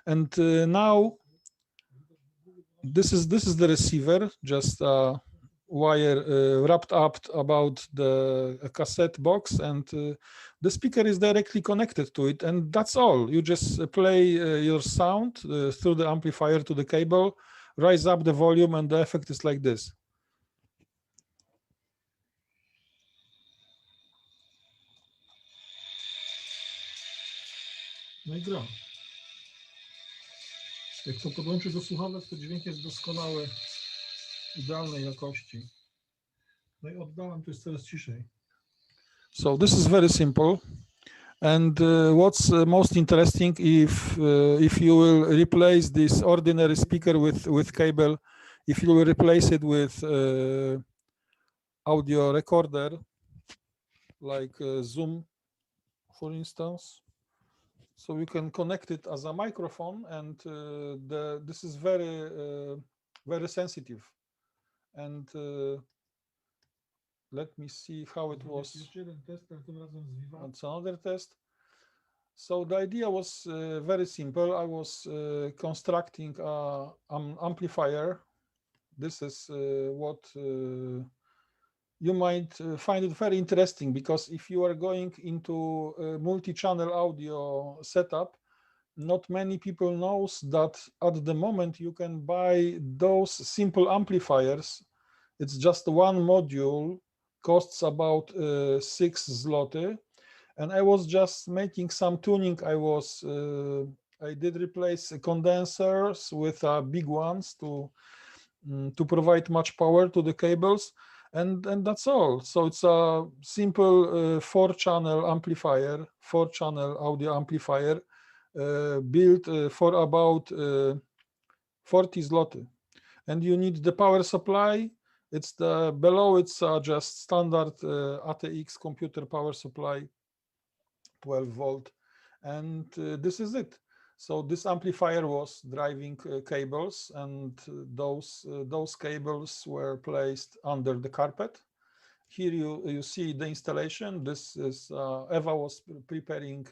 And now this is the receiver, just wire wrapped up about the cassette box, and the speaker is directly connected to it, and that's all. You just play your sound through the amplifier to the cable, raise up the volume, and the effect is like this. No i gra. Jak to podłączyć do słuchawek, to dźwięk jest doskonały, idealnej jakości. No i oddałem, to jest coraz ciszej. So this is very simple. And what's most interesting, if you will replace this ordinary speaker with cable, if you will replace it with audio recorder, like Zoom, for instance, so you can connect it as a microphone, and this is very sensitive. And let me see how it was. It's another test. So the idea was very simple. I was constructing an amplifier. This is what you might find it very interesting, because if you are going into a multi-channel audio setup, not many people knows that at the moment you can buy those simple amplifiers. It's just one module, costs about 6 zloty. And I was just making some tuning. I did replace condensers with big ones to provide much power to the cables, and that's all. So it's a simple 4-channel amplifier, 4-channel audio amplifier, built for about 40 zloty. And you need the power supply. It's below it's just standard ATX computer power supply, 12 volt, and this is it. So this amplifier was driving cables, and those cables were placed under the carpet. Here you see the installation. This is Eva was preparing.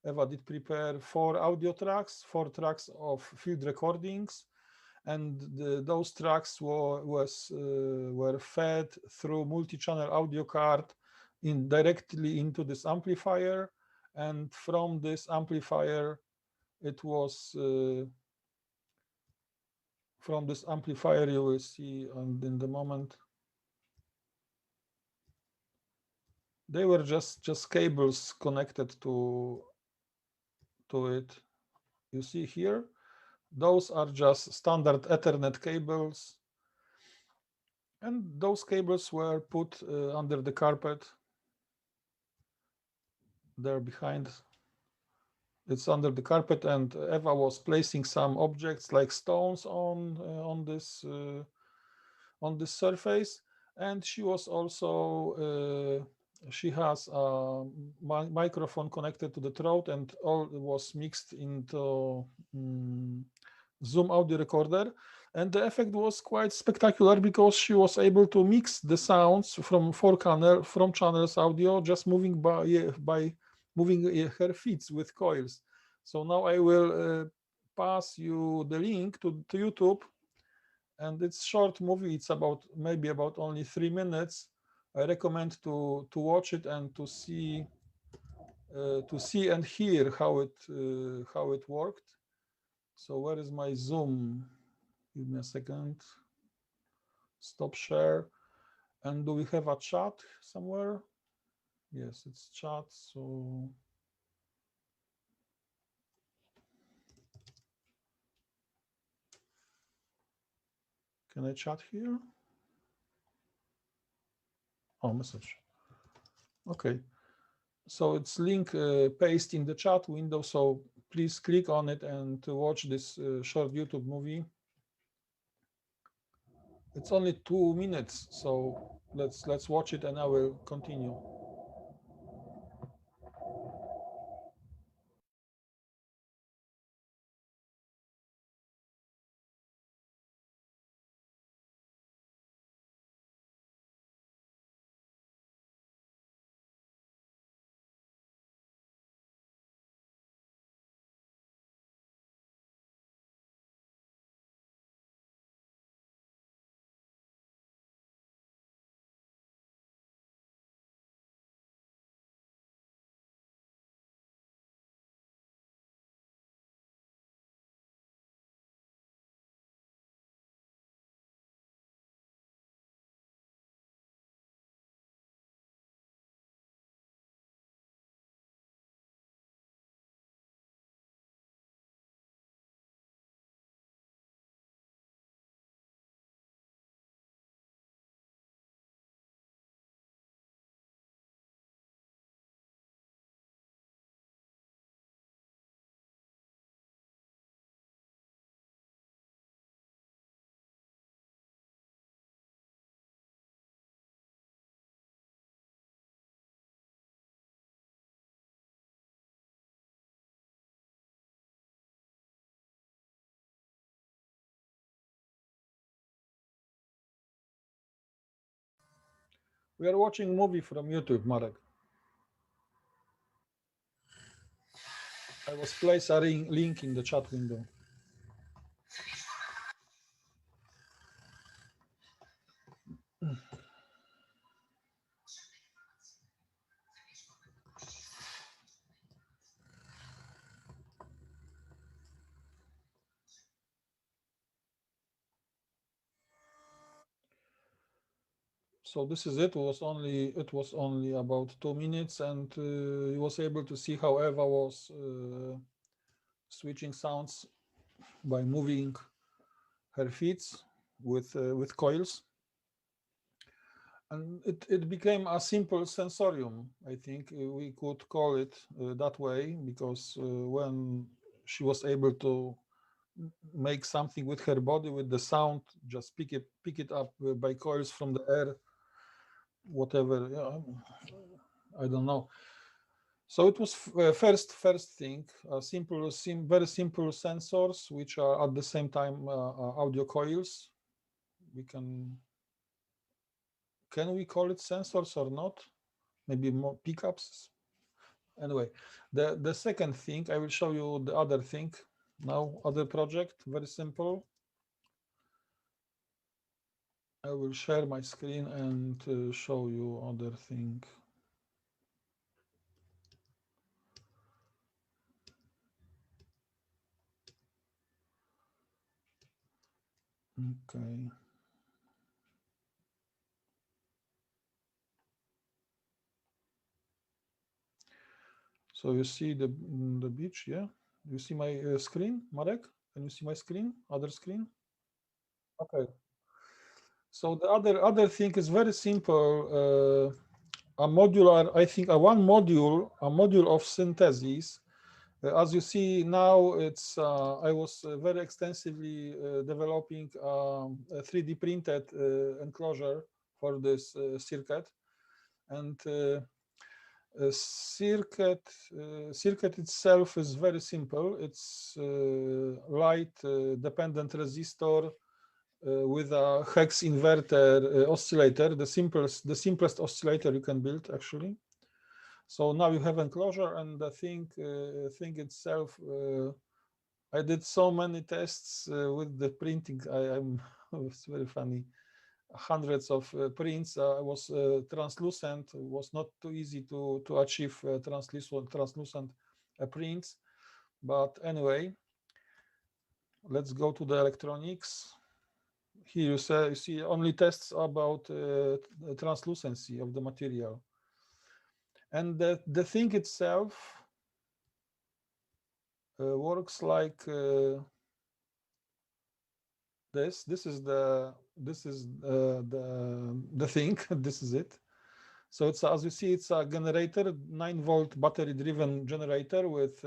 Eva did prepare 4 audio tracks, 4 tracks of field recordings, and those tracks were fed through multi-channel audio card directly into this amplifier, and from this amplifier it was from this amplifier you will see, and in the moment they were just cables connected to it. You see here, those are just standard Ethernet cables, and those cables were put under the carpet there behind. It's under the carpet, and Eva was placing some objects like stones on this surface, and she was also she has a microphone connected to the throat, and all was mixed into Zoom audio recorder, and the effect was quite spectacular, because she was able to mix the sounds from 4 channels audio, just moving by moving her feet with coils. So now I will pass you the link to YouTube, and it's short movie. It's maybe about only 3 minutes. I recommend to watch it and to see and hear how it worked. So where is my Zoom? Give me a second. Stop share. And do we have a chat somewhere? Yes, it's chat. So can I chat here? Oh, message. Okay. So it's link paste in the chat window. So please click on it and to watch this short YouTube movie. It's only 2 minutes, so let's watch it and I will continue. We are watching a movie from YouTube, Marek. I was place a link in the chat window. So this is it. It was only about 2 minutes, and you was able to see how Eva was switching sounds by moving her feet with coils, and it became a simple sensorium. I think we could call it that way, because when she was able to make something with her body, with the sound, just pick it up by coils from the air, whatever. I don't know. So it was first thing, very simple sensors, which are at the same time audio coils. Can we call it sensors or not? Maybe more pickups. Anyway, the second thing, I will show you the other thing now, other project, very simple. I will share my screen and show you other thing. Okay. So you see the beach, yeah? You see my screen, Marek? Can you see my screen, other screen? Okay. So the other thing is very simple. A modular, I think, a module of synthesis. As you see now, it's I was very extensively developing a 3D printed enclosure for this circuit, and circuit itself is very simple. It's light dependent resistor with a hex inverter oscillator, the simplest oscillator you can build, actually. So now you have enclosure, and the thing itself, I did so many tests with the printing. It's very funny. Hundreds of prints. Was translucent. It was not too easy to achieve translucent prints, but anyway, let's go to the electronics. Here you see only tests about translucency of the material. And the thing itself works like this. This is the thing. This is it. So it's, as you see, it's a generator, 9-volt battery-driven generator with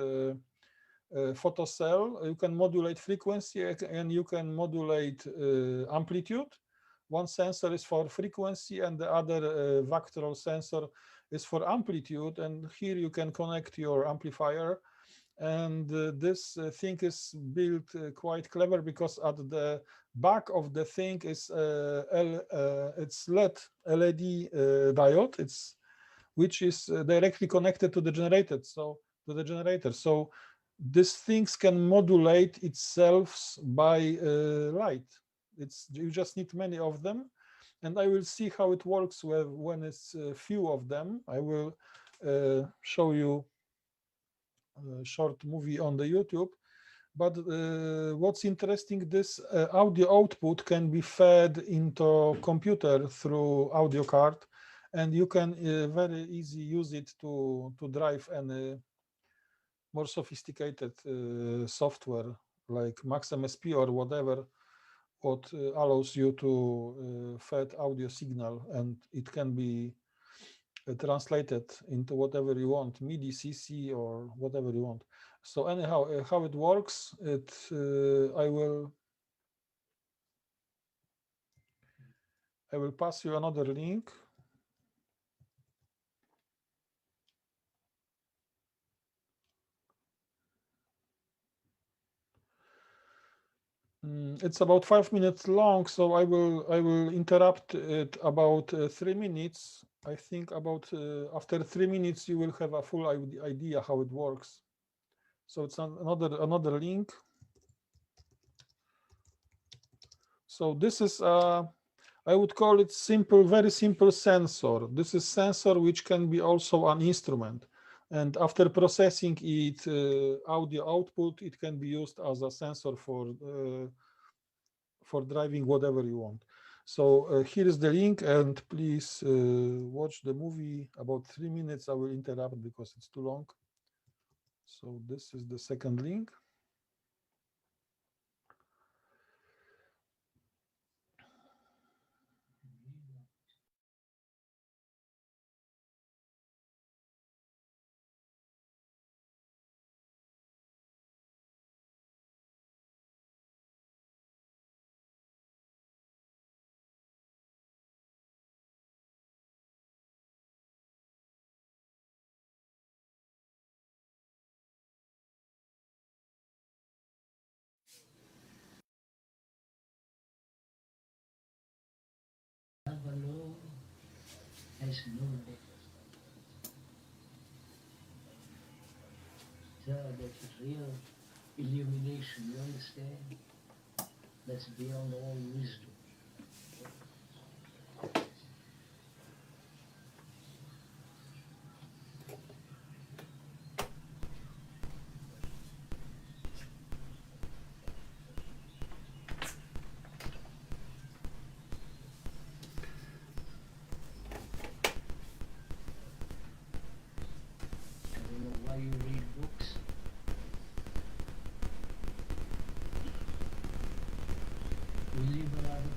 photocell. You can modulate frequency and you can modulate amplitude. One sensor is for frequency and the other vectoral sensor is for amplitude. And here you can connect your amplifier. And this thing is built quite clever, because at the back of the thing is it's LED diode, which is directly connected to the generator. So these things can modulate itself by light. You just need many of them, and I will see how it works when it's few of them. I will show you a short movie on the YouTube. But what's interesting, this audio output can be fed into computer through audio card, and you can very easy use it to drive any more sophisticated software like MaxMSP or whatever, what allows you to fed audio signal, and it can be translated into whatever you want, MIDI, CC, or whatever you want. So anyhow, how it works, I will pass you another link. It's about 5 minutes long, so I will interrupt it about 3 minutes. I think about after 3 minutes you will have a full idea how it works. So it's another link. So this is I would call it simple, very simple sensor. This is sensor which can be also an instrument, and after processing it audio output, it can be used as a sensor for driving whatever you want. So here is the link, and please watch the movie. About 3 minutes I will interrupt because it's too long. So this is the second link. That is real illumination, you understand? That's beyond all wisdom. I don't know why you read books. We live another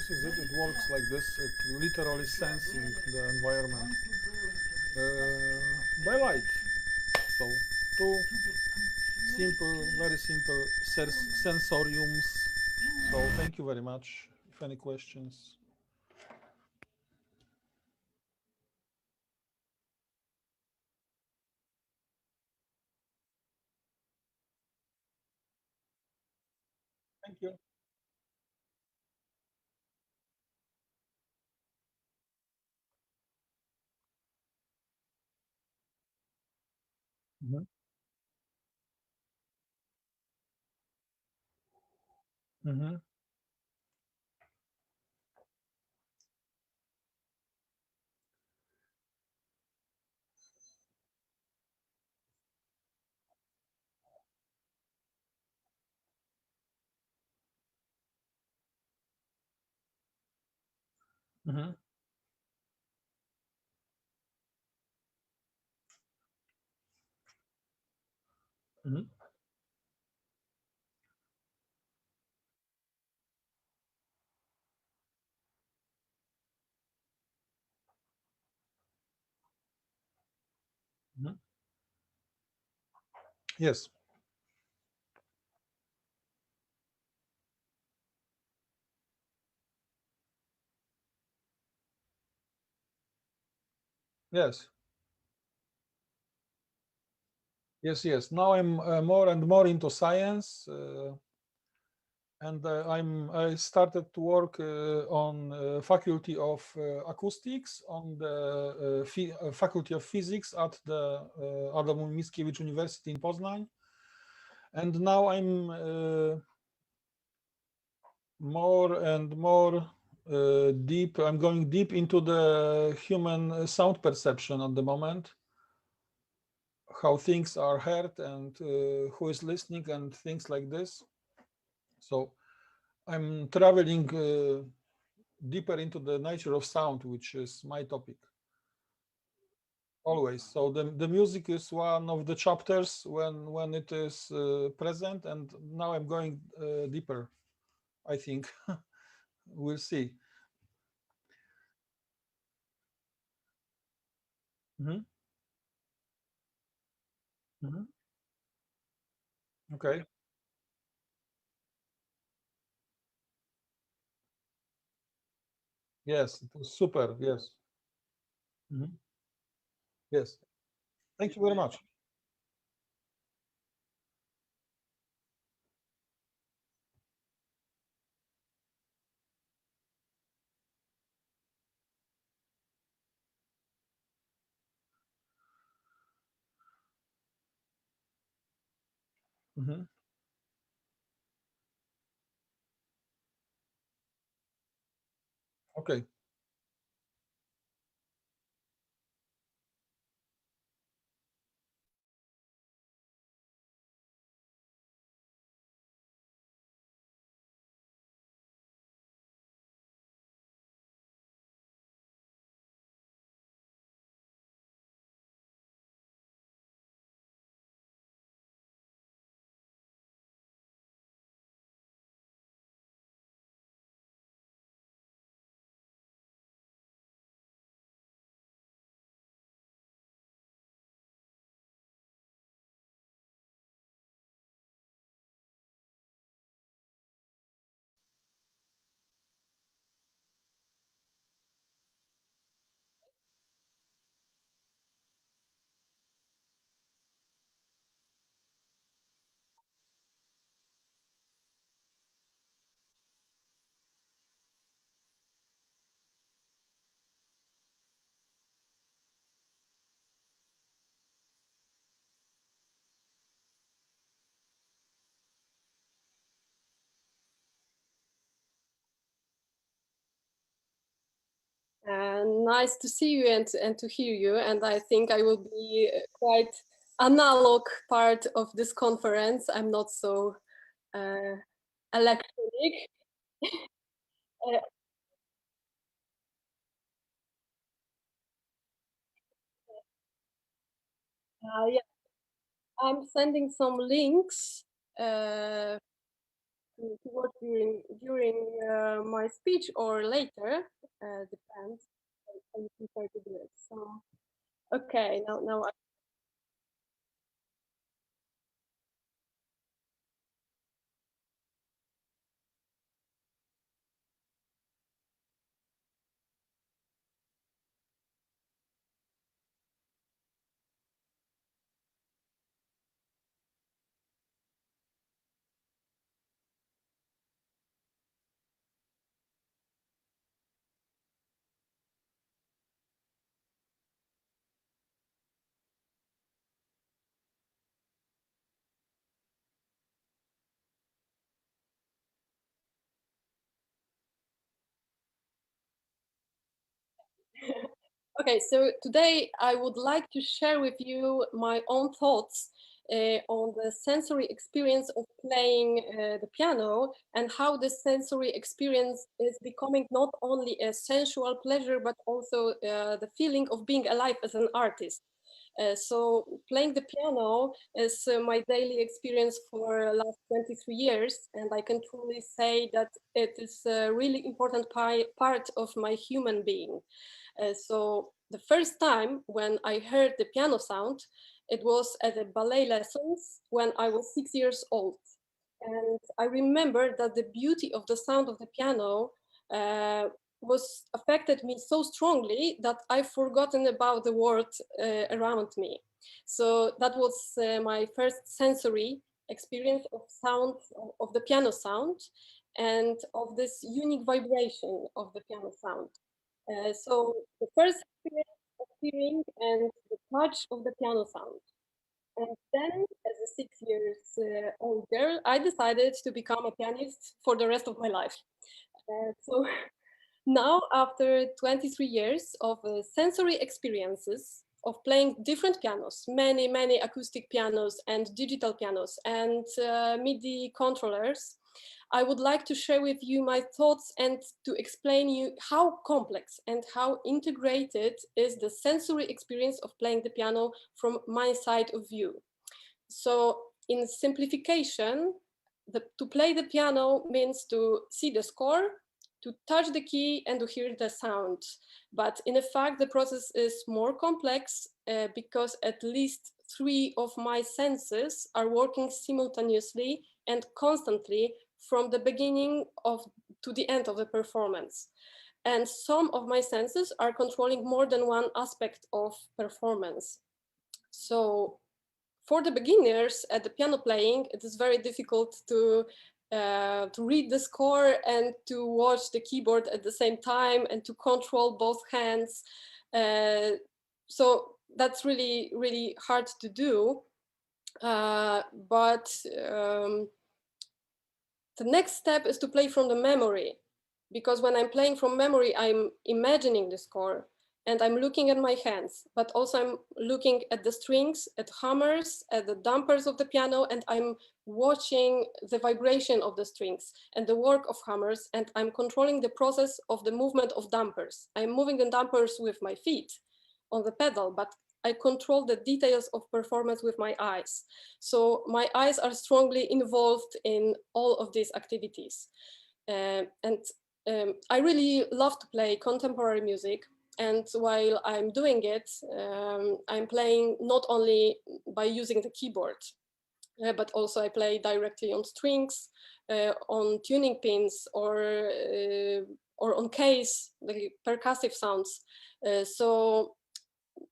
this is it. It works like this. It literally sensing the environment by light. So two simple, very simple sensoriums. So thank you very much. If any questions. Thank you. Mhm. Mhm. Mhm. Mhm. Mhm. Yes. Yes. Yes. Yes. Now I'm more and more into science, and I started to work on faculty of acoustics on the faculty of physics at the Adam Mickiewicz University in Poznań, and now I'm more and more deep. I'm going deep into the human sound perception at the moment, how things are heard and who is listening and things like this. So I'm traveling deeper into the nature of sound, which is my topic always. So the music is one of the chapters when it is present, and now I'm going deeper, I think. We'll see. Mhm. Mhm. Okay. Yes, it was super. Yes. Mhm. Yes. Thank you very much. Mhm. Okay. Nice to see you and to hear you. And I think I will be quite analog part of this conference. I'm not so electronic. Uh, yeah, I'm sending some links. Uh, to watch during my speech or later, depends. I would prefer to do it. So, okay, now I Okay, so today I would like to share with you my own thoughts on the sensory experience of playing the piano and how the sensory experience is becoming not only a sensual pleasure, but also the feeling of being alive as an artist. So playing the piano is my daily experience for the last 23 years, and I can truly say that it is a really important part of my human being. So the first time when I heard the piano sound, it was at the ballet lessons when I was 6 years old. And I remember that the beauty of the sound of the piano was affected me so strongly that I've forgotten about the world around me. So that was my first sensory experience of sound, of the piano sound, and of this unique vibration of the piano sound. So the first experience of hearing and the touch of the piano sound. And then, as a 6 years old girl, I decided to become a pianist for the rest of my life. So now, after 23 years of sensory experiences of playing different pianos, many acoustic pianos and digital pianos and MIDI controllers, I would like to share with you my thoughts and to explain you how complex and how integrated is the sensory experience of playing the piano from my side of view. So in simplification, to play the piano means to see the score, to touch the key and to hear the sound. But in fact, the process is more complex because at least 3 of my senses are working simultaneously and constantly from the beginning to the end of the performance. And some of my senses are controlling more than one aspect of performance. So for the beginners at the piano playing, it is very difficult to read the score and to watch the keyboard at the same time and to control both hands. So that's really hard to do. But the next step is to play from the memory, because when I'm playing from memory, I'm imagining the score and I'm looking at my hands, but also I'm looking at the strings, at hammers, at the dampers of the piano, and I'm watching the vibration of the strings and the work of hammers, and I'm controlling the process of the movement of dampers. I'm moving the dampers with my feet on the pedal, but I control the details of performance with my eyes. So my eyes are strongly involved in all of these activities. I really love to play contemporary music. And while I'm doing it, I'm playing not only by using the keyboard, but also I play directly on strings, on tuning pins, or on case, the percussive sounds. So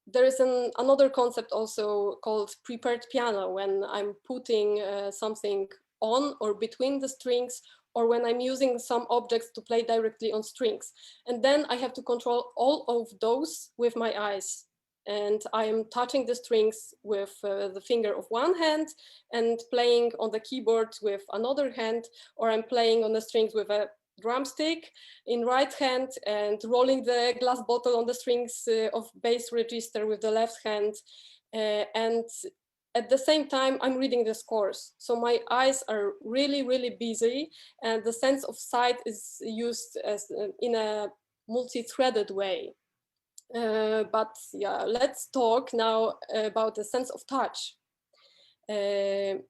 there is another concept also called prepared piano, when I'm putting something on or between the strings, or when I'm using some objects to play directly on strings. And then I have to control all of those with my eyes. And I am touching the strings with the finger of one hand and playing on the keyboard with another hand, or I'm playing on the strings with a drumstick in right hand and rolling the glass bottle on the strings of bass register with the left hand. And at the same time, I'm reading the scores. So my eyes are really busy, and the sense of sight is used as in a multi-threaded way. But yeah, let's talk now about the sense of touch. And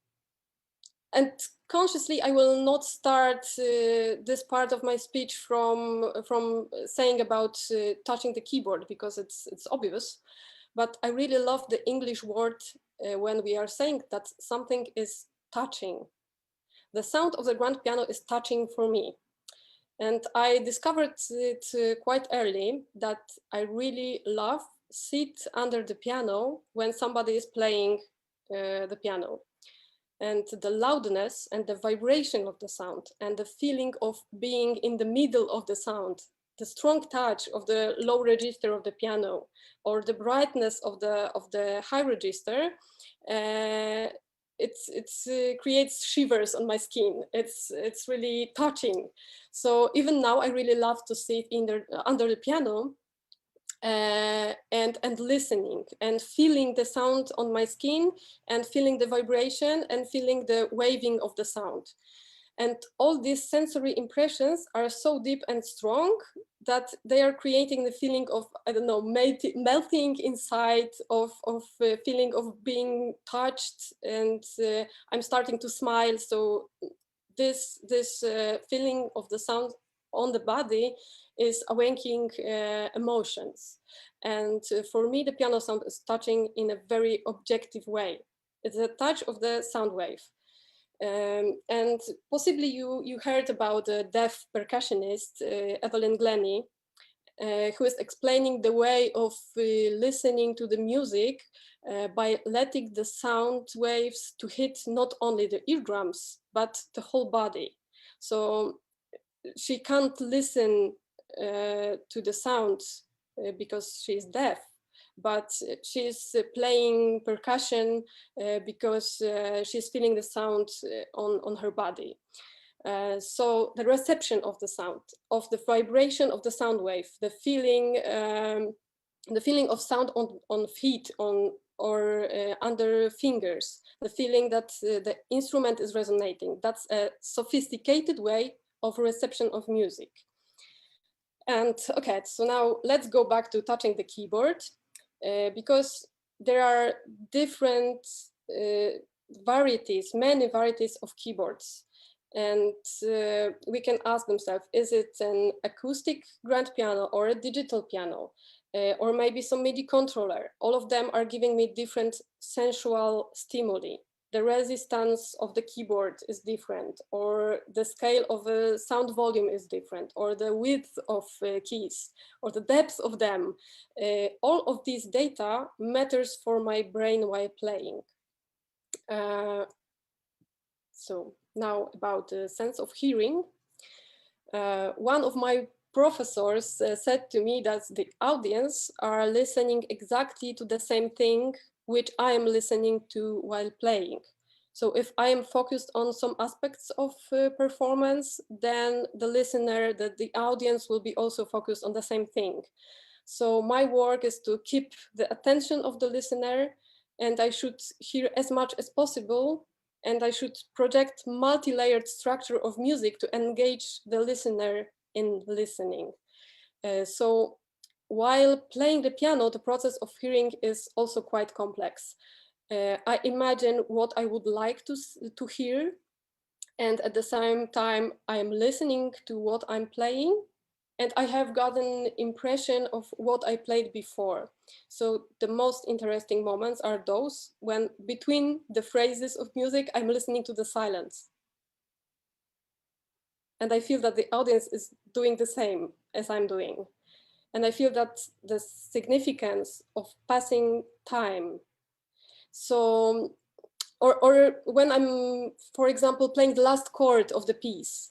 consciously, I will not start this part of my speech from saying about touching the keyboard, because it's obvious. But I really love the English word when we are saying that something is touching. The sound of the grand piano is touching for me. And I discovered it quite early that I really love sit under the piano when somebody is playing the piano. And the loudness and the vibration of the sound and the feeling of being in the middle of the sound, the strong touch of the low register of the piano or the brightness of the high register, it creates shivers on my skin. It's really touching. So even now I really love to sit under the piano and listening and feeling the sound on my skin and feeling the vibration and feeling the waving of the sound. And all these sensory impressions are so deep and strong that they are creating the feeling of, I don't know, melting inside, of feeling of being touched, and I'm starting to smile. So this feeling of the sound on the body is awakening emotions. And for me, the piano sound is touching in a very objective way. It's a touch of the sound wave. And possibly you heard about the deaf percussionist, Evelyn Glennie, who is explaining the way of listening to the music by letting the sound waves to hit not only the eardrums, but the whole body. So she can't listen to the sounds because she's deaf, but she's playing percussion because she's feeling the sound on her body. So the reception of the sound, of the vibration of the sound wave, the feeling of sound on feet, or under fingers, the feeling that the instrument is resonating. That's a sophisticated way of reception of music. And okay, so now let's go back to touching the keyboard, because there are different varieties, many varieties of keyboards. And we can ask themselves, is it an acoustic grand piano or a digital piano? Or maybe some MIDI controller? All of them are giving me different sensual stimuli. The resistance of the keyboard is different, or the scale of a sound volume is different, or the width of keys, or the depth of them. All of these data matters for my brain while playing. So now about the sense of hearing. One of my professors said to me that the audience are listening exactly to the same thing which I am listening to while playing. So if I am focused on some aspects of performance, then the listener, the audience will be also focused on the same thing. So my work is to keep the attention of the listener, and I should hear as much as possible, and I should project multi-layered structure of music to engage the listener in listening. So while playing the piano, the process of hearing is also quite complex. I imagine what I would like to hear, and at the same time I am listening to what I'm playing, and I have got an impression of what I played before. So the most interesting moments are those when between the phrases of music, I'm listening to the silence. And I feel that the audience is doing the same as I'm doing. And I feel that the significance of passing time. So, or when I'm, for example, playing the last chord of the piece,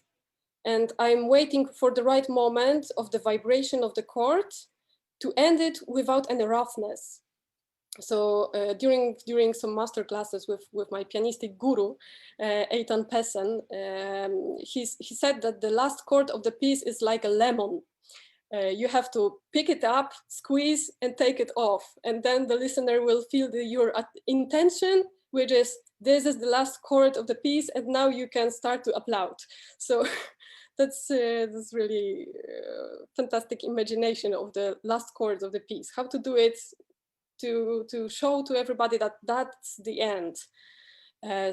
and I'm waiting for the right moment of the vibration of the chord to end it without any roughness. So during some master classes with my pianistic guru, Eitan Pessen, he said that the last chord of the piece is like a lemon. You have to pick it up, squeeze, and take it off. And then the listener will feel your intention, which is, this is the last chord of the piece, and now you can start to applaud. So that's really fantastic imagination of the last chords of the piece, how to do it to show to everybody that that's the end.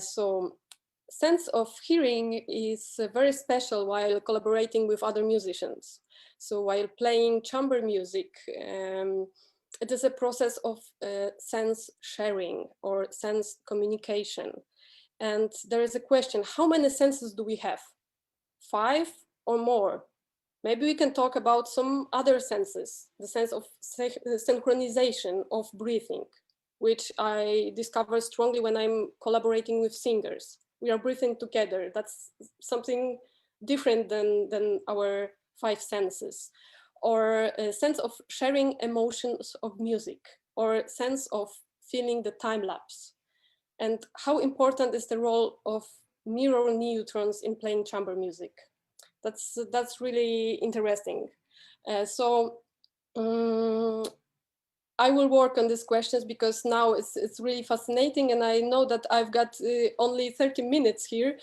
So sense of hearing is very special while collaborating with other musicians. So while playing chamber music, it is a process of sense sharing or sense communication. And there is a question, how many senses do we have? 5 or more? Maybe we can talk about some other senses, the sense of synchronization of breathing, which I discover strongly when I'm collaborating with singers. We are breathing together. That's something different than our 5 senses. Or a sense of sharing emotions of music, or sense of feeling the time lapse. And how important is the role of mirror neutrons in playing chamber music? That's really interesting. I will work on these questions because now it's really fascinating, and I know that I've got only 30 minutes here,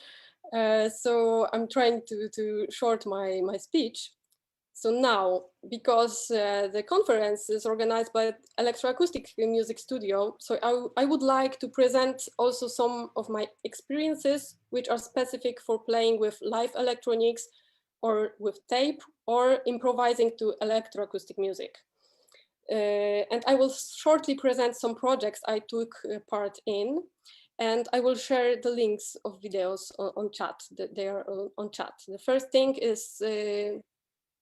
so I'm trying to short my speech. So now, because the conference is organized by Electroacoustic Music Studio, so I would like to present also some of my experiences which are specific for playing with live electronics or with tape or improvising to electroacoustic music. And I will shortly present some projects I took part in, and I will share the links of videos on chat. They are on chat. The first thing is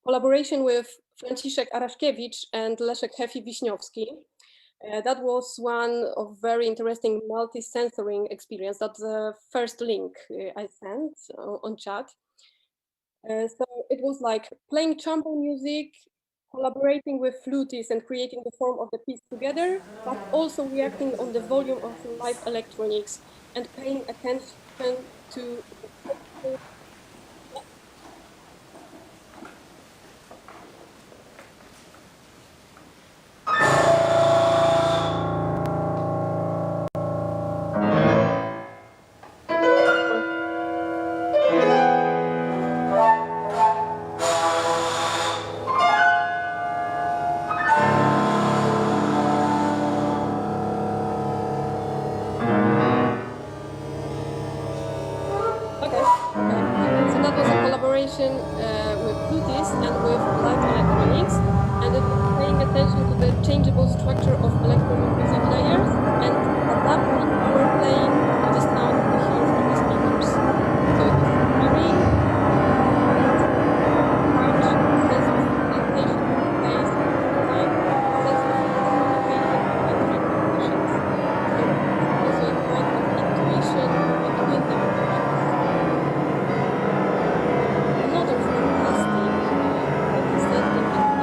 collaboration with Franciszek Araszkiewicz and Leszek Hefi-Wiśniowski. That was one of very interesting multi-sensoring experience. That's the first link I sent on chat. So it was like playing chamber music, collaborating with flutists and creating the form of the piece together, but also reacting on the volume of the live electronics and paying attention to the with flutists and with live electronics, and it was paying attention to the changeable structure of electronic music layers and adapting our playing to the sound we hear from the speakers. So it was hearing, touch, sense of orientation, space, time, sense of communication and recognitions. So also a point of intuition between the musicians. Another fantastic multi-sensory experience was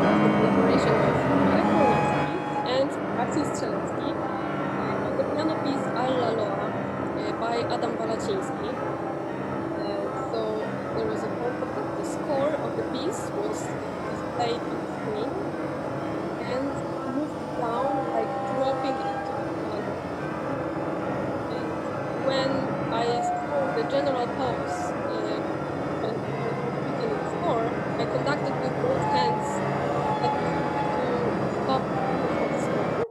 the collaboration with Marek Chołoniewski and Maciej Strzelecki on the piano piece Alla Loa by Adam Balaciński. So there was a photo that the score of the piece was displayed on the screen and moved down like dropping into the piano. And when I saw the general pose I conducted with both hands to stop the score,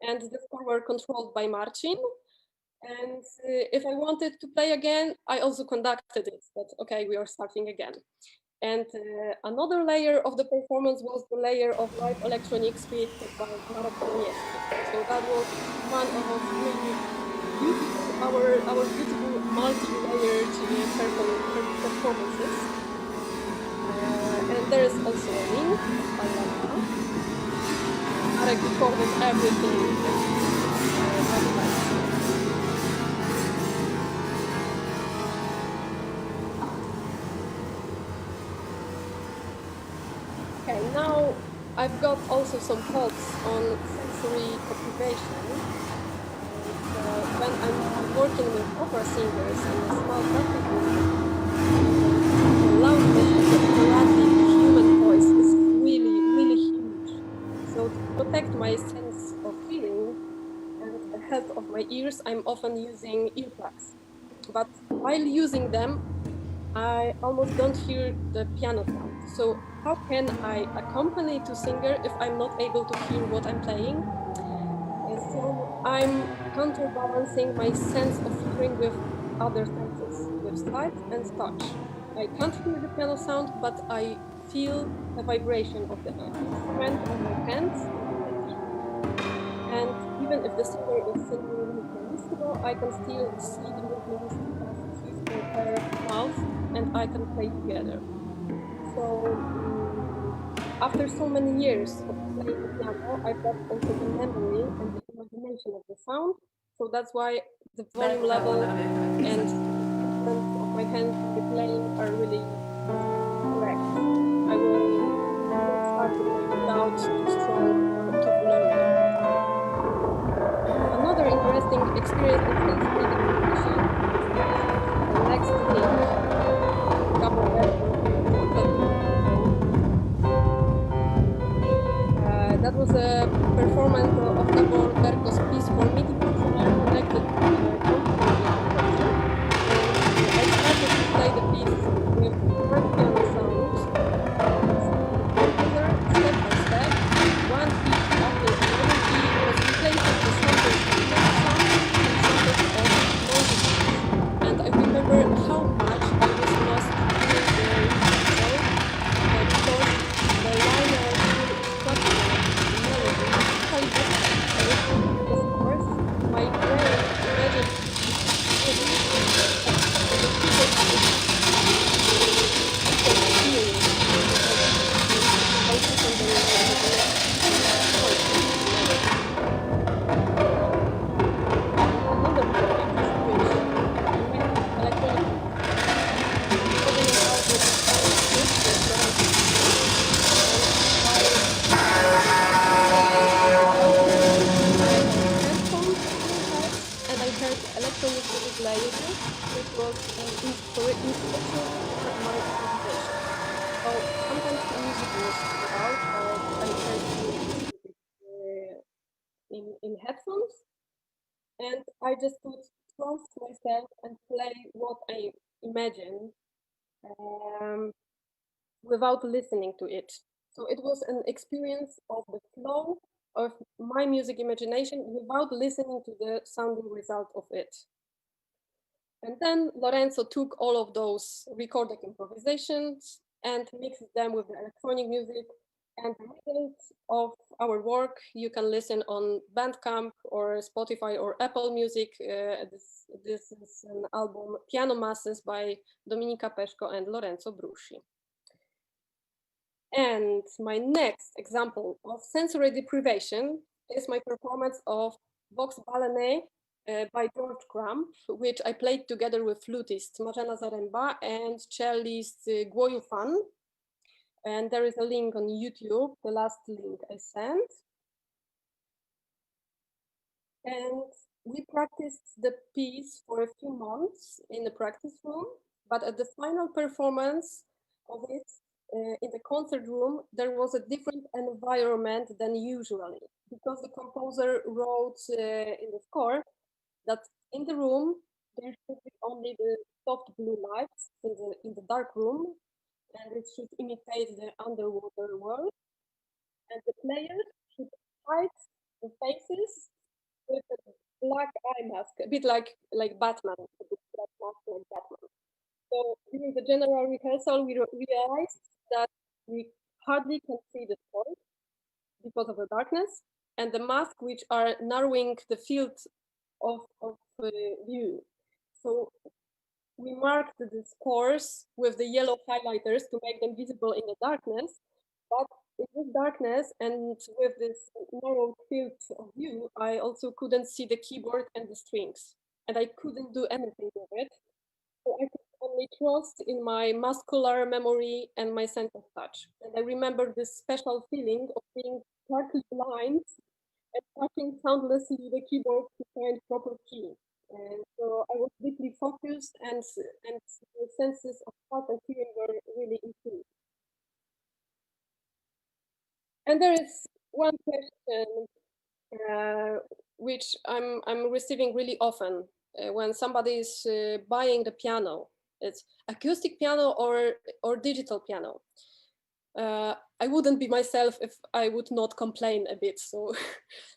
and the score were controlled by Marcin. And if I wanted to play again, I also conducted it. But okay, we are starting again. And another layer of the performance was the layer of live electronics created by Marek Chołoniewski. So that was one of really beautiful, our beautiful multi-layered performances. And there is also a link by Lana. Marek recorded everything. Okay, now I've got also some thoughts on sensory deprivation. When I'm working with opera singers in a small practice room, the loudness of the operatic human voice is really, really huge. So to protect my sense of hearing and the health of my ears, I'm often using earplugs. But while using them, I almost don't hear the piano sound. So how can I accompany to singer if I'm not able to hear what I'm playing? So I'm counterbalancing my sense of hearing with other senses, with sight and touch. I can't hear the piano sound, but I feel the vibration of the instrument on my hands and on my feet. And even if the singer is singing really pianissimo, I can still see the movements of his or her mouth, and I can play together. So after so many years of playing the piano, I've got also the memory and the imagination of the sound. So that's why the volume level and movements of my hands while playing are really correct. I will not start with my without too strong or too blurry. Another interesting experience of sensory deprivation is the next link. Gabor Berko that was a performance of Gabor Berko's piece for MIDI controller connected to the computer interpreter. And I started to play the piece with one piano sound, the composer, step by step, one key after another key, was replacing the samples of piano sound and samples of noisy sounds. And I remember how much I was lost during the rehearsal because the liner structure, the melody, was totally different. I was playing the scores, my brain imagined melody, and the keyboard was feeling how secondary was the next point of the melody. Another project which connected electronic recording an album of Piano Masses with Lorenzo Bruschi, headphones on my head, and I heard electronic music layering, which was an inspiration for my improvisation. So sometimes the music was loud, but I heard music in headphones, and I just could trust myself and play what I imagine without listening to it. So it was an experience of the flow of my music imagination without listening to the sounding result of it. And then Lorenzo took all of those recorded improvisations and mixed them with the electronic music. And the result of our work you can listen on Bandcamp or Spotify or Apple Music. This is an album Piano Masses by Dominika Peszko and Lorenzo Bruschi. And my next example of sensory deprivation is my performance of Vox Balene by George Crumb, which I played together with flutist Marzena Zaremba and cellist Głoju Fan. And there is a link on YouTube, the last link I sent. And we practiced the piece for a few months in the practice room, but at the final performance of it, in the concert room, there was a different environment than usually, because the composer wrote in the score that in the room there should be only the soft blue lights in the dark room, and it should imitate the underwater world, and the players should hide the faces with a black eye mask, a bit like Batman, a bit black mask like Batman. So during the general rehearsal, we realized that we hardly can see the score because of the darkness and the mask, which are narrowing the field of view. So we marked the scores with the yellow highlighters to make them visible in the darkness. But in this darkness and with this narrow field of view, I also couldn't see the keyboard and the strings, and I couldn't do anything with it. So I could only trust in my muscular memory and my sense of touch. And I remember this special feeling of being partly blind and touching soundlessly the keyboard to find proper key. And so I was deeply focused, and the senses of touch and hearing were really improved. And there is one question which I'm receiving really often when somebody is buying the piano. It's acoustic piano or digital piano. I wouldn't be myself if I would not complain a bit. So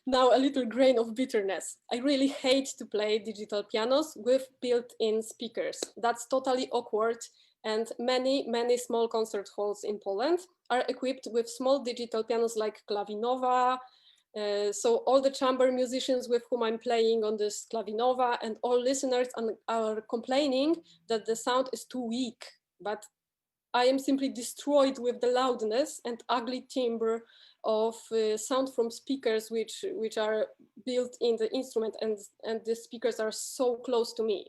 now a little grain of bitterness. I really hate to play digital pianos with built-in speakers. That's totally awkward. And many small concert halls in Poland are equipped with small digital pianos like Klawinowa. So all the chamber musicians with whom I'm playing on this Klawinowa and all listeners are complaining that the sound is too weak. But I am simply destroyed with the loudness and ugly timbre of sound from speakers which are built in the instrument, and the speakers are so close to me.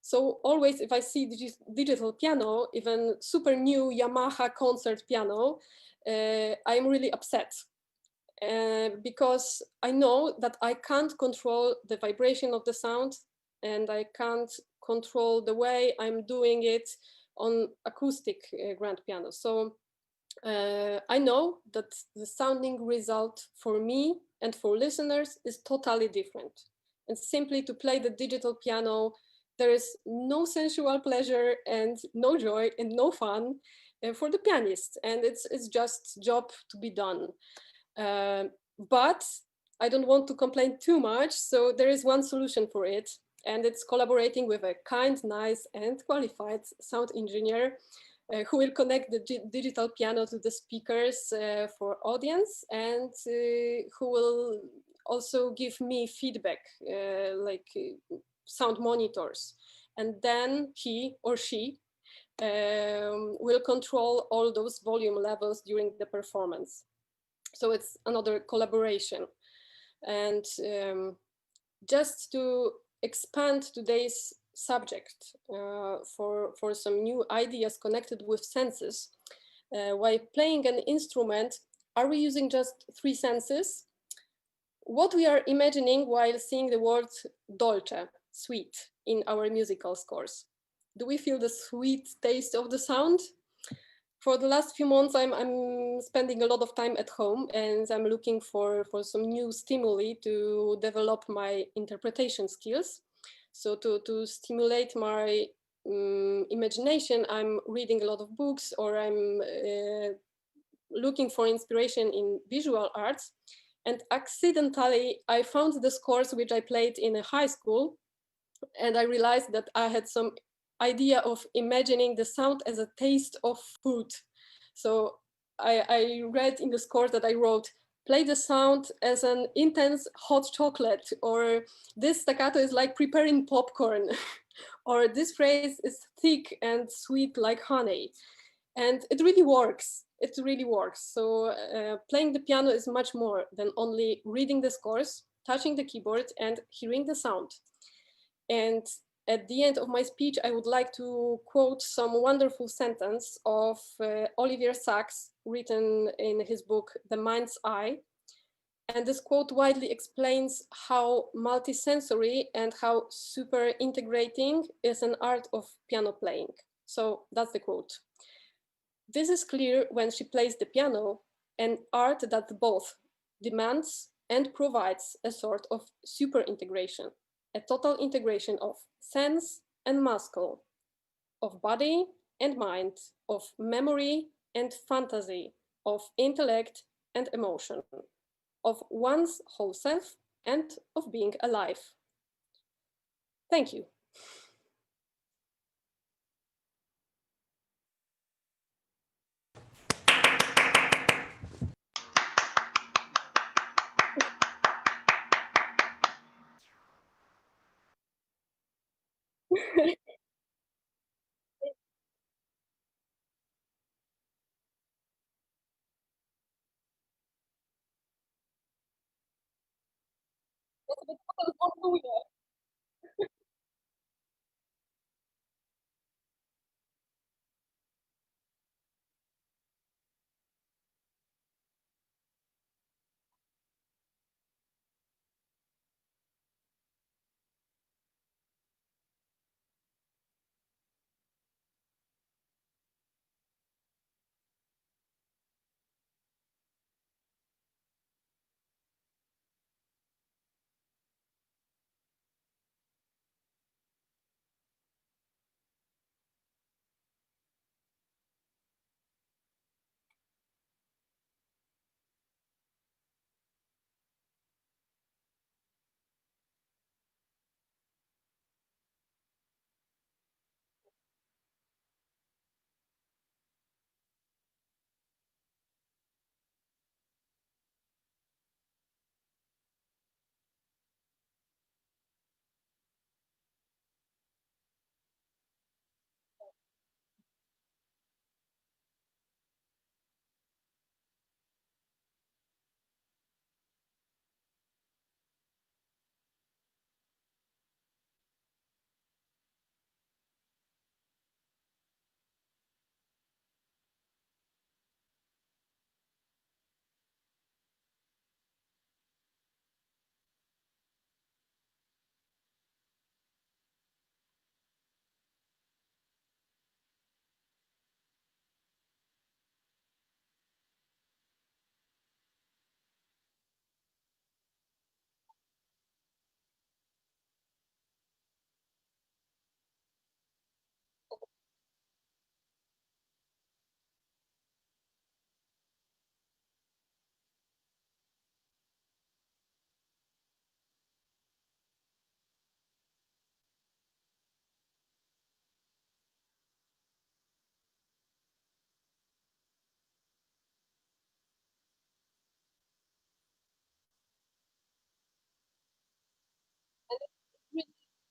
So always if I see digital piano, even super new Yamaha concert piano, I'm really upset. Because I know that I can't control the vibration of the sound, and I can't control the way I'm doing it on acoustic grand piano. So I know that the sounding result for me and for listeners is totally different. And simply to play the digital piano, there is no sensual pleasure and no joy and no fun for the pianist. And it's just job to be done. But I don't want to complain too much, so there is one solution for it, and it's collaborating with a kind, nice, and qualified sound engineer who will connect the digital piano to the speakers for audience, and who will also give me feedback, like sound monitors. And then he or she will control all those volume levels during the performance. So it's another collaboration. And just to expand today's subject for some new ideas connected with senses, while playing an instrument, are we using just 3 senses? What we are imagining while seeing the word dolce, sweet, in our musical scores? Do we feel the sweet taste of the sound? For the last few months, I'm spending a lot of time at home, and I'm looking for some new stimuli to develop my interpretation skills. So to stimulate my imagination, I'm reading a lot of books, or I'm looking for inspiration in visual arts. And accidentally, I found the scores which I played in a high school, and I realized that I had some idea of imagining the sound as a taste of food. So I read in the score that I wrote, play the sound as an intense hot chocolate, or this staccato is like preparing popcorn, or this phrase is thick and sweet like honey. And it really works. It really works. So playing the piano is much more than only reading the scores, touching the keyboard, and hearing the sound. And at the end of my speech, I would like to quote some wonderful sentence of Olivier Sacks, written in his book, The Mind's Eye. And this quote widely explains how multisensory and how super integrating is an art of piano playing. So that's the quote. This is clear when she plays the piano, an art that both demands and provides a sort of super integration, a total integration of sense and muscle, of body and mind, of memory and fantasy, of intellect and emotion, of one's whole self and of being alive. Thank you.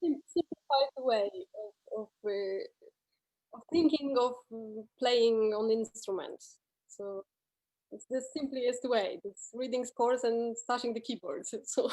simplified way of thinking of playing on instruments. So it's the simplest way. It's reading scores and touching the keyboard. So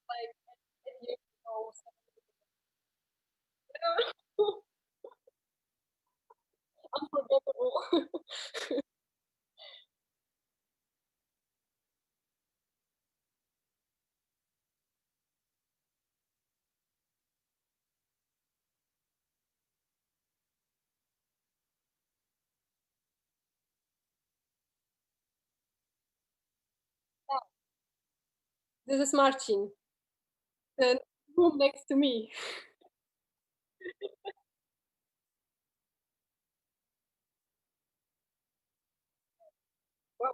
like 8 years ago, unforgettable. This is Marcin, the room next to me. Wow.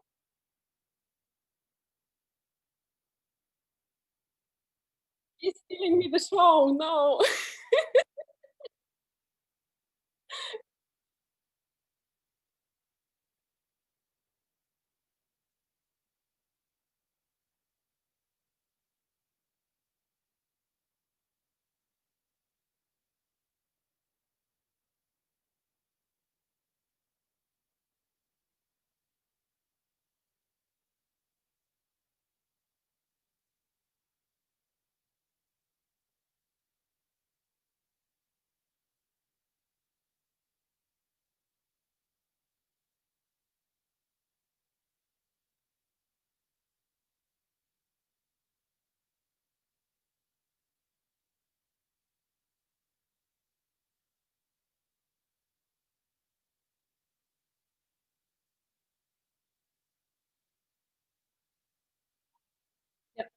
He's stealing me the show. No. Yep.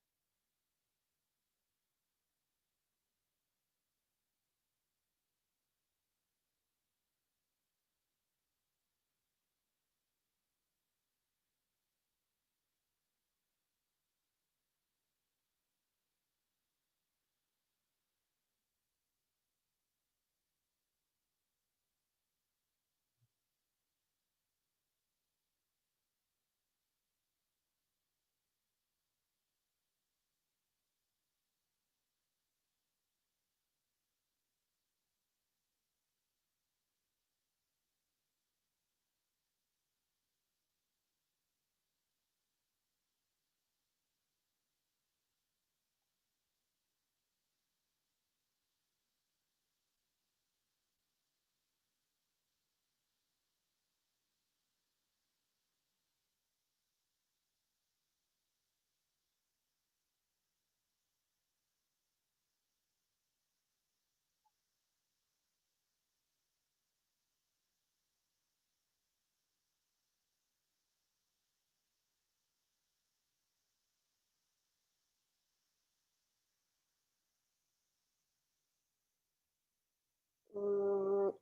Mm,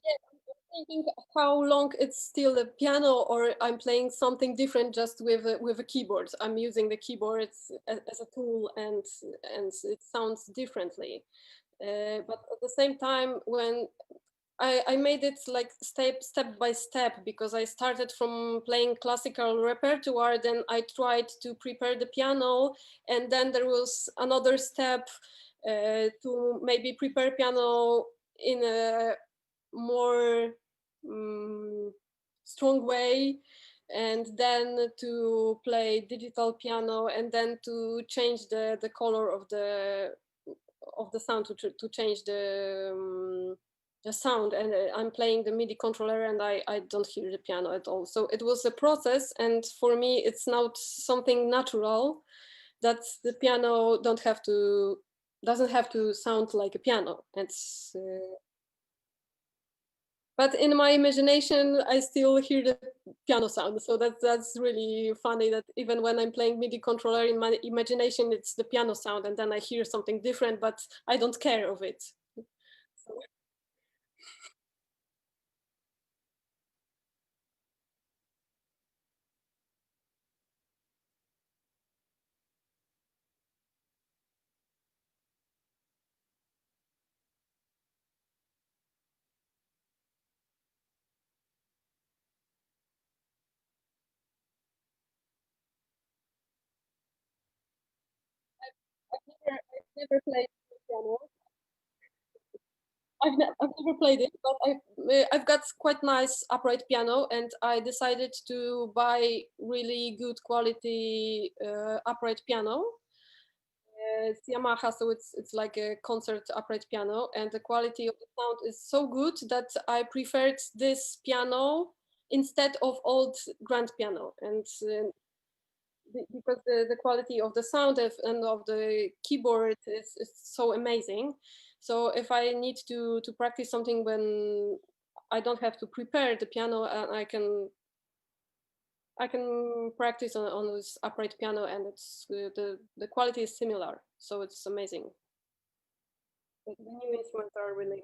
yeah, I'm thinking how long it's still a piano, or I'm playing something different just with a keyboard. I'm using the keyboard as a tool, and it sounds differently. But at the same time, when I made it like step by step, because I started from playing classical repertoire, then I tried to prepare the piano, and then there was another step to maybe prepare piano in a more strong way, and then to play digital piano, and then to change the color of the sound, to change the sound. And I'm playing the MIDI controller, and I don't hear the piano at all. So it was a process, and for me it's now something natural, that the piano doesn't have to sound like a piano. It's but in my imagination, I still hear the piano sound. So that's really funny that even when I'm playing MIDI controller in my imagination, it's the piano sound, and then I hear something different, but I don't care of it. So. I've never played the piano. I've never played it, but I've got quite nice upright piano, and I decided to buy really good quality upright piano. It's Yamaha, so it's like a concert upright piano, and the quality of the sound is so good that I preferred this piano instead of old grand piano, and because the quality of the sound and of the keyboard is so amazing. So if I need to practice something when I don't have to prepare the piano, I can practice on this upright piano, and it's the quality is similar, so it's amazing. The new instruments are really.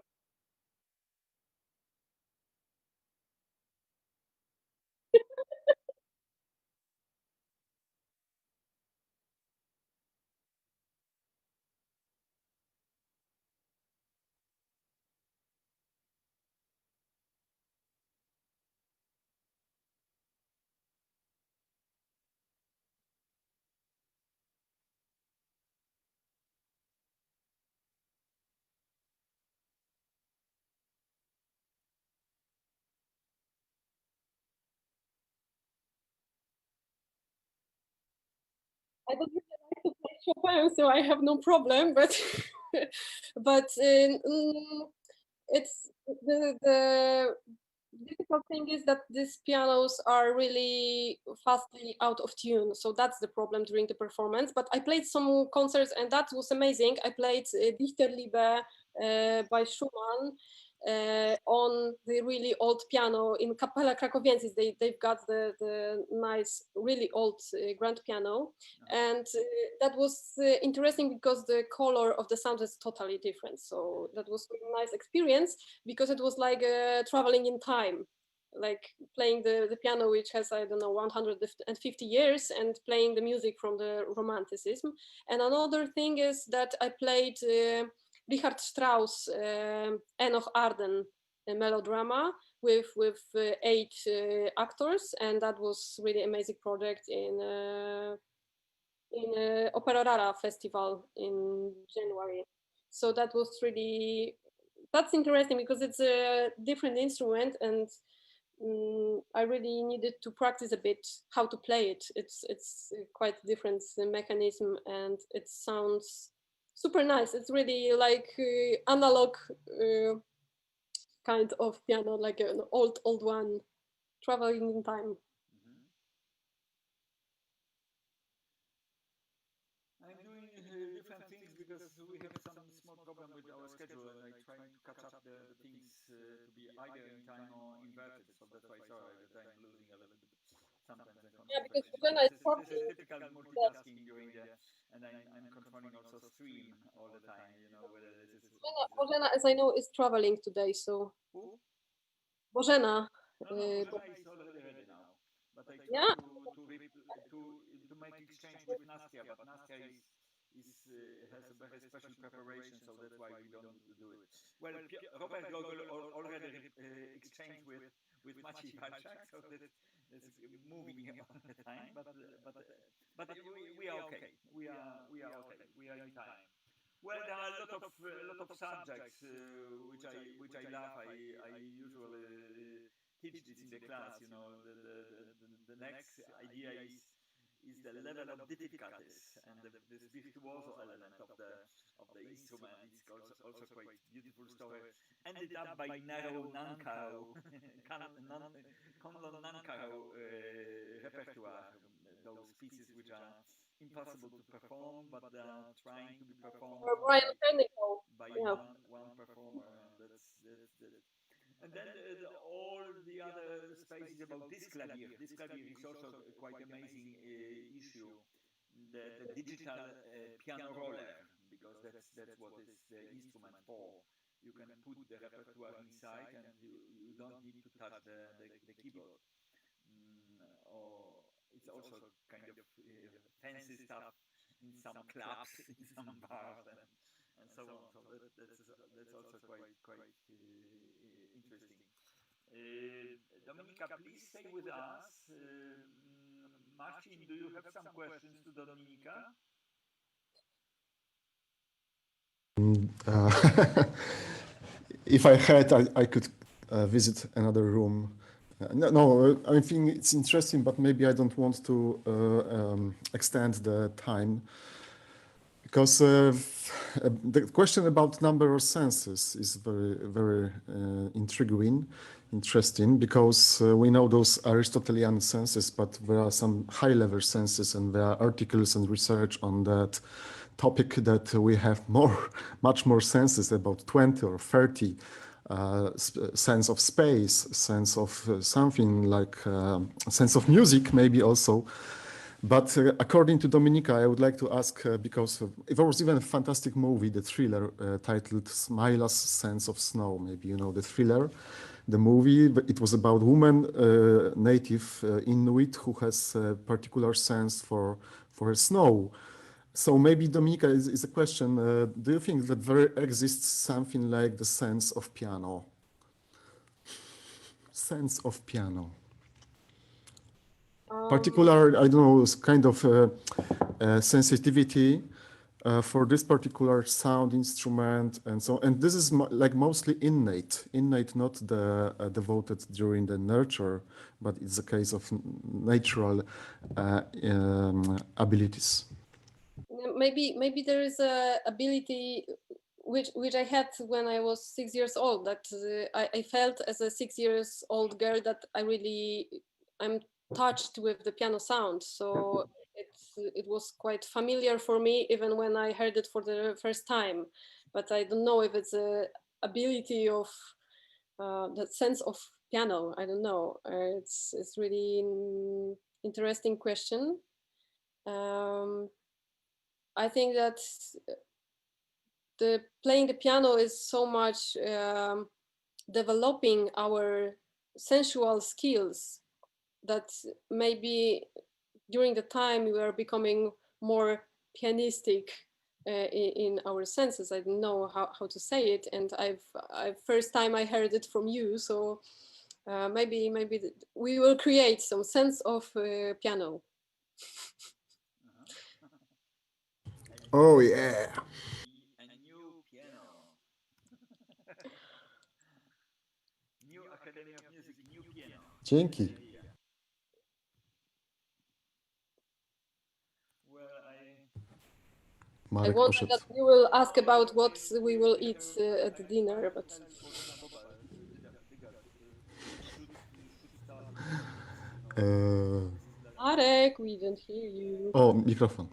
I don't really like to play Chopin, so I have no problem. But but it's the difficult thing is that these pianos are really fastly out of tune, so that's the problem during the performance. But I played some concerts, and that was amazing. I played Dichterliebe by Schumann on the really old piano in Kapela Krakowiensis. They've got the nice, really old grand piano. And that was interesting because the color of the sound is totally different. So that was a nice experience because it was like traveling in time, like playing the piano, which has, I don't know, 150 years, and playing the music from the Romanticism. And another thing is that I played Richard Strauss, Enoch Arden, a melodrama with 8 actors, and that was really amazing project in Opera Rara festival in January. So that was really, that's interesting because it's a different instrument, and I really needed to practice a bit how to play it. It's quite different mechanism, and it sounds super nice. It's really like analog kind of piano, like an old one, traveling in time. I'm doing different things because we have some small problem with our schedule, and I'm trying to catch up the things to be either in time or inverted. So that's why sorry that I'm losing a little bit sometimes the Yeah, concentration. because But Bożena is this is talking. typical multitasking during the, and I'm controlling also stream all the time. You know whether this is. Bożena, as I know, is traveling today, so. Who? Bożena. No, Bożena is already ready now. But I try Yeah. to make exchange with Nastia, but Nastia has a very special preparation, so that's why we don't do it. Well, Robert Gogol already exchanged with Maciej Walczak, so that's moving all the time. But we are okay. We are okay. We are in time. Well, there are a lot of subjects which I love. I usually teach this in the class. You know, the next idea is the level of difficulties and this virtuoso element of the instrument. It's also quite beautiful story. Ended up by narrow Nankaro, Conlon Nankaro repertoire. Those pieces which are impossible to perform, but they are trying to be performed Or Brian Fennicle. by Yeah. one performer. And that's And then all the other spaces about this clavier. This clavier is also a quite amazing issue. The digital piano roller, because that's what is the instrument for. You can put the repertoire inside, and you don't need to touch the keyboard. Or it's also kind of fancy stuff in some clubs, in some bars, and so on. So that's also quite interesting. Dominika, please stay with us. Marcin, do you have some questions to Dominika? If I had, I could visit another room. No, I think it's interesting, but maybe I don't want to extend the time, because the question about number of senses is very interesting, because we know those Aristotelian senses, but there are some high-level senses, and there are articles and research on that topic that we have much more senses, about 20 or 30 sense of space, sense of something like sense of music, maybe also. But according to Dominika, I would like to ask, because there was even a fantastic movie, the thriller titled Smila's Sense of Snow. Maybe you know the thriller, the movie. It was about woman, native Inuit, who has a particular sense for snow. So maybe, Dominika, is a question, do you think that there exists something like the sense of piano? Sense of piano. Particular, I don't know, kind of sensitivity for this particular sound instrument and so on. And this is like mostly innate, not devoted during the nurture, but it's a case of natural abilities. Maybe there is a ability which I had when I was 6 years old, that I felt as a 6 years old girl that I'm touched with the piano sound. So it was quite familiar for me even when I heard it for the first time. But I don't know if it's a ability of that sense of piano. I don't know. It's really an interesting question. I think that playing the piano is so much developing our sensual skills, that maybe during the time we are becoming more pianistic in our senses. I don't know how to say it, and first time I heard it from you, so maybe we will create some sense of piano. Oh yeah. A new piano. New Academy of Music, new piano. Dzięki. I wonder that you will ask about what we will eat at dinner, but Marek, we didn't hear you. O, mikrofon.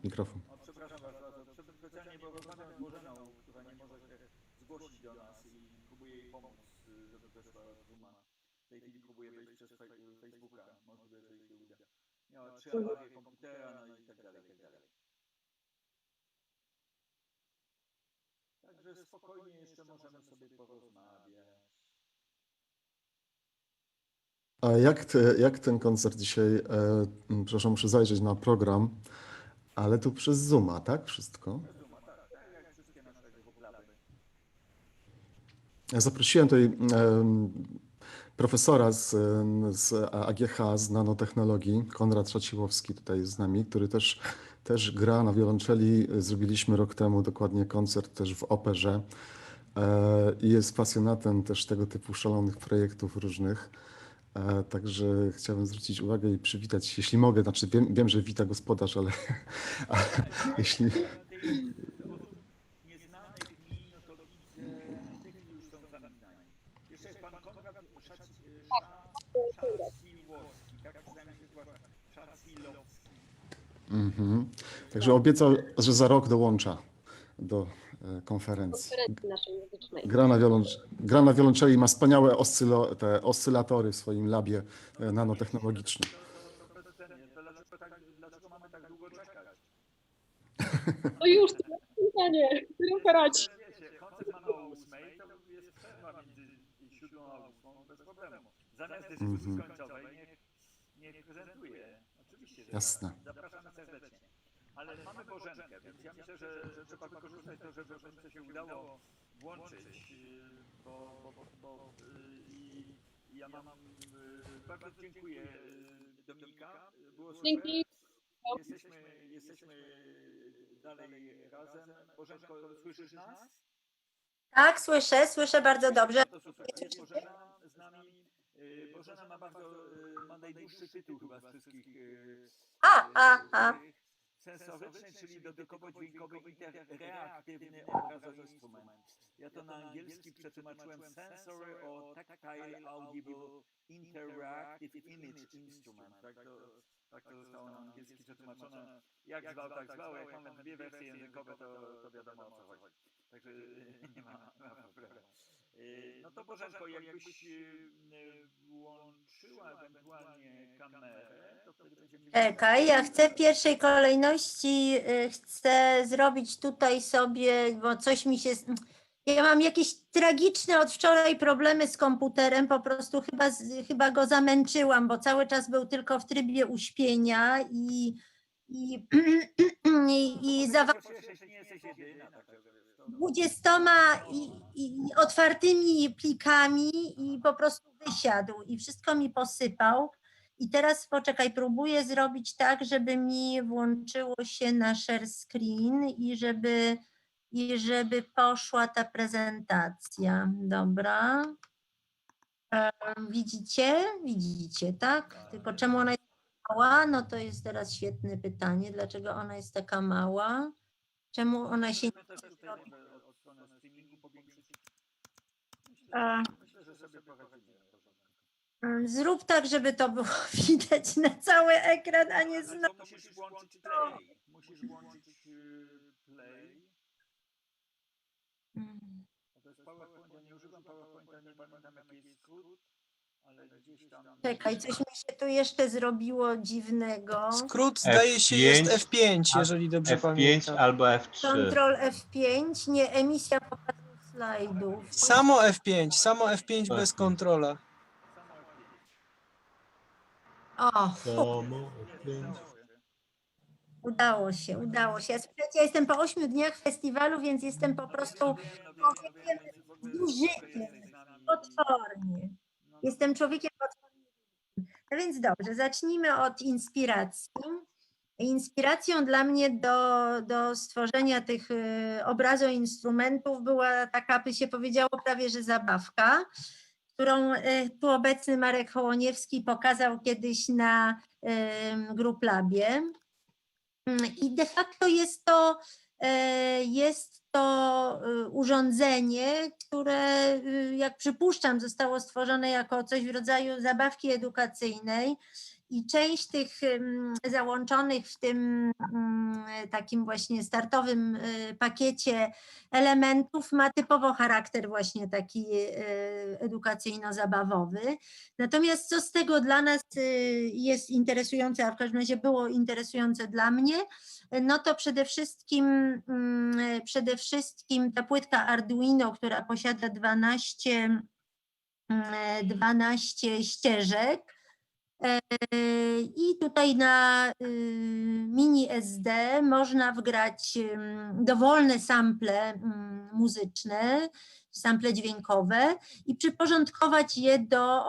Przepraszam bardzo. Specjalnie bo rozmawiam z Bożeną, która nie może się zgłosić do nas i próbuję jej pomóc, żeby weszła w Zooma. W tej chwili próbuję wejść przez Facebooka. Możliwe, że jej się uda. Miała 3 awarie komputera, no i tak dalej. Także spokojnie jeszcze możemy sobie porozmawiać. A jak ten koncert dzisiaj, przepraszam, muszę zajrzeć na program, ale tu przez Zooma, tak? Wszystko? Przez Zooma, tak jak wszystkie nasze wochlaby. Ja zaprosiłem tutaj profesora z AGH, z nanotechnologii, Konrad Szaciłowski tutaj jest z nami, który też gra na wiolonczeli. Zrobiliśmy rok temu dokładnie koncert też w operze i jest pasjonatem też tego typu szalonych projektów różnych. Także chciałbym zwrócić uwagę i przywitać, jeśli mogę, znaczy wiem, że wita gospodarz, ale jeśli... Nieznanych mi, no to widzę tych już są zawitani. Jeszcze jest pan Konrad Szaciłowski, tak? Przynajmniej się zgłasza. Szaciłowski. Także obiecał, że za rok dołącza do konferencji. konferencji naszej muzycznej. Gra na wiolonczeli, ma wspaniałe te oscylatory w swoim labie nanotechnologicznym. Dlaczego mamy tak długo czekać? No już, pytanie, referać. Koncert mamy o 8, to jest przerwa między 7 a 8 bez problemu. Zamiast dyskusji końcowej niech prezentuje. Oczywiście, że Jasne. zapraszamy serdecznie. Ale mamy Bożenkę, więc ja myślę, że trzeba wykorzystać to, że Bożence się udało włączyć, i ja bardzo dziękuję, Dominika, było super. Dzięki. Jesteśmy dalej razem. Bożenko, słyszysz nas? Tak, słyszę bardzo dobrze. To super. Jest Bożena z nami. Bożena ma najdłuższy tytuł chyba z wszystkich sensoryczny, czyli dotykowo-dźwiękowy interreaktywny obrazowy instrument. Ja to na angielski przetłumaczyłem sensory or tactile audible interactive image instrument. Tak to zostało na angielski przetłumaczone. Jak zwał, tak zwał. Jak mamy dwie wersje językowe, to wiadomo o co chodzi. Także nie ma problemu. No to Bożenko, jakbyś włączyła ewentualnie kamerę, to wtedy będziemy... Czekaj, ja chcę w pierwszej kolejności, chcę zrobić tutaj sobie, bo coś mi się... Ja mam jakieś tragiczne od wczoraj problemy z komputerem, po prostu chyba go zamęczyłam, bo cały czas był tylko w trybie uśpienia i zawarł 20 i otwartymi plikami i po prostu wysiadł i wszystko mi posypał. I teraz poczekaj, próbuję zrobić tak, żeby mi włączyło się na share screen i żeby poszła ta prezentacja. Dobra. Widzicie? Widzicie, tak? Tylko czemu ona jest mała? No to jest teraz świetne pytanie. Dlaczego ona jest taka mała? Czemu ona się nie robi? Myślę, że sobie poradzimy. Zrób tak, żeby to było widać na cały ekran, a nie znowu. Musisz włączyć play. Musisz włączyć play. To jest PowerPoint, ja nie używam PowerPointa, nie pamiętam jaki jest skrót, ale gdzieś tam... Czekaj, coś mi się tu jeszcze zrobiło dziwnego. Skrót zdaje się jest F5, jeżeli dobrze pamiętam. F5 albo F3. Ctrl F5, nie, emisja pokazu slajdów. Samo F5 bez kontrola. O, udało się. Ja jestem po 8 dniach festiwalu, więc jestem po prostu człowiekiem z użyciem, potwornie. Jestem człowiekiem potwornie. No więc dobrze, zacznijmy od inspiracji. Inspiracją dla mnie do stworzenia tych obrazoinstrumentów była taka, by się powiedziało, prawie że zabawka, którą tu obecny Marek Chołoniewski pokazał kiedyś na Group Labie. I de facto jest to urządzenie, które, jak przypuszczam, zostało stworzone jako coś w rodzaju zabawki edukacyjnej i część tych załączonych w tym takim właśnie startowym pakiecie elementów ma typowo charakter właśnie taki edukacyjno-zabawowy. Natomiast co z tego dla nas jest interesujące, a w każdym razie było interesujące dla mnie, no to przede wszystkim ta płytka Arduino, która posiada 12 ścieżek. I tutaj na mini SD można wgrać dowolne sample muzyczne, sample dźwiękowe i przyporządkować je do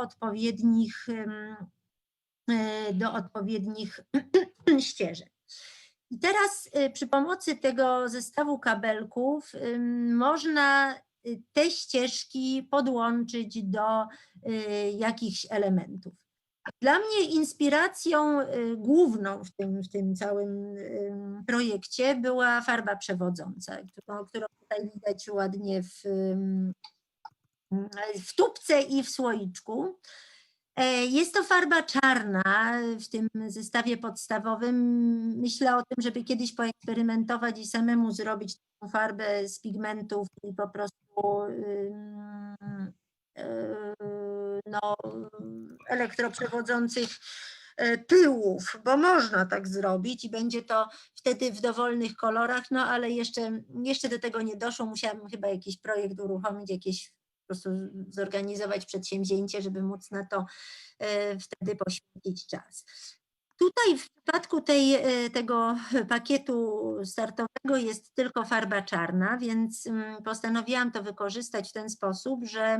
odpowiednich ścieżek. I teraz przy pomocy tego zestawu kabelków można te ścieżki podłączyć do jakichś elementów. Dla mnie inspiracją główną w tym całym projekcie była farba przewodząca, którą tutaj widać ładnie w tubce i w słoiczku. Jest to farba czarna w tym zestawie podstawowym. Myślę o tym, żeby kiedyś poeksperymentować i samemu zrobić tą farbę z pigmentów i po prostu no, elektroprzewodzących pyłów, bo można tak zrobić i będzie to wtedy w dowolnych kolorach, no ale jeszcze do tego nie doszło. Musiałabym chyba jakiś projekt uruchomić, jakieś po prostu zorganizować przedsięwzięcie, żeby móc na to wtedy poświęcić czas. Tutaj w przypadku tego pakietu startowego jest tylko farba czarna, więc postanowiłam to wykorzystać w ten sposób, że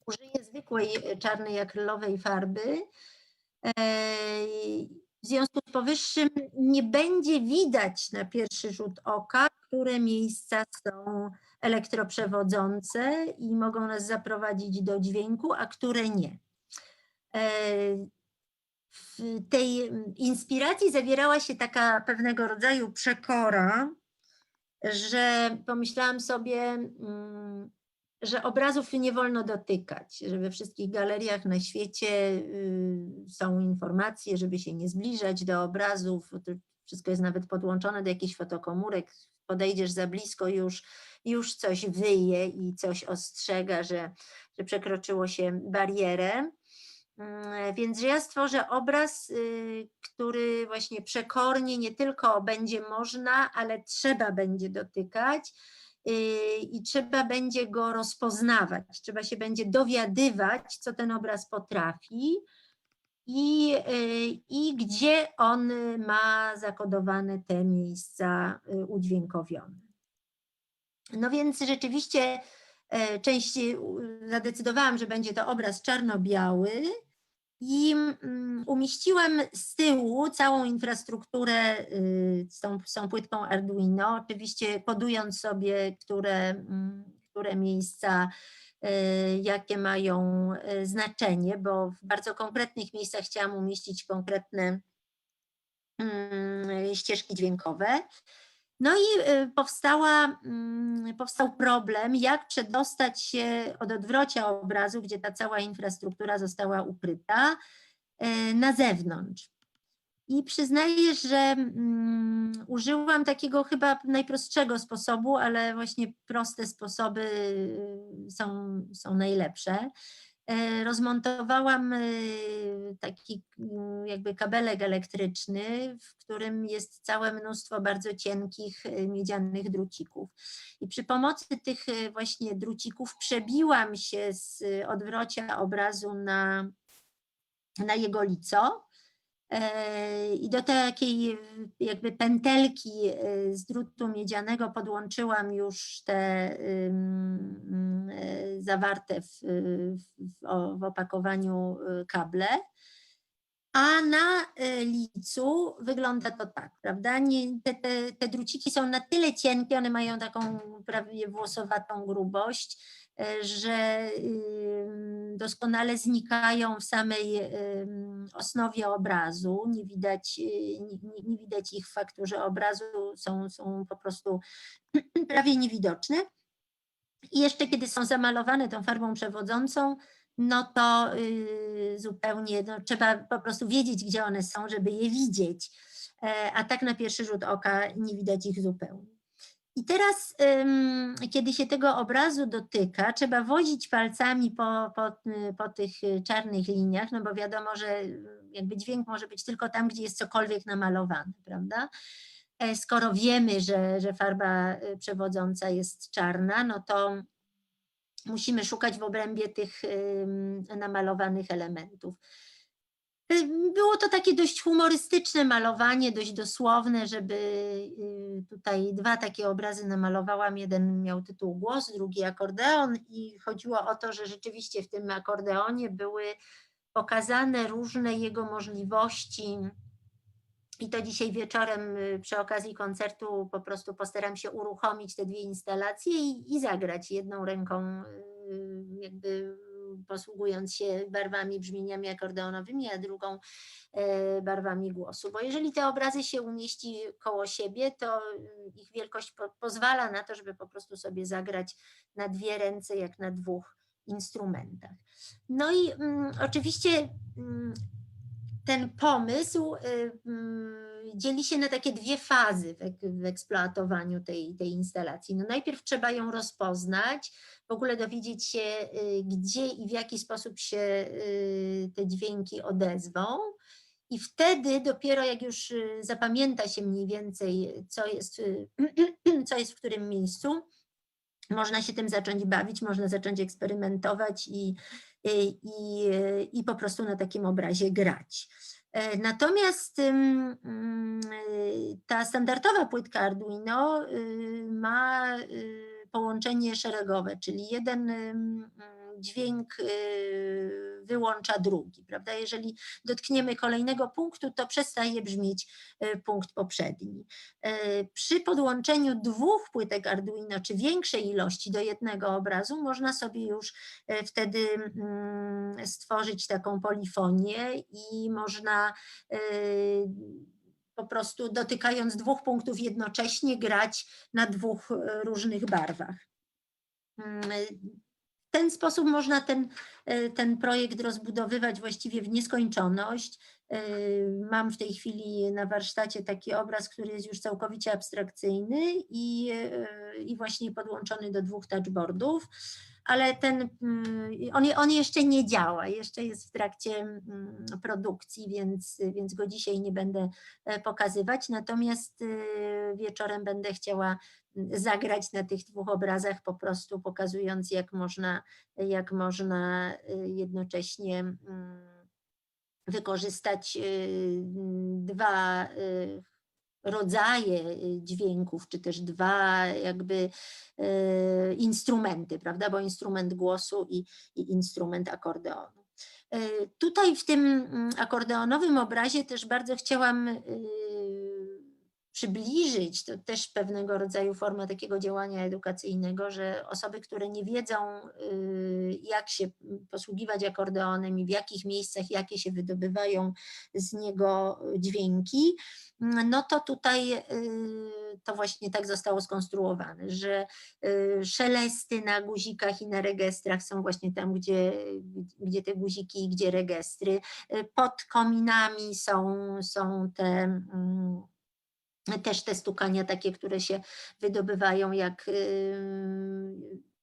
użyję zwykłej czarnej akrylowej farby. W związku z powyższym nie będzie widać na pierwszy rzut oka, które miejsca są elektroprzewodzące i mogą nas zaprowadzić do dźwięku, a które nie. W tej inspiracji zawierała się taka pewnego rodzaju przekora, że pomyślałam sobie, że obrazów nie wolno dotykać, że we wszystkich galeriach na świecie są informacje, żeby się nie zbliżać do obrazów. To wszystko jest nawet podłączone do jakichś fotokomórek. Podejdziesz za blisko, już coś wyje i coś ostrzega, że przekroczyło się barierę. Więc ja stworzę obraz, który właśnie przekornie nie tylko będzie można, ale trzeba będzie dotykać i trzeba będzie go rozpoznawać, trzeba się będzie dowiadywać, co ten obraz potrafi i gdzie on ma zakodowane te miejsca udźwiękowione. No więc rzeczywiście zadecydowałam, że będzie to obraz czarno-biały i umieściłam z tyłu całą infrastrukturę z tą płytką Arduino, oczywiście kodując sobie, które miejsca, jakie mają znaczenie, bo w bardzo konkretnych miejscach chciałam umieścić konkretne ścieżki dźwiękowe. No i powstał problem, jak przedostać się od odwrocia obrazu, gdzie ta cała infrastruktura została ukryta, na zewnątrz. I przyznaję, że użyłam takiego chyba najprostszego sposobu, ale właśnie proste sposoby są najlepsze. Rozmontowałam taki jakby kabelek elektryczny, w którym jest całe mnóstwo bardzo cienkich miedzianych drucików. I przy pomocy tych właśnie drucików przebiłam się z odwrocia obrazu na jego lico. I do takiej jakby pętelki z drutu miedzianego podłączyłam już te zawarte w opakowaniu kable. A na licu wygląda to tak, prawda? Te druciki są na tyle cienkie, one mają taką prawie włosowatą grubość, że doskonale znikają w samej osnowie obrazu. Nie widać ich w fakturze obrazu, są po prostu prawie niewidoczne. I jeszcze kiedy są zamalowane tą farbą przewodzącą, no to zupełnie trzeba po prostu wiedzieć, gdzie one są, żeby je widzieć, a tak na pierwszy rzut oka nie widać ich zupełnie. I teraz, kiedy się tego obrazu dotyka, trzeba wozić palcami po tych czarnych liniach, no bo wiadomo, że jakby dźwięk może być tylko tam, gdzie jest cokolwiek namalowane, prawda? Skoro wiemy, że farba przewodząca jest czarna, no to musimy szukać w obrębie tych namalowanych elementów. Było to takie dość humorystyczne malowanie, dość dosłowne, żeby tutaj dwa takie obrazy namalowałam. Jeden miał tytuł Głos, drugi Akordeon i chodziło o to, że rzeczywiście w tym akordeonie były pokazane różne jego możliwości. I to dzisiaj wieczorem przy okazji koncertu po prostu postaram się uruchomić te dwie instalacje i zagrać jedną ręką, jakby posługując się barwami, brzmieniami akordeonowymi, a drugą barwami głosu. Bo jeżeli te obrazy się umieści koło siebie, to ich wielkość pozwala na to, żeby po prostu sobie zagrać na dwie ręce jak na dwóch instrumentach. No i oczywiście ten pomysł dzieli się na takie dwie fazy w eksploatowaniu tej instalacji. No najpierw trzeba ją rozpoznać, w ogóle dowiedzieć się, gdzie i w jaki sposób się te dźwięki odezwą. I wtedy dopiero jak już zapamięta się mniej więcej, co jest w którym miejscu, można się tym zacząć bawić, można zacząć eksperymentować i po prostu na takim obrazie grać. Natomiast ta standardowa płytka Arduino ma połączenie szeregowe, czyli jeden dźwięk wyłącza drugi, prawda? Jeżeli dotkniemy kolejnego punktu, to przestaje brzmieć punkt poprzedni. Przy podłączeniu dwóch płytek Arduino, czy większej ilości do jednego obrazu, można sobie już wtedy stworzyć taką polifonię i można po prostu dotykając dwóch punktów jednocześnie grać na dwóch różnych barwach. W ten sposób można ten projekt rozbudowywać właściwie w nieskończoność. Mam w tej chwili na warsztacie taki obraz, który jest już całkowicie abstrakcyjny i właśnie podłączony do dwóch touchboardów, ale on jeszcze nie działa, jeszcze jest w trakcie produkcji, więc go dzisiaj nie będę pokazywać, natomiast wieczorem będę chciała zagrać na tych dwóch obrazach, po prostu pokazując, jak można jednocześnie wykorzystać dwa rodzaje dźwięków, czy też dwa jakby instrumenty, prawda, bo instrument głosu i instrument akordeonu. Tutaj w tym akordeonowym obrazie też bardzo chciałam przybliżyć, to też pewnego rodzaju forma takiego działania edukacyjnego, że osoby, które nie wiedzą, jak się posługiwać akordeonem i w jakich miejscach, jakie się wydobywają z niego dźwięki, no to tutaj to właśnie tak zostało skonstruowane, że szelesty na guzikach i na regestrach są właśnie tam, gdzie te guziki i gdzie regestry. Pod kominami są też te stukania takie, które się wydobywają, jak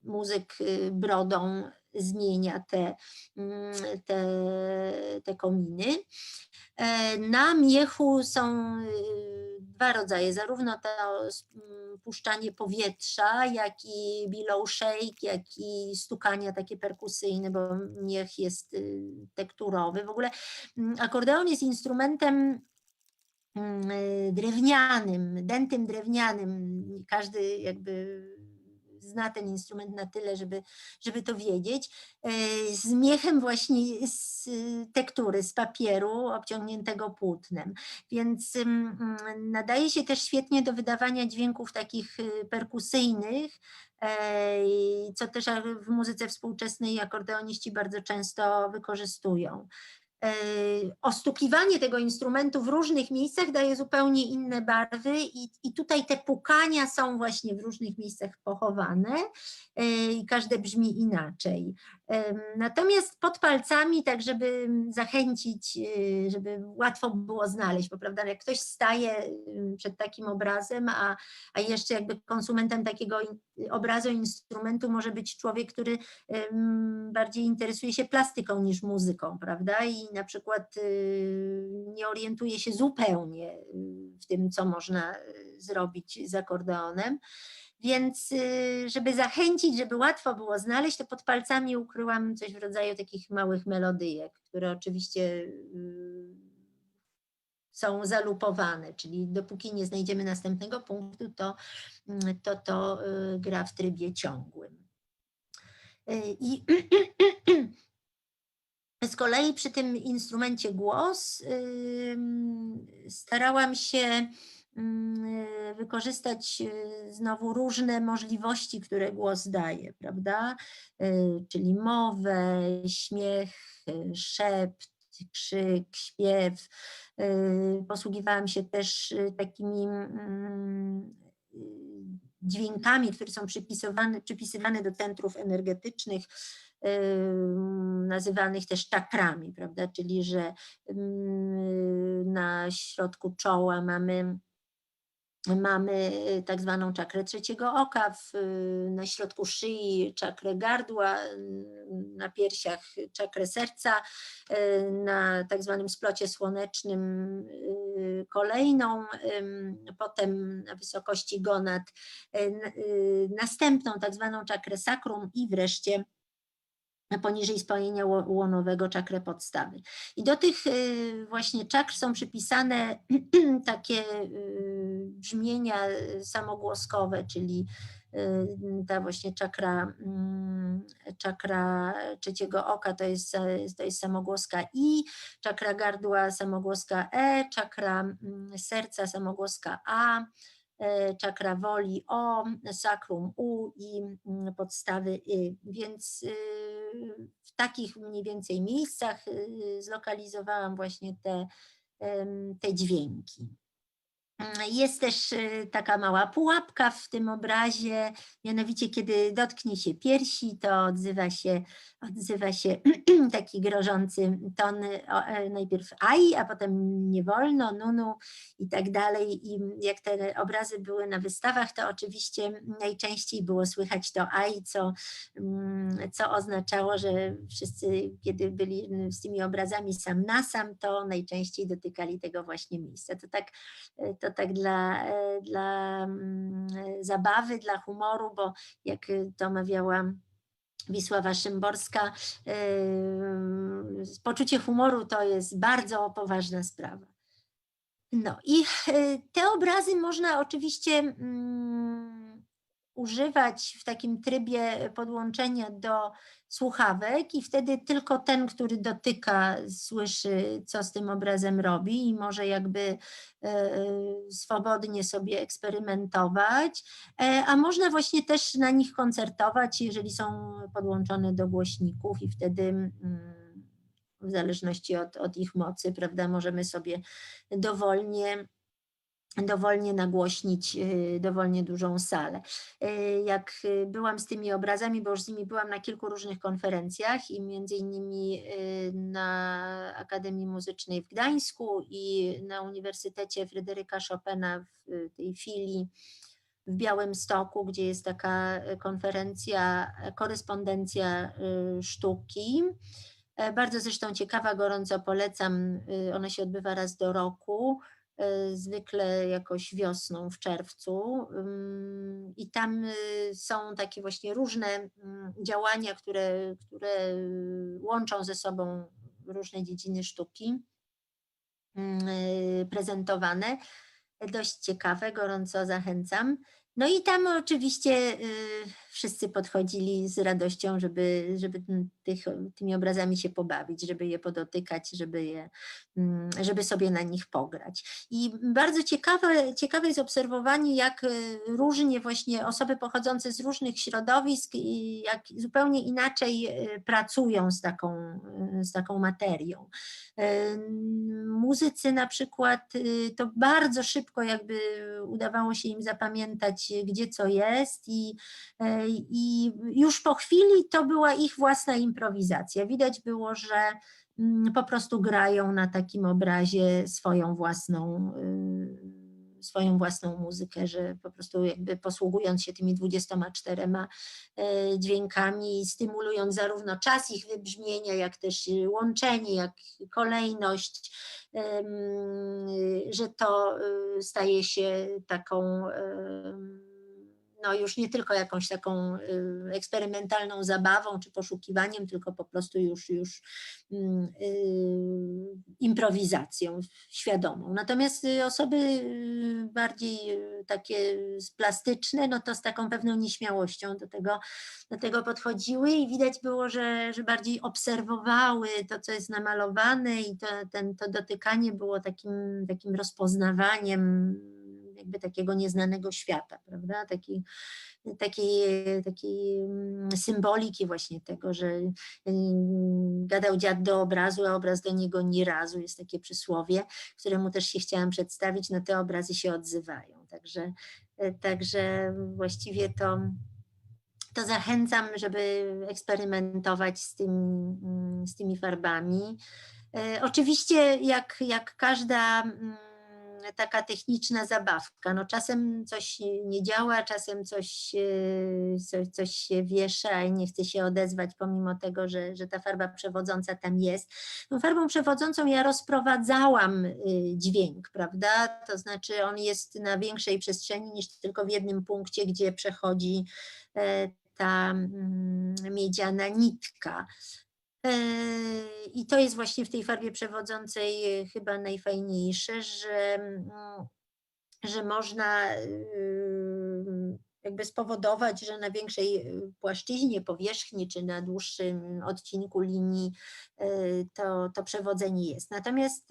muzyk brodą zmienia te kominy. Na miechu są dwa rodzaje, zarówno to puszczanie powietrza, jak i below shake, jak i stukania takie perkusyjne, bo miech jest tekturowy. W ogóle akordeon jest instrumentem drewnianym, dętym drewnianym. Każdy jakby zna ten instrument na tyle, żeby to wiedzieć. Z miechem właśnie z tektury, z papieru obciągniętego płótnem. Więc nadaje się też świetnie do wydawania dźwięków takich perkusyjnych, co też w muzyce współczesnej akordeoniści bardzo często wykorzystują. Ostukiwanie tego instrumentu w różnych miejscach daje zupełnie inne barwy i tutaj te pukania są właśnie w różnych miejscach pochowane i każde brzmi inaczej. Natomiast pod palcami, tak żeby zachęcić, żeby łatwo było znaleźć, bo prawda, jak ktoś staje przed takim obrazem, a jeszcze jakby konsumentem takiego obrazu, instrumentu może być człowiek, który bardziej interesuje się plastyką niż muzyką, prawda, i na przykład nie orientuje się zupełnie w tym, co można zrobić z akordeonem. Więc żeby zachęcić, żeby łatwo było znaleźć, to pod palcami ukryłam coś w rodzaju takich małych melodyjek, które oczywiście są zalupowane, czyli dopóki nie znajdziemy następnego punktu, to gra w trybie ciągłym. I z kolei przy tym instrumencie głos starałam się wykorzystać znowu różne możliwości, które głos daje, prawda? Czyli mowę, śmiech, szept, krzyk, śpiew. Posługiwałam się też takimi dźwiękami, które są przypisywane do centrów energetycznych, nazywanych też czakrami, prawda? Czyli że na środku czoła mamy tak zwaną czakrę trzeciego oka, na środku szyi czakrę gardła, na piersiach czakrę serca, na tak zwanym splocie słonecznym kolejną, potem na wysokości gonad następną tak zwaną czakrę sakrum i wreszcie poniżej spojenia łonowego czakrę podstawy. I do tych właśnie czakr są przypisane takie brzmienia samogłoskowe, czyli ta właśnie czakra trzeciego oka to jest samogłoska I, czakra gardła samogłoska E, czakra serca samogłoska A, czakra woli O, sakrum U i podstawy Y. Więc w takich mniej więcej miejscach zlokalizowałam właśnie te dźwięki. Jest też taka mała pułapka w tym obrazie, mianowicie kiedy dotknie się piersi, to odzywa się taki grożący ton, najpierw ai, a potem nie wolno, nunu i tak dalej. I jak te obrazy były na wystawach, to oczywiście najczęściej było słychać to ai, co oznaczało, że wszyscy, kiedy byli z tymi obrazami sam na sam, to najczęściej dotykali tego właśnie miejsca. To tak dla zabawy, dla humoru, bo jak to mawiała Wisława Szymborska, poczucie humoru to jest bardzo poważna sprawa. No i te obrazy można oczywiście używać w takim trybie podłączenia do słuchawek i wtedy tylko ten, który dotyka, słyszy, co z tym obrazem robi i może jakby swobodnie sobie eksperymentować, a można właśnie też na nich koncertować, jeżeli są podłączone do głośników i wtedy w zależności od ich mocy, prawda, możemy sobie dowolnie nagłośnić dowolnie dużą salę. Jak byłam z tymi obrazami, bo już z nimi byłam na kilku różnych konferencjach i między innymi na Akademii Muzycznej w Gdańsku i na Uniwersytecie Fryderyka Chopina w tej filii w Białymstoku, gdzie jest taka konferencja Korespondencja sztuki. Bardzo zresztą ciekawa, gorąco polecam, ona się odbywa raz do roku, zwykle jakoś wiosną w czerwcu i tam są takie właśnie różne działania, które łączą ze sobą różne dziedziny sztuki prezentowane. Dość ciekawe, gorąco zachęcam. No i tam oczywiście wszyscy podchodzili z radością, żeby tymi obrazami się pobawić, żeby je podotykać, żeby sobie na nich pograć. I bardzo ciekawe jest obserwowanie, jak różnie właśnie osoby pochodzące z różnych środowisk, jak zupełnie inaczej pracują z taką materią. Muzycy na przykład to bardzo szybko jakby udawało się im zapamiętać, gdzie co jest i już po chwili to była ich własna improwizacja. Widać było, że po prostu grają na takim obrazie swoją własną muzykę, że po prostu jakby posługując się tymi 24 dźwiękami, stymulując zarówno czas ich wybrzmienia, jak też łączenie, jak kolejność, że to staje się taką no już nie tylko jakąś taką eksperymentalną zabawą czy poszukiwaniem, tylko po prostu już improwizacją świadomą. Natomiast osoby bardziej takie plastyczne, no to z taką pewną nieśmiałością do tego podchodziły i widać było, że bardziej obserwowały to, co jest namalowane i to dotykanie było takim rozpoznawaniem jakby takiego nieznanego świata, prawda? Takiej symboliki właśnie tego, że gadał dziad do obrazu, a obraz do niego ni razu. Jest takie przysłowie, któremu też się chciałam przedstawić, no te obrazy się odzywają. Także właściwie to zachęcam, żeby eksperymentować z tymi farbami. Oczywiście jak każda taka techniczna zabawka, no czasem coś nie działa, czasem coś się wiesza i nie chce się odezwać, pomimo tego, że ta farba przewodząca tam jest. Tą farbą przewodzącą ja rozprowadzałam dźwięk, prawda? To znaczy on jest na większej przestrzeni niż tylko w jednym punkcie, gdzie przechodzi ta miedziana nitka. I to jest właśnie w tej farbie przewodzącej chyba najfajniejsze, że można jakby spowodować, że na większej płaszczyźnie, powierzchni czy na dłuższym odcinku linii to przewodzenie jest. Natomiast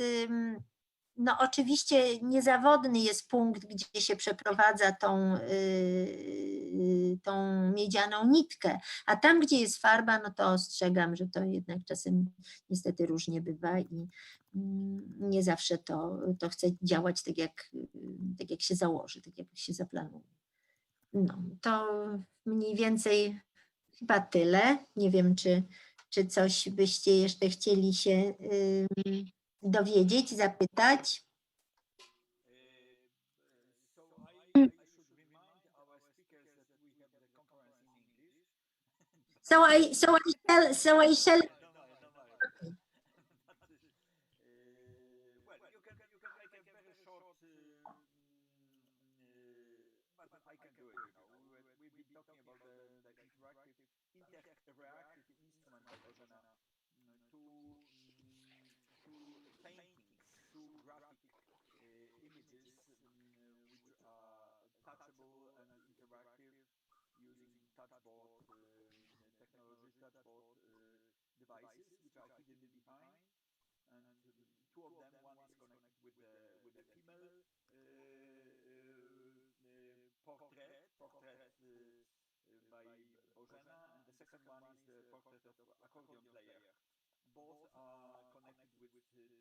no oczywiście niezawodny jest punkt, gdzie się przeprowadza tą miedzianą nitkę, a tam, gdzie jest farba, no to ostrzegam, że to jednak czasem niestety różnie bywa i nie zawsze to chce działać tak jak się założy, tak jak się zaplanuje. No, to mniej więcej chyba tyle. Nie wiem, czy coś byście jeszcze chcieli się dowiedzieć, zapytać. So I shall. Okay. Well, you can make a very short, but I can do it. We've been talking about the interactive instrument by Bożena, two paintings, two graphic images which are touchable and interactive using touchboard technology, touchboard devices which are hidden behind. And two of them, one is connected with a female portrait by Bożena, and the second one is the portrait of accordion player. Both are connected with 12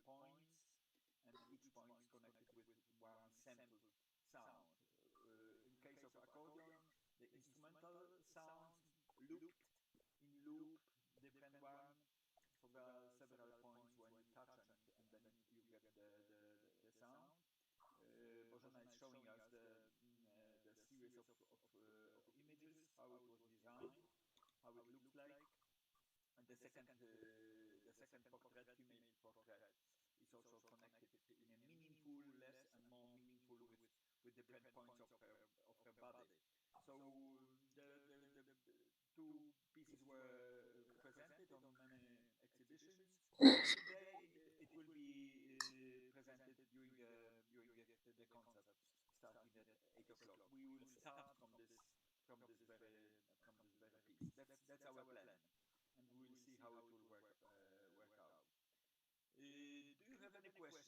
points, and each point is connected with one sample sound. In case of accordion, the instrumental sounds looped in loop, different one. So there are several points when you touch and then you get the sound. Bożena is showing us the series of images, how it was designed, how it looks like. And the second portrait, female portrait, is also connected in a meaningful, less and more meaningful with different points of her body. So the two pieces were presented on many exhibitions. Today it will be presented during the concert starting at 8 o'clock. We will start from this very piece. That's our plan, and we will see how it will work out. Do you have any questions?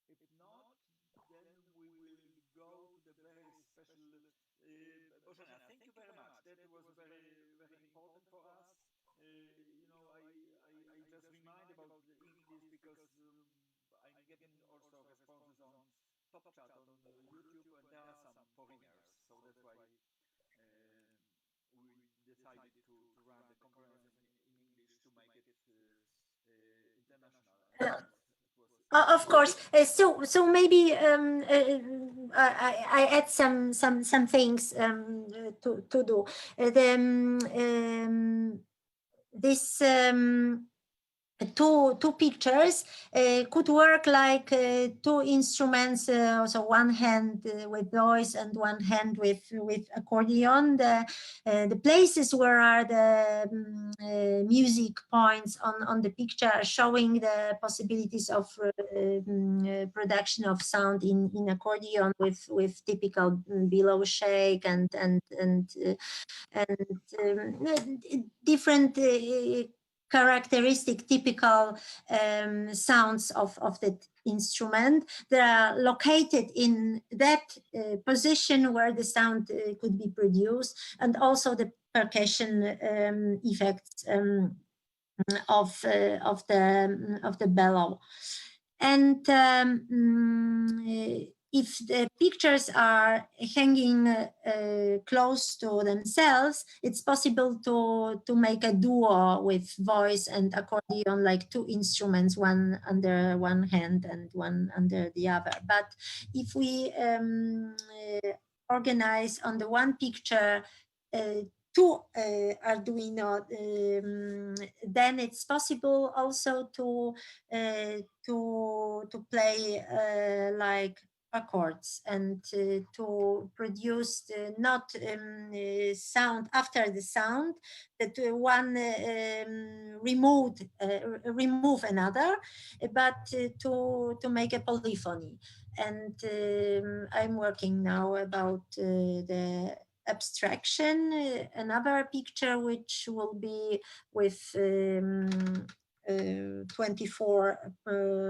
If not, then we will go to the very special. Bożena, thank you very much. That was very important for us. I just remind about the English because I'm getting also responses on Top Chat on YouTube, and there are some foreigners, so that's why we decided to run the conference in English to make it international. Of course. So maybe I add some things to do. This two pictures could work like two instruments, so one hand with voice and one hand with accordion. The places where are the music points on the picture are showing the possibilities of production of sound in accordion with typical below shake and different characteristic, typical sounds of the instrument. They are located in that position where the sound could be produced, and also the percussion effects of the bellow. And if the pictures are hanging close to themselves, it's possible to make a duo with voice and accordion, like two instruments, one under one hand and one under the other. But if we organize on the one picture two Arduino, then it's possible also to play like accords and to produce not sound after the sound, that one remove another, but to make a polyphony. And I'm working now about the abstraction, another picture which will be with 24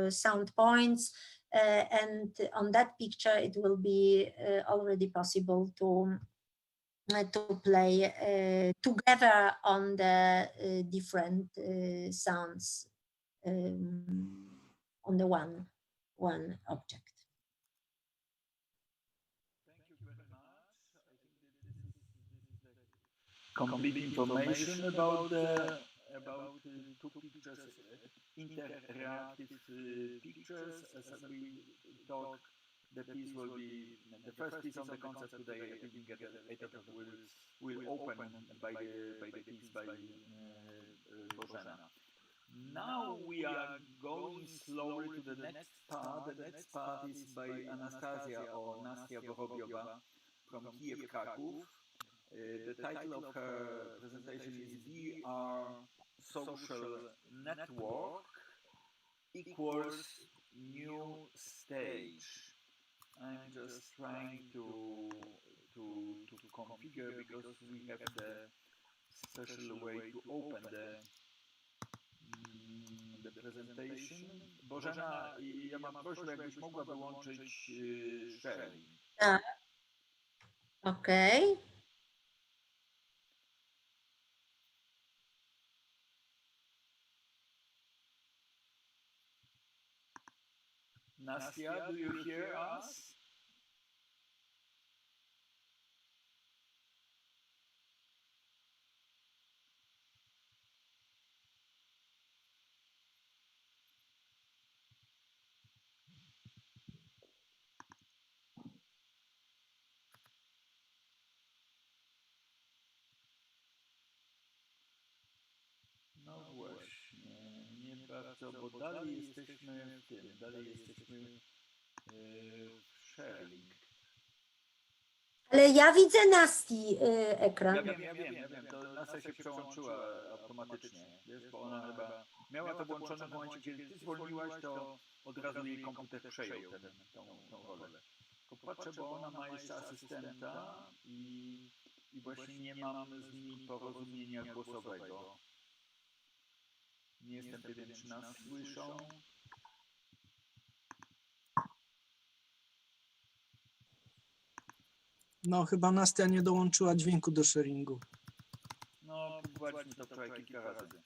sound points, and on that picture it will be already possible to play together on the different sounds on the one object. Complete information about the two pictures, interactive pictures. As we talk, the piece will be the first piece on the concert today. Reading at 8 o'clock will open by the piece by Bożena. Now we are going slowly to the next part. The next part is by Anastasia or Nastia Vorobiowa from Kiev, Kraków. The title of her presentation is VR Social Network equals New Stage. I'm just trying to configure, because we have the special way to open the presentation. Bożena, ja mam prośbę, jakbyś mogła wyłączyć sharing. Okay. Nastia, do you hear us? No właśnie, nie bardzo, bo dalej jesteśmy w tym, dalej jesteśmy w sharing. Ale ja widzę Nasti ekran. Ja wiem, to Nastia się przełączyła automatycznie, wiesz, bo ona chyba miała to włączone w momencie, kiedy ty zwolniłaś, to od razu jej komputer przejął tą rolę. Tylko patrzę, bo ona ma jeszcze asystenta i właśnie nie mam z nimi porozumienia głosowego. Nie jestem pewien, czy nas słyszą. No, chyba Nastia nie dołączyła dźwięku do sharingu. No, próbowaliśmy to wczoraj kilka razy.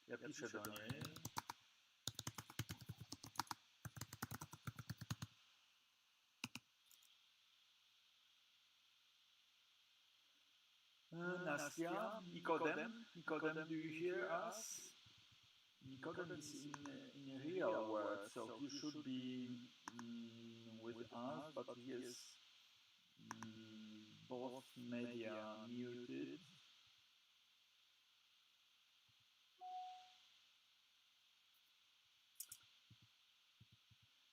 Ja piszę do niej. Nastia, Nikodem, do you hear us? Nikodem is in real world, so he should be with us, but he has both media muted.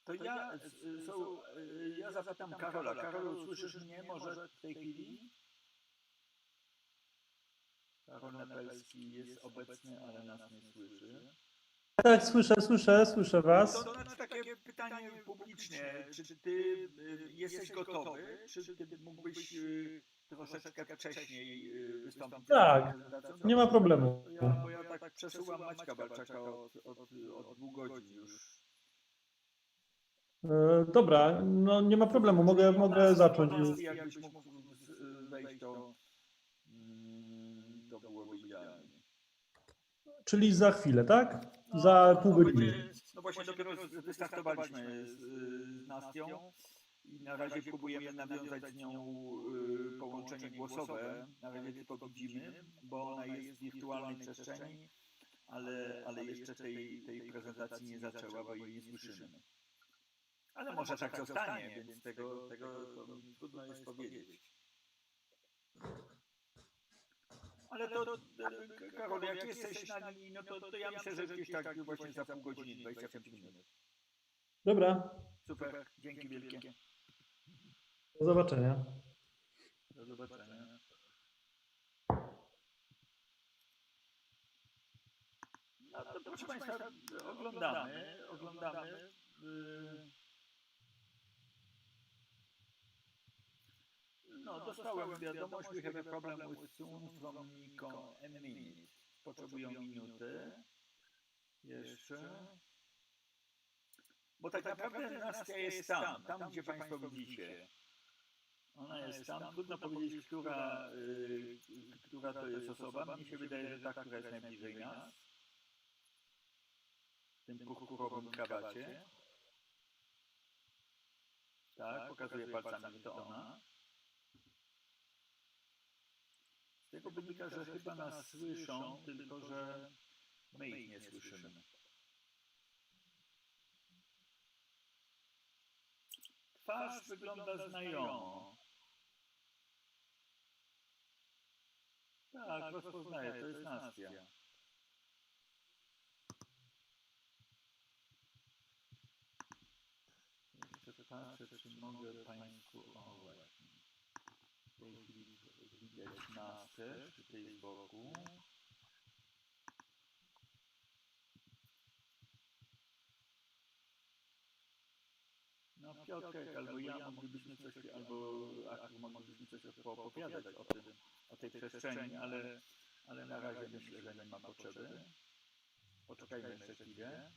To ja zapytam Karola. Karolu, słyszysz mnie może w tej chwili? Karol Nepelski jest obecny, ale nas nie słyszy. Tak, słyszę was. To znaczy takie pytanie publicznie. Czy ty jesteś gotowy? Czy ty mógłbyś troszeczkę wcześniej wystąpić? Tak, nie ma problemu. Bo ja tak przesyłam Maćka Balczaka od 2 godzin już. Dobra, no nie ma problemu, mogę zacząć. Jakbyś mógł wejść, To byłoby idealnie. Czyli za chwilę, tak? No, Za pół godziny. no właśnie dopiero wystartowaliśmy z Nastią i na razie próbujemy nawiązać z nią połączenie głosowe. Na razie tylko widzimy, bo ona jest w wirtualnej przestrzeni, ale jeszcze tej prezentacji nie zaczęła, bo jej nie słyszymy. Ale może tak zostanie, więc tego to mi trudno jest powiedzieć. Ale to, Karol, jak jesteś na linii, no to ja myślę, że gdzieś tak właśnie za pół godziny, 25 minut. Dobra. Super, dzięki wielkie. Do zobaczenia. Do zobaczenia. No to proszę Państwa, oglądamy. No, dostałem wiadomość, we have a problem with soon from Nico, a minute. Potrzebują minuty. Jeszcze. Bo tak naprawdę Nastia jest tam gdzie Państwo widzicie. Ona jest tam, trudno powiedzieć, która to jest osoba. Mnie się wydaje, że ta, która jest najbliżej nas. W tym purpurowym krawacie. Tak, pokazuje palcami, że to ona. Z tego wynika, że chyba nas słyszą, tylko że my ich nie słyszymy. Twarz wygląda znajomo. Tak, rozpoznaję, to jest Nastia. Jeszcze patrzę, czy mogę Państwu... O właśnie. W tej chwili widać Nastię, czy tej z boku. No Piotrek, albo ja moglibyśmy coś, albo Artur moglibyśmy coś opowiadać o tej przestrzeni, ale na razie myślę, że nie ma potrzeby. Poczekajmy jeszcze chwilę.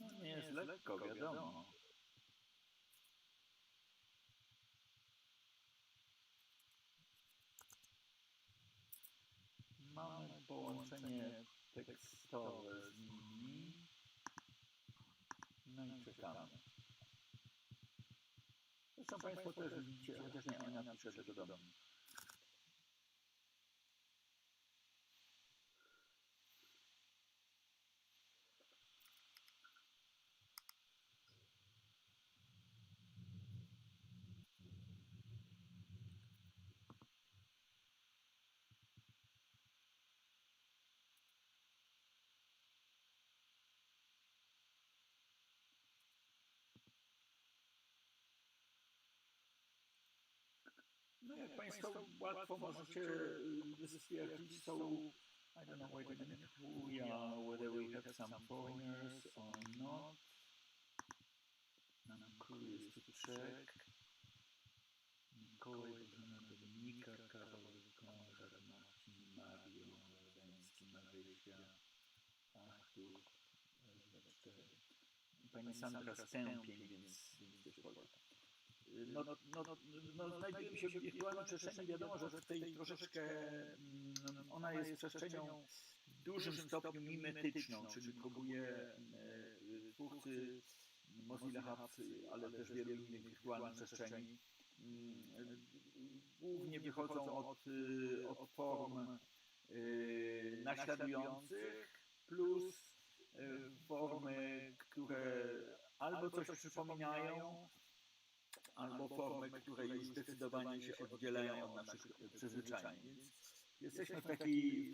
No nie jest lekko, wiadomo. Mamy połączenie tekstowe z nimi. No i czekamy. Zresztą Państwo też widzicie, chociaż nie, ona napisze tego do mnie. No jak Państwo łatwo możecie stwierdzić, są, I don't know, wait a minute, who we are, whether we have some foreigners or not. I'm curious to check. Mikołaj, Bożena, Dominika, Karol, Konrad, Marcin, Marion, Leweński, Marysia, Artur, Pani Sandra Stępień, więc też Polska. Znajdujemy się w wirtualnej przestrzeni. Wiadomo, że w tej troszeczkę ona jest przestrzenią w dużym stopniu mimetyczną, czyli próbuje twórcy Mozilla Hubs, ale też wielu innych wirtualnych przestrzeni, głównie wychodzą od form naśladujących plus formy, które albo coś przypominają, albo formy, które już zdecydowanie się oddzielają od naszych przyzwyczajeń. Więc jesteśmy w takiej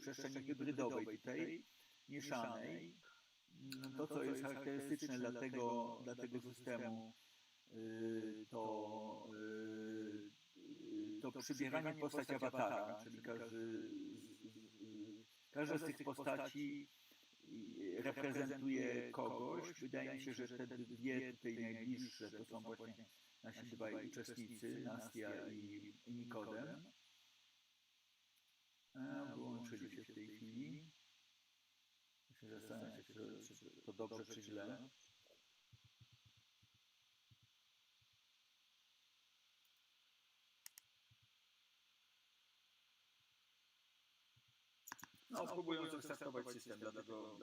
przestrzeni hybrydowej tutaj, mieszanej. To, co jest charakterystyczne dla tego systemu, to przybieranie postaci awatara, czyli każda z tych postaci reprezentuje kogoś. Wydaje mi się, że te dwie tutaj najbliższe to są właśnie nasi dwaj uczestnicy, Nastia i Nikodem. Wyłączyli się w tej chwili. Muszę zastanawiać się, czy to dobrze, czy źle. No, próbują zrestartować system, dlatego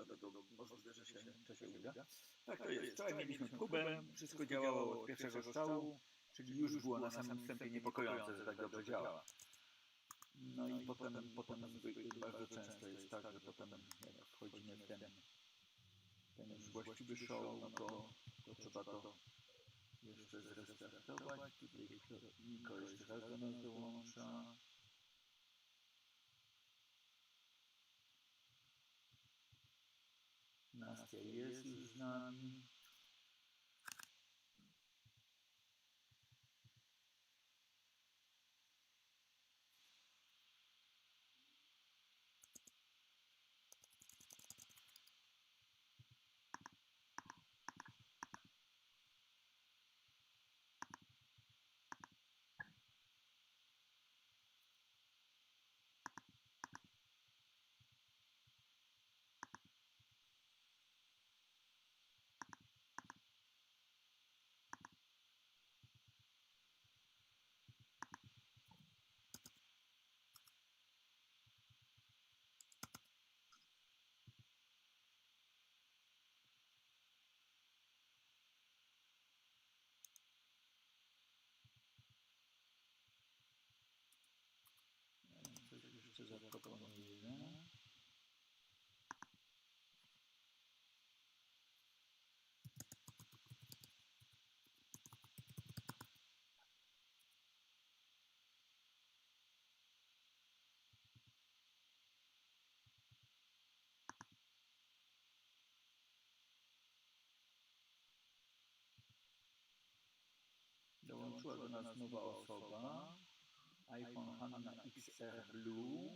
możliwe, że się uda. Tak to jest. Wczoraj mieliśmy próbę, wszystko działało od pierwszego strzału, czyli już było na samym wstępie niepokojące, że tak dobrze działa. No i potem bardzo często jest tak, że potem jak wchodzimy w ten już właściwy show, no to trzeba to jeszcze zrestartować. Tutaj Niko jeszcze raz do nas dołącza. Nastia jest już z nami. Coś jeszcze zaproponuję. Dołączyła do nas nowa osoba. iPhone Hanna XR Blue.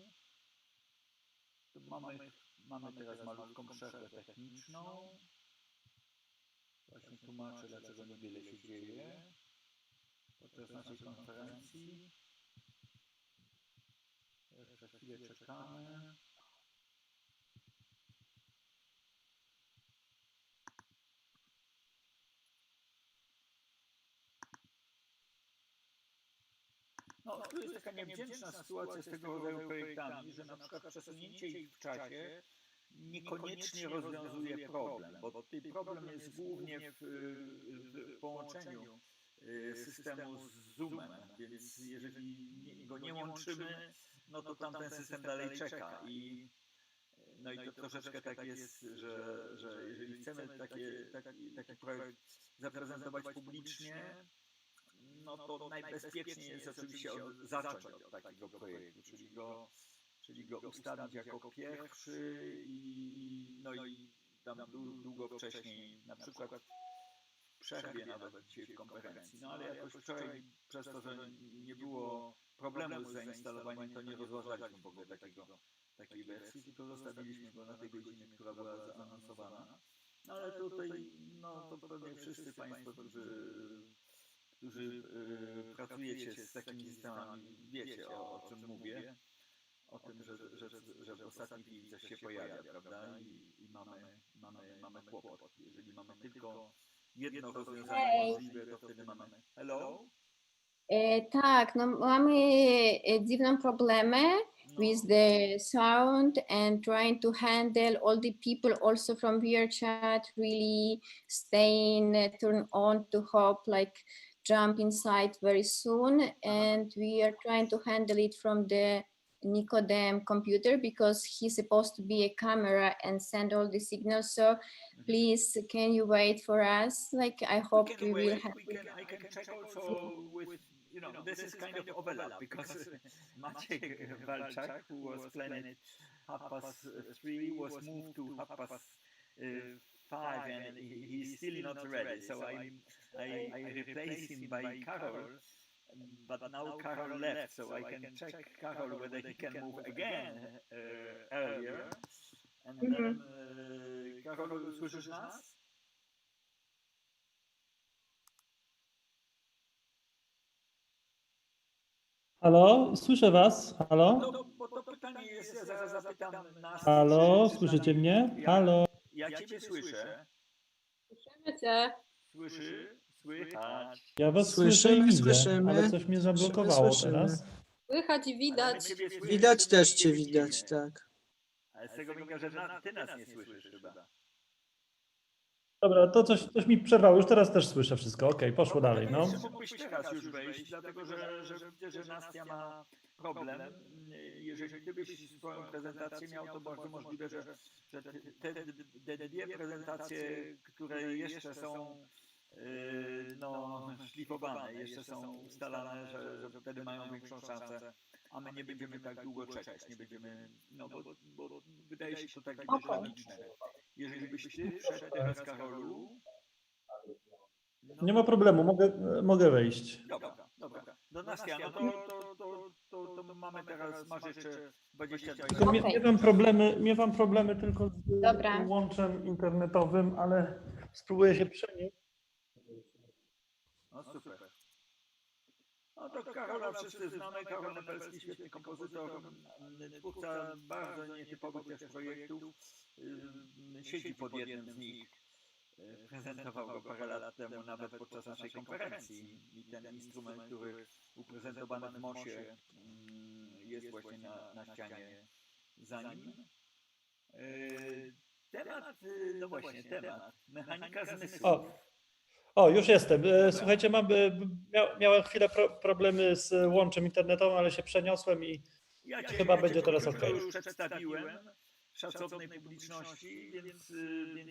Tu mamy teraz malutką przerwę techniczną. Właśnie tłumaczę, dlaczego niewiele się dzieje podczas naszej konferencji. Jeszcze chwilę czekamy. No, tu jest taka niewdzięczna sytuacja z tego rodzaju projektami, że na przykład przesunięcie ich w czasie niekoniecznie rozwiązuje problem, bo problem jest głównie w połączeniu systemu z Zoomem, więc jeżeli go nie łączymy, no to tamten system dalej czeka no i to troszeczkę tak jest, że jeżeli chcemy taki projekt zaprezentować publicznie, no to najbezpieczniej jest oczywiście zacząć od takiego projektu, czyli go ustawić jako pierwszy i tam długo wcześniej, na przykład w przerwie nawet dzisiaj w konferencji. No ale jakoś wczoraj przez to, że nie było problemu z zainstalowaniem, to nie rozważaliśmy w ogóle takiej wersji, tylko zostawiliśmy go na tej godzinie, która była zaanonsowana. No ale tutaj, no to pewnie wszyscy Państwo, którzy pracujecie z takimi systemami, wiecie o czym mówię, o tym, że w ostatniej chwili coś się pojawia, prawda? I mamy kłopot. Jeżeli mamy tylko jedno rozwiązanie możliwe, to wtedy mamy... Hello? Tak, no mamy dziwną problemę with the sound and trying to handle all the people also from VRChat really staying turned on to hope like jump inside very soon, and we are trying to handle it from the Nicodem computer because he's supposed to be a camera and send all the signals. So please, can you wait for us? Like, I hope we will have. I can check also with, this is kind of overlap because Maciek Walczak, who was planned 3:30, was moved to 5:30, and he's still not ready. So I replaced him by Karol. But now Karol left, so I can check Karol whether he can move again earlier. And then, Karol, słyszysz nas? Halo, słyszę was. Halo? Bo to pytanie jest, ja zaraz zapytam nas. Halo, słyszycie mnie? Halo. Ja ciebie słyszę. Słyszymy cię. Słychać. Ja was słyszę i widzę, ale coś mnie zablokowało teraz. Słychać i widać. Widać też cię, widać, tak. Ale z tego wynika, że ty nas nie słyszysz chyba. Dobra, to coś mi przerwało, już teraz też słyszę wszystko. Okej, poszło dalej, no. Jeszcze mógłbyś teraz już wejść, dlatego że widzę, że Nastia ma problem. Jeżeli gdybyś swoją prezentację miał, to bardzo możliwe, że te dwie prezentacje, które jeszcze są no, szlifowane, jeszcze są ustalane, że wtedy mają większą szansę, a my nie będziemy tak długo czekać, nie będziemy, no bo wydaje się to tak dynamiczne. Jeżeli byś ty wszedł teraz, Karolu, Nie ma problemu, mogę wejść. Dobra. Do Nastia, no to mamy teraz, masz jeszcze 22 Tylko miewam problemy tylko z Dobra. łączem internetowym, ale spróbuję się przenieść. No super. No to Karola wszyscy znamy, Karol Nepelski, świetny kompozytor, twórca bardzo nietypowych też projektów, siedzi pod jednym z nich. Prezentował go parę lat temu nawet podczas naszej konferencji i ten instrument, który uprezentowany w Mosie, jest właśnie na ścianie za nim. Temat, no właśnie, temat, mechanika zmysłów. O, już jestem. Słuchajcie, miałem chwilę problemy z łączem internetowym, ale się przeniosłem i chyba będzie teraz ok. Już przedstawiłem szacownej publiczności, więc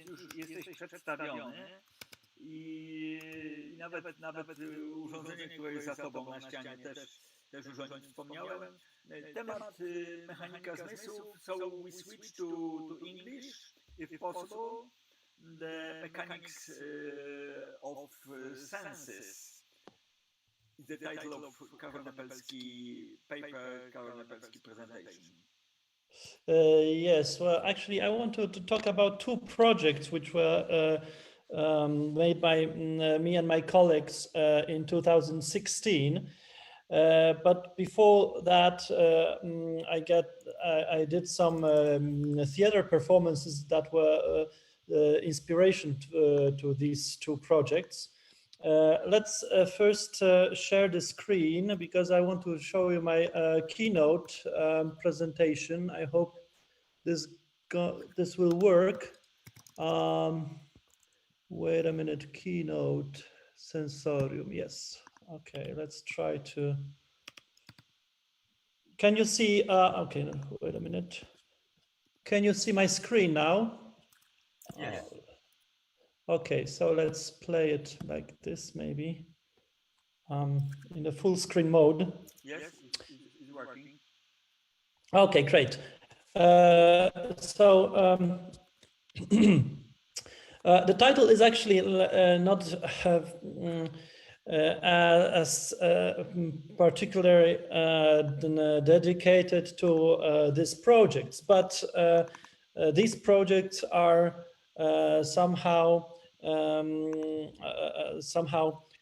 już jesteś przedstawiony i nawet urządzenie, które jest za tobą na ścianie też już o nim wspomniałem. Temat mechanika zmysłów, so we switch to English, if possible, the mechanics of senses. The title of Karol Nepelski paper, Karol Nepelski presentation. Yes, well, actually, I want to talk about two projects which were made by me and my colleagues in 2016. But before that, I did some theater performances that were inspiration to these two projects. Let's first share the screen because I want to show you my keynote presentation. I hope this will work. Wait a minute, keynote, sensorium, yes. Okay, let's try to. Can you see? Okay, wait a minute. Can you see my screen now? Yes. Okay, so let's play it like this, maybe, in the full screen mode. Yes, it's working. Okay, great. The title is actually not as particularly dedicated to these projects, but these projects are somehow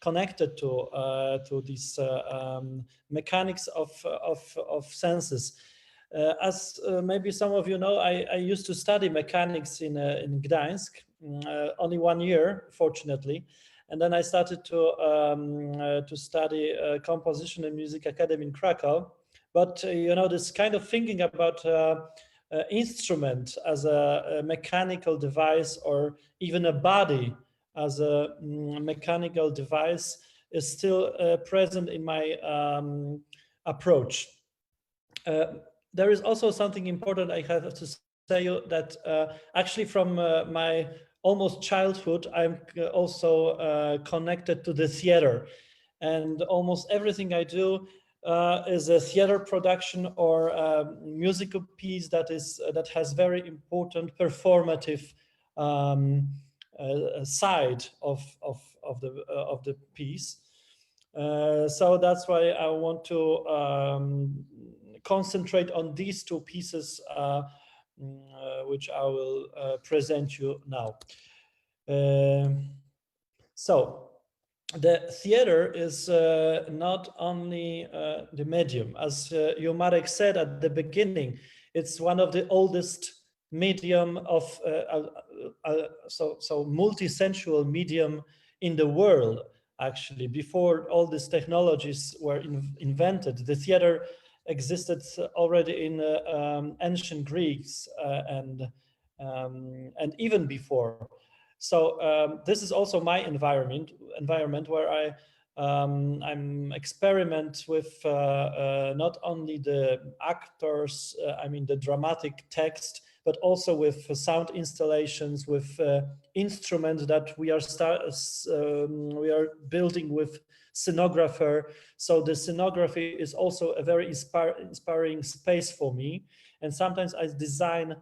connected to these mechanics of senses. As maybe some of you know, I used to study mechanics in Gdańsk, only 1 year, fortunately, and then I started to study composition and music academy in Krakow. But you know, this kind of thinking about instrument as a mechanical device or even a body as a mechanical device is still present in my approach. There is also something important I have to say that actually from my almost childhood, I'm also connected to the theater, and almost everything I do is a theater production or a musical piece that has very important performative side of the piece. So that's why I want to concentrate on these two pieces, which I will present you now. So the theater is not only the medium, as you, Marek, said at the beginning. It's one of the oldest medium of so multi-sensual medium in the world. Actually, before all these technologies were invented, the theater existed already in ancient Greeks and even before. So this is also my environment where I'm experiment with not only the actors, I mean the dramatic text, but also with sound installations, with instruments that we are building with scenographer. So the scenography is also a very inspiring space for me. And sometimes I design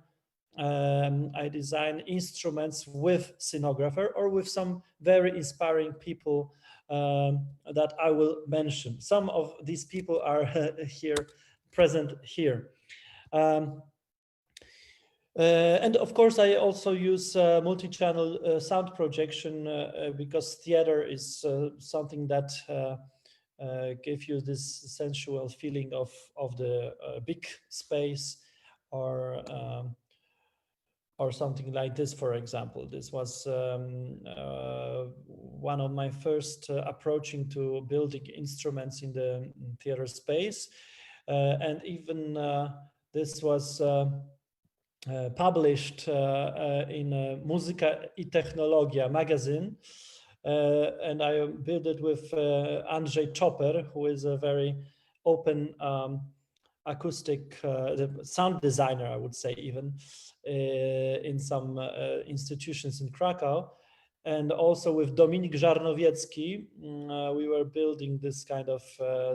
instruments with scenographer or with some very inspiring people that I will mention. Some of these people are present here. And of course, I also use multi-channel sound projection because theater is something that gives you this sensual feeling of the big space, or something like this, for example. This was one of my first approaching to building instruments in the theater space. And even this was published in Muzyka I Technologia magazine. And I built it with Andrzej Chopper, who is a very open acoustic sound designer, I would say, even in some institutions in Krakow. And also with Dominik Żarnowiecki, we were building this kind of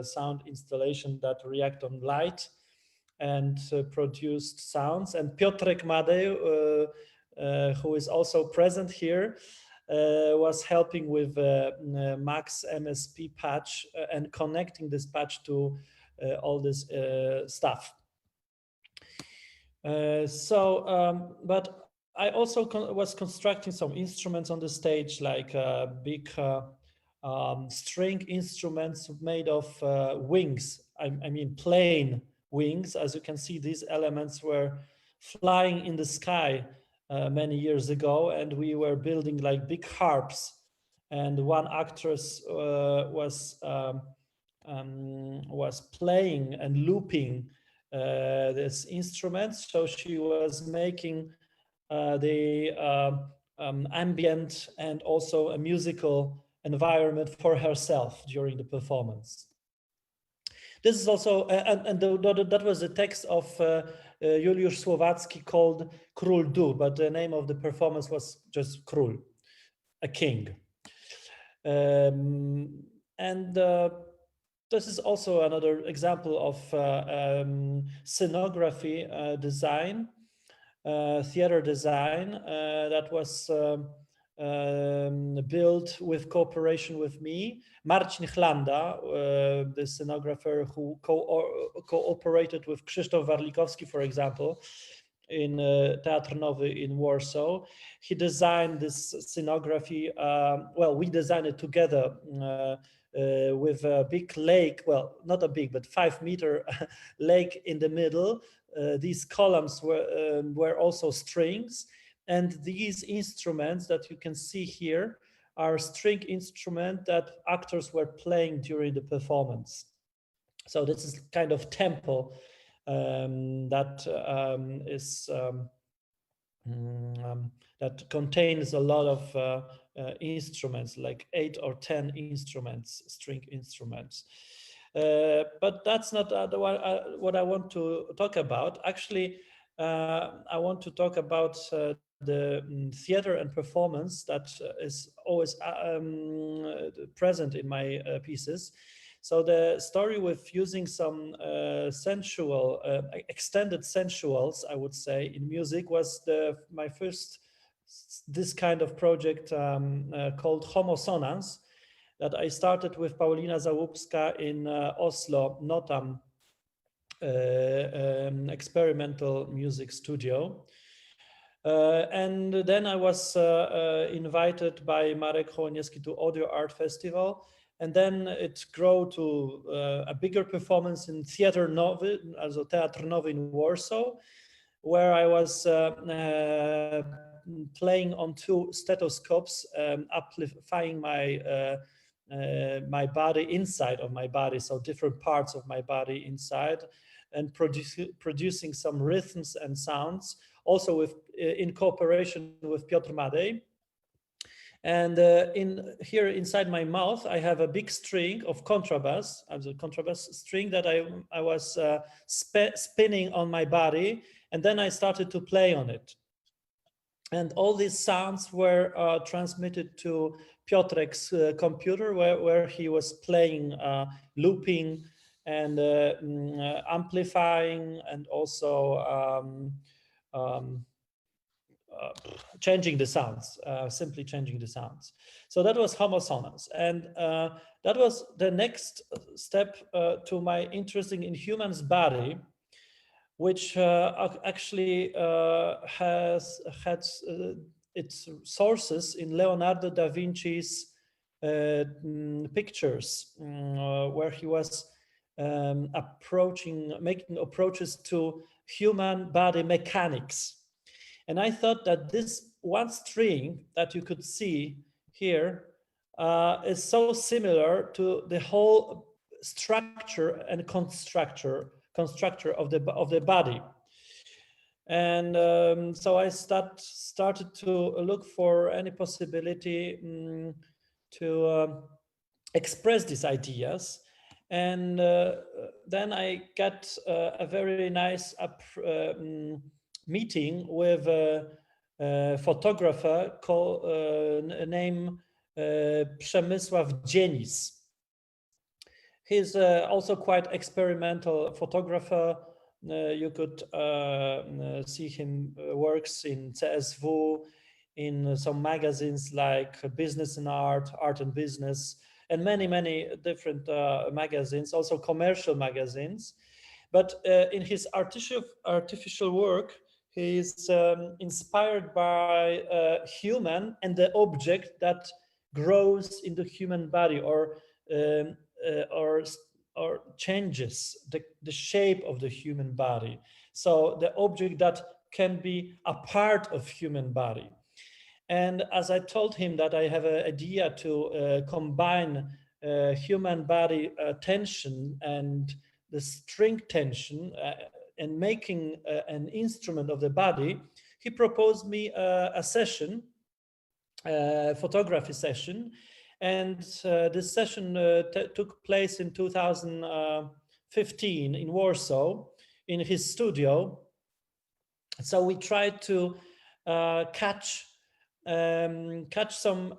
sound installation that react on light and produced sounds. And Piotrek Madej, who is also present here, was helping with Max MSP patch and connecting this patch to all this stuff. But I also was constructing some instruments on the stage, like big string instruments made of wings. I mean plain wings. As you can see, these elements were flying in the sky many years ago, and we were building like big harps. And one actress was playing and looping this instrument. So she was making the ambient and also a musical environment for herself during the performance. This is also, that was the text of Juliusz Słowacki called Król Du, but the name of the performance was just Król, a king. This is also another example of scenography design, theater design that was built with cooperation with me. Marcin Chlanda, the scenographer who cooperated with Krzysztof Warlikowski, for example, in Teatr Nowy in Warsaw. He designed this scenography, well, we designed it together with a big lake, well, not a big, but 5-meter lake in the middle. These columns were also strings, and these instruments that you can see here are string instruments that actors were playing during the performance. So this is kind of tempo that that contains a lot of instruments, like 8 or 10 instruments, string instruments. But that's not what I want to talk about. Actually, I want to talk about the theater and performance that is always present in my pieces. So the story with using some sensual, extended sensuals, I would say, in music was my first this kind of project called Homosonans that I started with Paulina Załupska in Oslo, Notam experimental music studio. And then I was invited by Marek Chołoniewski to Audio Art Festival. And then it grew to a bigger performance in Teatr Nowy, also Teatr Nowy in Warsaw, where I was playing on 2 stethoscopes, amplifying my my body inside of my body, so different parts of my body inside, and producing some rhythms and sounds, also with in cooperation with Piotr Madej. And here inside my mouth, I have a big string of contrabass. I have a contrabass string that I was spinning on my body, and then I started to play on it. And all these sounds were transmitted to Piotrek's computer, where he was playing, looping, and amplifying, and also changing the sounds, simply changing the sounds. So that was homosonance, and that was the next step to my interesting in human's body, which actually has had its sources in Leonardo da Vinci's pictures, where he was making approaches to human body mechanics. And I thought that this one string that you could see here is so similar to the whole structure and constructor of the body. And so I started to look for any possibility to express these ideas. And then I got a very nice meeting with a photographer named Przemysław Dzienis. He's also quite experimental photographer. You could see him works in CSW, in some magazines like Business and Art, Art and Business, and many different magazines, also commercial magazines. But in his artificial work, he is inspired by a human and the object that grows in the human body, or changes the shape of the human body. So the object that can be a part of human body. And as I told him that I have an idea to combine human body tension and the string tension and making an instrument of the body, he proposed me a session, photography session. And this session took place in 2015 in Warsaw, in his studio. So we tried to catch some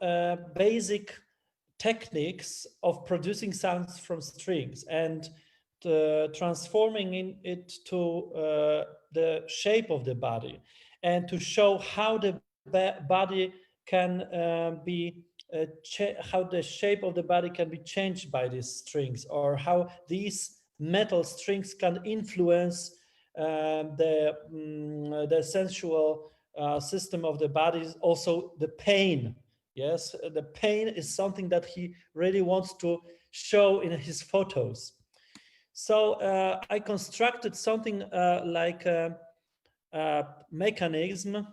basic techniques of producing sounds from strings and transforming it to the shape of the body, and to show how the body can how the shape of the body can be changed by these strings, or how these metal strings can influence the sensual system of the body, also the pain. Yes, the pain is something that he really wants to show in his photos. So I constructed something like a mechanism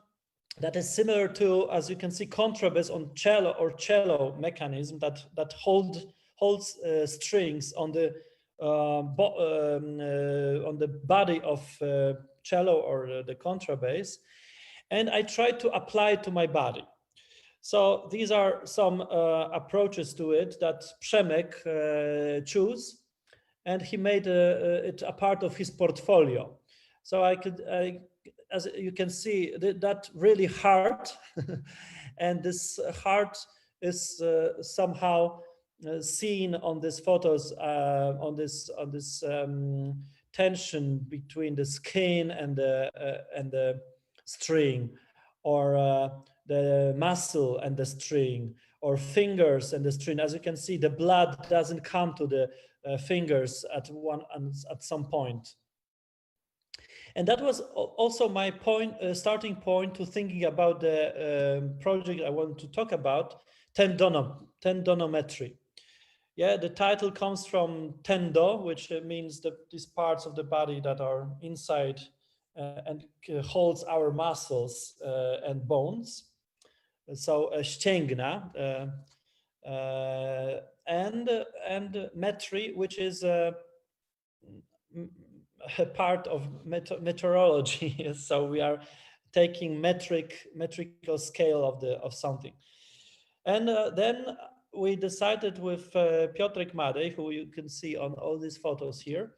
that is similar to, as you can see, contrabass on cello, or cello mechanism that holds strings on the body of cello or the contrabass, and I tried to apply it to my body. So these are some approaches to it that Przemek chose, and he made it a part of his portfolio. So as you can see, that really hard, and this heart is somehow seen on these photos, on this tension between the skin and the string, or the muscle and the string, or fingers and the string. As you can see, the blood doesn't come to the fingers at some point. And that was also my starting point to thinking about the project I want to talk about, tendonometry. Yeah, the title comes from tendo, which means these parts of the body that are inside and holds our muscles and bones. So ścięgna, and metry, which is a part of meteorology. So we are taking metrical scale of something. And then we decided with Piotrek Madej, who you can see on all these photos here,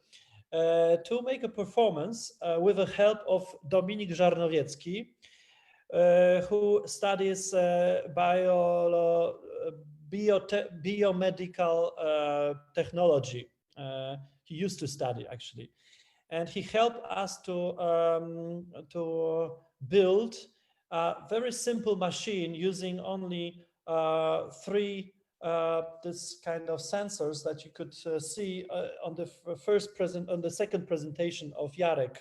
to make a performance with the help of Dominik Żarnowiecki, who studies biomedical technology. He used to study, actually. And he helped us to build a very simple machine using only 3 this kind of sensors that you could see on the second presentation of Jarek,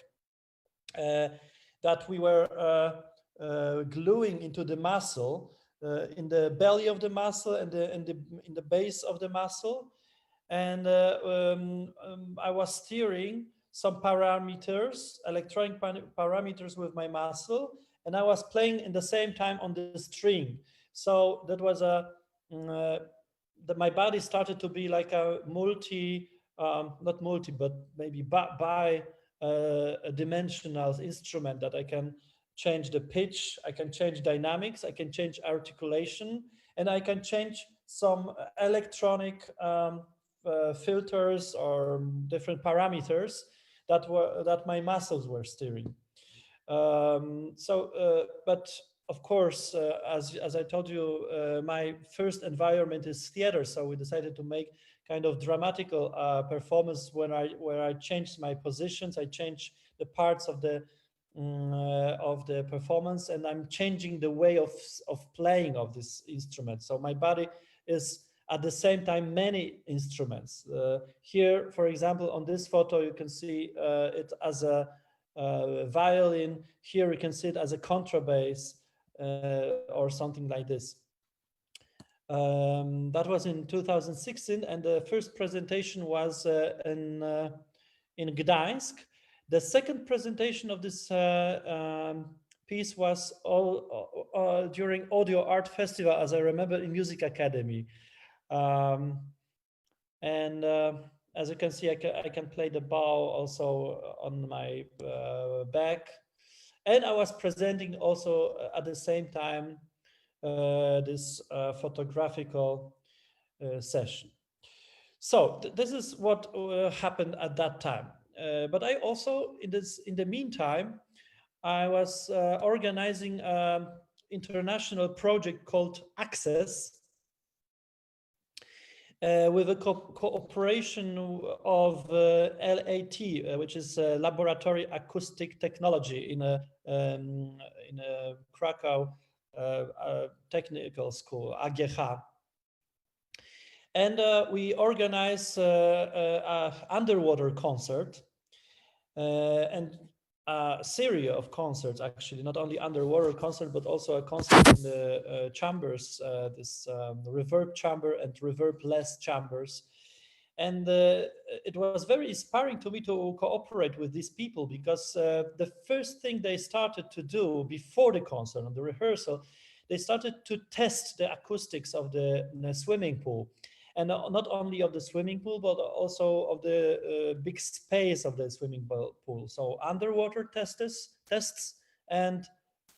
that we were gluing into the muscle, in the belly of the muscle and in the base of the muscle. And I was steering some parameters, electronic parameters with my muscle, and I was playing in the same time on the string. So that was my body started to be like a not multi, but maybe bi-dimensional instrument that I can change the pitch, I can change dynamics, I can change articulation, and I can change some electronic filters or different parameters that my muscles were steering. But of course, as I told you, my first environment is theater, so we decided to make kind of dramatical performance where I changed my positions, I changed the parts of the performance, and I'm changing the way of playing of this instrument. So my body is at the same time many instruments. Here, for example, on this photo, you can see it as a violin. Here you can see it as a contrabass or something like this. That was in 2016, and the first presentation was in Gdańsk. The second presentation of this piece was during Audio Art Festival, as I remember, in Music Academy. As you can see, I can play the bow also on my back. And I was presenting also at the same time this photographical session. So this is what happened at that time. But I also, in the meantime, I was organizing an international project called Access, with a cooperation of LAT, which is Laboratory Acoustic Technology in a Krakow technical school, AGH. And we organized an underwater concert and a series of concerts, actually, not only underwater concert, but also a concert in the chambers, this reverb chamber and reverb-less chambers. And it was very inspiring to me to cooperate with these people, because the first thing they started to do before the concert, on the rehearsal, they started to test the acoustics of the swimming pool. And not only of the swimming pool, but also of the big space of the swimming pool. So underwater tests and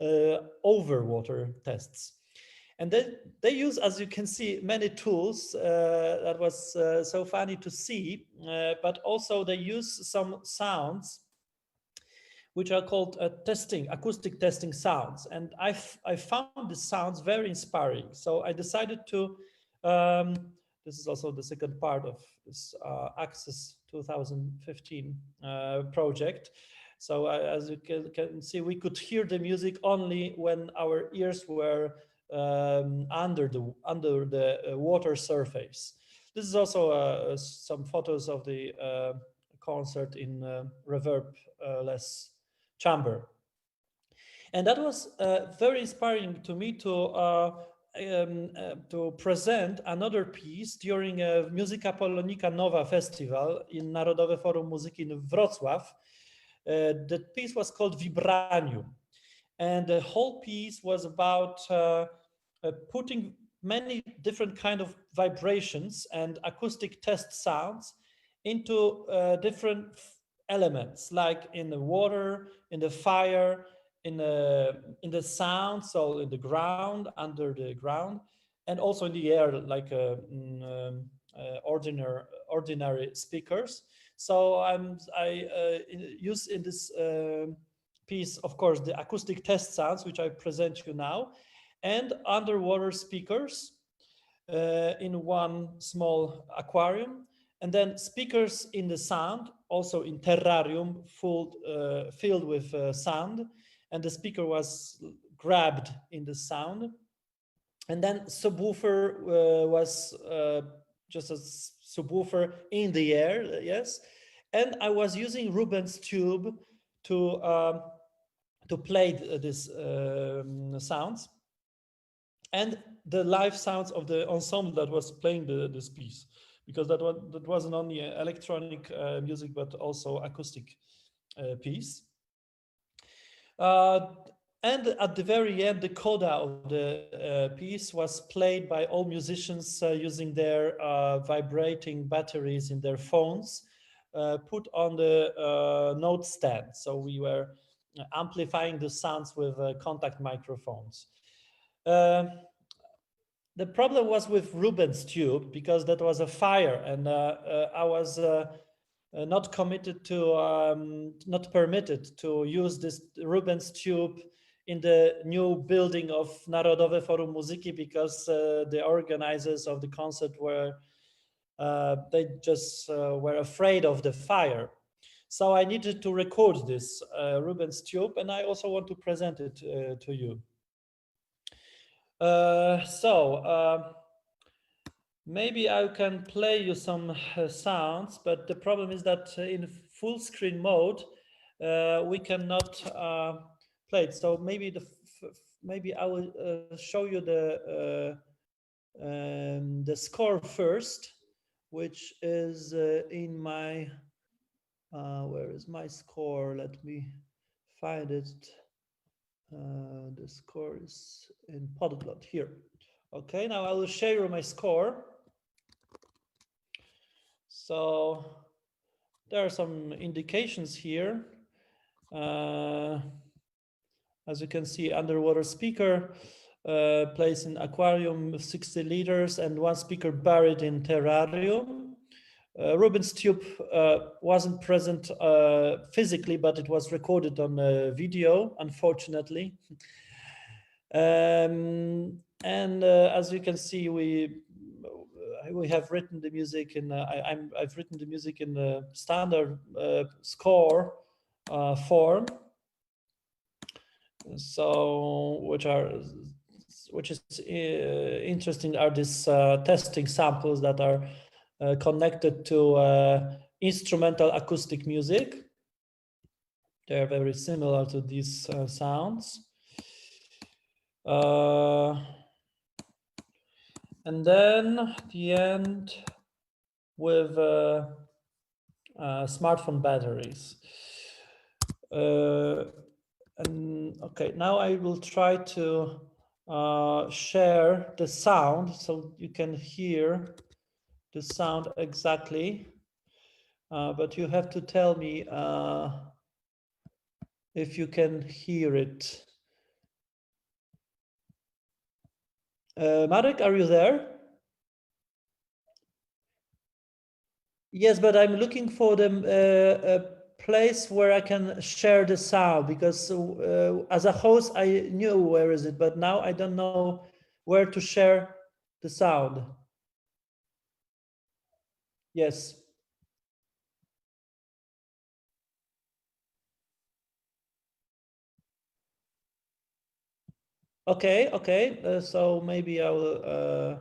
overwater tests. And then they use, as you can see, many tools. That was so funny to see, but also they use some sounds which are called acoustic testing sounds. And I found the sounds very inspiring. So I decided to, this is also the second part of this Access 2015 project. So as you can see, we could hear the music only when our ears were under the water surface. This is also some photos of the concert in reverb-less chamber. And that was very inspiring to me to present another piece during a Musica Polonica Nowa Festival in Narodowe Forum Muzyki in Wrocław. The piece was called Vibranium. And the whole piece was about putting many different kind of vibrations and acoustic test sounds into different elements, like in the water, in the fire, in the sound, so in the ground, under the ground, and also in the air, like ordinary speakers. So I use in this piece, of course, the acoustic test sounds, which I present you now, and underwater speakers in one small aquarium, and then speakers in the sound, also in terrarium filled with sound, and the speaker was grabbed in the sound. And then subwoofer was just a subwoofer in the air, yes. And I was using Rubens tube to play these sounds, and the live sounds of the ensemble that was playing this piece, because that wasn't only electronic music but also acoustic piece. And at the very end, the coda of the piece was played by all musicians using their vibrating batteries in their phones, put on the note stand. So we were amplifying the sounds with contact microphones. The problem was with Rubens tube, because that was a fire, and I was not committed to, not permitted to use this Rubens tube in the new building of Narodowe Forum Muzyki, because the organizers of the concert were, they just were afraid of the fire. So I needed to record this Rubens tube, and I also want to present it to you. Maybe I can play you some sounds, but the problem is that in full screen mode, we cannot play it. So maybe maybe I will show you the score first, which is in my, where is my score? Let me find it. The score is in Polyglot here. Okay, now I will share you my score. So there are some indications here. As you can see, underwater speaker placed in aquarium 60 liters and one speaker buried in terrarium. Rubens tube wasn't present physically, but it was recorded on video, unfortunately. And as you can see, we have written the music in. I've written the music in the standard score form. So, which is interesting are these testing samples that are connected to instrumental acoustic music. They are very similar to these sounds. And then the end with smartphone batteries. And okay, now I will try to share the sound so you can hear the sound exactly, but you have to tell me if you can hear it. Marek, are you there? Yes, but I'm looking for the place where I can share the sound, because as a host I knew where is it, but now I don't know where to share the sound. Yes. Okay, okay. So maybe I will.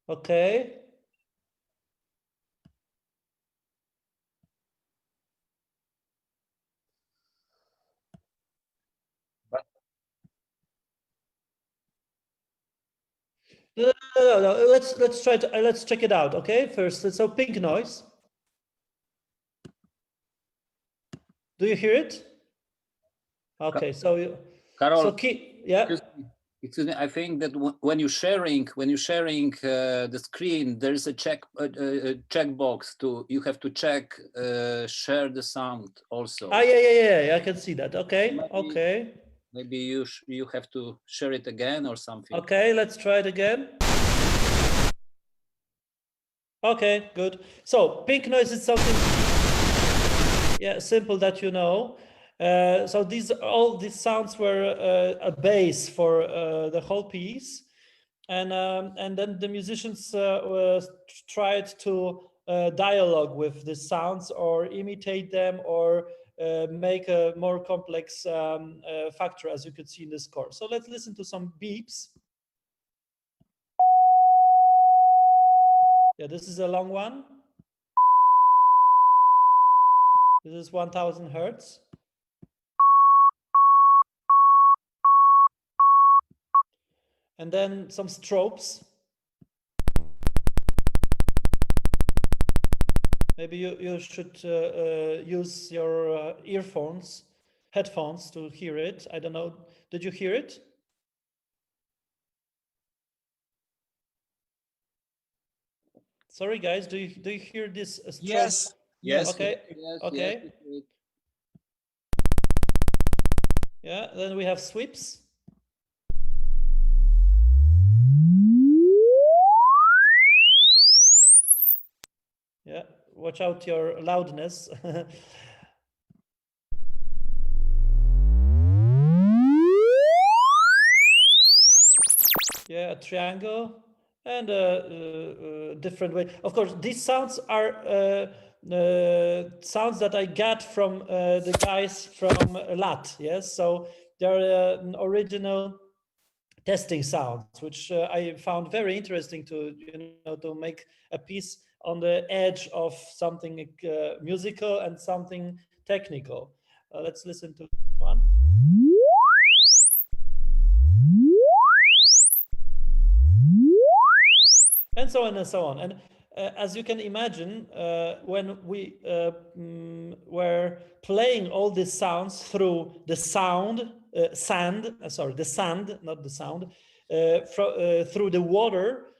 Okay. No. Let's try to let's check it out. Okay, first, so pink noise. Do you hear it? Okay, so you, Karol, so yeah. Excuse me. I think that when you're sharing the screen, there is a checkbox to you have to check share the sound also. Yeah. I can see that. Okay, okay. Maybe you have to share it again or something. Okay, let's try it again. Okay, good. So pink noise is something, yeah, simple that you know. So all these sounds were a base for the whole piece, and then the musicians tried to dialogue with the sounds or imitate them or make a more complex factor, as you could see in the score. So let's listen to some beeps. Yeah, this is a long one. This is 1000 hertz. And then some stropes. Maybe you should use your headphones to hear it. I don't know. Did you hear it? Sorry, guys. Do you hear this strobe? Yes. Yes. Okay. Yes, Okay. yes. Yeah. Then we have sweeps. Yeah. Watch out your loudness. Yeah, a triangle and a different way. Of course, these sounds are sounds that I got from the guys from LAT. Yes, so they're original testing sounds, which I found very interesting to to make a piece on the edge of something musical and something technical. Let's listen to this one. And so on and so on. And as you can imagine, when we were playing all these sounds through the sand, not the sound, through the water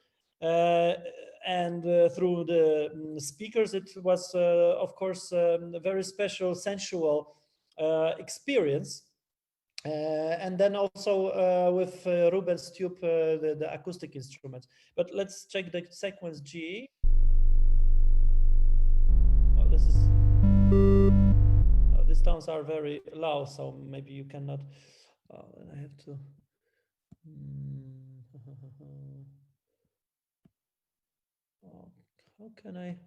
and through the speakers, it was, of course, a very special, sensual experience. And then also with Ruben's tube, the acoustic instruments. But let's check the sequence G. Oh, these tones are very low, so maybe you cannot. I have to. How can I?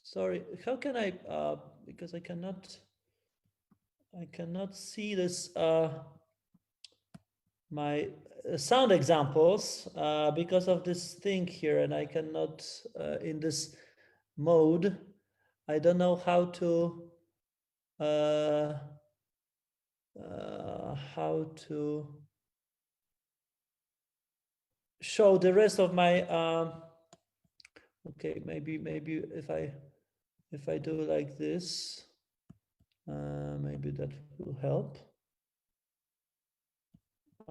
Sorry, how can I? Because I cannot see this. My sound examples because of this thing here, and I cannot in this mode. I don't know how to show the rest of my. Okay, maybe if I do like this, maybe that will help.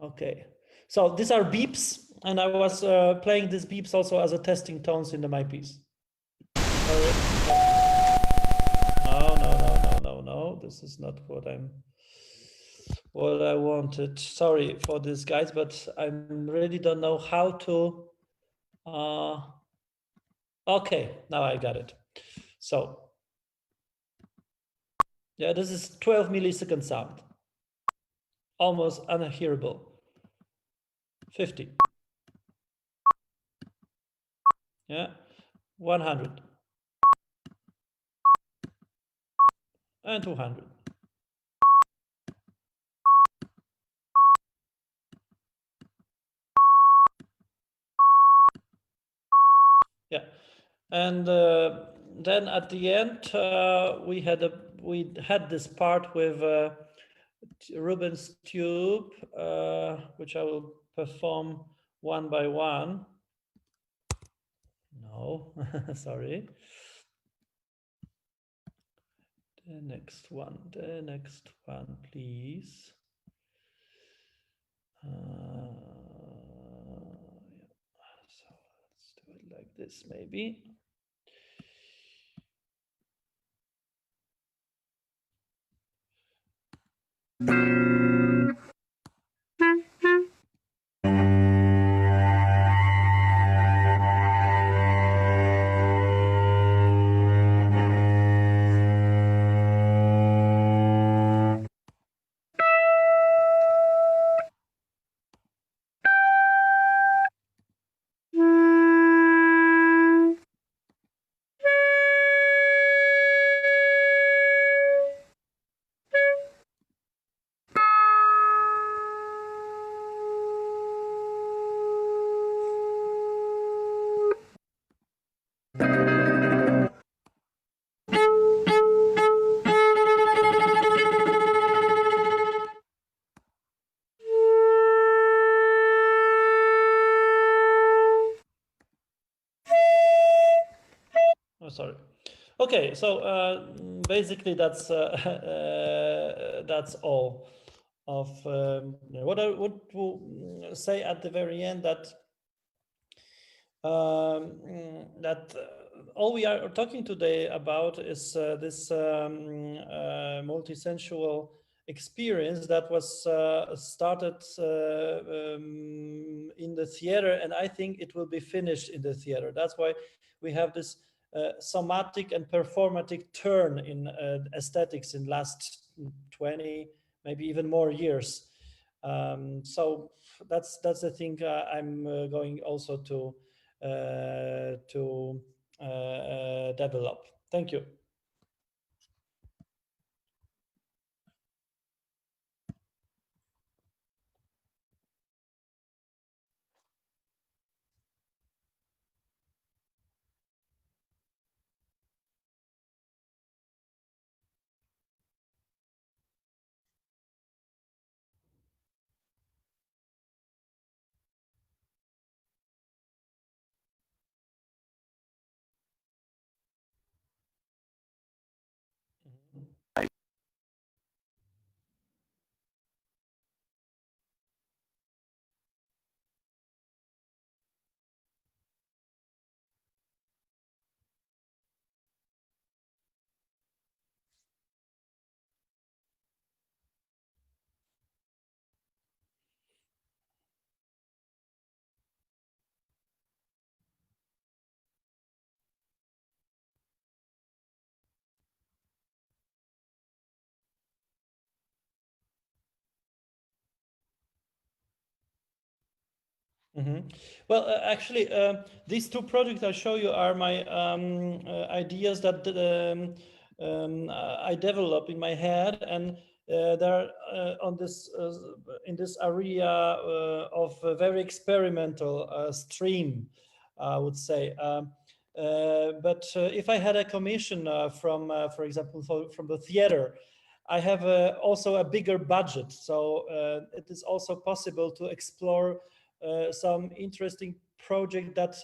Okay, so these are beeps, and I was playing these beeps also as a testing tones in my piece. No, this is not what I wanted. Sorry for this, guys, but I really don't know how to. Okay, now I got it. So yeah, this is 12 millisecond sound, almost unhearable. 50. Yeah, 100 and 200. Yeah, and then at the end we had this part with Rubens tube, which I will perform one by one. No, sorry. The next one, please. Yeah. So let's do it like this, maybe. Oh, sorry. Okay, so basically that's all of what I would say at the very end, that all we are talking today about is this multisensual experience that was started in the theater, and I think it will be finished in the theater. That's why we have this somatic and performatic turn in aesthetics in last 20, maybe even more years. So that's the thing I'm going also to develop. Thank you. Mm-hmm. Well, actually, these two projects I show you are my ideas that I develop in my head, and they're on this in this area of a very experimental stream, I would say. But if I had a commission from, for example, from the theater, I have also a bigger budget, so it is also possible to explore some interesting project that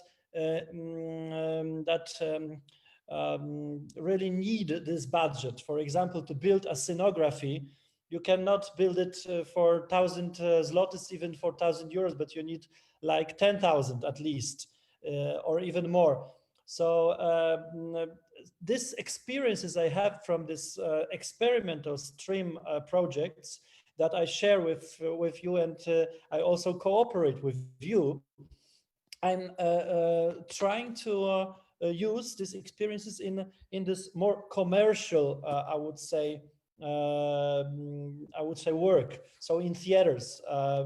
really need this budget. For example, to build a scenography, you cannot build it for 1,000 zlotys, even for 1,000 euros, but you need like 10,000 at least, or even more. So these experiences I have from this experimental stream projects that I share with you, and I also cooperate with you, I'm trying to use these experiences in this more commercial, I would say work. So in theaters,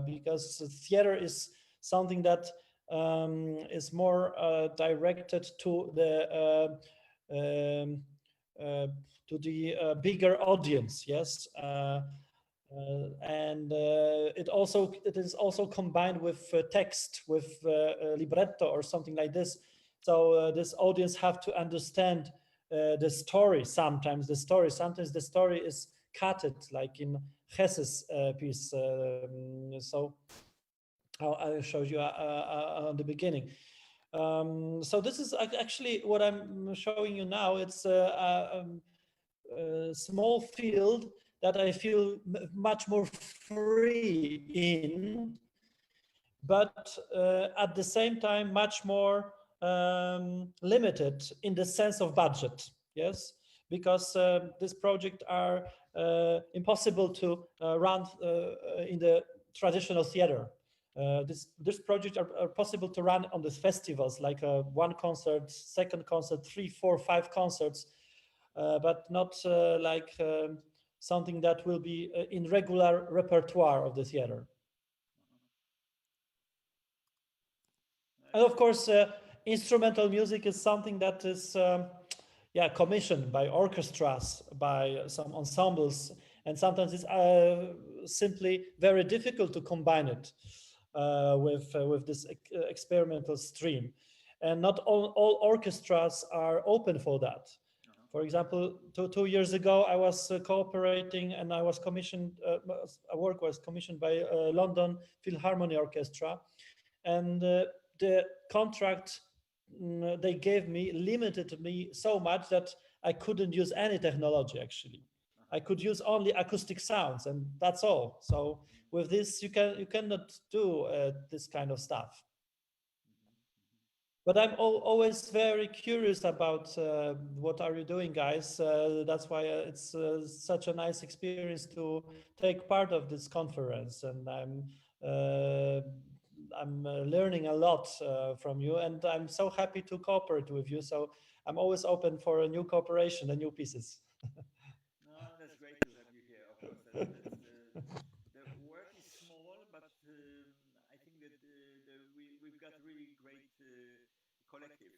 because theater is something that is more directed to the bigger audience. Yes. And it is also combined with text, with libretto or something like this. So this audience have to understand the story. Sometimes the story is cutted, like in Hesse's piece. So I showed you on the beginning. So this is actually what I'm showing you now. It's a small field that I feel much more free in, but at the same time much more limited in the sense of budget. Yes, because this project are impossible to run in the traditional theater. This project are possible to run on the festivals, like one concert, second concert, 3, 4, 5 concerts, but not like something that will be in regular repertoire of the theater. And of course, instrumental music is something that is commissioned by orchestras, by some ensembles, and sometimes it's simply very difficult to combine it with this experimental stream. And not all orchestras are open for that. For example, two years ago, I was cooperating and I was commissioned, a work was commissioned by London Philharmonic Orchestra. And the contract they gave me limited me so much that I couldn't use any technology actually. I could use only acoustic sounds and that's all. So with this, you cannot do this kind of stuff. But I'm always very curious about what are you doing, guys. That's why it's such a nice experience to take part of this conference, and I'm learning a lot from you, and I'm so happy to cooperate with you. So I'm always open for a new cooperation and new pieces. No, that's great to have you here. Of course, the work is small, but I think that we've got really great collective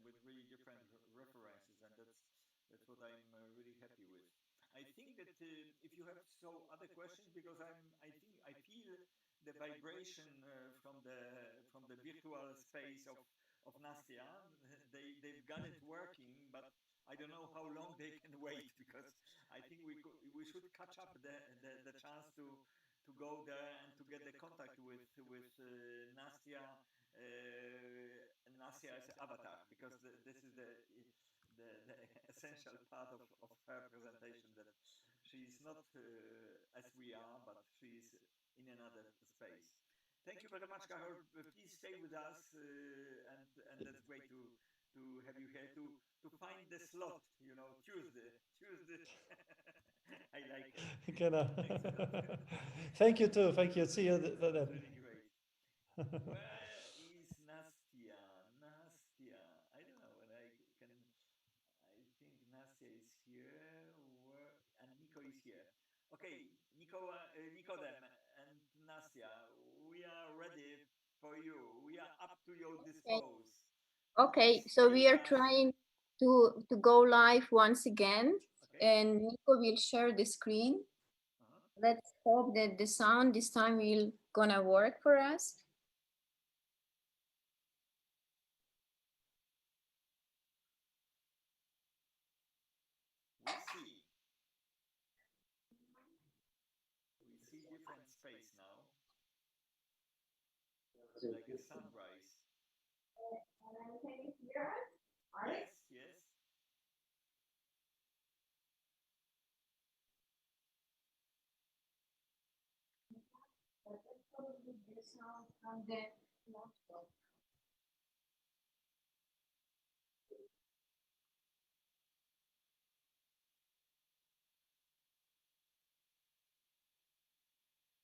with really different references, and that's what I'm really happy with. I think that if you have other questions, because I feel the vibration from the virtual space of Nastia. They've got it working, but I don't know how long they can wait, because I think we should catch up the chance to go there and to get the contact with Nastia. Nastia as avatar, because this is the essential part of her presentation, that she is not as we are, but she is in another space. Thank you very much, Karol. Please stay with us, and that's great to have you here to find the slot. Tuesday. I like it. Thank you too. Thank you. See you then. Really great. Where is Nastia? Nastia. I don't know when I can. I think Nastia is here. And Nico is here. Okay, Nicodem and Nastia, we are ready for you. We are up to your dispose. Okay, so we are trying to go live once again, and Nico will share the screen. Let's hope that the sound this time will gonna work for us. We see different space now, like a sunrise. Yes, yes. That's probably the sound from the laptop.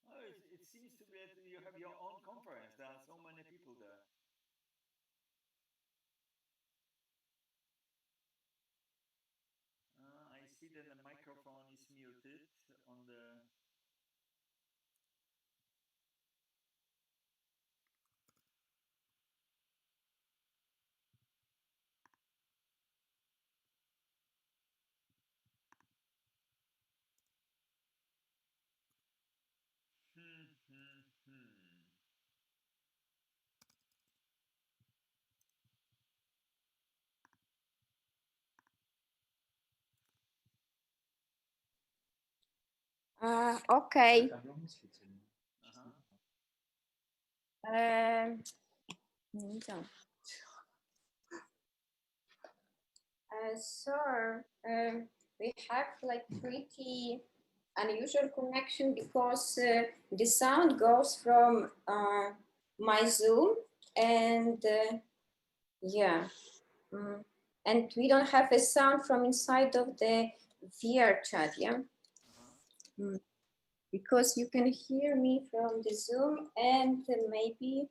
Oh, it seems to be that you have your own conference. There are so many people there. I see that the microphone is muted on the. Okay. So, we have like pretty unusual connection because the sound goes from my Zoom and yeah, and we don't have a sound from inside of the VR chat, yeah, because you can hear me from the Zoom and maybe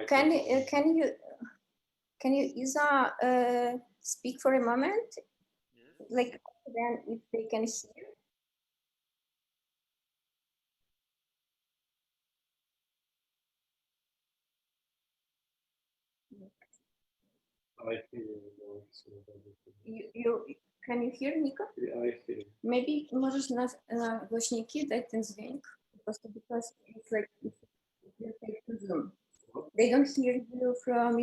can you Isa speak for a moment? Like then if they can hear. Can you hear Nico? Maybe możesz na głośniki dać ten dźwięk, po prostu because it's like if you take to Zoom. They don't hear you from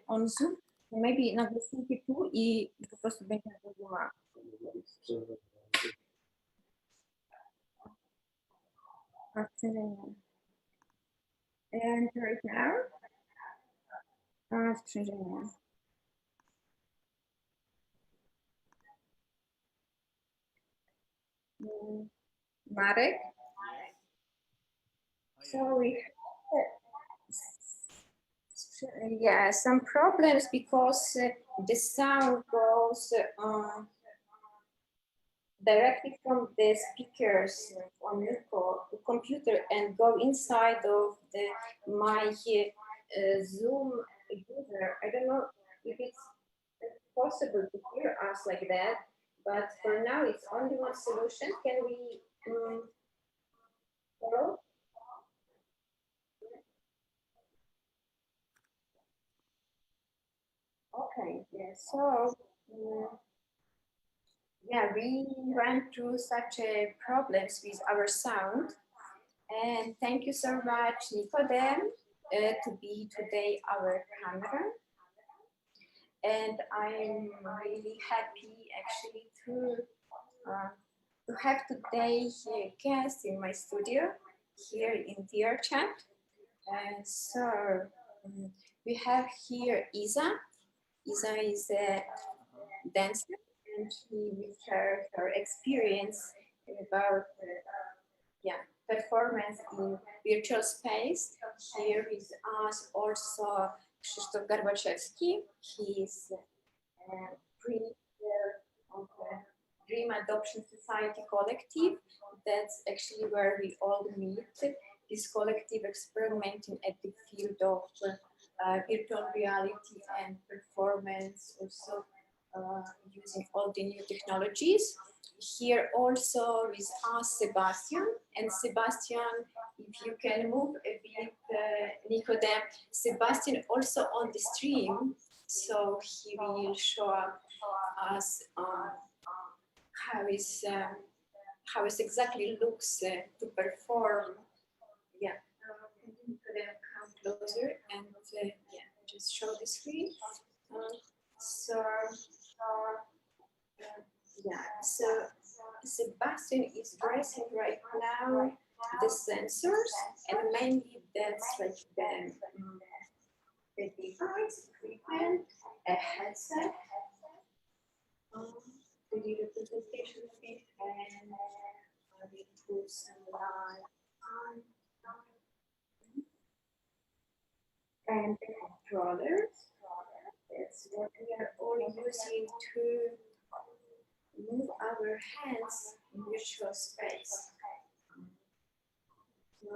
on Zoom. Maybe na głośniki tu i po prostu będzie na Zooma. And right now? Sprzężenia. Marek? So we yeah, some problems because the sound goes directly from the speakers on the computer and go inside of my Zoom user. I don't know if it's possible to hear us like that, but for now it's only one solution. Can we follow? Okay, yeah, so yeah, we went through such problems with our sound, and thank you so much, Nicodem, to be today our camera. And I'm really happy actually to have today guests in my studio here in VR chat. And so we have here Isa. Isa is a dancer, and she will share her experience about performance in virtual space. Here is us also Krzysztof Garbaszewski. He is of the Dream Adoption Society Collective. That's actually where we all meet. This collective experimenting at the field of virtual reality and performance, also using all the new technologies. Here also with us, Sebastian. And Sebastian, if you can move a bit, Nicodem, Sebastian also on the stream, so he will show us how it exactly looks to perform. Yeah, Nicodem, come closer and just show the screen. So Sebastian is dressing right now the sensors, and mainly that's like the device, equipment, a headset, the representation of it, and we put some light on, and the controllers. That's what we are all using to move our hands in virtual space. So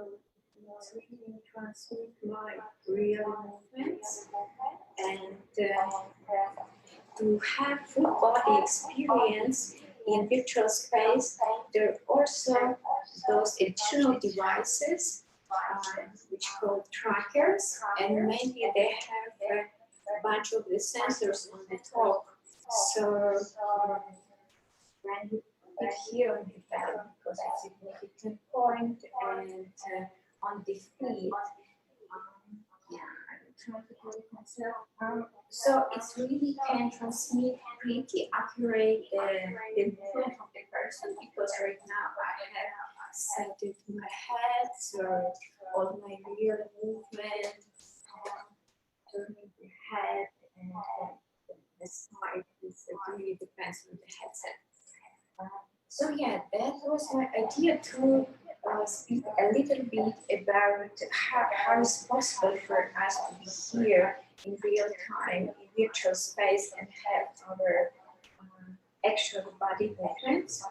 we can transmit my real movements and to have full body experience in virtual space. There are also those additional devices which are called trackers, and mainly they have a bunch of the sensors on the top. So when you put here on the belt, because it's a significant point, and on the feet, I don't try to do it myself. So it's really can transmit pretty accurate the movement of the person, because right now I have set it in my head, so all my real movement, turning the head and the side, it really depends on the headset. So yeah, that was my idea to speak a little bit about how it's possible for us to be here in real time, in virtual space, and have our actual body movements.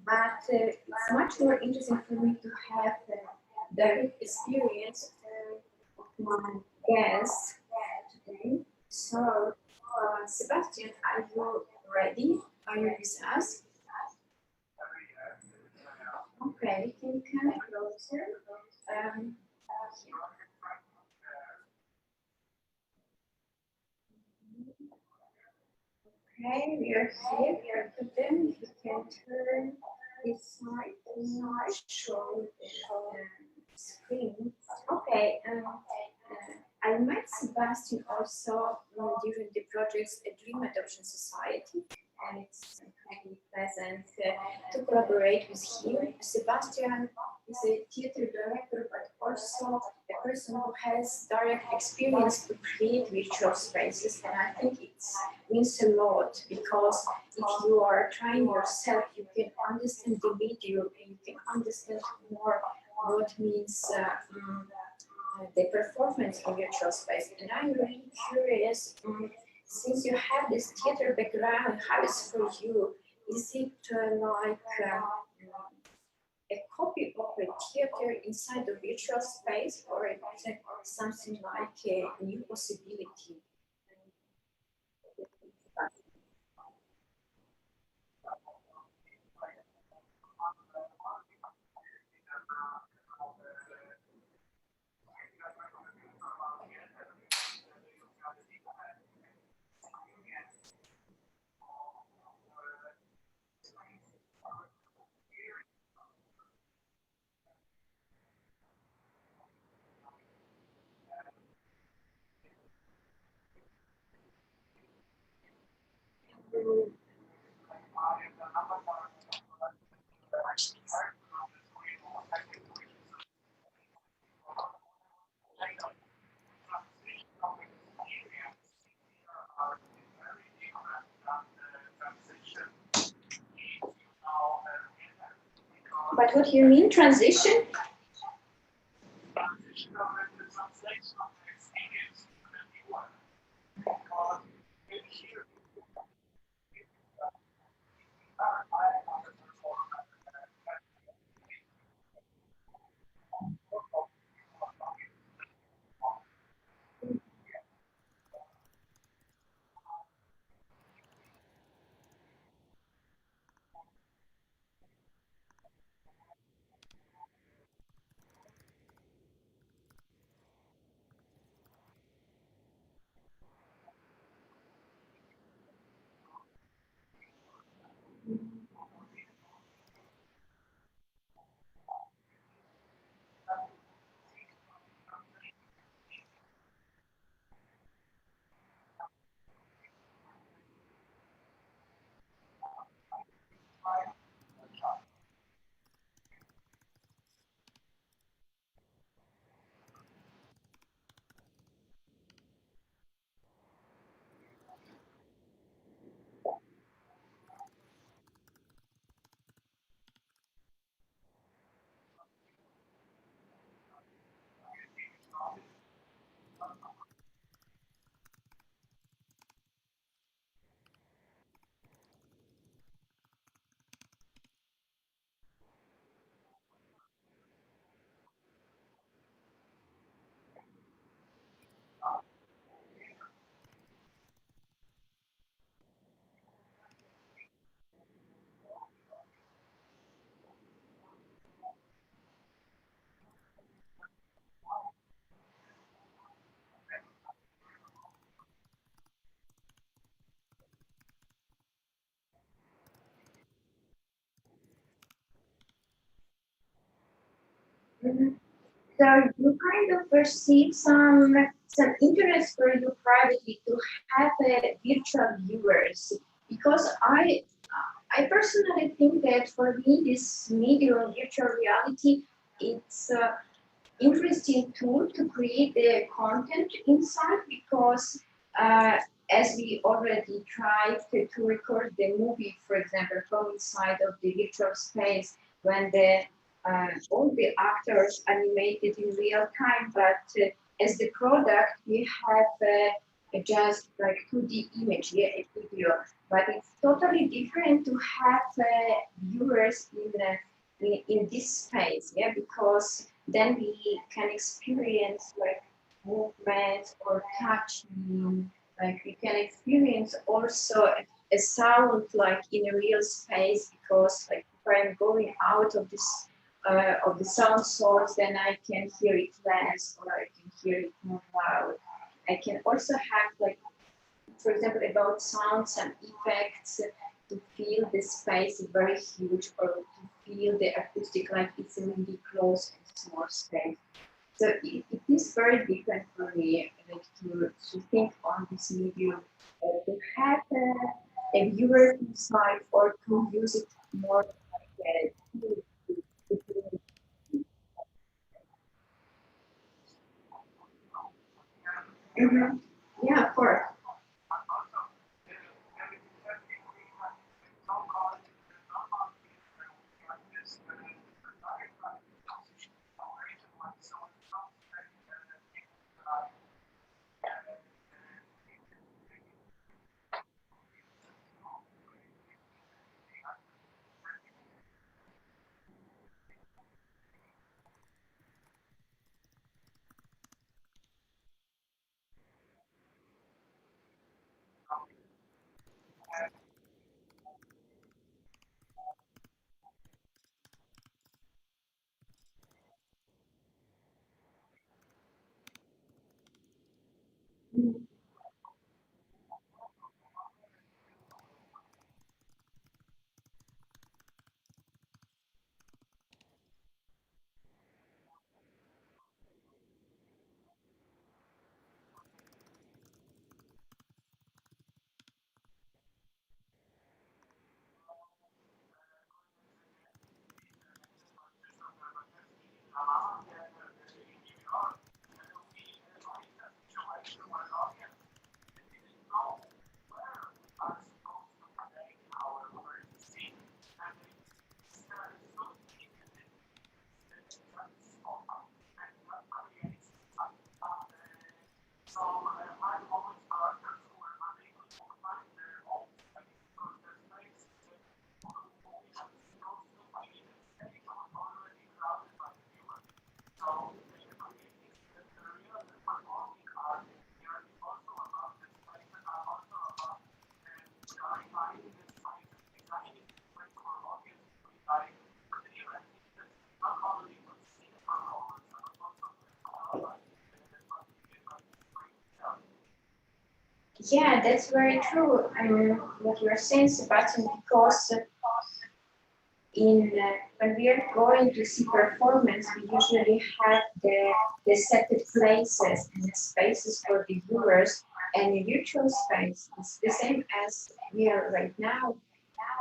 But it's much more interesting for me to have the direct experience of my guests today. So, Sebastian, are you ready? Are you with us? Okay, can you come closer? Okay, we are here. We are then. You can turn this side to show the screen. Okay. I met Sebastian also during the projects at Dream Adoption Society, and it's really pleasant to collaborate with him. Sebastian is a theater director, but also a person who has direct experience to create virtual spaces, and I think it means a lot, because if you are trying yourself, you can understand the medium and you can understand more what means the performance in virtual space. And I'm really curious, since you have this theater background, how is for you? Is it like a copy of a theater inside the virtual space, or is it something like a new possibility? But what do you mean, transition? So you kind of perceive some some interest for you privately to have virtual viewers, because I personally think that for me this medium virtual reality, it's interesting tool to create the content inside, because as we already tried to record the movie, for example, from inside of the virtual space, when all the actors animated in real time, but as the product we have just like 2D image, yeah, a video, but it's totally different to have viewers in this space, yeah, because then we can experience like movement or touching, like we can experience also a sound like in a real space, because like if I'm going out of this of the sound source, then I can hear it less or I can hear it more loud. I can also have like, for example, about sounds and effects, to feel the space is very huge, or to feel the acoustic like it's a really close and small space. So it is very different for me, like to think on this medium, to have a viewer inside, or to use it more like a tool. Mm-hmm. Yeah, of course. Yeah, that's very true. What you're saying, Sebastian, because when we are going to see performance, we usually have the set places and the spaces for the viewers, and the virtual space is the same as we are right now.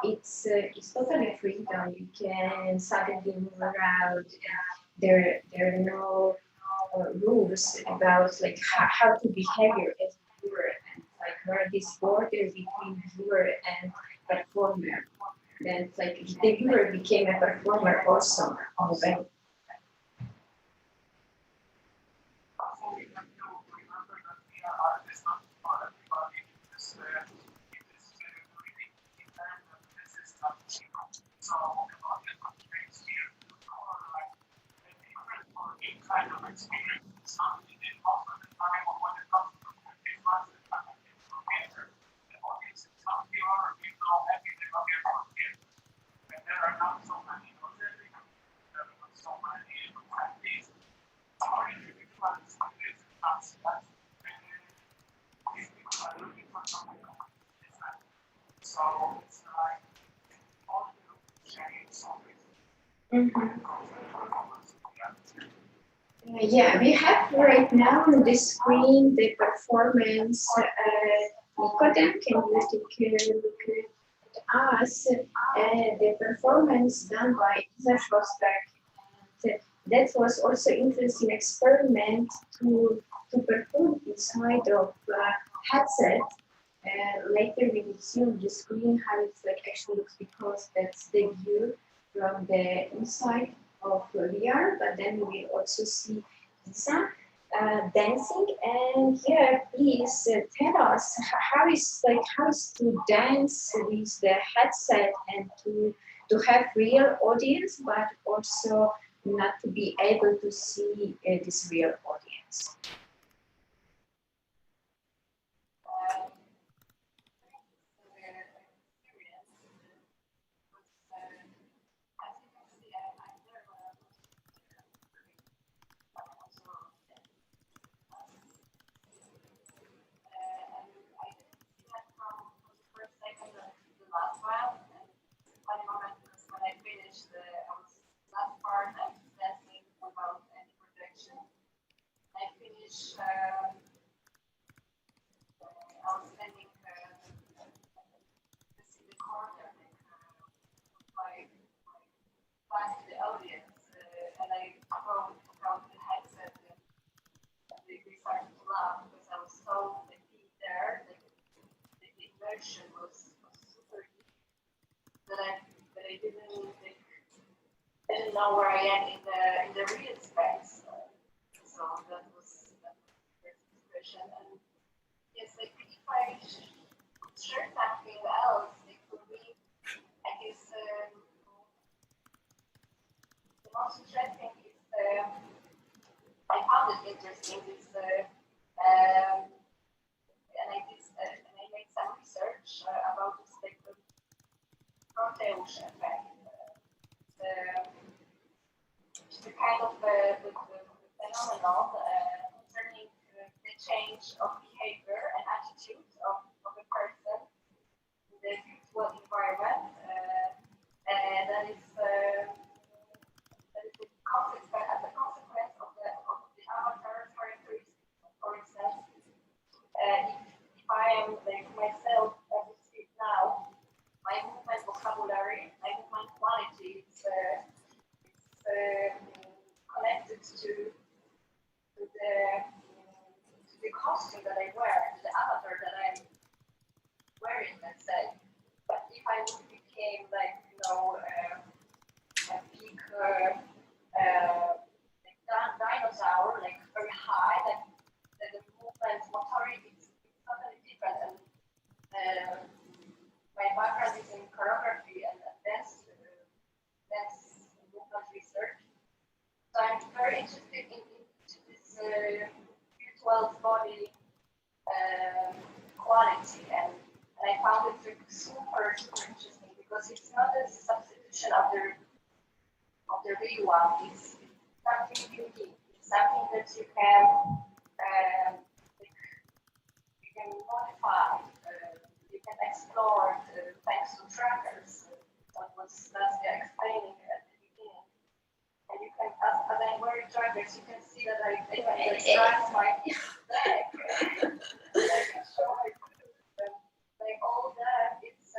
It's totally freedom. You can suddenly move around. And there are no rules about like how to behave as a viewer, and like where this border between viewer and performer. Then it's like the viewer became a performer also. Okay. Yeah, we have right now on the screen the performance. Nikodem, can you take a look at us? The performance done by Isa Schlossberg. That was also interesting experiment to perform inside of headset. Later we will see on the screen how it's like actually looks, because that's the view from the inside of VR, but then we will also see Isa dancing. And yeah, please tell us how is to dance with the headset and to have real audience, but also not to be able to see this real audience. I didn't know where I am in the real space. So that was the first impression. And yes, like if I share something else, like for me, I guess the most interesting is I found it interesting is and I made some research about this like Proteus effect. The kind of phenomenon concerning the change of behavior and attitude of a person in the virtual environment, and that is the consequence, as a consequence of the avatar characteristics. For instance, if I am like myself as you see it now, my movement vocabulary, my movement quality, it's connected to the costume that I wear, to the avatar that I'm wearing, let's say. But if I would become like, you know, a big like dinosaur, like very high, like the movement motoricity is totally different. And my background is in choreography and dance movement research. So I'm very interested in this virtual body quality, and I found it super interesting because it's not a substitution of the real one. It's something unique. It's something that you can modify. You can explore thanks to trackers. What was Nadia explaining at the beginning. And you can, as I'm wearing trackers, you can see that I track my leg. I can show like all that. It's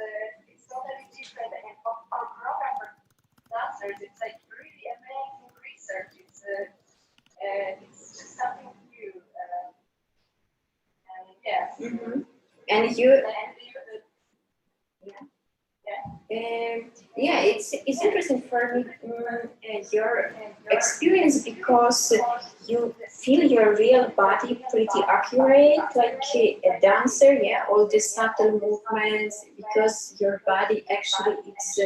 totally different. And for choreographer dancers, it's like really amazing research. It's just something new. And yes. Mm-hmm. And you. Yeah, it's interesting for me your experience, because you feel your real body pretty accurate, like a dancer. Yeah, all the subtle movements, because your body actually it's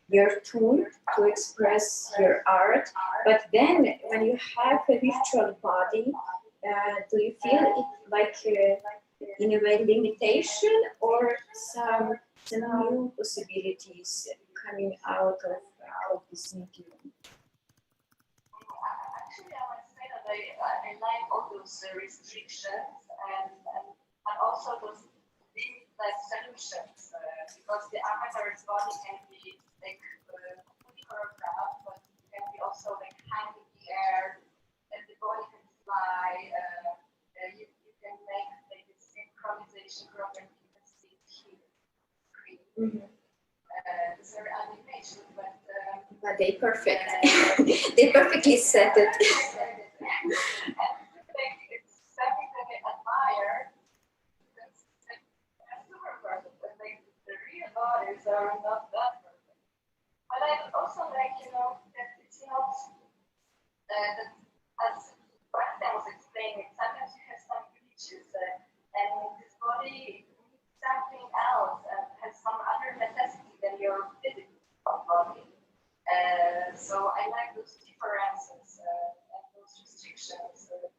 your tool to express your art. But then when you have a virtual body, do you feel it like in a way limitation or some new possibilities coming out of this medium? Actually, I would say that I like all those restrictions and also those limitless solutions, because the avatar's body can be like fully choreographed, but it can be also like hanging in the air, and the body But they perfect. They perfectly set it. Are not that perfect. But I would also like, that it's not that, as Bastian was explaining, sometimes you have some glitches and this body needs something else and has some other necessity than your physical body. So I like those differences and those restrictions. So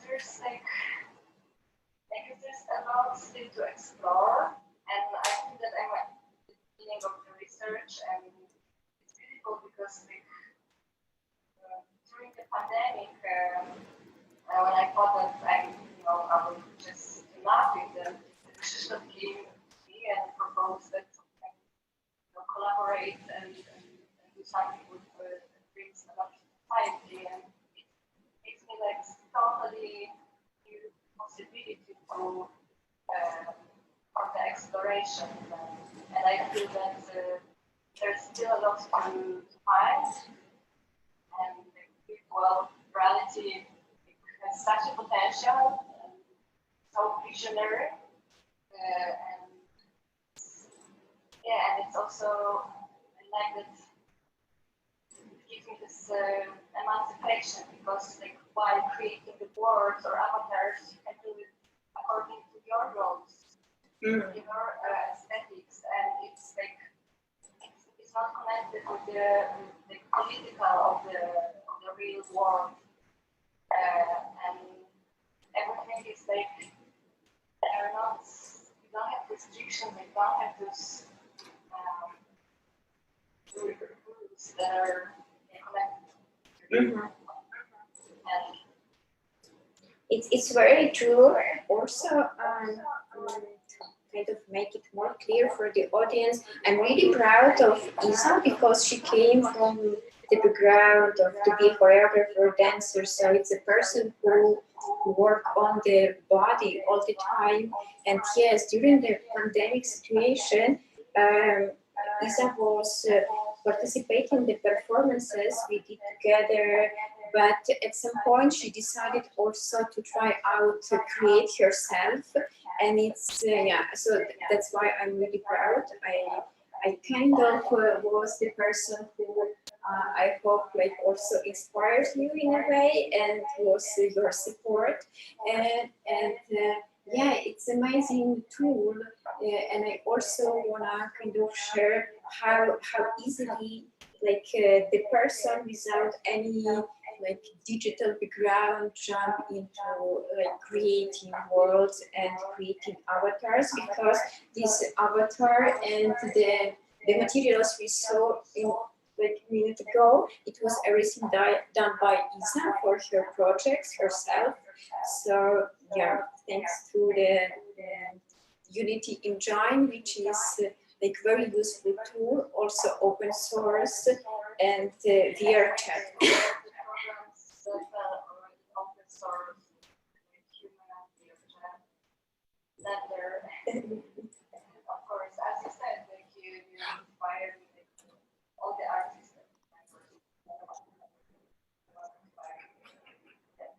there's there's a lot still to explore. And I think that I'm at the beginning of the research, and it's beautiful because during the pandemic, when I thought that I will just laugh with them, Krzysztof came to me and proposed that collaborate and do something with that brings a lot of society, and it makes me totally new possibility to. For the exploration, and I feel that there's still a lot to find, and virtual reality has such a potential, and so visionary, and it's also I like that it gives me this emancipation, because while creating the worlds or avatars, you can do it according to your roles. Your aesthetics, and it's not connected with the political of the real world, and everything is they're not. You don't have restrictions. You don't have those rules that are connected. And it's very true. Also, kind of make it more clear for the audience, I'm really proud of Isa because she came from the background of to be a choreographer, dancer, so it's a person who work on the body all the time. And yes, during the pandemic situation, Isa was participating in the performances we did together, but at some point she decided also to try out to create herself. And it's so that's why I'm really proud. I kind of was the person who I hope also inspires you in a way, and was your support. And it's an amazing tool. And I also wanna kind of share how easily the person without any digital background jump into creating worlds and creating avatars, because this avatar and the materials we saw in a minute ago, it was everything done by Isa for her projects herself. So thanks to the Unity Engine, which is very useful tool, also open source, and VR chat. Of course, as you said, you inspired all the artists.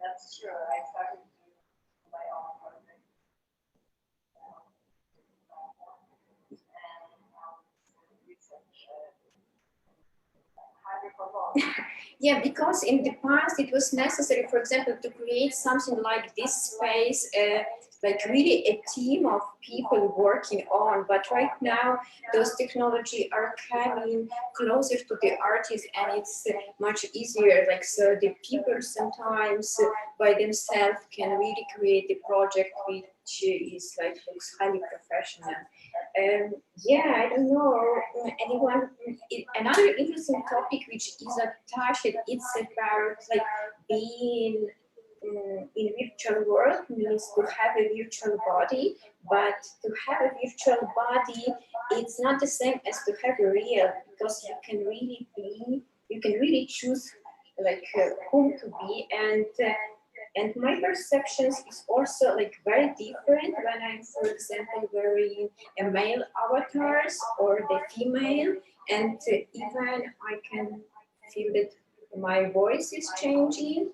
That's true. I started to do my own project. And research Yeah, because in the past it was necessary, for example, to create something like this space, really a team of people working on. But right now, those technology are coming closer to the artist, and it's much easier. So the people sometimes by themselves can really create the project, which is looks highly professional. I don't know, anyone, another interesting topic which is attached, it's about being in virtual world means to have a virtual body, but to have a virtual body, it's not the same as to have a real, because you can really choose whom to be, and and my perceptions is also like very different when I'm, for example, wearing a male avatars or the female, and even I can feel that my voice is changing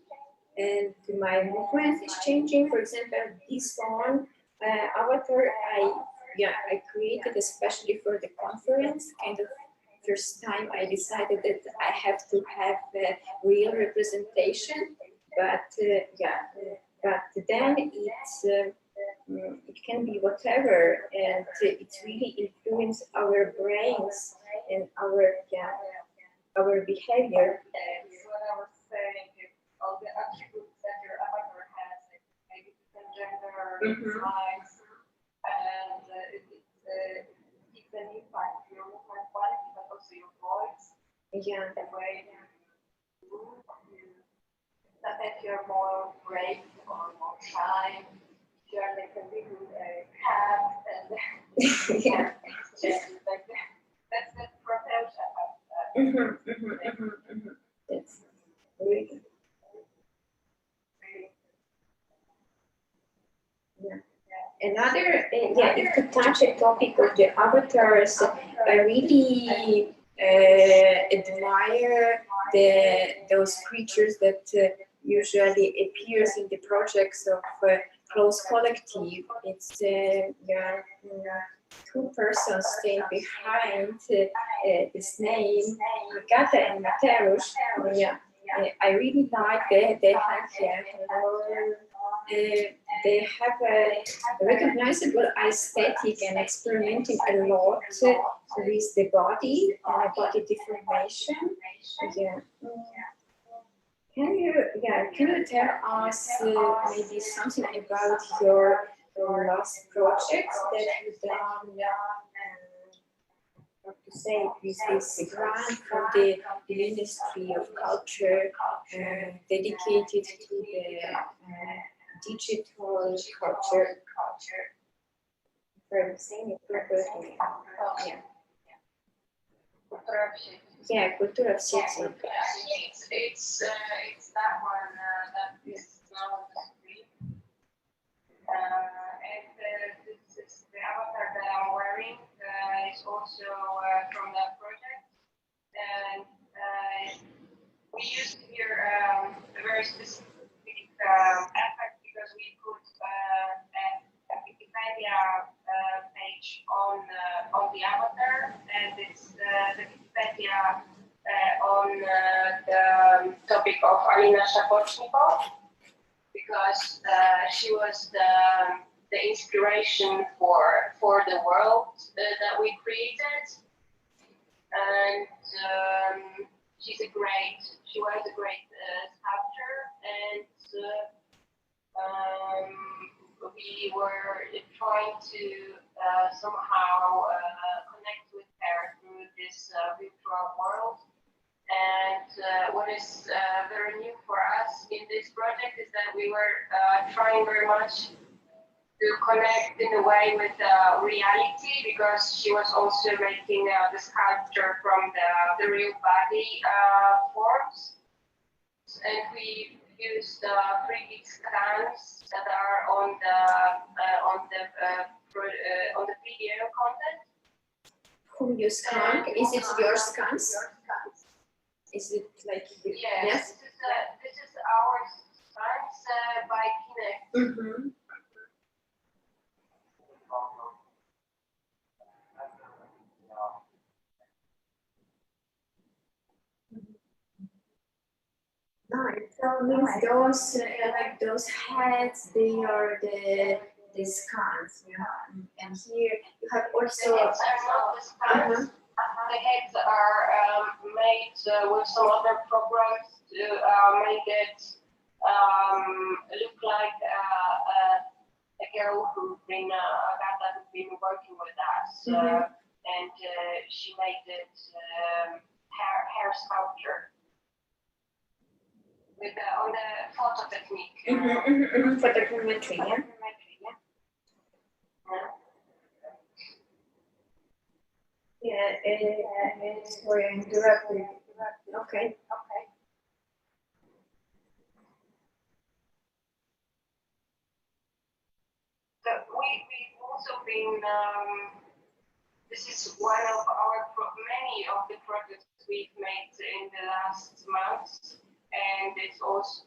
and my movement is changing. For example, this one avatar I created especially for the conference, kind of first time I decided that I have to have a real representation, but but then it can be whatever, and it really influences our brains and our behavior. What I was saying is all the attributes that your avatar has, like maybe different gender, size, and it's an impact on your movement quality, but also your voice, the way you move. Sometimes you're more brave or more shy. You're like a little cat, and like that's the potential. That's really good. Another, if to touch a topic of the avatars, I really admire those creatures that usually appears in the projects of Close Collective. It's two persons staying behind this name, Agata and Mateusz. I really like that they have a recognizable aesthetic and experimenting a lot with the body and body deformation. Can you tell us maybe something about your last projects that you've done? How to say, with this grant from the Ministry of Culture dedicated to the digital culture. If I'm saying it properly. Kultura w sieci. It's that one that is now on the screen. And this is the avatar that I'm wearing. Is also from that project. And we used here a very specific effect because we put a Wikipedia page on the avatar, and it's the Wikipedia on the topic of Alina Shapochnikov, because she was the inspiration for the world that we created, and she was a great sculptor, and we were trying to somehow connect with her through this virtual world. And what is very new for us in this project is that we were trying very much to connect in a way with reality, because she was also making the sculpture from the real body forms, and we used 3D scans that are on the video content. Whom you scan? Is it your scans? Is it like yes? This is our scans by Kinect. Nice. So means those like those heads, they are the scans, and here you have also. The heads are not the scans. The heads are made with some other programs to make it look like a girl who's been working with us, and she made it hair sculpture. With on the photo technique. Photogrammetry, yeah. Sorry, I interrupted. Okay. been, this is one of our, many of the projects we've made in the last months, and it's also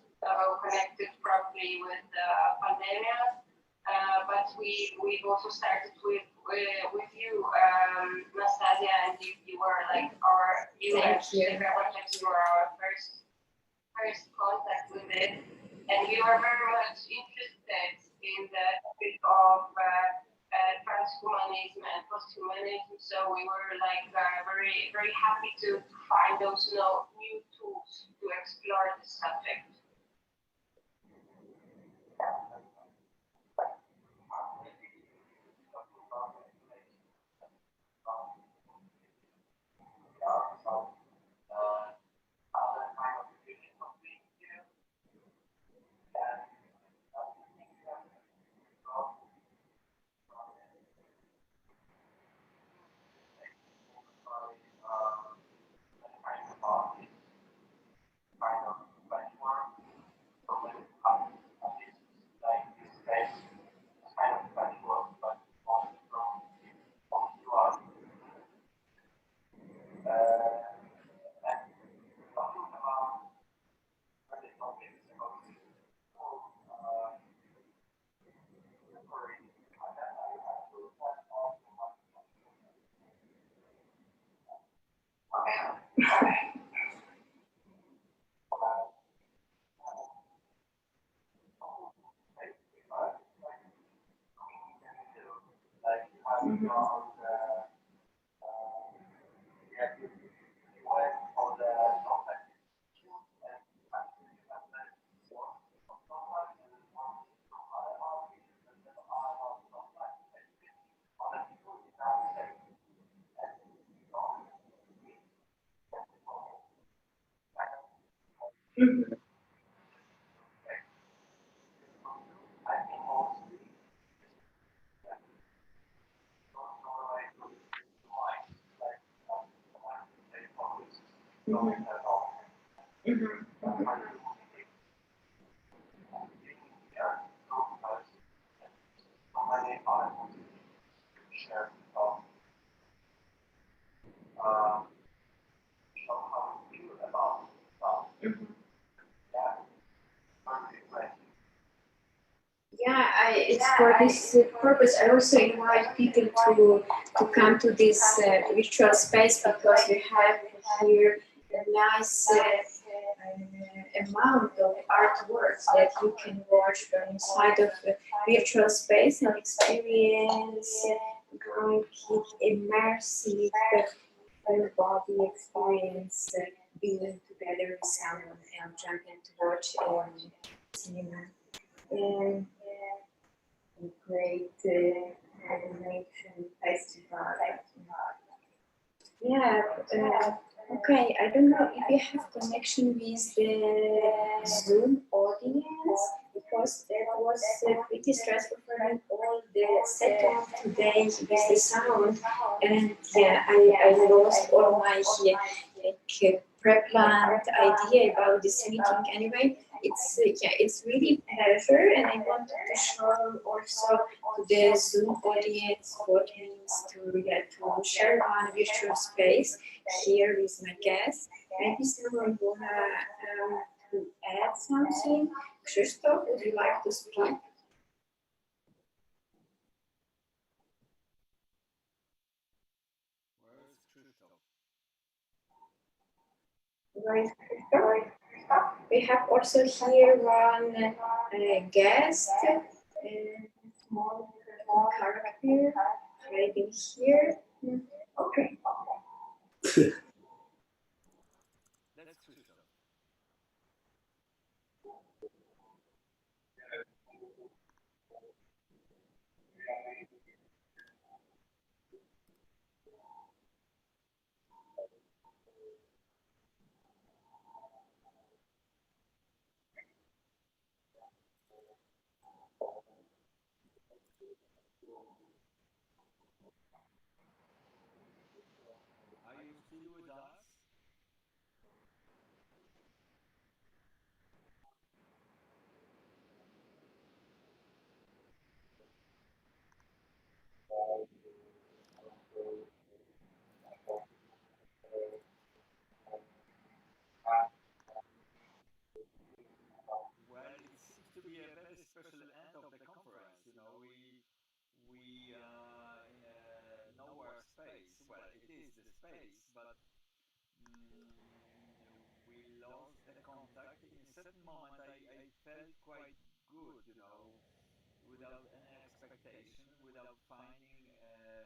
connected probably with the pandemic. But we've also started with you, Nastasia, and you were like you were our first contact with it, and we were very much interested in the topic of transhumanism and posthumanism. So we were like very very happy to find those new tools to explore this subject. Yeah, it's for this purpose. I also invite people to come to this virtual space because we have here a nice amount of artworks that you can watch from inside of the virtual space and experience going immersive full body experience being together with someone and jumping to watch cinema. And a great animation festival. Yeah, okay, I don't know if you have connection with the Zoom audience because that was pretty stressful for me, all the setup today with the sound, and yeah, I lost all my pre-planned idea about this meeting. Anyway, it's really pleasure, and I wanted to show also to the Zoom audience what it means to share one virtual space here with my guests. Maybe someone wanna to add something. Krzysztof, would you like to speak? Where is Krzysztof? We have also here one guest, a small character hiding here. Okay. special end of the conference. You know, we in a nowhere space. Well, it is the space, but we lost the contact. In a certain moment, I felt quite good, you know, without any expectation, without finding a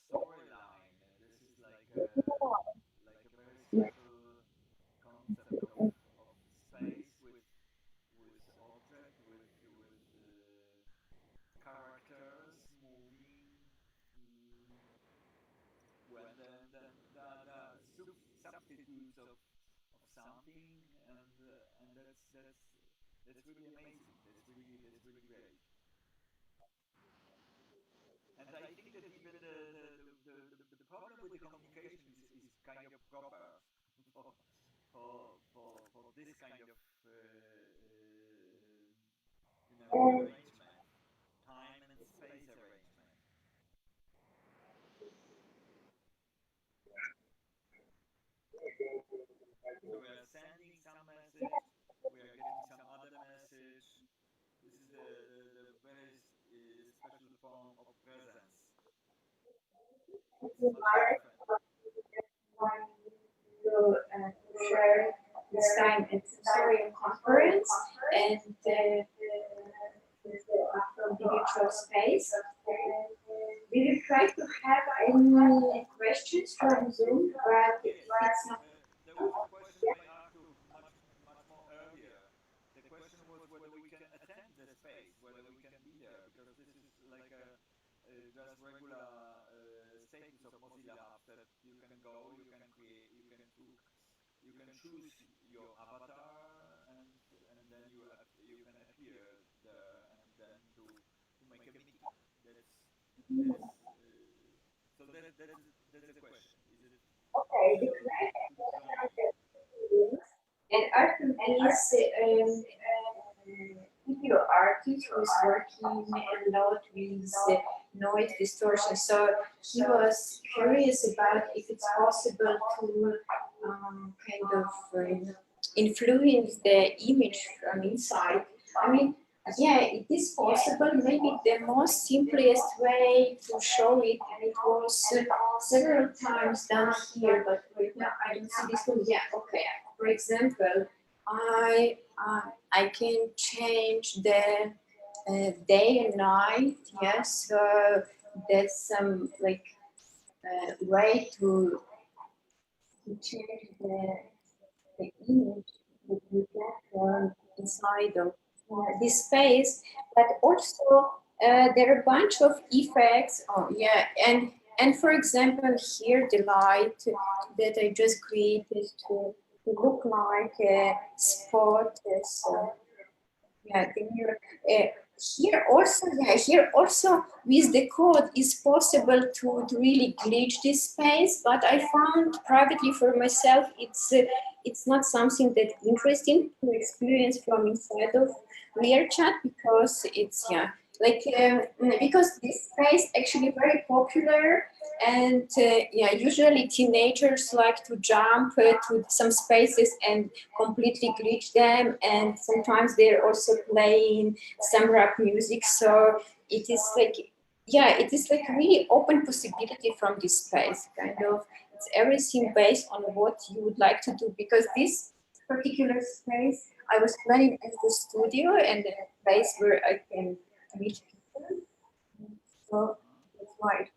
storyline. This is like a very special concept of space with object with characters moving. When the substitutes of something, and that's really amazing. That's really great. And I think that even the problem with the communication is kind of proper for this kind of arrangement, time and space arrangement. So we are sending some message, we are getting some other message. This is the very special form of presence. It's much different. To share this time at Sensorium conference and from the virtual space. We will try to have any questions from Zoom, but it's not. There was a question I asked you much more earlier. The question was whether we can attend the space, whether we can be there, because this is like a just regular status of Mozilla Hub that you can go, you can create, you can choose your avatar, and then you can appear there, and then to make a meeting. So that's the question. Is it Okay, the and Arthur is video artist who is working a lot with noise distortion. So he was curious about if it's possible to kind of influence the image from inside. I mean, yeah, it is possible. Maybe the most simplest way to show it, and it was several times done here, but right now I don't see this one. Yeah, okay. For example, I can change the day and night. Yes, so there's some like way to change the image that you get inside of this space, but also there are a bunch of effects. Oh yeah, and for example here the light that I just created to look like a spot. So yeah, the mirror. Here also with the code is possible to really glitch this space, but I found privately for myself it's not something that interesting to experience from inside of VRChat, because it's because this space actually very popular, and usually teenagers like to jump to some spaces and completely glitch them, and sometimes they're also playing some rap music. So it is like really open possibility from this space. Kind of, it's everything based on what you would like to do, because this particular space I was planning as the studio and a place where I can meet people. So that's why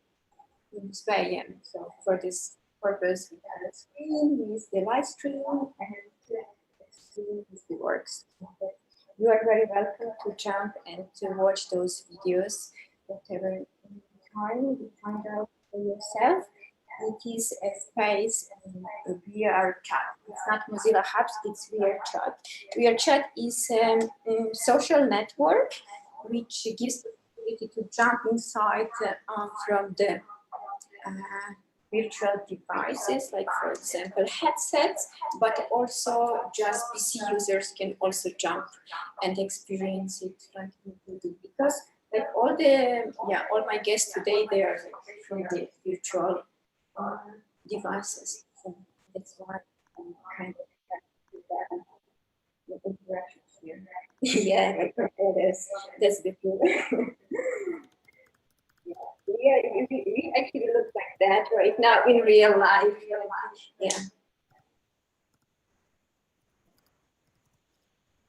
in this way, yeah. So for this purpose, we have a screen with the live stream, and the stream with the works. You are very welcome to jump and to watch those videos, whatever time you find out for yourself. It is a space, a VRChat. It's not Mozilla Hubs, it's VRChat. VRChat is a social network which gives the possibility to jump inside from the virtual devices, like for example headsets, but also just PC users can also jump and experience it like we do, because like all my guests today, they are from the virtual devices. So that's why I'm kind of the interaction here. Yeah, that's the thing. Yeah, we actually look like that right now in real life. Yeah.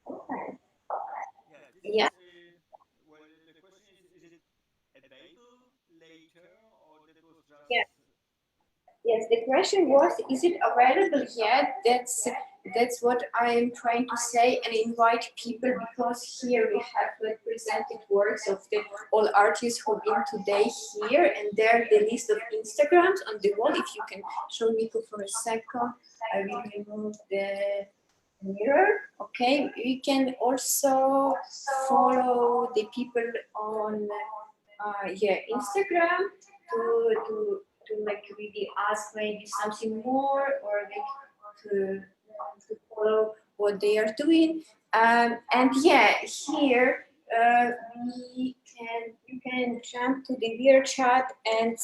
Okay. Yeah. Well, the question is it available later or that was Yeah. just Yes, the question was, is it available yet? That's what I'm trying to say and invite people, because here we have like presented works of the all artists who've been today here, and there the list of Instagrams on the wall. If you can show Nico for a second, I will remove the mirror. Okay, we can also follow the people on Instagram to like really ask maybe something more, or like to follow what they are doing. And yeah, here you can jump to the VR chat and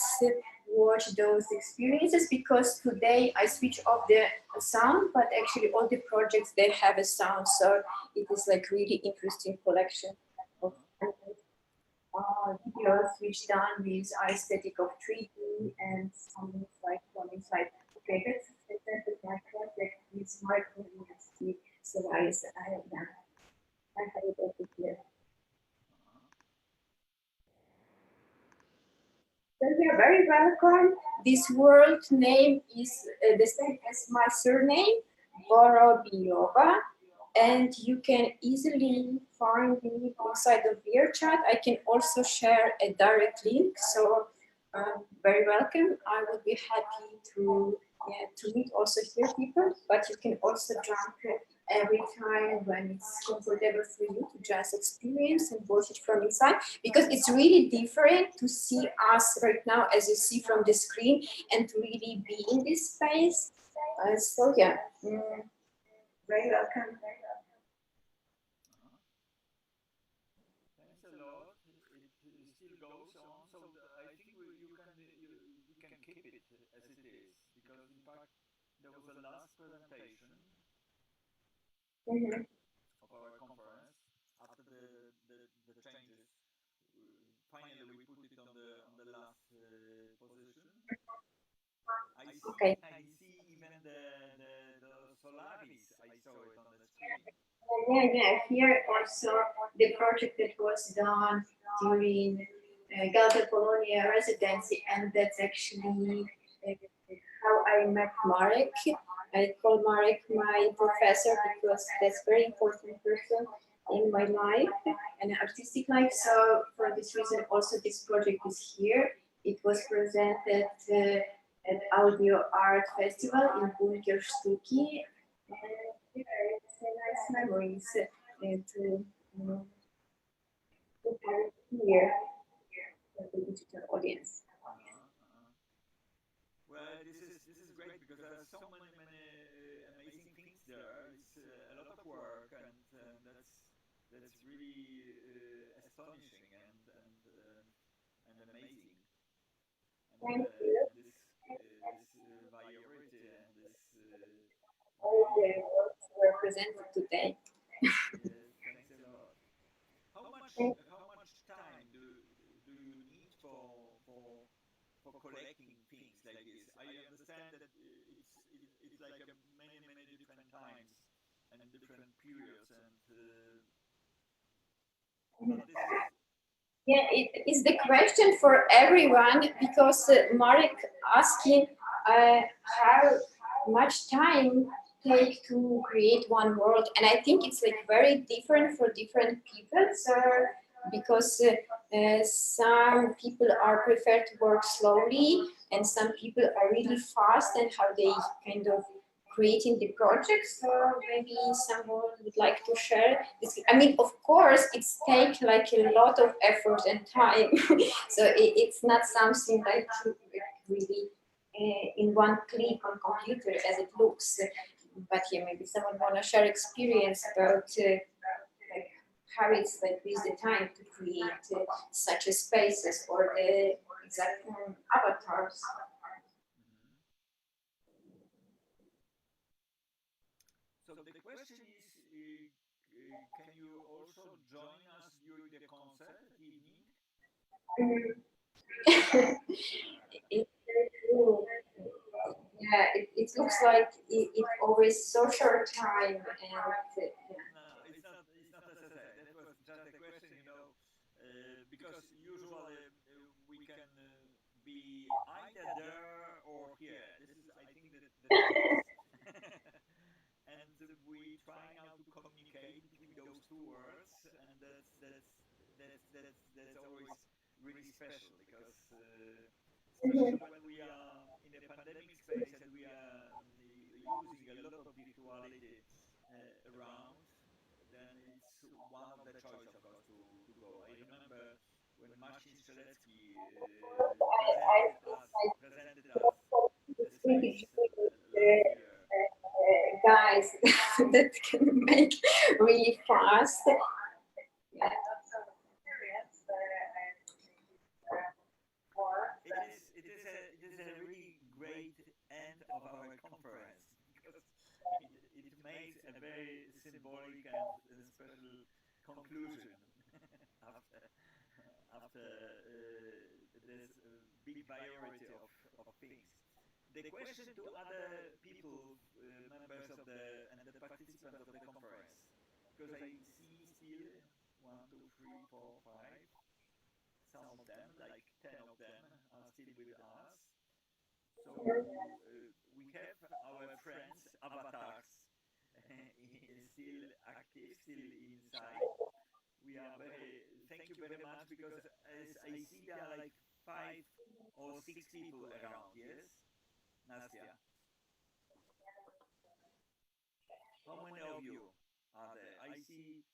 watch those experiences, because today I switch off the sound, but actually all the projects they have a sound, so it is like really interesting collection of videos which done with aesthetic of 3D and some like from inside. Okay, that's my project with Marek Chołoniewski. So I have it over here. So you're very welcome. This world name is the same as my surname, Borobiova, and you can easily find me inside the VR chat. I can also share a direct link, so very welcome. I would be happy to meet also here people, but you can also jump every time when it's comfortable for you to just experience and watch it from inside, because it's really different to see us right now as you see from the screen and to really be in this space. So yeah, very welcome. Thanks a lot. It still goes on, so I think we can keep it as it is, because in fact there was a last presentation of our conference after the changes. Finally, we put it on the last position. Okay. I see even the Solaris. I saw it on the screen. Yeah. Here also the project that was done during Galata Polonia residency, and that's actually how I met Marek. I call Marek my professor because that's a very important person in my life and artistic life. So for this reason, also this project is here. It was presented at Audio Art Festival in Bunker Sztuki. It's a nice memories to have it here for the digital audience. Well, this is great because there are so many amazing things there. It's a lot of work, and that's really astonishing and amazing. Thank And you. this variety and this All really the works were presented today. thanks a lot. How much time do you need for collecting things like this? I understand that it's like many different times and different periods, and but this is Yeah, it is the question for everyone, because Marek asking how much time take to create one world, and I think it's like very different for different people. So because some people are prefer to work slowly, and some people are really fast and how they kind of creating the project. So maybe someone would like to share this. I mean, of course, it's take like a lot of effort and time. So it's not something like really in one click on computer as it looks. But yeah, maybe someone wanna share experience about like how it's like with the time to create such a spaces or the exact avatars. so. The question is, can you also join us during the concert evening? It, yeah, it looks like it always so short time and No, it's not necessary. That was just a question, because usually we can be either there or here. This is, I think, the choice. And we try now to communicate between those two worlds, and that's always really special because especially when we are in a pandemic space and we are using a lot of virtuality around, then it's one of the choice, of course, to go. I remember when Marcin Strzelecki presented us the space last year. guys that can make really fast. Yeah. It is a really great end of our conference because it makes a very symbolic and special conclusion after this big variety of things. The question to other people, members of the participants of the conference, because I see still 1, 2, 3, 4, 5. Some of them, like 10 of them, are still with us. So we have our friends, avatars, still active, still inside. We are thank you very much, because as I see there are like 5 or 6 people around, yes? Nastya? How many of you are there? I see,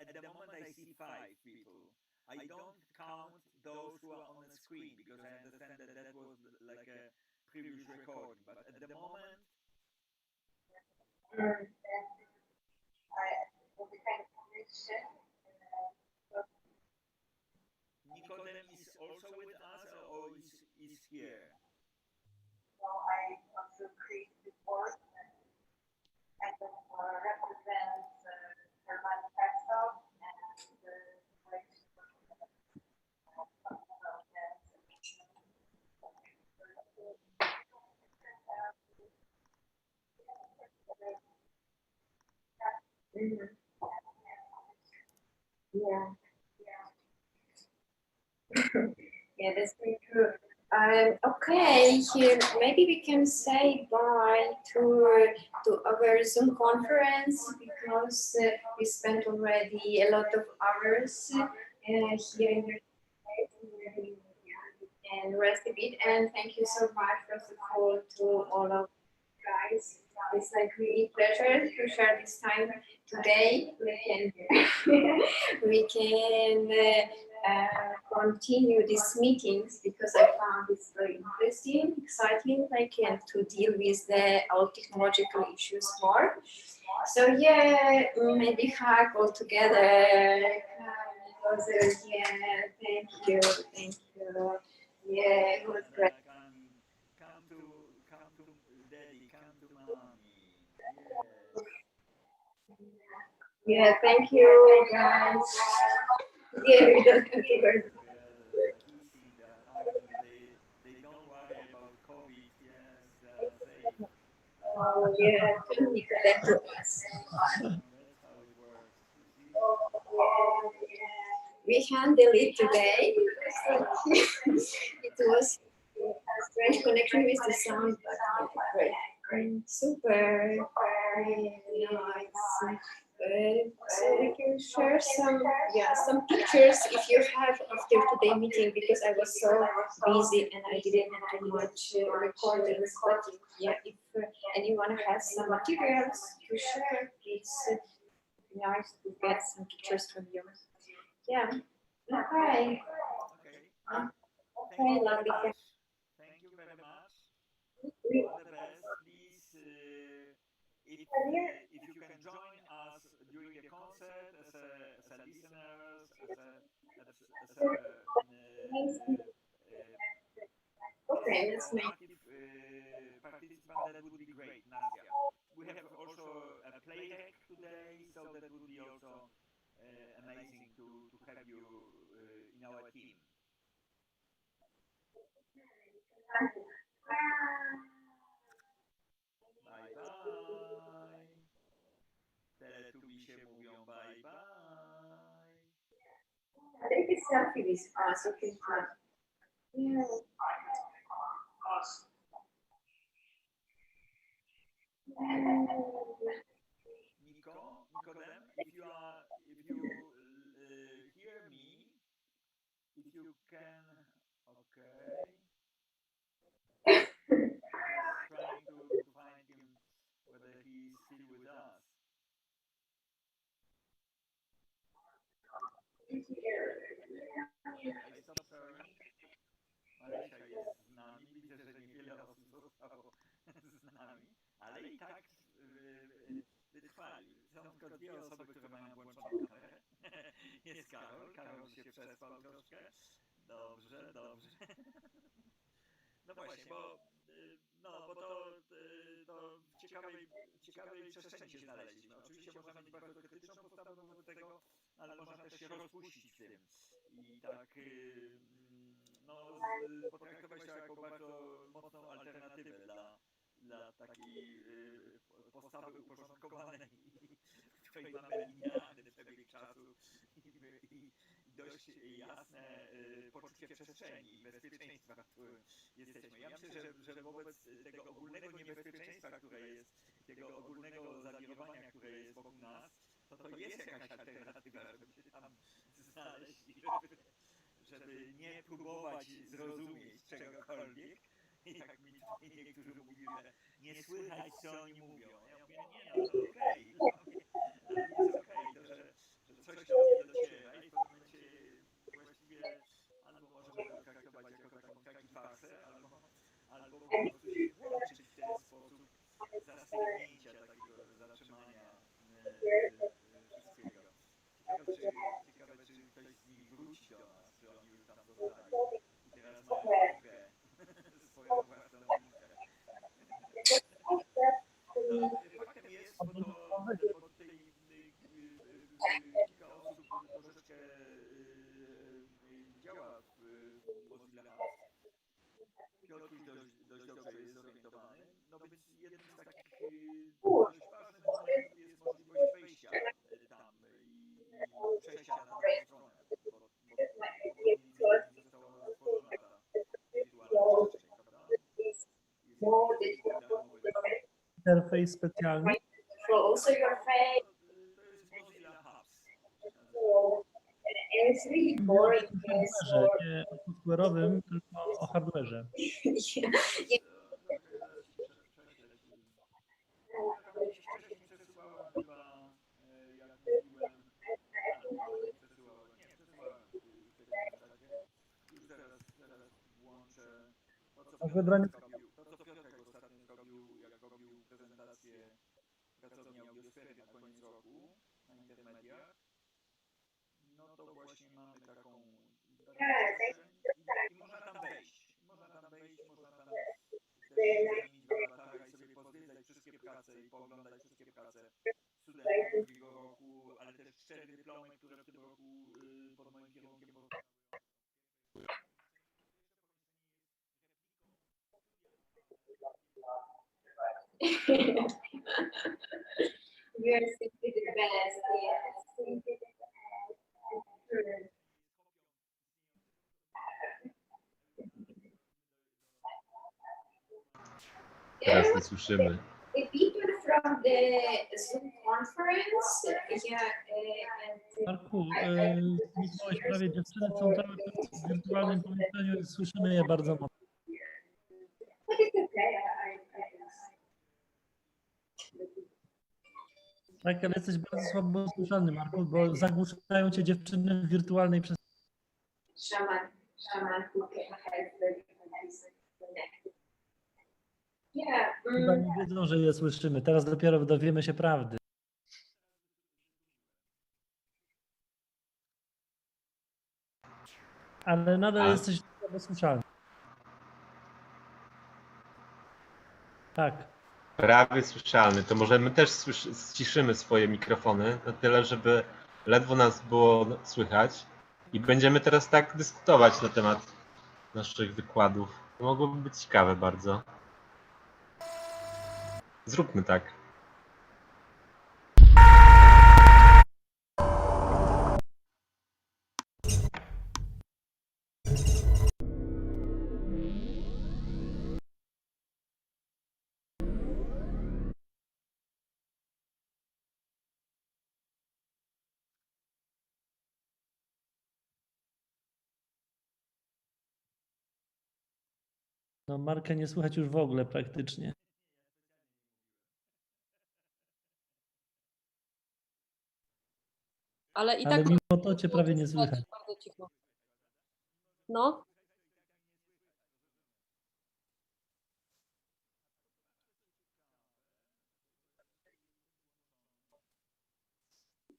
at the moment I see 5 people. I don't count those who are on the screen because I understand that was like a previous recording. But at the moment, Nikodem is also with us or is here? So I also create reports and represent the manifesto and the Yeah. Yeah, that's very true. Okay, here maybe we can say bye to our Zoom conference because we spent already a lot of hours here in the and rest a bit. And thank you so much, first of all, to all of you guys. It's like really pleasure to share this time today. We can continue these meetings because I found this very interesting, exciting, and to deal with our technological issues more. So yeah, maybe hug all together. Yeah, thank you. Yeah, it was great. Come to daddy, come to mommy. Yeah, thank you, guys. Yeah, we don't have to worry. Kissing, they're hugging, they don't worry about COVID. Yes, they're safe. Oh, yeah, don't be connected to us. That's how it works. You see? We handled it today. It was a strange connection with the sound, but great. Super nice. So we can share some pictures if you have after today meeting because I was so busy and I didn't do much recordings. But yeah, if anyone has some materials to share, please. Nice to get some pictures from you. Yeah. Okay. Okay, lovely. Thank you very much. All the best. Please, if you can join us during the concert as a listeners, as an active participant, that would be great, Nastya. We have also a play deck today, So that would be also amazing to have you in our team. Bye bye. Teletubisie mówią bye bye. Take a selfie with us, okay? Yeah. Nikodem, if you hear me, if you can, okay. Just trying to find him, whether he's still with us. I stopped sharing. Marysia jest z nami. Widzę, że niewiele osób zostało z nami, ale i tak wytrwali. Są tylko dwie osoby, które mają włączoną kamerę. Jest Karol. Karol się przespał troszkę. Dobrze, dobrze. No właśnie, bo to w ciekawej przestrzeni się znaleźliśmy. Oczywiście można mieć bardzo krytyczną postawę wobec tego, ale można też się rozpuścić w tym. I tak potraktować to jako bardzo mocną alternatywę dla takiej postawy uporządkowanej, w której mamy linearny przebieg czasu i dość jasne poczucie przestrzeni i bezpieczeństwa, w którym jesteśmy. Ja myślę, że wobec tego ogólnego niebezpieczeństwa, które jest, tego ogólnego zawirowania, które jest wokół nas, to jest jakaś alternatywa, żeby się tam znaleźć i żeby nie próbować zrozumieć czegokolwiek. Jak mi tutaj niektórzy mówili, że nie słychać, co oni mówią. Ja mówię, nie no, to okej. Dla mnie jest okej, to, że coś do mnie dociera i w pewnym momencie właściwie albo możemy to traktować jako taki farsę, albo po prostu się włączyć w ten sposób zastygnięcia, takiego zatrzymania wszystkiego. Ciekawe, czy ktoś z nich wróci do nas, czy oni już tam zostali i teraz mają mukę, swoją własną mukę. No, faktem jest, bo tutaj kilka osób troszeczkę działa w Mozilla Hubs. Piotr dość dobrze jest zorientowany. No więc jednym z takich dość ważnych momentów jest możliwość wejścia tam i przejścia na drugą stronę, bo między innymi została stworzona ta wirtualna przestrzeń, prawda? Jest darmowy. Interfejs specjalny. Also your face. To jest Mozilla Hubs. And it's really boring. Nie o software'owym, tylko o hardware'ze. Wcześniej przesyłałem chyba, jak mówiłem, przesyłałem już zaraz włączę to, co Piotrek ostatnio zrobił, jak robił prezentację pracowni audiosfery na koniec roku na Intermediach. No to właśnie mamy taką przestrzeń i można tam wejść, można tam też zamienić w awatara i sobie pozwiedzać wszystkie prace i pooglądać wszystkie prace studentów drugiego roku, ale też 4 dyplomy, które w tym roku pod moim kierunkiem powstały. We are simply the best, yes. Teraz nie słyszymy. The people from the Zoom conference, Marku, zniknąłeś prawie, dziewczyny są cały czas w wirtualnym pomieszczeniu i słyszymy je bardzo mocno. Tak, ale jesteś bardzo słabo słyszalny, Marku, bo zagłuszają cię dziewczyny w wirtualnej przestrzeni. Shaman who can help Chyba nie wiedzą, że je słyszymy. Teraz dopiero dowiemy się prawdy. Ale nadal jesteś słabo słyszalny. Tak. prawie słyszalny. To może my też ściszymy swoje mikrofony na tyle, żeby ledwo nas było słychać i będziemy teraz tak dyskutować na temat naszych wykładów. To mogłoby być ciekawe bardzo. Zróbmy tak. No Marka nie słychać już w ogóle praktycznie. Ale i Ale tak mimo to cię prawie nie słychać. bardzo cicho. No.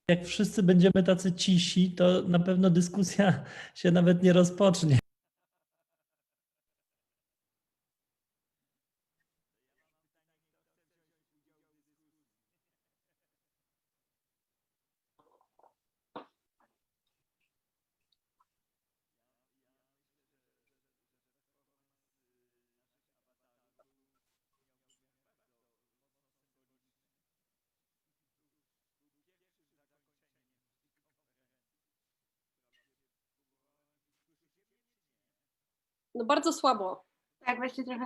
Jak wszyscy będziemy tacy cisi, to na pewno dyskusja się nawet nie rozpocznie. No bardzo słabo. Tak, właśnie trochę.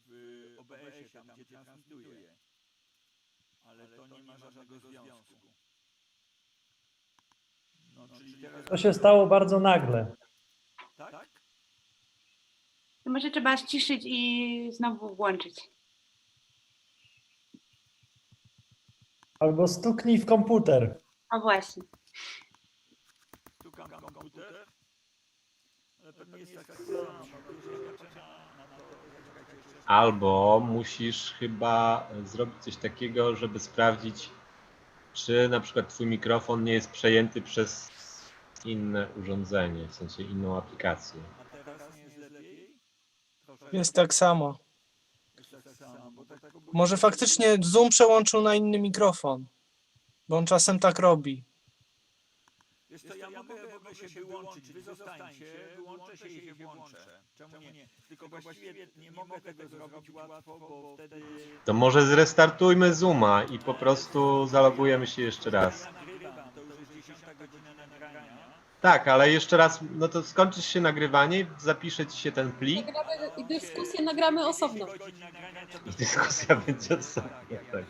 W OBS-ie, tam gdzie transmituję, ale to nie ma żadnego związku. No, czyli teraz... To się stało bardzo nagle. Tak? To może trzeba ściszyć i znowu włączyć. Albo stuknij w komputer. O właśnie. Stukam komputer, ale pewnie jest tak samo. Albo musisz chyba zrobić coś takiego, żeby sprawdzić, czy na przykład twój mikrofon nie jest przejęty przez inne urządzenie, w sensie inną aplikację. A teraz nie jest lepiej? Jest tak samo. Jest tak samo, bo tak... Może faktycznie Zoom przełączył na inny mikrofon, bo on czasem tak robi. Wiesz co, ja mogę w ogóle się wyłączyć, wy zostańcie, wyłączę się i się włączę. Czemu nie? Tylko właściwie nie mogę tego zrobić łatwo, bo wtedy... To może zrestartujmy Zooma i po prostu zalogujemy się jeszcze raz. Nagrywam, to już jest 10 godzina nagrania. Tak, ale jeszcze raz, no to skończysz się nagrywanie, zapisze ci się ten plik I dyskusję nagramy osobno. i dyskusja będzie osobna. Tak.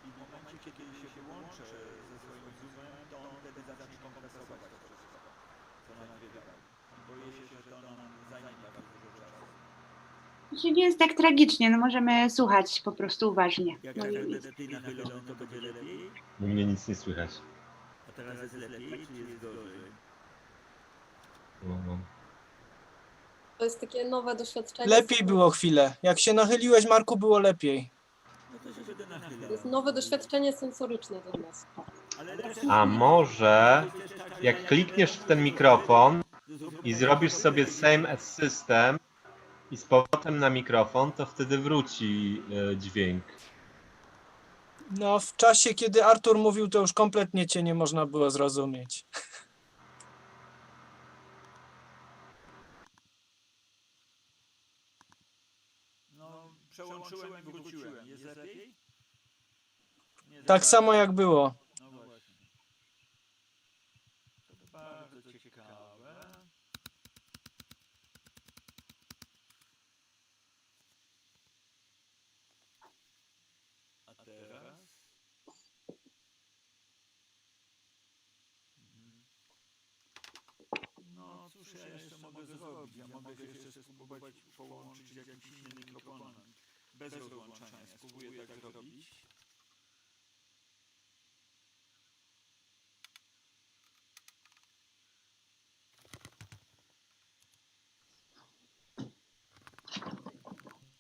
I w momencie, kiedy się wyłączę ze swoim zoomem, to on wtedy zacznie kompresować to wszystko, co nagrywam. Boję się, że to nam zajmie bardzo dużo czasu. To nie jest tak tragicznie, no możemy słuchać po prostu uważnie. Jak No ja i... będę ty nachylony, to będzie lepiej? U mnie nic nie słychać. A teraz jest lepiej, czy jest gorzej? No. To jest takie nowe doświadczenie. Lepiej było chwilę. Jak się nachyliłeś, Marku, było lepiej. No to się będę nachylał. To jest nowe doświadczenie sensoryczne dla nas. A może jak klikniesz w ten mikrofon i zrobisz sobie same as system i z powrotem na mikrofon, to wtedy wróci dźwięk. No, w czasie, kiedy Artur mówił, to już kompletnie cię nie można było zrozumieć. No, przełączyłem i wróciłem. Jest lepiej? Tak samo jak było. No właśnie. To bardzo ciekawe. A teraz? No cóż ja jeszcze mogę zrobić? Ja mogę się jeszcze spróbować połączyć z jakimś innym mikrofonem. bez rozłączania. Spróbuję tak zrobić.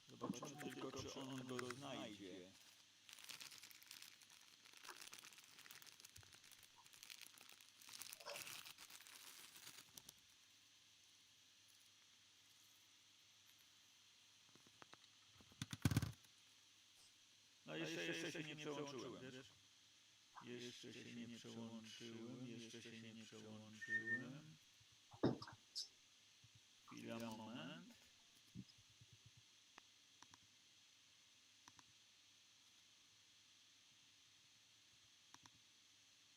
Zobaczymy tylko, czy on go znajdzie. No jeszcze się nie przełączyłem, wiesz? Jeszcze się nie przełączyłem. Chwila, moment.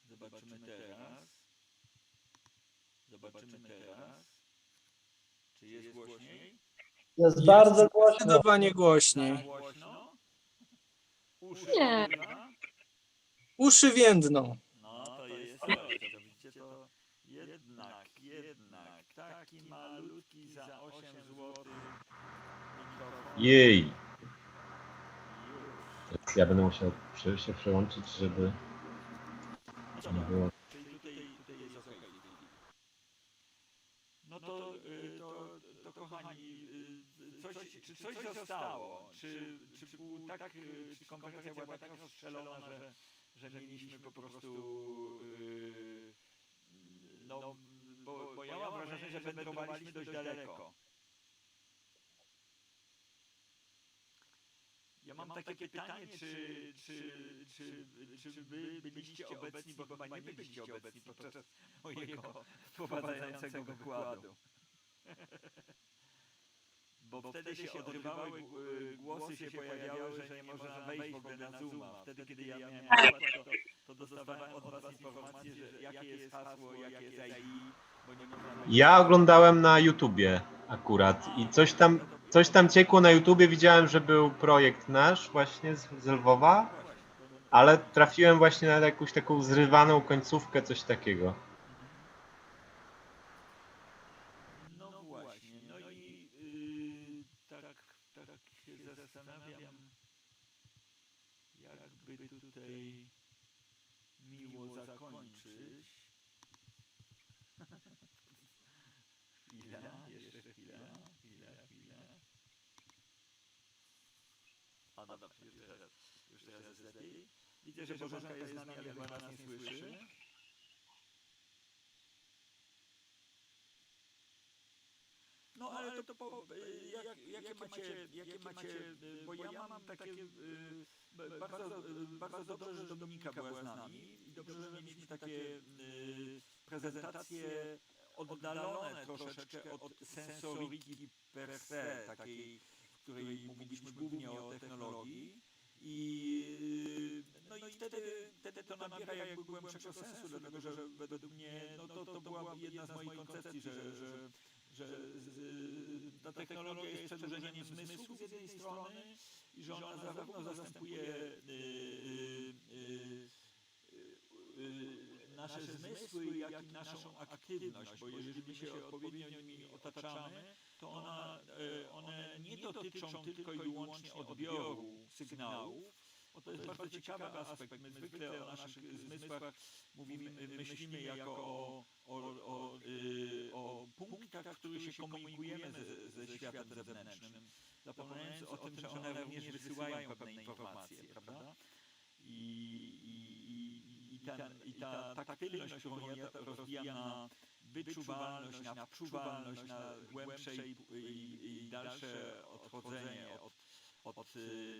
Zobaczymy teraz. Czy jest głośniej? Jest bardzo głośno. Zdecydowanie głośniej. Głośno? Nie. Uszy więdną. No to jest coś, to widzicie, to jednak, taki malutki za 8 zł mikrofon. Jej. Ja będę musiał się przełączyć, żeby nie było. Czyli tutaj jest ok. No to kochani, czy coś zostało? Czy konferencja była tak rozstrzelona, że mieliśmy po prostu no, bo ja mam wrażenie, że wędrowaliśmy dość daleko. Ja mam takie pytanie, czy wy byliście obecni, bo chyba nie byliście obecni podczas mojego wprowadzającego wykładu. Bo wtedy się odrywały, głosy się pojawiały, że nie można wejść w ogóle na Zooma. Wtedy, kiedy ja miałem wykład, to dostawałem od was informację, że jakie jest hasło, jakie jest ID, bo nie można wejść. Ja oglądałem na YouTubie akurat i coś tam ciekło na YouTubie. Widziałem, że był projekt nasz właśnie z Lwowa, ale trafiłem właśnie na jakąś taką zrywaną końcówkę, coś takiego. No właśnie, no i tak się zastanawiam, jakby tutaj miło zakończyć. Jeszcze chwila. A dobra, już teraz jest lepiej. Widzę, że Bożenka jest z nami, ale chyba nas nie słyszy. No ale to jakie macie, bo ja mam takie, bardzo dobrze, że Dominika była z nami i dobrze, że mieliśmy takie prezentacje oddalone troszeczkę od sensoriki per se, takiej, w której mówiliśmy głównie o technologii. No i wtedy to nabiera jakby głębszego sensu, dlatego że według mnie to była jedna z moich koncepcji, że ta technologia jest przedłużeniem zmysłów z jednej strony i że ona zarówno zastępuje nasze zmysły, jak i naszą aktywność, bo jeżeli my się odpowiednio nimi otaczamy, to one nie dotyczą tylko i wyłącznie odbioru sygnałów, bo to jest bardzo ciekawy aspekt. My zwykle o naszych zmysłach myślimy jako o punktach, w których się komunikujemy ze światem zewnętrznym, zapominając o tym, że one również wysyłają pewne informacje, prawda? I ta taktylność, którą ja rozbijam na wyczuwalność, na wczuwalność, na głębsze i dalsze odchodzenie od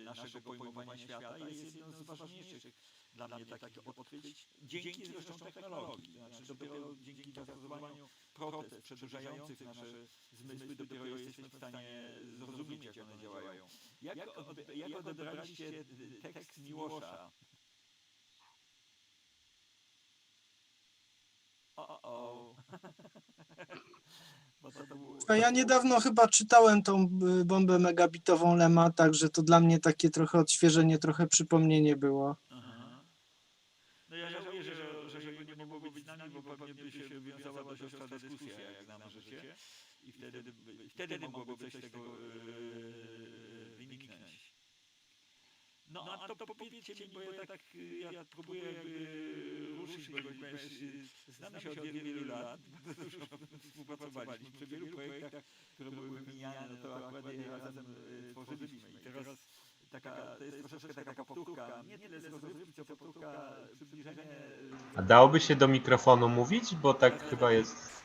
naszego pojmowania świata jest jedną z ważniejszych dla mnie takich odkryć, dzięki zresztą technologii. To znaczy dopiero dzięki zastosowaniu protez przedłużających nasze zmysły dopiero jesteśmy w stanie zrozumieć, jak one działają. Jak odebraliście tekst Miłosza? A ja niedawno chyba czytałem tą bombę megabitową Lema, także to dla mnie takie trochę odświeżenie, trochę przypomnienie było. Aha. No ja żałuję, że nie mogło być z nami, bo pewnie by się wywiązała dość ostra dyskusja, jak znamy życie. I wtedy mogłoby coś z tego wyniknąć. No a to powiedzcie mi, bo ja próbuję jakby ruszyć, bo znamy się od wielu, wielu lat, bardzo dużo współpracowaliśmy przy wielu projektach, które były wymieniane, no to akurat je razem tworzyliśmy i teraz to jest troszeczkę taka powtórka, nie tyle z rozrywki, co powtórka, przybliżenie... A dałoby się do mikrofonu mówić? Bo tak chyba jest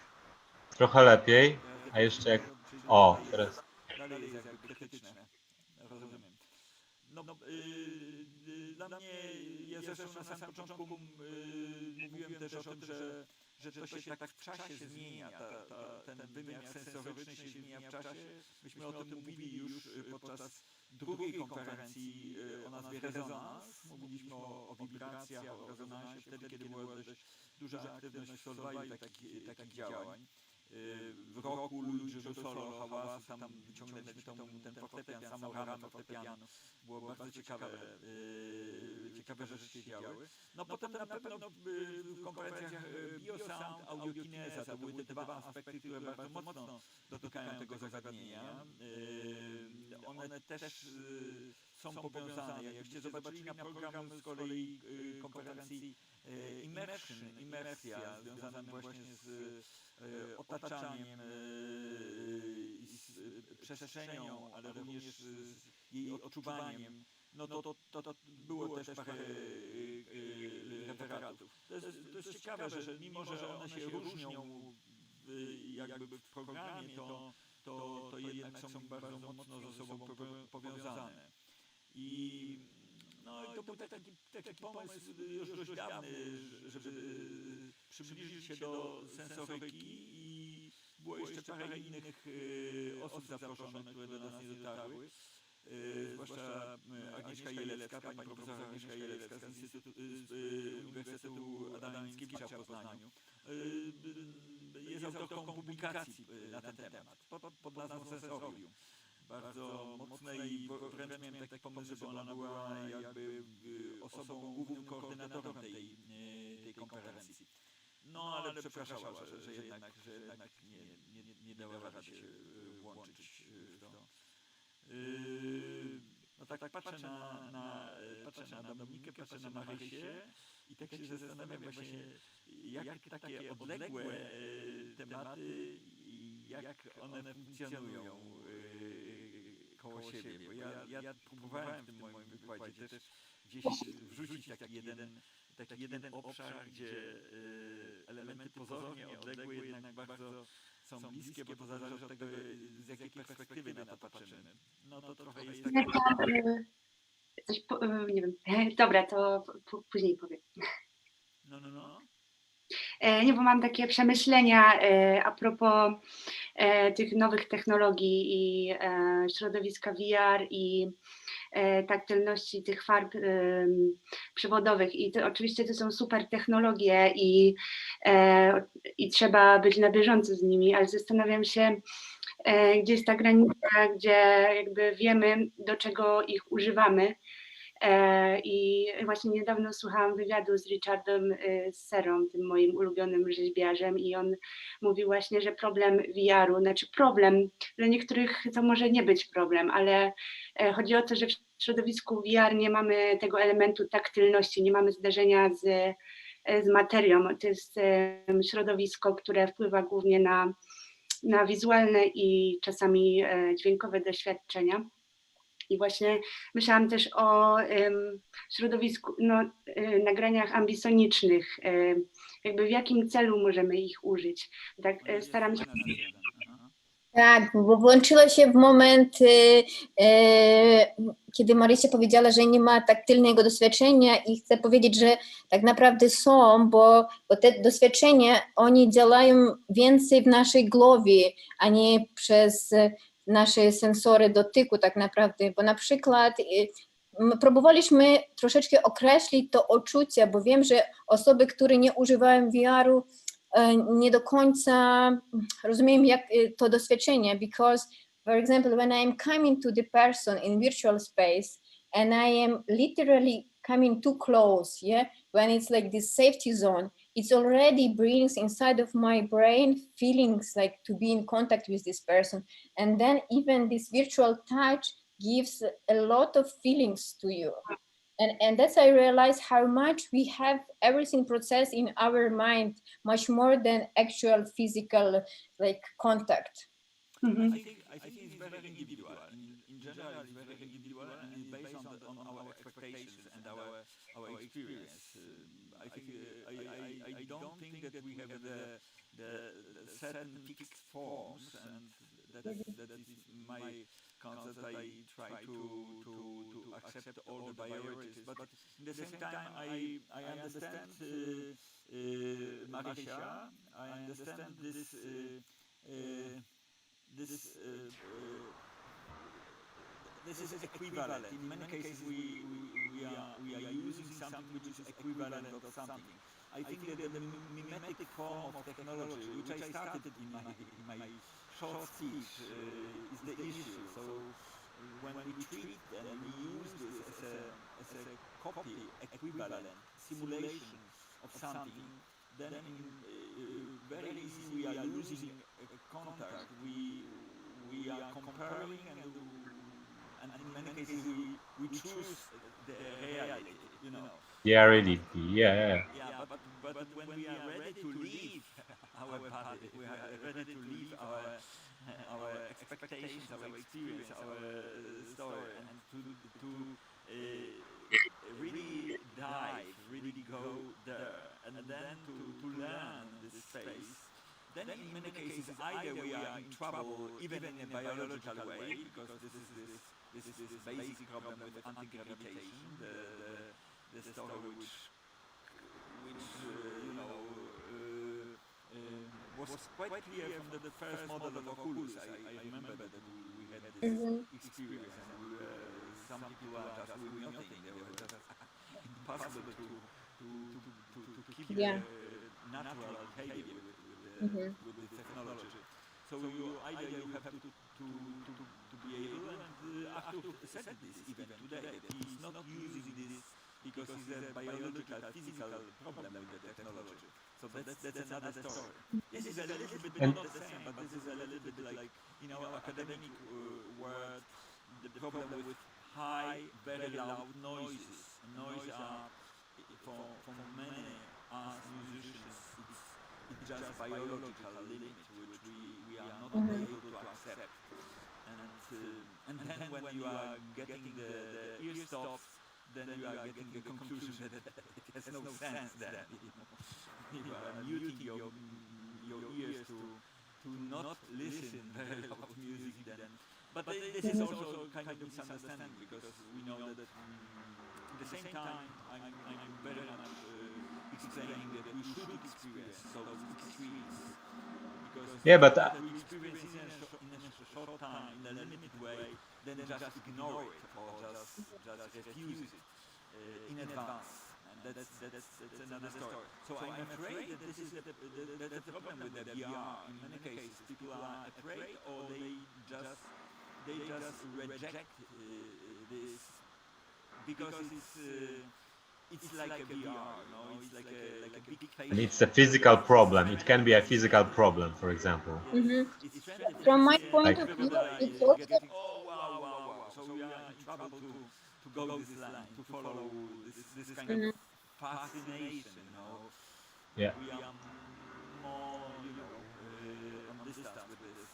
trochę lepiej, a jeszcze jak... O, teraz... Dalej jest jakby krytyczne, rozumiem. No, dla mnie, ja zresztą na samym początku mówiłem też o tym, że to się tak w czasie zmienia, ten wymiar sensoryczny się zmienia w czasie. Myśmy o tym mówili już podczas drugiej konferencji o nazwie Rezonans. Mówiliśmy o wibracjach, o rezonansie, wtedy kiedy była dość duża aktywność w Solwaju takich działań. W roku ludzi solo hałasu, tam wyciągnęliśmy ten fortepian, samą ramę fortepianu. Było bardzo ciekawe rzeczy się działy. No potem na pewno w konferencjach biosound, audiokineza, to były te dwa aspekty, które bardzo mocno dotykają tego zagadnienia. One też są powiązane. Jakbyście zobaczyli na program z kolei konferencji imersja, związanym właśnie z otaczaniem i z przestrzenią, ale również z jej odczuwaniem, no to było też parę referatów. To jest ciekawe, że mimo, że one się różnią jakby w programie, to jednak są bardzo mocno ze sobą powiązane. No i to był taki pomysł już dość dawny, żeby przybliżyć się do sensoryki i było jeszcze parę innych osób zaproszonych, które do nas nie dotarły. Zwłaszcza Agnieszka Jelecka, pani profesor Agnieszka Jelecka z Uniwersytetu Adama Mickiewicza w Poznaniu. Jest autorką publikacji na ten temat pod nazwą Sensorium. Bardzo mocnej i wręcz miałem taki pomysł, żeby ona była jakby osobą, głównym koordynatorem tej konferencji. No ale przepraszała, że jednak nie dała rady się włączyć w to. No tak patrzę na Dominikę, patrzę na Marysię i tak się zastanawiam właśnie, jak takie odległe tematy, jak one funkcjonują koło siebie, bo ja próbowałem w tym moim wykładzie też gdzieś wrzucić taki jeden obszar, gdzie elementy pozornie odległe jednak bardzo są bliskie, bo to zależy od tego, z jakiej perspektywy na to patrzymy. No to trochę jest tak... Nie wiem, dobra, to później powiem. No. Nie, bo mam takie przemyślenia a propos tych nowych technologii i środowiska VR i taktylności tych farb przewodowych. I to, oczywiście to są super technologie i trzeba być na bieżąco z nimi, ale zastanawiam się, gdzie jest ta granica, gdzie jakby wiemy, do czego ich używamy. I właśnie niedawno słuchałam wywiadu z Richardem Serrą, tym moim ulubionym rzeźbiarzem, i on mówił właśnie, że problem VR-u, znaczy problem, dla niektórych to może nie być problem, ale chodzi o to, że w środowisku VR nie mamy tego elementu taktylności, nie mamy zderzenia z materią. To jest środowisko, które wpływa głównie na wizualne i czasami dźwiękowe doświadczenia. I właśnie myślałam też o środowisku, nagraniach ambisonicznych, jakby w jakim celu możemy ich użyć. Tak staram się... Tak, bo włączyła się w moment, kiedy Marysia powiedziała, że nie ma taktylnego doświadczenia i chcę powiedzieć, że tak naprawdę są, bo te doświadczenia, one działają więcej w naszej głowie, a nie przez nasze sensory dotyku tak naprawdę, bo na przykład próbowaliśmy troszeczkę określić to odczucie, bo wiem, że osoby, które nie używają VR-u, nie do końca rozumiem jak to doświadczenie, because for example when I am coming to the person in virtual space and I am literally coming too close, yeah, when it's like this safety zone, it's already brings inside of my brain feelings like to be in contact with this person, and then even this virtual touch gives a lot of feelings to you. And that's I realize how much we have everything processed in our mind, much more than actual physical like contact. I think it's very individual. In general, it's very individual and it's based on our expectations and our experience. I think I don't think that we have the certain fixed forms, and that is my concept. I try to accept all the biologies, but at the same time I understand Marysia. I understand this. This is equivalent. In many cases, we are using something which is equivalent of something. I think that the mimetic form of technology, which I started in my short speech, is the issue. So when we treat and we use this as a copy, equivalent, simulation of something, then very easy we are losing contact. We are comparing and in many cases we choose the reality, you know. Yeah, really. Yeah. Yeah, but when we are ready to leave our body, we are ready to leave our expectations, our experience, our story, and to really dive, really go there, and then to learn this space. Then in many cases, either we are in trouble, even in a biological way, because this is this basic problem with anti-gravitation, the story which you know was quite clear from the first model of Oculus. I remember that we had this experience, and some people were just doing nothing. They were just impossible to keep natural behavior with the technology. So either you have to be able, and Arthur said this even today, that he's not using this because it's a biological, physical problem with the technology. So that's another story. This is a little bit not the same, but this is a little bit like in our academic world, the problem with high, very loud noises. Noise are, for many us musicians, it's just biological limit which we are not able to accept. And then when you are getting the ear stops, then you are getting the conclusion that it has no sense then. You are muting your ears to not listen very loud music then. But this is also kind of misunderstanding, because we know that at the same time I'm very much explaining that we should experience those extremes. Yeah, but we experience in a short time, in a limited way, then just ignore it or just refuse it in advance. And that's another story. So I'm afraid that this is the problem with the VR. In many cases, people are afraid, or they just reject this because it's like a VR, you know, it's like a big face. And it's a physical problem. It can be a physical problem, for example. From my point of view, it's also. Oh wow! So we are in trouble to go this line, to follow this kind of fascination, you know. Yeah. We are more, you know, on distance with this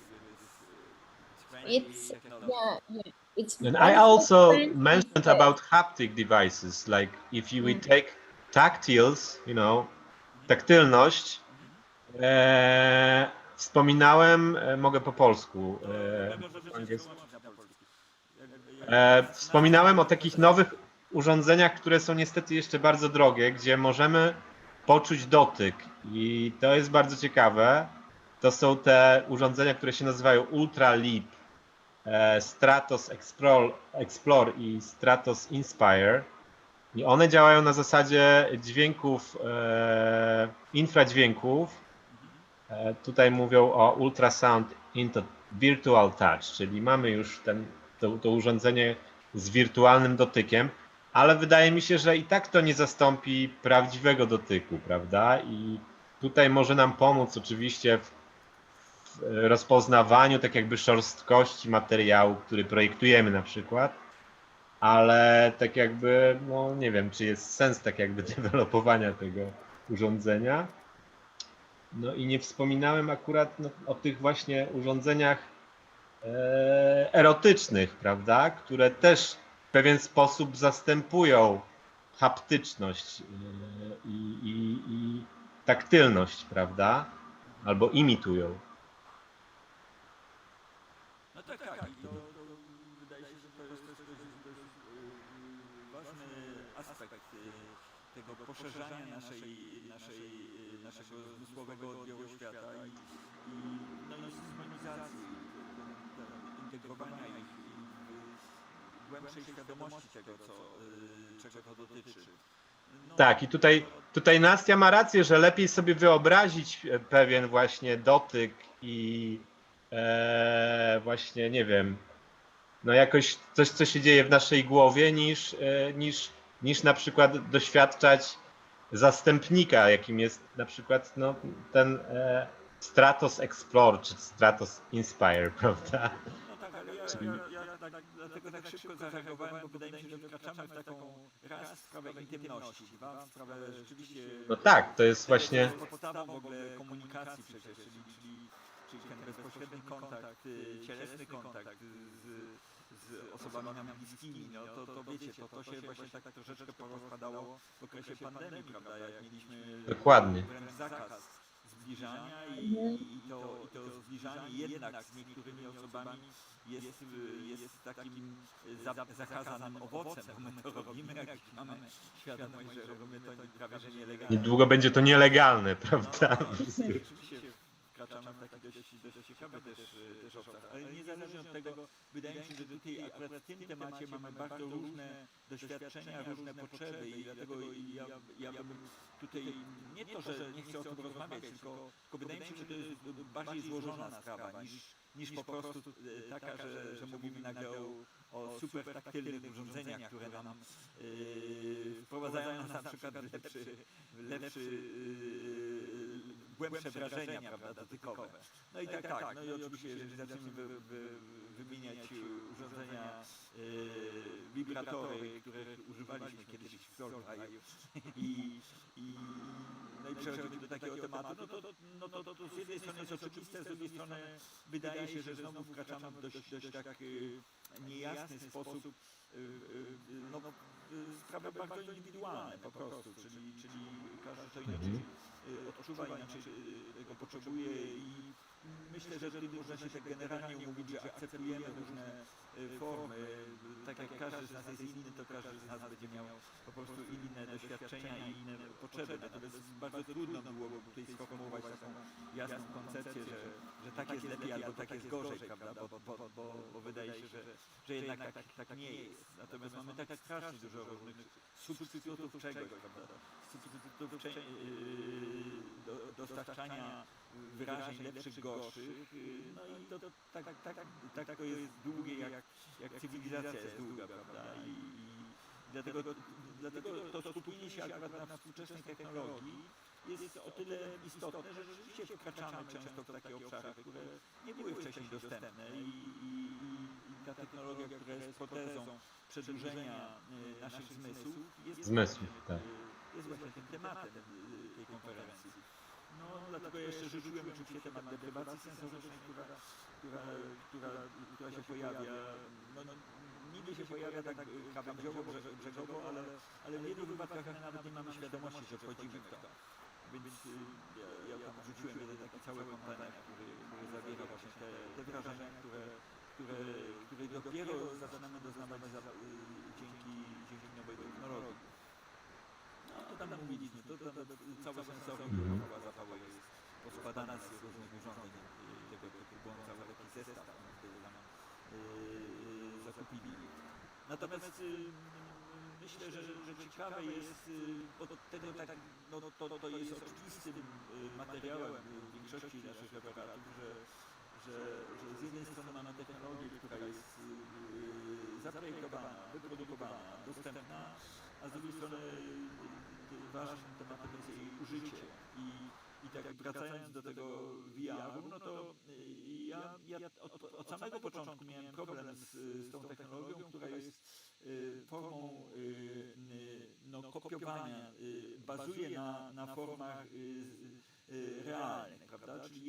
It's technology. It's. And I also mentioned about haptic devices, like if we take tactiles, you know, taktylność. Wspominałem, mogę po polsku, po angielsku. Wspominałem o takich nowych urządzeniach, które są niestety jeszcze bardzo drogie, gdzie możemy poczuć dotyk, i to jest bardzo ciekawe. To są te urządzenia, które się nazywają Ultra Leap, Stratos Explore i Stratos Inspire, i one działają na zasadzie dźwięków, infradźwięków. Tutaj mówią o Ultrasound into Virtual Touch, czyli mamy już to urządzenie z wirtualnym dotykiem, ale wydaje mi się, że i tak to nie zastąpi prawdziwego dotyku, prawda? I tutaj może nam pomóc oczywiście w w rozpoznawaniu tak jakby szorstkości materiału, który projektujemy na przykład, ale tak jakby, no nie wiem, czy jest sens tak jakby dewelopowania tego urządzenia. No i nie wspominałem akurat o tych właśnie urządzeniach erotycznych, prawda, które też w pewien sposób zastępują haptyczność i taktylność, prawda, albo imitują. No tak, tak. I to wydaje się, że to jest też dość ważny aspekt tego poszerzania naszego zmysłowego odbioru świata i synchronizacji, integrowania ich w głębszej świadomości tego, czego to dotyczy. Tak, i tutaj Nastya ma rację, że lepiej sobie wyobrazić pewien właśnie dotyk i właśnie, nie wiem, no jakoś coś, co się dzieje w naszej głowie, niż na przykład doświadczać zastępnika, jakim jest na przykład no, ten Stratos Explore czy Stratos Inspire, prawda? No tak, ale ja dlatego tak szybko zareagowałem, bo wydaje mi się, że wkraczamy w taką raz w sprawę intymności, dwa w sprawę rzeczywiście... No tak, to jest właśnie... To jest podstawą w ogóle komunikacji przecież, czyli ten bezpośredni kontakt, cielesny kontakt z osobami nam bliskimi, no to wiecie, to się właśnie tak troszeczkę porozpadało w okresie pandemii, prawda, jak mieliśmy Dokładnie. wręcz zakaz zbliżania i to zbliżanie jednak z niektórymi osobami jest takim zakazanym owocem, bo my to robimy, jak mamy świadomość, że robimy to prawie że nielegalnie. Niedługo będzie to nielegalne, prawda? No, oczywiście wkraczamy w taki dość ciekawy też obszar, ale niezależnie od tego, wydaje mi się, że tutaj akurat w tym temacie mamy bardzo różne doświadczenia, różne potrzeby i dlatego ja bym tutaj, nie to, że nie chcę o tym rozmawiać, tylko wydaje mi się, że to jest bardziej złożona sprawa niż po prostu taka, że mówimy nagle o super taktylnych urządzeniach, które nam wprowadzają nas na przykład głębsze wrażenia, prawda, dotykowe. No i tak, no i oczywiście, jeżeli zaczniemy wymieniać urządzenia, wibratory, które używaliśmy kiedyś w Solvaju no i przechodzimy do takiego tematu, no to z jednej strony jest oczywiste, z drugiej strony wydaje się, że znowu wkraczamy w dość tak niejasny sposób sprawy bardzo indywidualne po prostu, czyli każdy to inaczej odczuwa, inaczej tego potrzebuje i myślę, że tutaj można się tak generalnie umówić, że akceptujemy różne formy, tak jak każdy z nas jest inny, to każdy z nas będzie miał po prostu inne doświadczenia i inne potrzeby, natomiast bardzo trudno byłoby tutaj sformułować taką jasną koncepcję, że tak jest lepiej albo tak jest gorzej, prawda, bo wydaje się, że jednak tak nie jest. Natomiast mamy tak strasznie dużo różnych substytutów czegoś, prawda, substytutów dostarczania wyrażeń lepszych, gorszych, no i to tak to jest długie, jak cywilizacja jest długa, prawda, i dlatego to skupienie się akurat na współczesnej technologii jest o tyle istotne, że rzeczywiście wkraczamy często w takie obszary, które nie były wcześniej dostępne i ta technologia, która jest protezą przedłużenia naszych zmysłów, jest właśnie tym tematem tej konferencji. No, dlatego ja jeszcze rzuciłem oczywiście temat deprywacji sensorycznej, która się pojawia, niby się pojawia tak krawędziowo, brzegowo, ale w wielu wypadkach nawet nie mamy świadomości, że wchodzimy w to. Więc ja tam rzuciłem jeden taki cały kontener, który zawiera właśnie te wrażenia, które dopiero zaczynamy doznawać dzięki nowej technologii. No to tam mówiliśmy, to całe sensorium dookoła zapały jest poskładane z różnych urządzeń tego typu, bo on cały taki zestaw wtedy nam zakupili. Natomiast myślę, że ciekawe jest, bo tego tak, to jest oczywistym materiałem w większości naszych referatów, że z jednej strony mamy technologię, która jest zaprojektowana, wyprodukowana, dostępna, a z drugiej strony ważnym tematem jest jej użycie i tak wracając do tego VR-u, no to ja od samego początku miałem problem z tą technologią, która jest formą no, kopiowania, bazuje na formach realnych, prawda? Czyli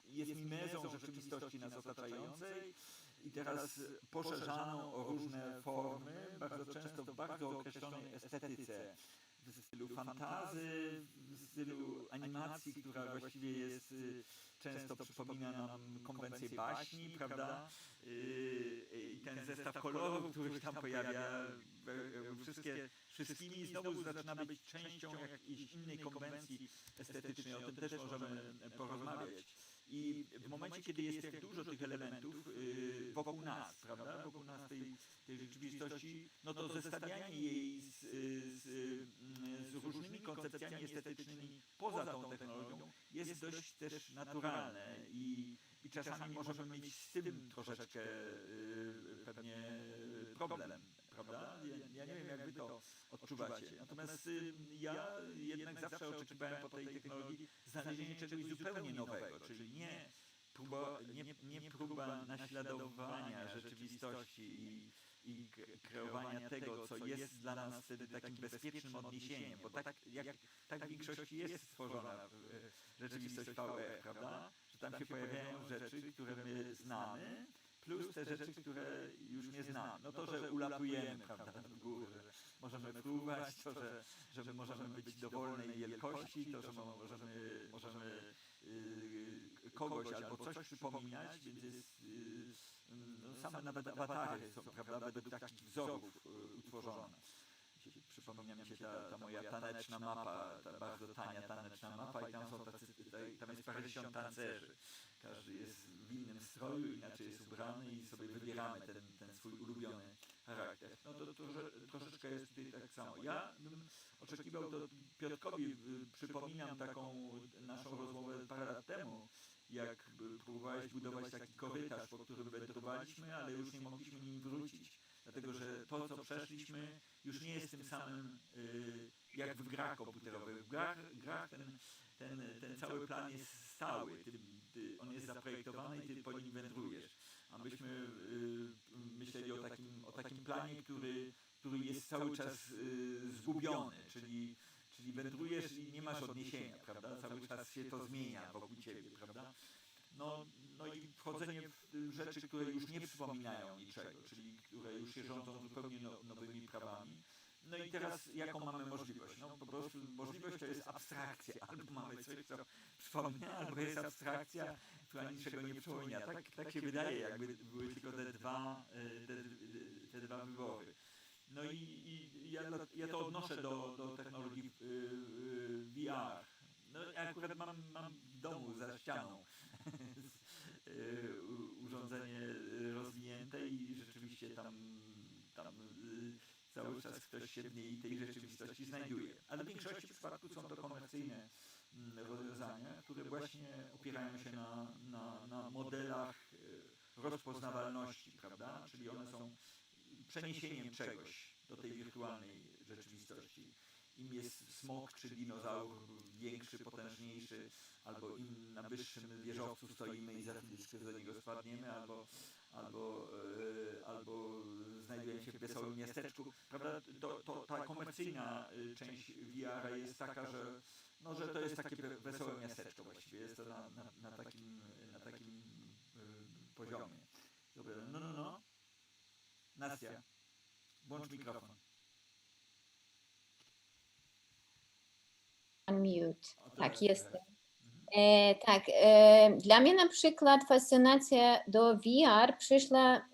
jest mimezą rzeczywistości nas otaczającej i teraz poszerzaną o różne formy, bardzo często w bardzo określonej estetyce, w stylu fantazy, w stylu animacji, która właściwie jest, często przypomina nam konwencję baśni, prawda? I ten zestaw kolorów, który się tam pojawia, wszystkimi znowu zaczyna być częścią jakiejś innej konwencji estetycznej, o tym też możemy porozmawiać. I w momencie, kiedy jest tak dużo tych elementów wokół nas, prawda, wokół nas tej rzeczywistości, no to zestawianie jej z różnymi koncepcjami estetycznymi poza tą technologią jest dość też naturalne i czasami możemy mieć z tym troszeczkę pewnie problem, prawda? Ja nie wiem, jak wy to odczuwacie. Natomiast ja jednak zawsze oczekiwałem po tej technologii znalezienia czegoś zupełnie nowego, czyli nie próba naśladowania rzeczywistości i kreowania tego, co jest dla nas wtedy takim bezpiecznym odniesieniem, bo tak w większości jest stworzona rzeczywistość VR, prawda? Że tam się pojawiają rzeczy, które my znamy, plus te rzeczy, które już nie znamy. No to, że ulatujemy, prawda, w górę, że możemy fruwać, to, że my możemy być dowolnej wielkości, to, że możemy kogoś albo coś przypominać, więc jest, no, same nawet awatary są, prawda, według takich wzorów utworzone. Przypomina mi się ta moja taneczna mapa, ta bardzo tania taneczna mapa i tam są tam jest parędziesiąt tancerzy. Każdy jest w innym stroju, inaczej jest ubrany i sobie wybieramy ten swój ulubiony charakter. No to troszeczkę jest tutaj tak samo. Ja bym oczekiwał, to Piotrkowi przypominam taką naszą rozmowę parę lat temu, jak próbowałeś budować taki korytarz, po którym wędrowaliśmy, ale już nie mogliśmy nim wrócić. Dlatego, że to, co przeszliśmy, już nie jest tym samym jak w grach komputerowych. W grach ten cały plan jest stały, on jest zaprojektowany i ty po nim wędrujesz. A myśmy myśleli o takim planie, który jest cały czas zgubiony, czyli wędrujesz i nie masz odniesienia, prawda? Cały czas się to zmienia wokół ciebie, prawda? No i wchodzenie w rzeczy, które już nie przypominają niczego, czyli które już się rządzą zupełnie nowymi prawami. No i teraz jaką mamy możliwość? No po prostu możliwość to jest abstrakcja. Albo mamy coś, co przypomina, albo jest abstrakcja, która niczego nie przypomina. Tak się wydaje, jakby były tylko te dwa wybory. No i ja to odnoszę do technologii VR. No ja akurat mam w domu za ścianą urządzenie rozwinięte i rzeczywiście tam cały czas ktoś się w niej tej rzeczywistości znajduje. Ale w większości przypadków są to komercyjne rozwiązania, które właśnie opierają się na modelach rozpoznawalności, prawda? Czyli one są przeniesieniem czegoś do tej wirtualnej rzeczywistości. Im jest smok czy dinozaur większy, potężniejszy, albo im na wyższym wieżowcu stoimy i za chwileczkę do niego spadniemy, albo znajdujemy się w wesołym miasteczku, prawda? Ta komercyjna część VR-a jest taka, że to jest takie wesołe miasteczko właściwie, jest to na takim poziomie. Dobra, no. Nastia, włącz mikrofon. Unmute. Tak, jestem. Tak, dla mnie na przykład fascynacja do VR przyszła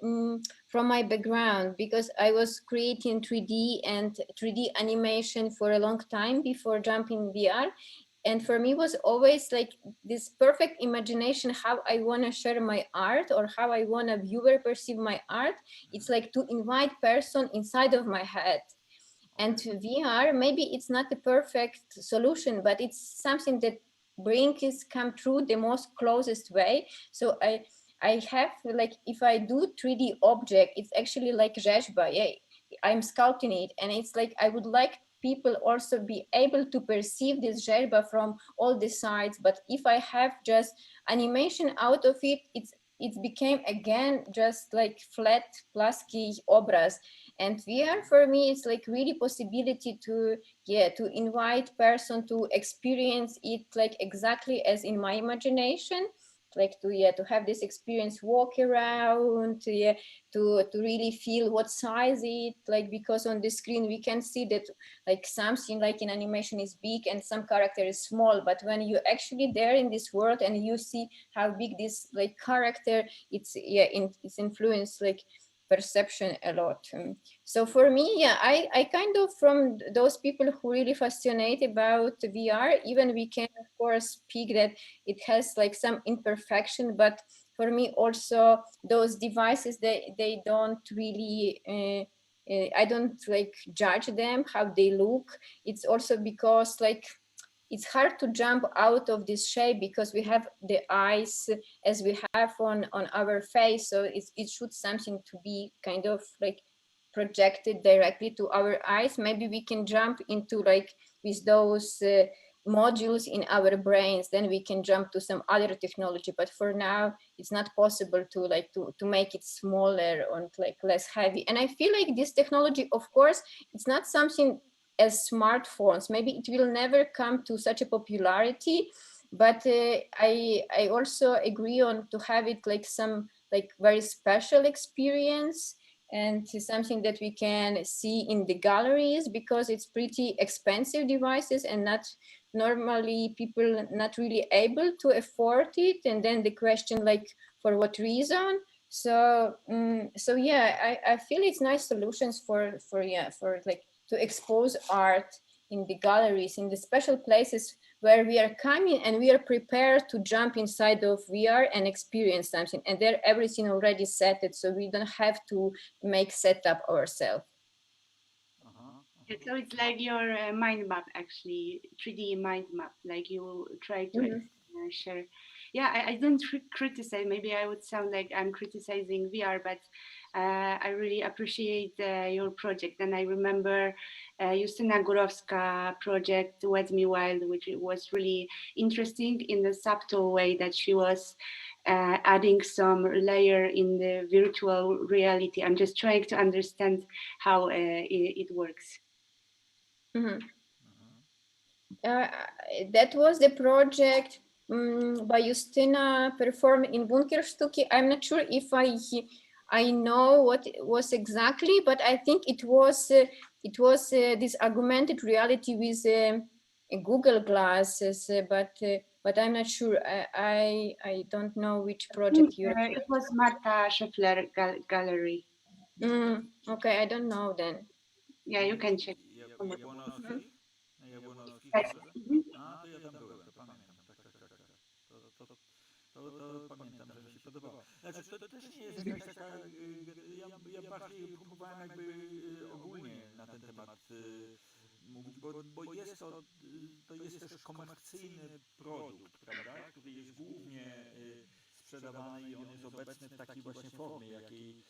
from my background because I was creating 3D and 3D animation for a long time before jumping VR. And for me was always like this perfect imagination how I want to share my art or how I want a viewer perceive my art. It's like to invite person inside of my head. And VR, maybe it's not the perfect solution, but it's something that come through the most closest way. So I have like, if I do 3D object, it's actually like rzeźba. I'm sculpting it, and it's like I would like people also be able to perceive this zerba from all the sides. But if I have just animation out of it, it became again just like flat plasky obraz. And VR for me it's like really possibility to invite person to experience it like exactly as in my imagination, like to have this experience, walk around, to really feel what size it like, because on the screen we can see that like something like in animation is big and some character is small, but when you actually there in this world and you see how big this like character, it's it's influenced like perception a lot. So for me, I kind of from those people who really fascinate about VR, even we can of course speak that it has like some imperfection, but for me also those devices, they don't really I don't like judge them how they look. It's also because like it's hard to jump out of this shape because we have the eyes as we have on our face, so it should something to be kind of like projected directly to our eyes. Maybe we can jump into like with those modules in our brains, then we can jump to some other technology, but for now it's not possible to like to make it smaller and like less heavy. And I feel like this technology, of course, it's not something as smartphones, maybe it will never come to such a popularity, but I also agree on to have it like some like very special experience, and something that we can see in the galleries, because it's pretty expensive devices and not normally people not really able to afford it. And then the question like for what reason? So so yeah, I feel it's nice solutions for like to expose art in the galleries, in the special places where we are coming and we are prepared to jump inside of VR and experience something, and there everything already set it, so we don't have to make setup ourselves. So it's like your mind map, actually, 3D mind map, like you try to share. Yeah, I don't criticize, maybe I would sound like I'm criticizing VR, but I really appreciate your project. And I remember Justyna Górowska project, Wet Me Wild, which was really interesting in the subtle way that she was adding some layer in the virtual reality. I'm just trying to understand how it works. That was the project by Justyna performed in Bunkerstücke. I'm not sure if I know what it was exactly, but I think it was this augmented reality with Google glasses, but I'm not sure. I don't know which project you're. It was Marta Scheffler Gallery. Okay, I don't know then. Yeah, you can check. Jabłonowskiej? Na Jabłonowskiej Tak. chyba? A, to ja tam byłem, to pamiętam, tak. To pamiętam, że mi się podobało. Znaczy, to też nie jest jakaś taka... Ja bardziej próbowałem jakby ogólnie na ten temat mówić, bo jest to jest też komercyjny produkt, prawda, który jest głównie sprzedawany i on jest obecny w takiej właśnie formie, jakiej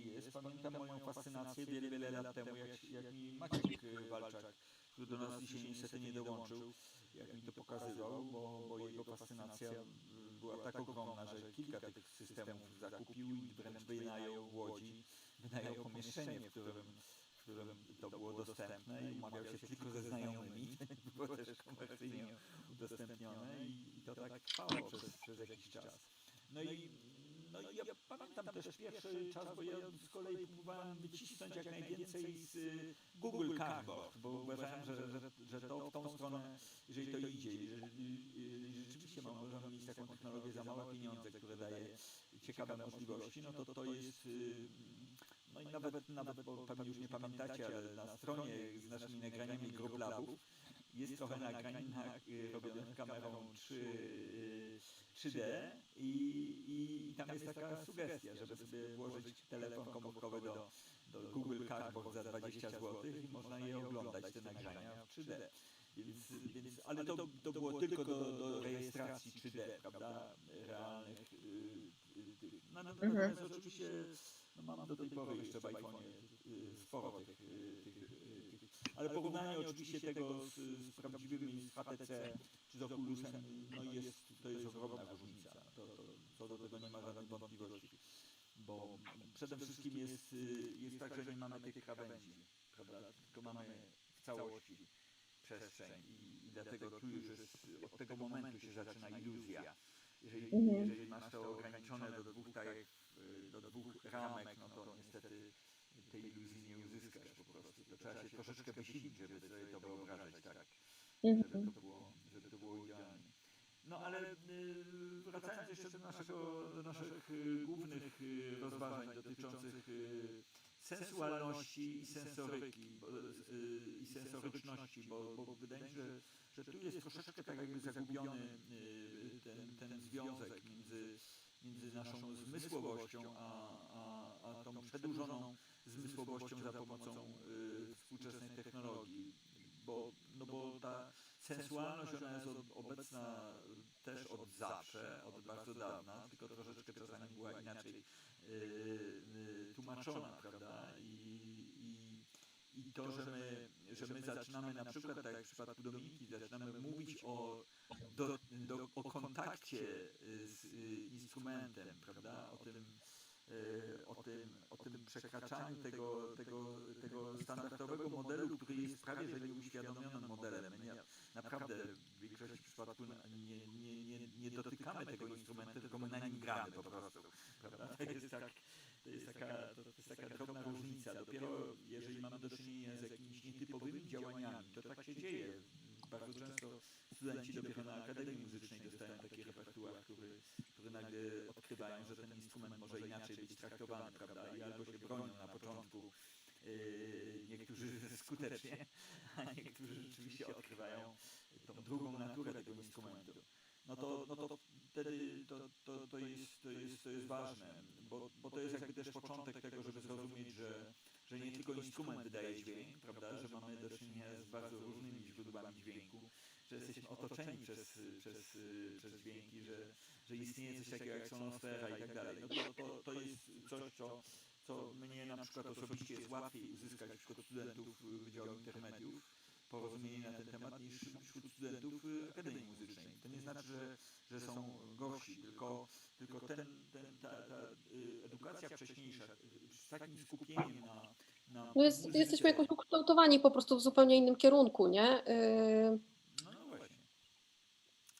jest. Pamiętam moją fascynację wiele lat temu, jak mi Maciek Walczak, który do nas dzisiaj niestety nie dołączył, jak mi to pokazywał, bo jego fascynacja była tak ogromna, że kilka tych systemów zakupił i wręcz wynajął w Łodzi, wynajął pomieszczenie, w którym to było dostępne i umawiał się tylko ze znajomymi, było też komercyjnie udostępnione i to tak trwało przez jakiś czas. No i ja pamiętam też pierwszy czas, bo ja z kolei próbowałem wycisnąć jak najwięcej z Google Cardboard, bo uważałem, że to w tą stronę, jeżeli to idzie, jeżeli rzeczywiście możemy mieć taką technologię za małe pieniądze, które daje ciekawe możliwości, no to jest... No i nawet, bo pewnie już nie pamiętacie, ale na stronie z naszymi nagraniami Group Labów jest trochę nagrań robionych kamerą 3D i tam jest taka sugestia, żeby sobie włożyć telefon komórkowy do Google Cardboard za 20 zł i można je oglądać, te nagrania w 3D. Ale to było tylko do rejestracji 3D, prawda, realnych. Natomiast oczywiście mam do tej pory jeszcze w iPhone'ie sporo tych ale porównanie oczywiście tego z prawdziwymi, z HTC czy z Oculusem, no to jest ogromna różnica. Co do tego nie ma żadnych wątpliwości. Bo przede wszystkim jest tak, że nie mamy tych krawędzi, prawda? Tylko mamy w całości przestrzeń i dlatego tu już od tego momentu się zaczyna iluzja. Jeżeli masz to ograniczone do dwóch ramek, no to niestety tej iluzji nie uzyskasz po prostu. To trzeba się troszeczkę wysilić, żeby sobie to wyobrażać tak, żeby to było idealnie. No ale wracając jeszcze do naszych głównych rozważań dotyczących sensualności i sensoryki i sensoryczności, bo wydaje mi się, że tu jest troszeczkę tak jakby zagubiony ten związek między naszą zmysłowością a tą przedłużoną zmysłowością za pomocą współczesnej technologii. Bo ta sensualność, ona jest obecna też od zawsze, od bardzo dawna, tylko troszeczkę czasami była inaczej tłumaczona, prawda? I to, że my zaczynamy na przykład, tak jak w przypadku Dominiki, zaczynamy mówić o kontakcie z instrumentem, prawda? O tym przekraczaniu tego standardowego modelu, który jest prawie że nieuświadomionym modelem. My naprawdę w większości przypadków nie dotykamy tego instrumentu, tylko my na nim gramy po prostu. Prawda? To jest taka drobna różnica. Dopiero jeżeli mamy do czynienia z jakimiś nietypowymi działaniami, to tak się dzieje. Bardzo często studenci dopiero na Akademii Muzycznej dostają taki repertuar, który nagle odkrywają, że ten instrument może inaczej być traktowany, prawda? I albo się bronią na początku, niektórzy skutecznie, a niektórzy rzeczywiście odkrywają tą drugą naturę tego instrumentu. No to wtedy to jest ważne, bo to jest jakby też początek tego, żeby zrozumieć, że nie tylko instrument wydaje dźwięk, prawda, że mamy do czynienia z bardzo różnymi źródłami dźwięku, że jesteśmy otoczeni przez dźwięki, że istnieje coś takiego jak sonosfera i tak dalej. No to jest coś, co mnie na przykład osobiście jest łatwiej uzyskać wśród studentów Wydziału Intermediów, porozumienie na ten temat niż wśród studentów Akademii Muzycznej. To nie znaczy, że są gorsi, tylko ta edukacja wcześniejsza z takim skupieniem na No jesteśmy jakoś ukształtowani po prostu w zupełnie innym kierunku, nie? No właśnie.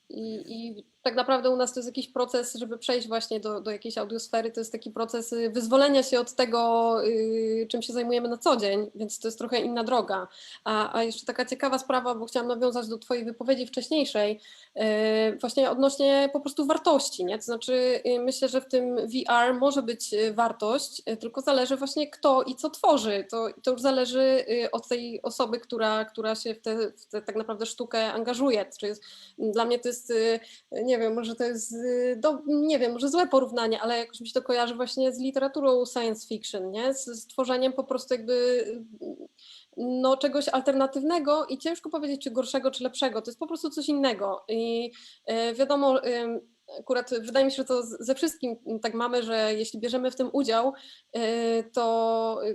I tak naprawdę u nas to jest jakiś proces, żeby przejść właśnie do jakiejś audiosfery, to jest taki proces wyzwolenia się od tego, czym się zajmujemy na co dzień, więc to jest trochę inna droga. A jeszcze taka ciekawa sprawa, bo chciałam nawiązać do Twojej wypowiedzi wcześniejszej, właśnie odnośnie po prostu wartości, nie? To znaczy myślę, że w tym VR może być wartość, tylko zależy właśnie kto i co tworzy. To już zależy od tej osoby, która się w tę tak naprawdę sztukę angażuje. Dla mnie to jest, nie wiem, może to jest, nie wiem, może złe porównanie, ale jakoś mi się to kojarzy właśnie z literaturą science fiction, nie? Z tworzeniem po prostu jakby no, czegoś alternatywnego i ciężko powiedzieć, czy gorszego, czy lepszego. To jest po prostu coś innego. I wiadomo, akurat wydaje mi się, że to ze wszystkim tak mamy, że jeśli bierzemy w tym udział,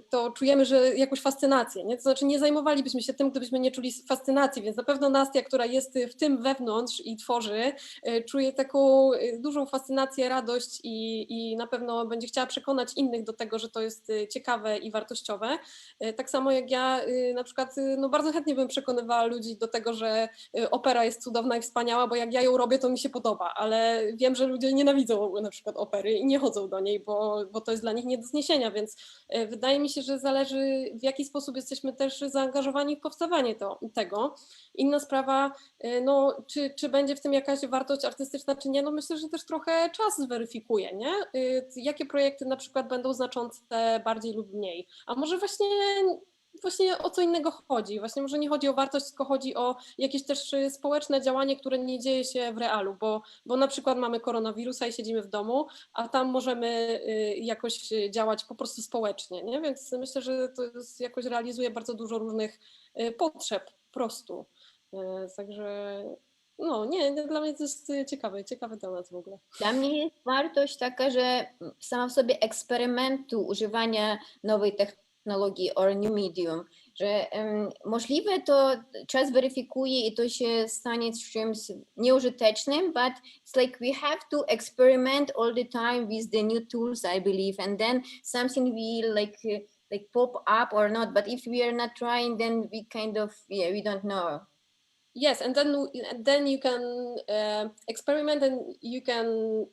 to czujemy, że jakąś fascynację. Nie? To znaczy nie zajmowalibyśmy się tym, gdybyśmy nie czuli fascynacji, więc na pewno Nastia, która jest w tym wewnątrz i tworzy, czuje taką dużą fascynację, radość i na pewno będzie chciała przekonać innych do tego, że to jest ciekawe i wartościowe. Tak samo jak ja na przykład no bardzo chętnie bym przekonywała ludzi do tego, że opera jest cudowna i wspaniała, bo jak ja ją robię, to mi się podoba, ale wiem, że ludzie nienawidzą na przykład opery i nie chodzą do niej, bo to jest dla nich nie do zniesienia, więc wydaje mi się, że zależy w jaki sposób jesteśmy też zaangażowani w powstawanie tego. Inna sprawa, no, czy będzie w tym jakaś wartość artystyczna, czy nie, no myślę, że też trochę czas zweryfikuje, nie? Jakie projekty na przykład będą znaczące bardziej lub mniej, a może właśnie o co innego chodzi. Właśnie może nie chodzi o wartość, tylko chodzi o jakieś też społeczne działanie, które nie dzieje się w realu, bo na przykład mamy koronawirusa i siedzimy w domu, a tam możemy jakoś działać po prostu społecznie, nie? Więc myślę, że to jakoś realizuje bardzo dużo różnych potrzeb po prostu. Także no nie, dla mnie to jest ciekawy temat w ogóle. Dla mnie jest wartość taka, że sama w sobie eksperymentu używania nowej technologii or new medium że możliwe to czas weryfikuje i to się stanie czymś nieużytecznym, but it's like we have to experiment all the time with the new tools, I believe, and then something will like pop up or not, but if we are not trying, then we kind of, we don't know. Yes, and then you can experiment, and you can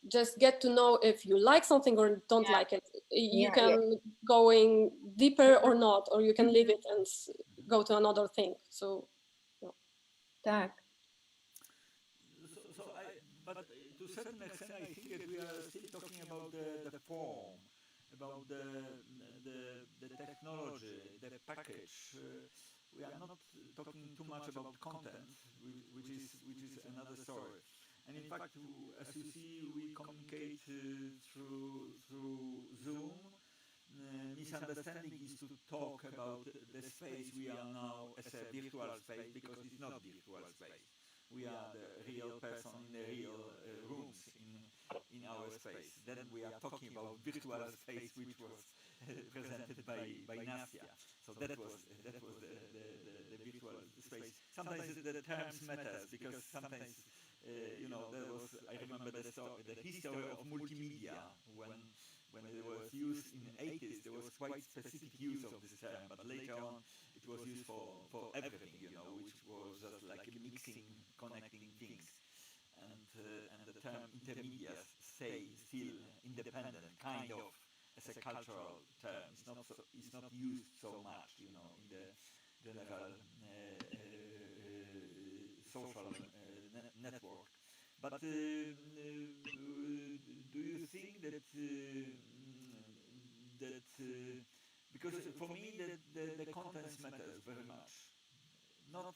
just get to know if you like something or don't like it. You can going deeper or not, or you can leave it and go to another thing. So, tak. But to a certain extent, I think that we are still talking about the form, about the technology, the package. We are not talking too much about content, which is another story. And in fact, as you see, we communicate through Zoom. Misunderstanding is to talk about the space we are now as a virtual space, because it's not virtual space. We are the real person in the real rooms in our space. Then we are talking about virtual space, which was presented by Nastia. So that was the virtual space. Sometimes the terms matters, because sometimes there was, I remember the history of multimedia when it was used in the 80s. There was quite specific use of this term, but later on it was used for everything, which was just like mixing, connecting things. And the term intermedia stay still independent, kind of, as a cultural term. It's not used so much, in the general social network. But do you think that because for me the contents matters very much, not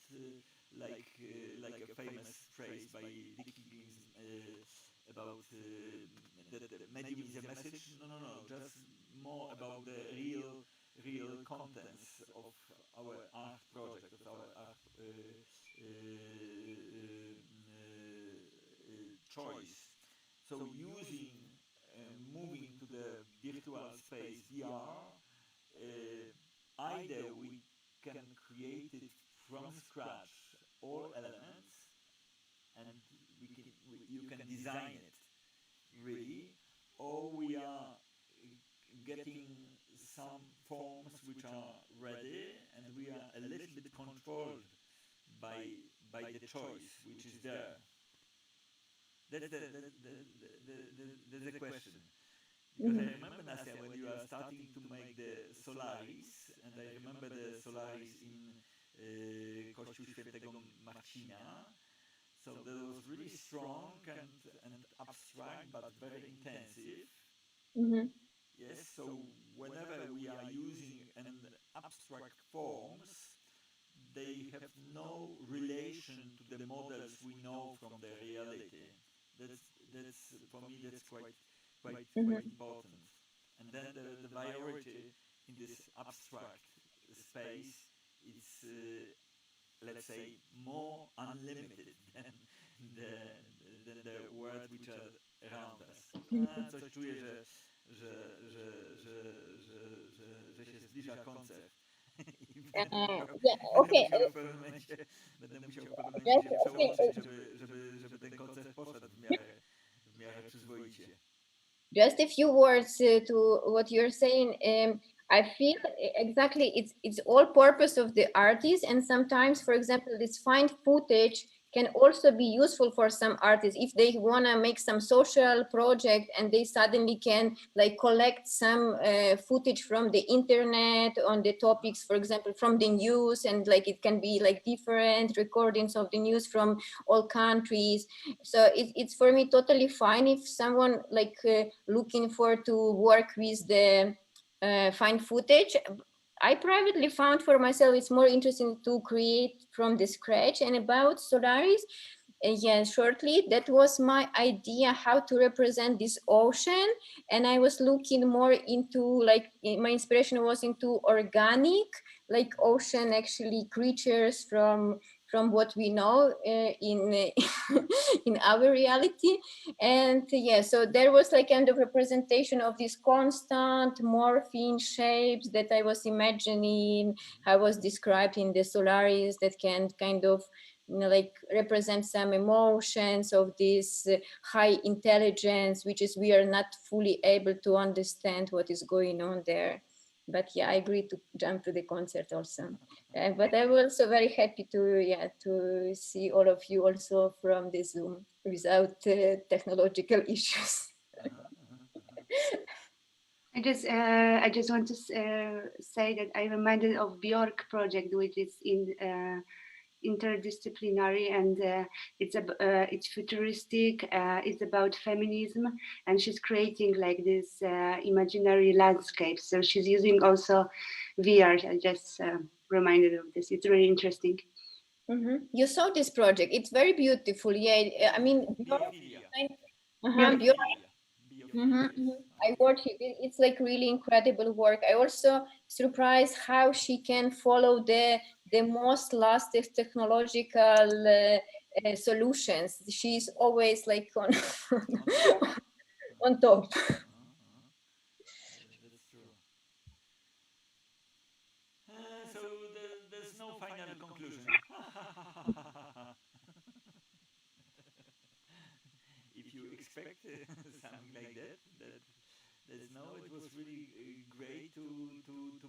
like a famous phrase by Dick Higgins about that medium is a message. No, just more about the real contents of our art project, of our art choice. So moving to the virtual space VR, either we can create it from scratch, all elements, and you can design it really, or we are getting some forms which are ready, and we are a little bit controlled by the choice which is there. That's the question. Because I remember, Nastia, when you are starting to make the Solaris, and I remember the Solaris in Kościół Świętego Marcina, so that was really strong and abstract, but very intensive. Yes, so whenever we are using an abstract forms, they have no relation to the models we know from the reality. That's for me, that's quite important. And then the priority in this abstract space is, let's say, more unlimited than the world which are around us. Coś czuję, że się zbliża koncert. Będę musiał w pewnym momencie się przełączyć, żeby ten koncert poszedł w miarę przyzwoicie. Just a few words to what you're saying. I feel exactly it's all purpose of the artist, and sometimes, for example, this find footage can also be useful for some artists if they want to make some social project and they suddenly can like collect some footage from the internet on the topics, for example, from the news, and like it can be like different recordings of the news from all countries. So it's for me totally fine if someone like looking for to work with the find footage. I privately found for myself it's more interesting to create from the scratch. And about Solaris, shortly, that was my idea how to represent this ocean. And I was looking more into like, my inspiration was into organic, like ocean actually creatures from what we know in in our reality. And yeah, so there was like kind of representation of these constant morphine shapes that I was imagining, I was described in the Solaris, that can kind of, you know, like represent some emotions of this high intelligence, which is we are not fully able to understand what is going on there. But yeah, I agreed to jump to the concert also. But I'm also very happy to see all of you also from the Zoom without technological issues. I just want to say that I'm reminded of Bjork project, which is in interdisciplinary, and it's futuristic. It's about feminism, and she's creating like this imaginary landscape. So she's using also VR. I just reminded of this. It's really interesting. Mm-hmm. You saw this project. It's very beautiful. Yeah, I mean, I watched it. It's like really incredible work. I also surprised how she can follow the most latest technological solutions. She's always like on on top. That's true. So there's no final conclusion. If you expect something like that, there's no. It was really great to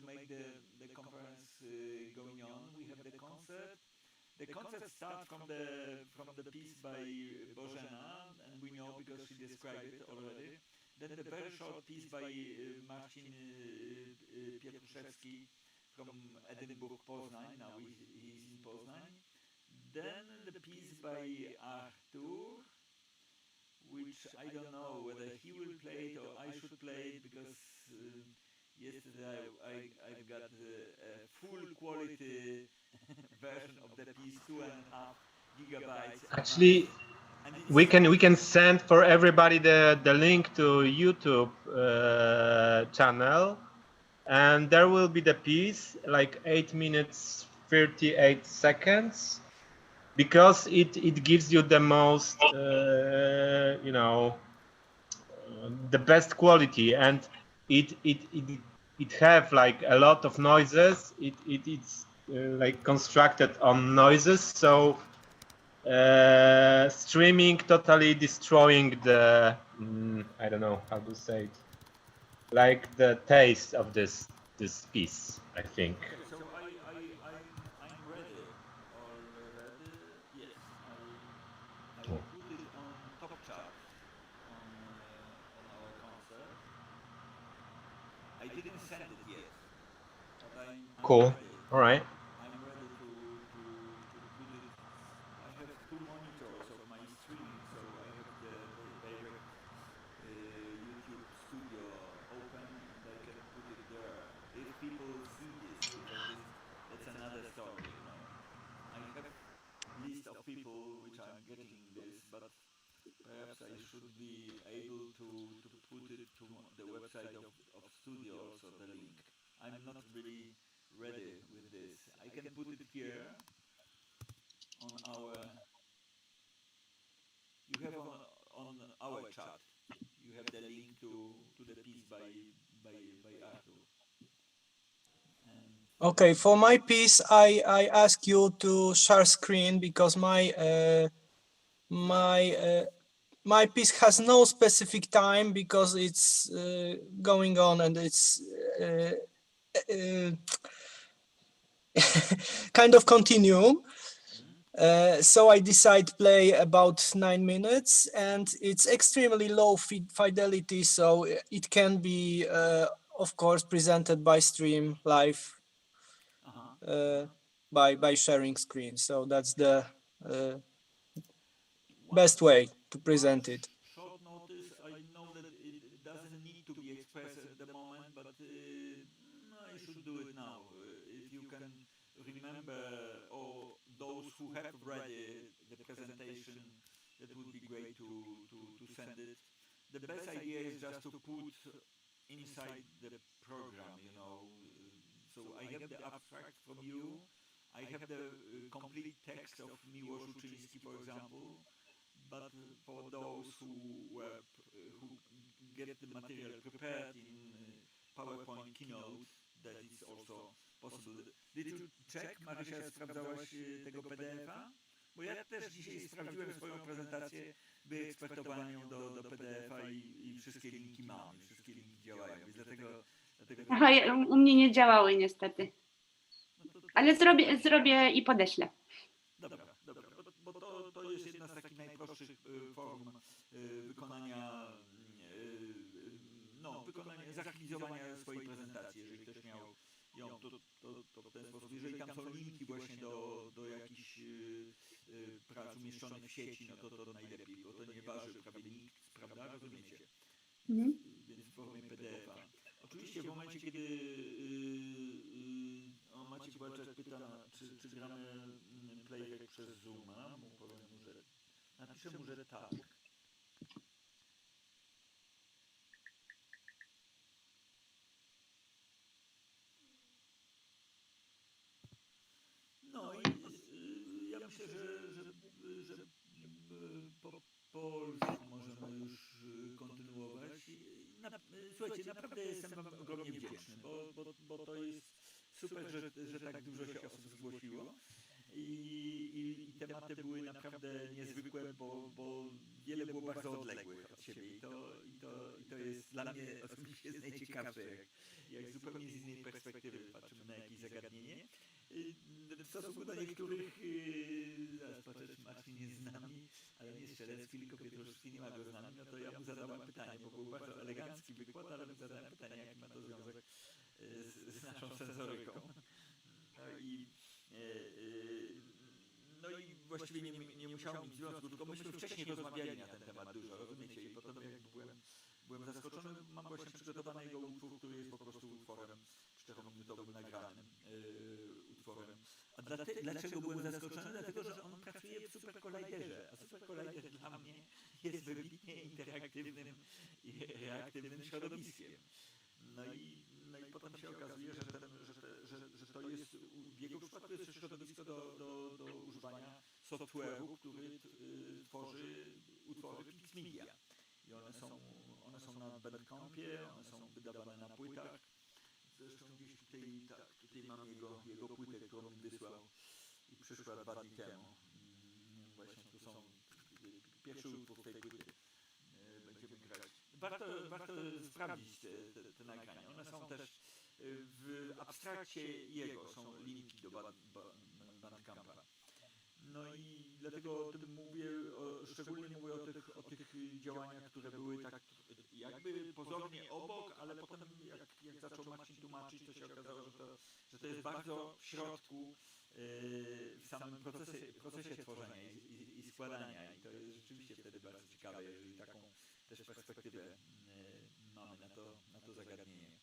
make the conference going on. We have the concert. The concert starts from the piece by Bożena, and we know because she described it already. Then the very short piece by Marcin Pietruszewski from Edinburgh, Poznań. Now he's in Poznań. Then the piece by Artur, which I don't know whether he will play it or I should play it, because yesterday I've got a full quality version of the piece, 2.5 gigabytes. Actually, we can send for everybody the link to YouTube channel, and there will be the piece like 8 minutes 38 seconds, because it gives you the most you know, the best quality, and it have like a lot of noises. It's like constructed on noises, so streaming totally destroying the I don't know how to say it, like the taste of this piece, I think. Okay, so I'm ready already. Yes, I put it on top chart on our concert. I didn't send it yet, but I'm Cool. ready. All right. I'm ready to put it. I have two monitors of my streaming, so I have the direct YouTube studio open, and I can put it there. If people see this, because that's another story, you know. I have list of people which I'm getting this, but perhaps I should be able to put it to the website of studio also, the link. I'm not really ready with this. I can put it here on our. You have on our chat. You have the link to the piece by Arthur. And Okay, for my piece, I ask you to share screen because my piece has no specific time, because it's going on, and it's kind of continuum. So I decide play about 9 minutes, and it's extremely low fidelity, so it can be of course presented by stream live by sharing screen. So that's the best way to present it. short notice. I know that it doesn't need to be expressed at the moment, but I should do it now. If you can remember, or those who have read the presentation, that would be great to send it. The best idea is just to put inside the program, you know. So I have the abstract from you. I have the complete text of Miłosz Uczyński, for example. but for those who get the material prepared in PowerPoint Keynote, that is also possible. Did you check, Marysia, sprawdzałaś tego PDF-a? Bo ja też dzisiaj sprawdziłem swoją prezentację, wyeksportowałem ją do PDF-a i wszystkie linki mam, wszystkie linki działają, więc dlatego Aha, u mnie nie działały niestety. Ale zrobię i podeślę. Dobra, bo to jest jedna z takich najprostszych form wykonania, zaklizowania swojej prezentacji. Jeżeli ktoś miał ją, to w ten sposób. Jeżeli tam są linki właśnie do jakichś prac umieszczonych w sieci, no to najlepiej, bo to nie waży prawie nikt, prawda? Rozumiecie? Więc w formie PDF-a. Oczywiście w momencie, kiedy Maciek Walczak pyta, czy gramy playback przez Zooma, napiszę mu, że tak. No i ja myślę, że po polsku możemy już kontynuować. Słuchajcie, naprawdę jestem wam ogromnie wdzięczny, bo to jest super, że tak dużo się osób zgłosiło. I tematy były naprawdę niezwykłe, bo wiele było bardzo odległych od siebie i to jest dla mnie osobiście najciekawsze, jak zupełnie z innej perspektywy patrzymy na jakieś zagadnienie. W stosunku do niektórych, zaraz patrzę, czy Marcin jest z nami, ale nie Strzelecki, tylko Pietruszewski, nie ma go z nami, no to ja mu zadałem pytanie, bo był bardzo elegancki wykład, ale mu zadałem pytanie, jaki ma to związek z naszą sensoryką. No i właściwie nie musiało mieć związku, tylko myśmy wcześniej rozmawiali na ten temat dużo, rozumiecie? I potem jakby byłem zaskoczony, mam właśnie przygotowany jego utwór, który jest po prostu utworem 4-minutowym nagranym utworem. A dlaczego byłem zaskoczony? Dlatego, że on pracuje w Supercolliderze, a Supercollider dla mnie jest wybitnie interaktywnym i reaktywnym środowiskiem. No i potem się okazuje, że to jest, w jego przypadku jest środowisko do używania software'u, który tworzy utwory Pixmedia. I one są na Bandcampie, one są wydawane na płytach. Zresztą gdzieś tutaj mam jego płytę, którą mi wysłał i przyszła 2 dni temu. Właśnie tu są pierwszy utwór tej płyty. Będziemy grać. Warto sprawdzić te nagrania. One są też w abstrakcie jego, są linki do Bandcampa. No i dlatego o tym mówię, szczególnie mówię o tych działaniach, które były tak jakby pozornie obok, ale potem jak zaczął Marcin tłumaczyć, to się okazało, że to jest bardzo w środku, w samym procesie tworzenia i składania. I to jest rzeczywiście wtedy bardzo ciekawe, jeżeli taką też perspektywę mamy na to zagadnienie.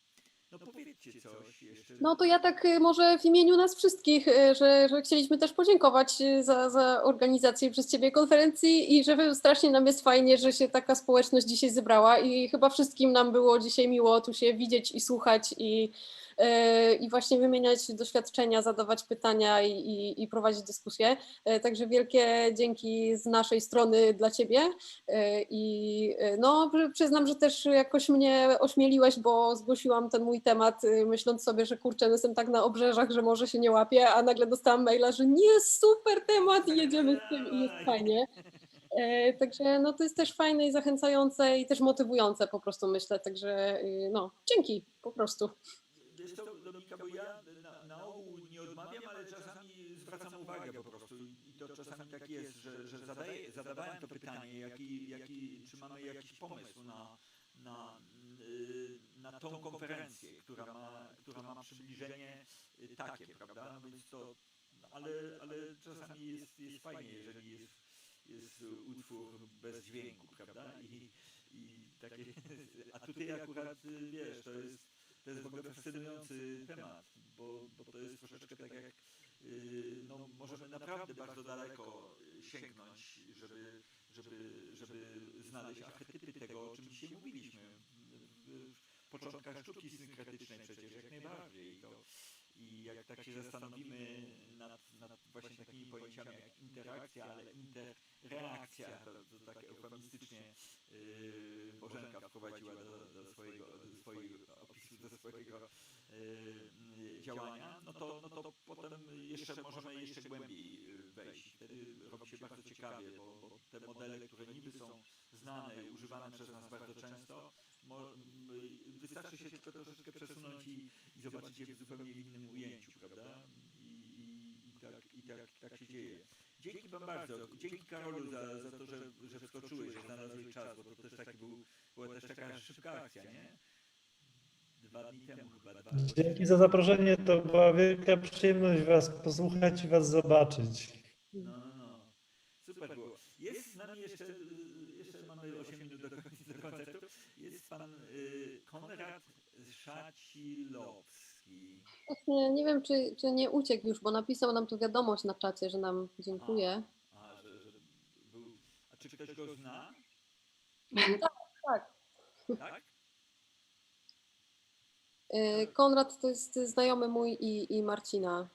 No powiedzcie coś jeszcze. No to ja tak może w imieniu nas wszystkich, że chcieliśmy też podziękować za organizację przez Ciebie konferencji i że strasznie nam jest fajnie, że się taka społeczność dzisiaj zebrała i chyba wszystkim nam było dzisiaj miło tu się widzieć i słuchać i właśnie wymieniać doświadczenia, zadawać pytania i prowadzić dyskusję. Także wielkie dzięki z naszej strony dla Ciebie i no przyznam, że też jakoś mnie ośmieliłeś, bo zgłosiłam ten mój temat, myśląc sobie, że kurczę, jestem tak na obrzeżach, że może się nie łapię, a nagle dostałam maila, że nie, super temat i jedziemy z tym i jest fajnie. Także no to jest też fajne i zachęcające i też motywujące po prostu myślę, także no dzięki po prostu. Wiesz to, Dominika, bo ja na ogół nie odmawiam, ale czasami zwracam uwagę po prostu i to czasami tak jest, że zadawałem to pytanie, czy mamy jakiś pomysł na tą konferencję, która ma przybliżenie takie, prawda? No więc to, ale czasami jest fajnie, jeżeli jest utwór bez dźwięku, prawda? I takie, a tutaj akurat, wiesz, to jest w ogóle fascynujący temat, bo to jest troszeczkę tak jak, no możemy naprawdę bardzo daleko sięgnąć, żeby znaleźć archetypy tego, o czym dzisiaj mówiliśmy. W początkach sztuki synkretycznej przecież jak najbardziej. I jak tak się zastanowimy nad właśnie takimi pojęciami jak interakcja, ale reakcja, to tak eufemistycznie Bożenka wprowadziła do swojego opisu, do swojego działania, no to potem jeszcze możemy jeszcze głębiej wejść. Wtedy robi się bardzo ciekawie, bo te modele, które niby są znane i używane przez nas bardzo często, wystarczy się tylko troszeczkę przesunąć i zobaczyć je w zupełnie innym ujęciu, prawda? Tak się dzieje. Dzięki wam bardzo. Dzięki Karolu za to, że wskoczyłeś, że znalazłeś czas, bo to też była też taka szybka akcja, nie? 2 dni temu chyba. Dzięki za zaproszenie, to była wielka przyjemność was posłuchać i was zobaczyć. No. Super było. Jest z nami jeszcze mamy 8 minut do koncertu. Jest pan Konrad Szacilowski. Właśnie nie wiem, czy nie uciekł już, bo napisał nam tu wiadomość na czacie, że nam dziękuję. Że był... A czy ktoś go zna? Tak. Tak? Konrad to jest znajomy mój i Marcina.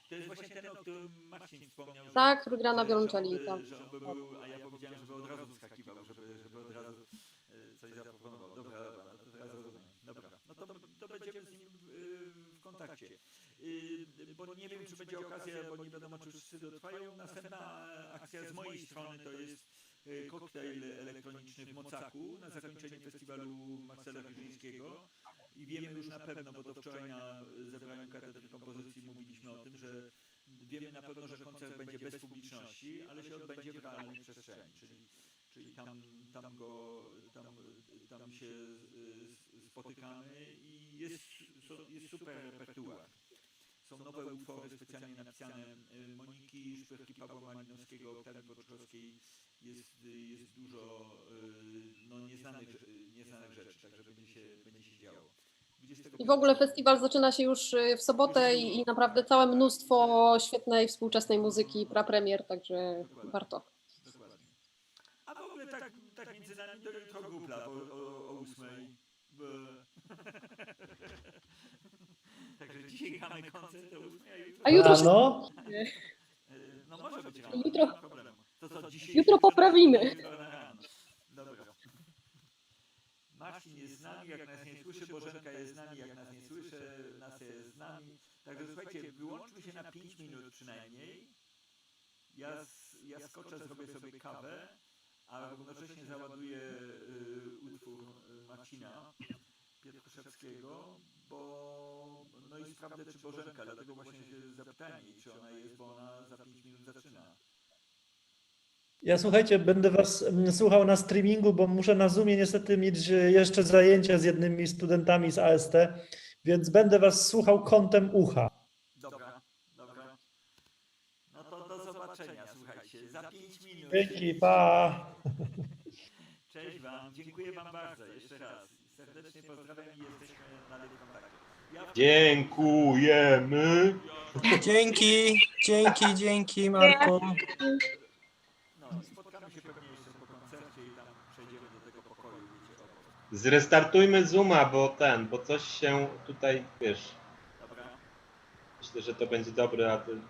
To jest właśnie ten, o którym Marcin wspomniał. Tak, który gra na wiolonczeli. Że on by był, a ja powiedziałem, żeby od razu wskakiwał, żeby od razu coś zaproponował. Dobra, no to teraz rozumiem. Dobra, no to będziemy z nim w kontakcie. Bo nie wiem, czy będzie okazja, bo nie wiadomo, czy wszyscy dotrwają. Następna akcja z mojej strony to jest koktajl elektroniczny w Mocaku na zakończenie festiwalu Marcela Wierzyńskiego. I wiemy już na pewno, bo to wczoraj na zebraniu katedry kompozycji mówiliśmy o tym, że wiemy na pewno, że koncert będzie bez publiczności, ale się odbędzie w realnej przestrzeni, czyli tam się spotykamy i jest super repertuar. Są nowe utwory specjalnie napisane Moniki, Szpyrki Pawła Malinowskiego, Oktawii Boczkowskiej. Jest dużo nieznanych rzeczy, także będzie się działo. I w ogóle festiwal zaczyna się już w sobotę i naprawdę całe mnóstwo świetnej współczesnej muzyki, prapremier, także warto. Dokładnie. A w ogóle tak między nami to jutro Gupla o 8. Także dzisiaj gramy koncert o 8, a jutro się... No może być rano, jutro... nie ma problemu. To co, dzisiaj jutro poprawimy. Dobra. Marcin jest z nami, jak nas nie słyszy, Bożenka jest z nami, jak nas nie słyszy, Nasia jest z nami. Także słuchajcie, wyłączmy się na 5 minut przynajmniej. Ja skoczę, zrobię sobie kawę, a równocześnie załaduję utwór Marcina Pietruszewskiego, no i sprawdzę, czy Bożenka, dlatego właśnie się zapytałem jej, czy ona jest, bo ona za 5 minut zaczyna. Ja słuchajcie, będę was słuchał na streamingu, bo muszę na Zoomie niestety mieć jeszcze zajęcia z jednymi studentami z AST, więc będę was słuchał kątem ucha. Dobra. No to do zobaczenia, słuchajcie, za 5 minut. Dzięki, pa! Cześć wam, dziękuję wam bardzo, jeszcze raz. Serdecznie pozdrawiam i jesteśmy dalej w kontakcie. Dziękujemy. Dzięki Marku. No, spotkamy się pewnie jeszcze po koncercie i tam przejdziemy do tego pokoju, wiecie, obok. Zrestartujmy Zooma, bo coś się tutaj, wiesz. Dobra. Myślę, że to będzie dobre, a ty...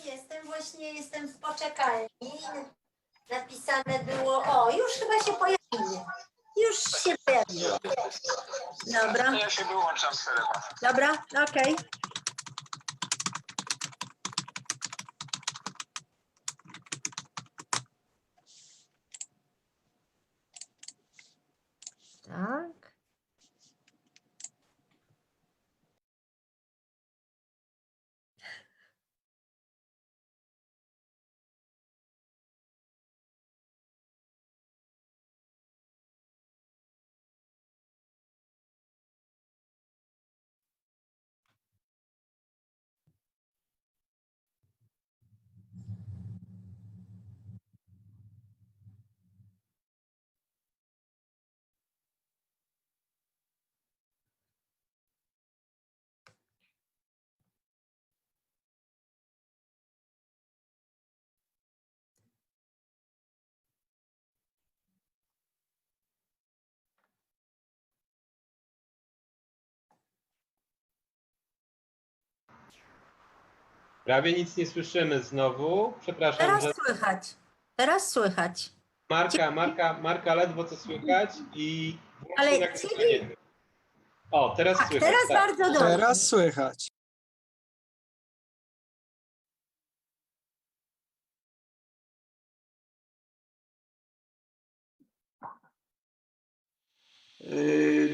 Jestem, właśnie jestem w poczekalni. Napisane było, o, już chyba się pojawiły. Już się pojawiło. Dobra. Ja się wyłączam z telefonu. Dobra, okej. Tak. Prawie nic nie słyszymy znowu. Przepraszam, Teraz że słychać. Teraz słychać. Marka ledwo co słychać i Ale nagrywanie. O, teraz tak, słychać. teraz tak. bardzo dobrze. Teraz słychać.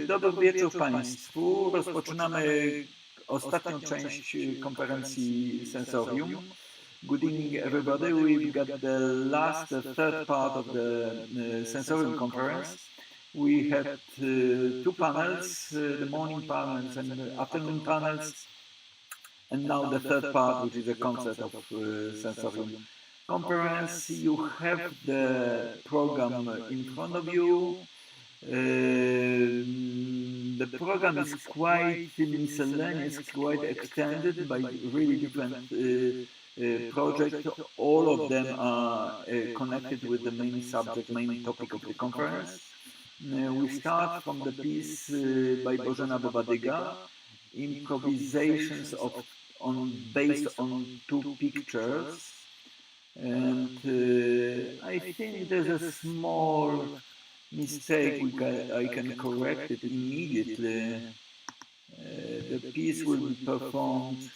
Dobry wieczór Państwu. Rozpoczynamy ostatnią część konferencji Sensorium. Good evening everybody. We've got the third part of the Sensorium conference. We had two panels, the morning panels and the afternoon panels. And now the third part, which is the concept of Sensorium conference. You have the program in front of you. The program is quite miscellaneous, quite extended by really different projects. All of them are connected with the main subject, main topic of the conference. We start from the piece by Bożena Bobadyga, improvisations based on two pictures. And I think there's a small mistake. I can correct it immediately. The piece will be performed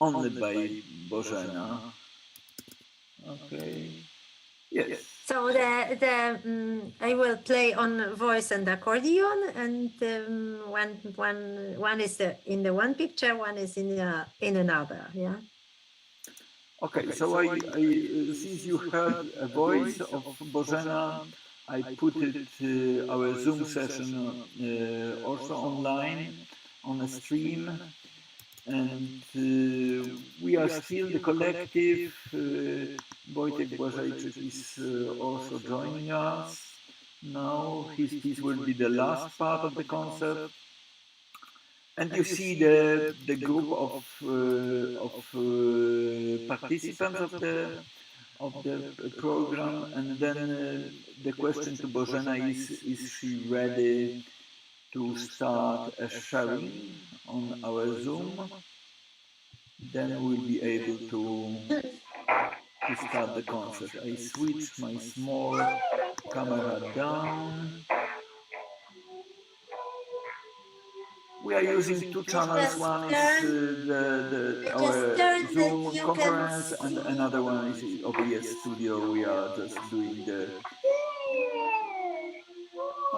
only by Bożena. Okay. Yes. So I will play on voice and accordion, and one is in the one picture, one is in another. Yeah. Okay. So I since you heard a voice of Bożena, I put it our Zoom session also online on a stream, and we are still the collective. Wojtek Błażejczyk is also joining us now. His piece will be the last part of the concert, and you see the group of participants of the program, and then the question to Bożena is she ready to start a sharing on our Zoom? Then we'll be able to start the concert. I switch my small camera down. We are using two channels. One is our Zoom conference, and another one is OBS Studio. We are just doing the...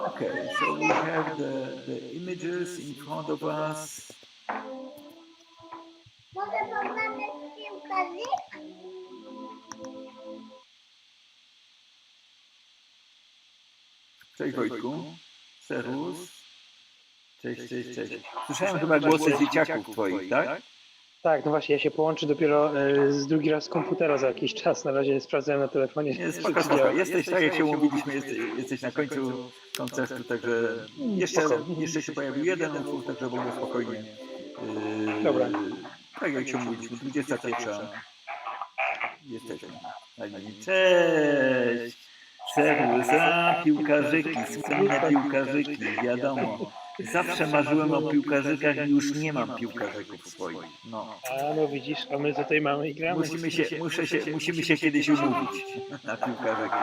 Okay, so we have the images in front of us. Cześć Wojtku. Servus. Cześć. Słyszałem chyba głosy dzieciaków twoich, tak? Tak, no właśnie, ja się połączę dopiero z drugi raz z komputera za jakiś czas. Na razie sprawdzałem na telefonie. Nie, spoko. Jesteś, tak jak się umówiliśmy, jesteś na końcu koncertu, także jeszcze się pojawił jeden utwór, także było spokojnie. Dobra. Tak jak się umówiliśmy, 21. Jesteśmy. Cześć! Serwus, piłkarzyki, słynne piłkarzyki, wiadomo. Zawsze marzyłem o piłkarzykach i już nie mam piłkarzyków swoich. No. A no widzisz, a my tutaj mamy i gramy. Musimy się kiedyś umówić na piłkarzyki.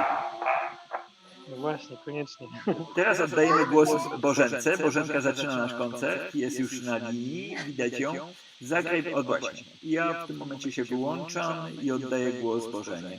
No właśnie, koniecznie. Teraz oddajemy głos Bożence. Bożenka zaczyna nasz koncert, jest już na linii, widać ją. Zagraj, o właśnie. Ja w tym momencie się wyłączam i oddaję głos Bożenie.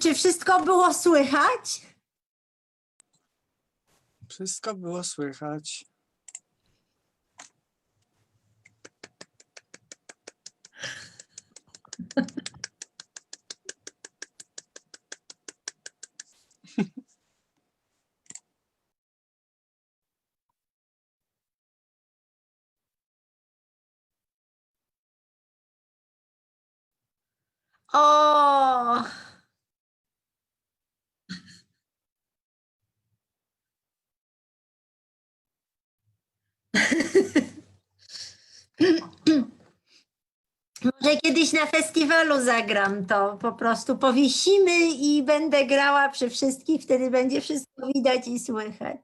Czy wszystko było słychać? Wszystko było słychać. O! Może kiedyś na festiwalu zagram to, po prostu powiesimy i będę grała przy wszystkich, wtedy będzie wszystko widać i słychać.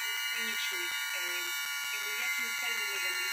spontanicznych, jakby w jakim celu możemy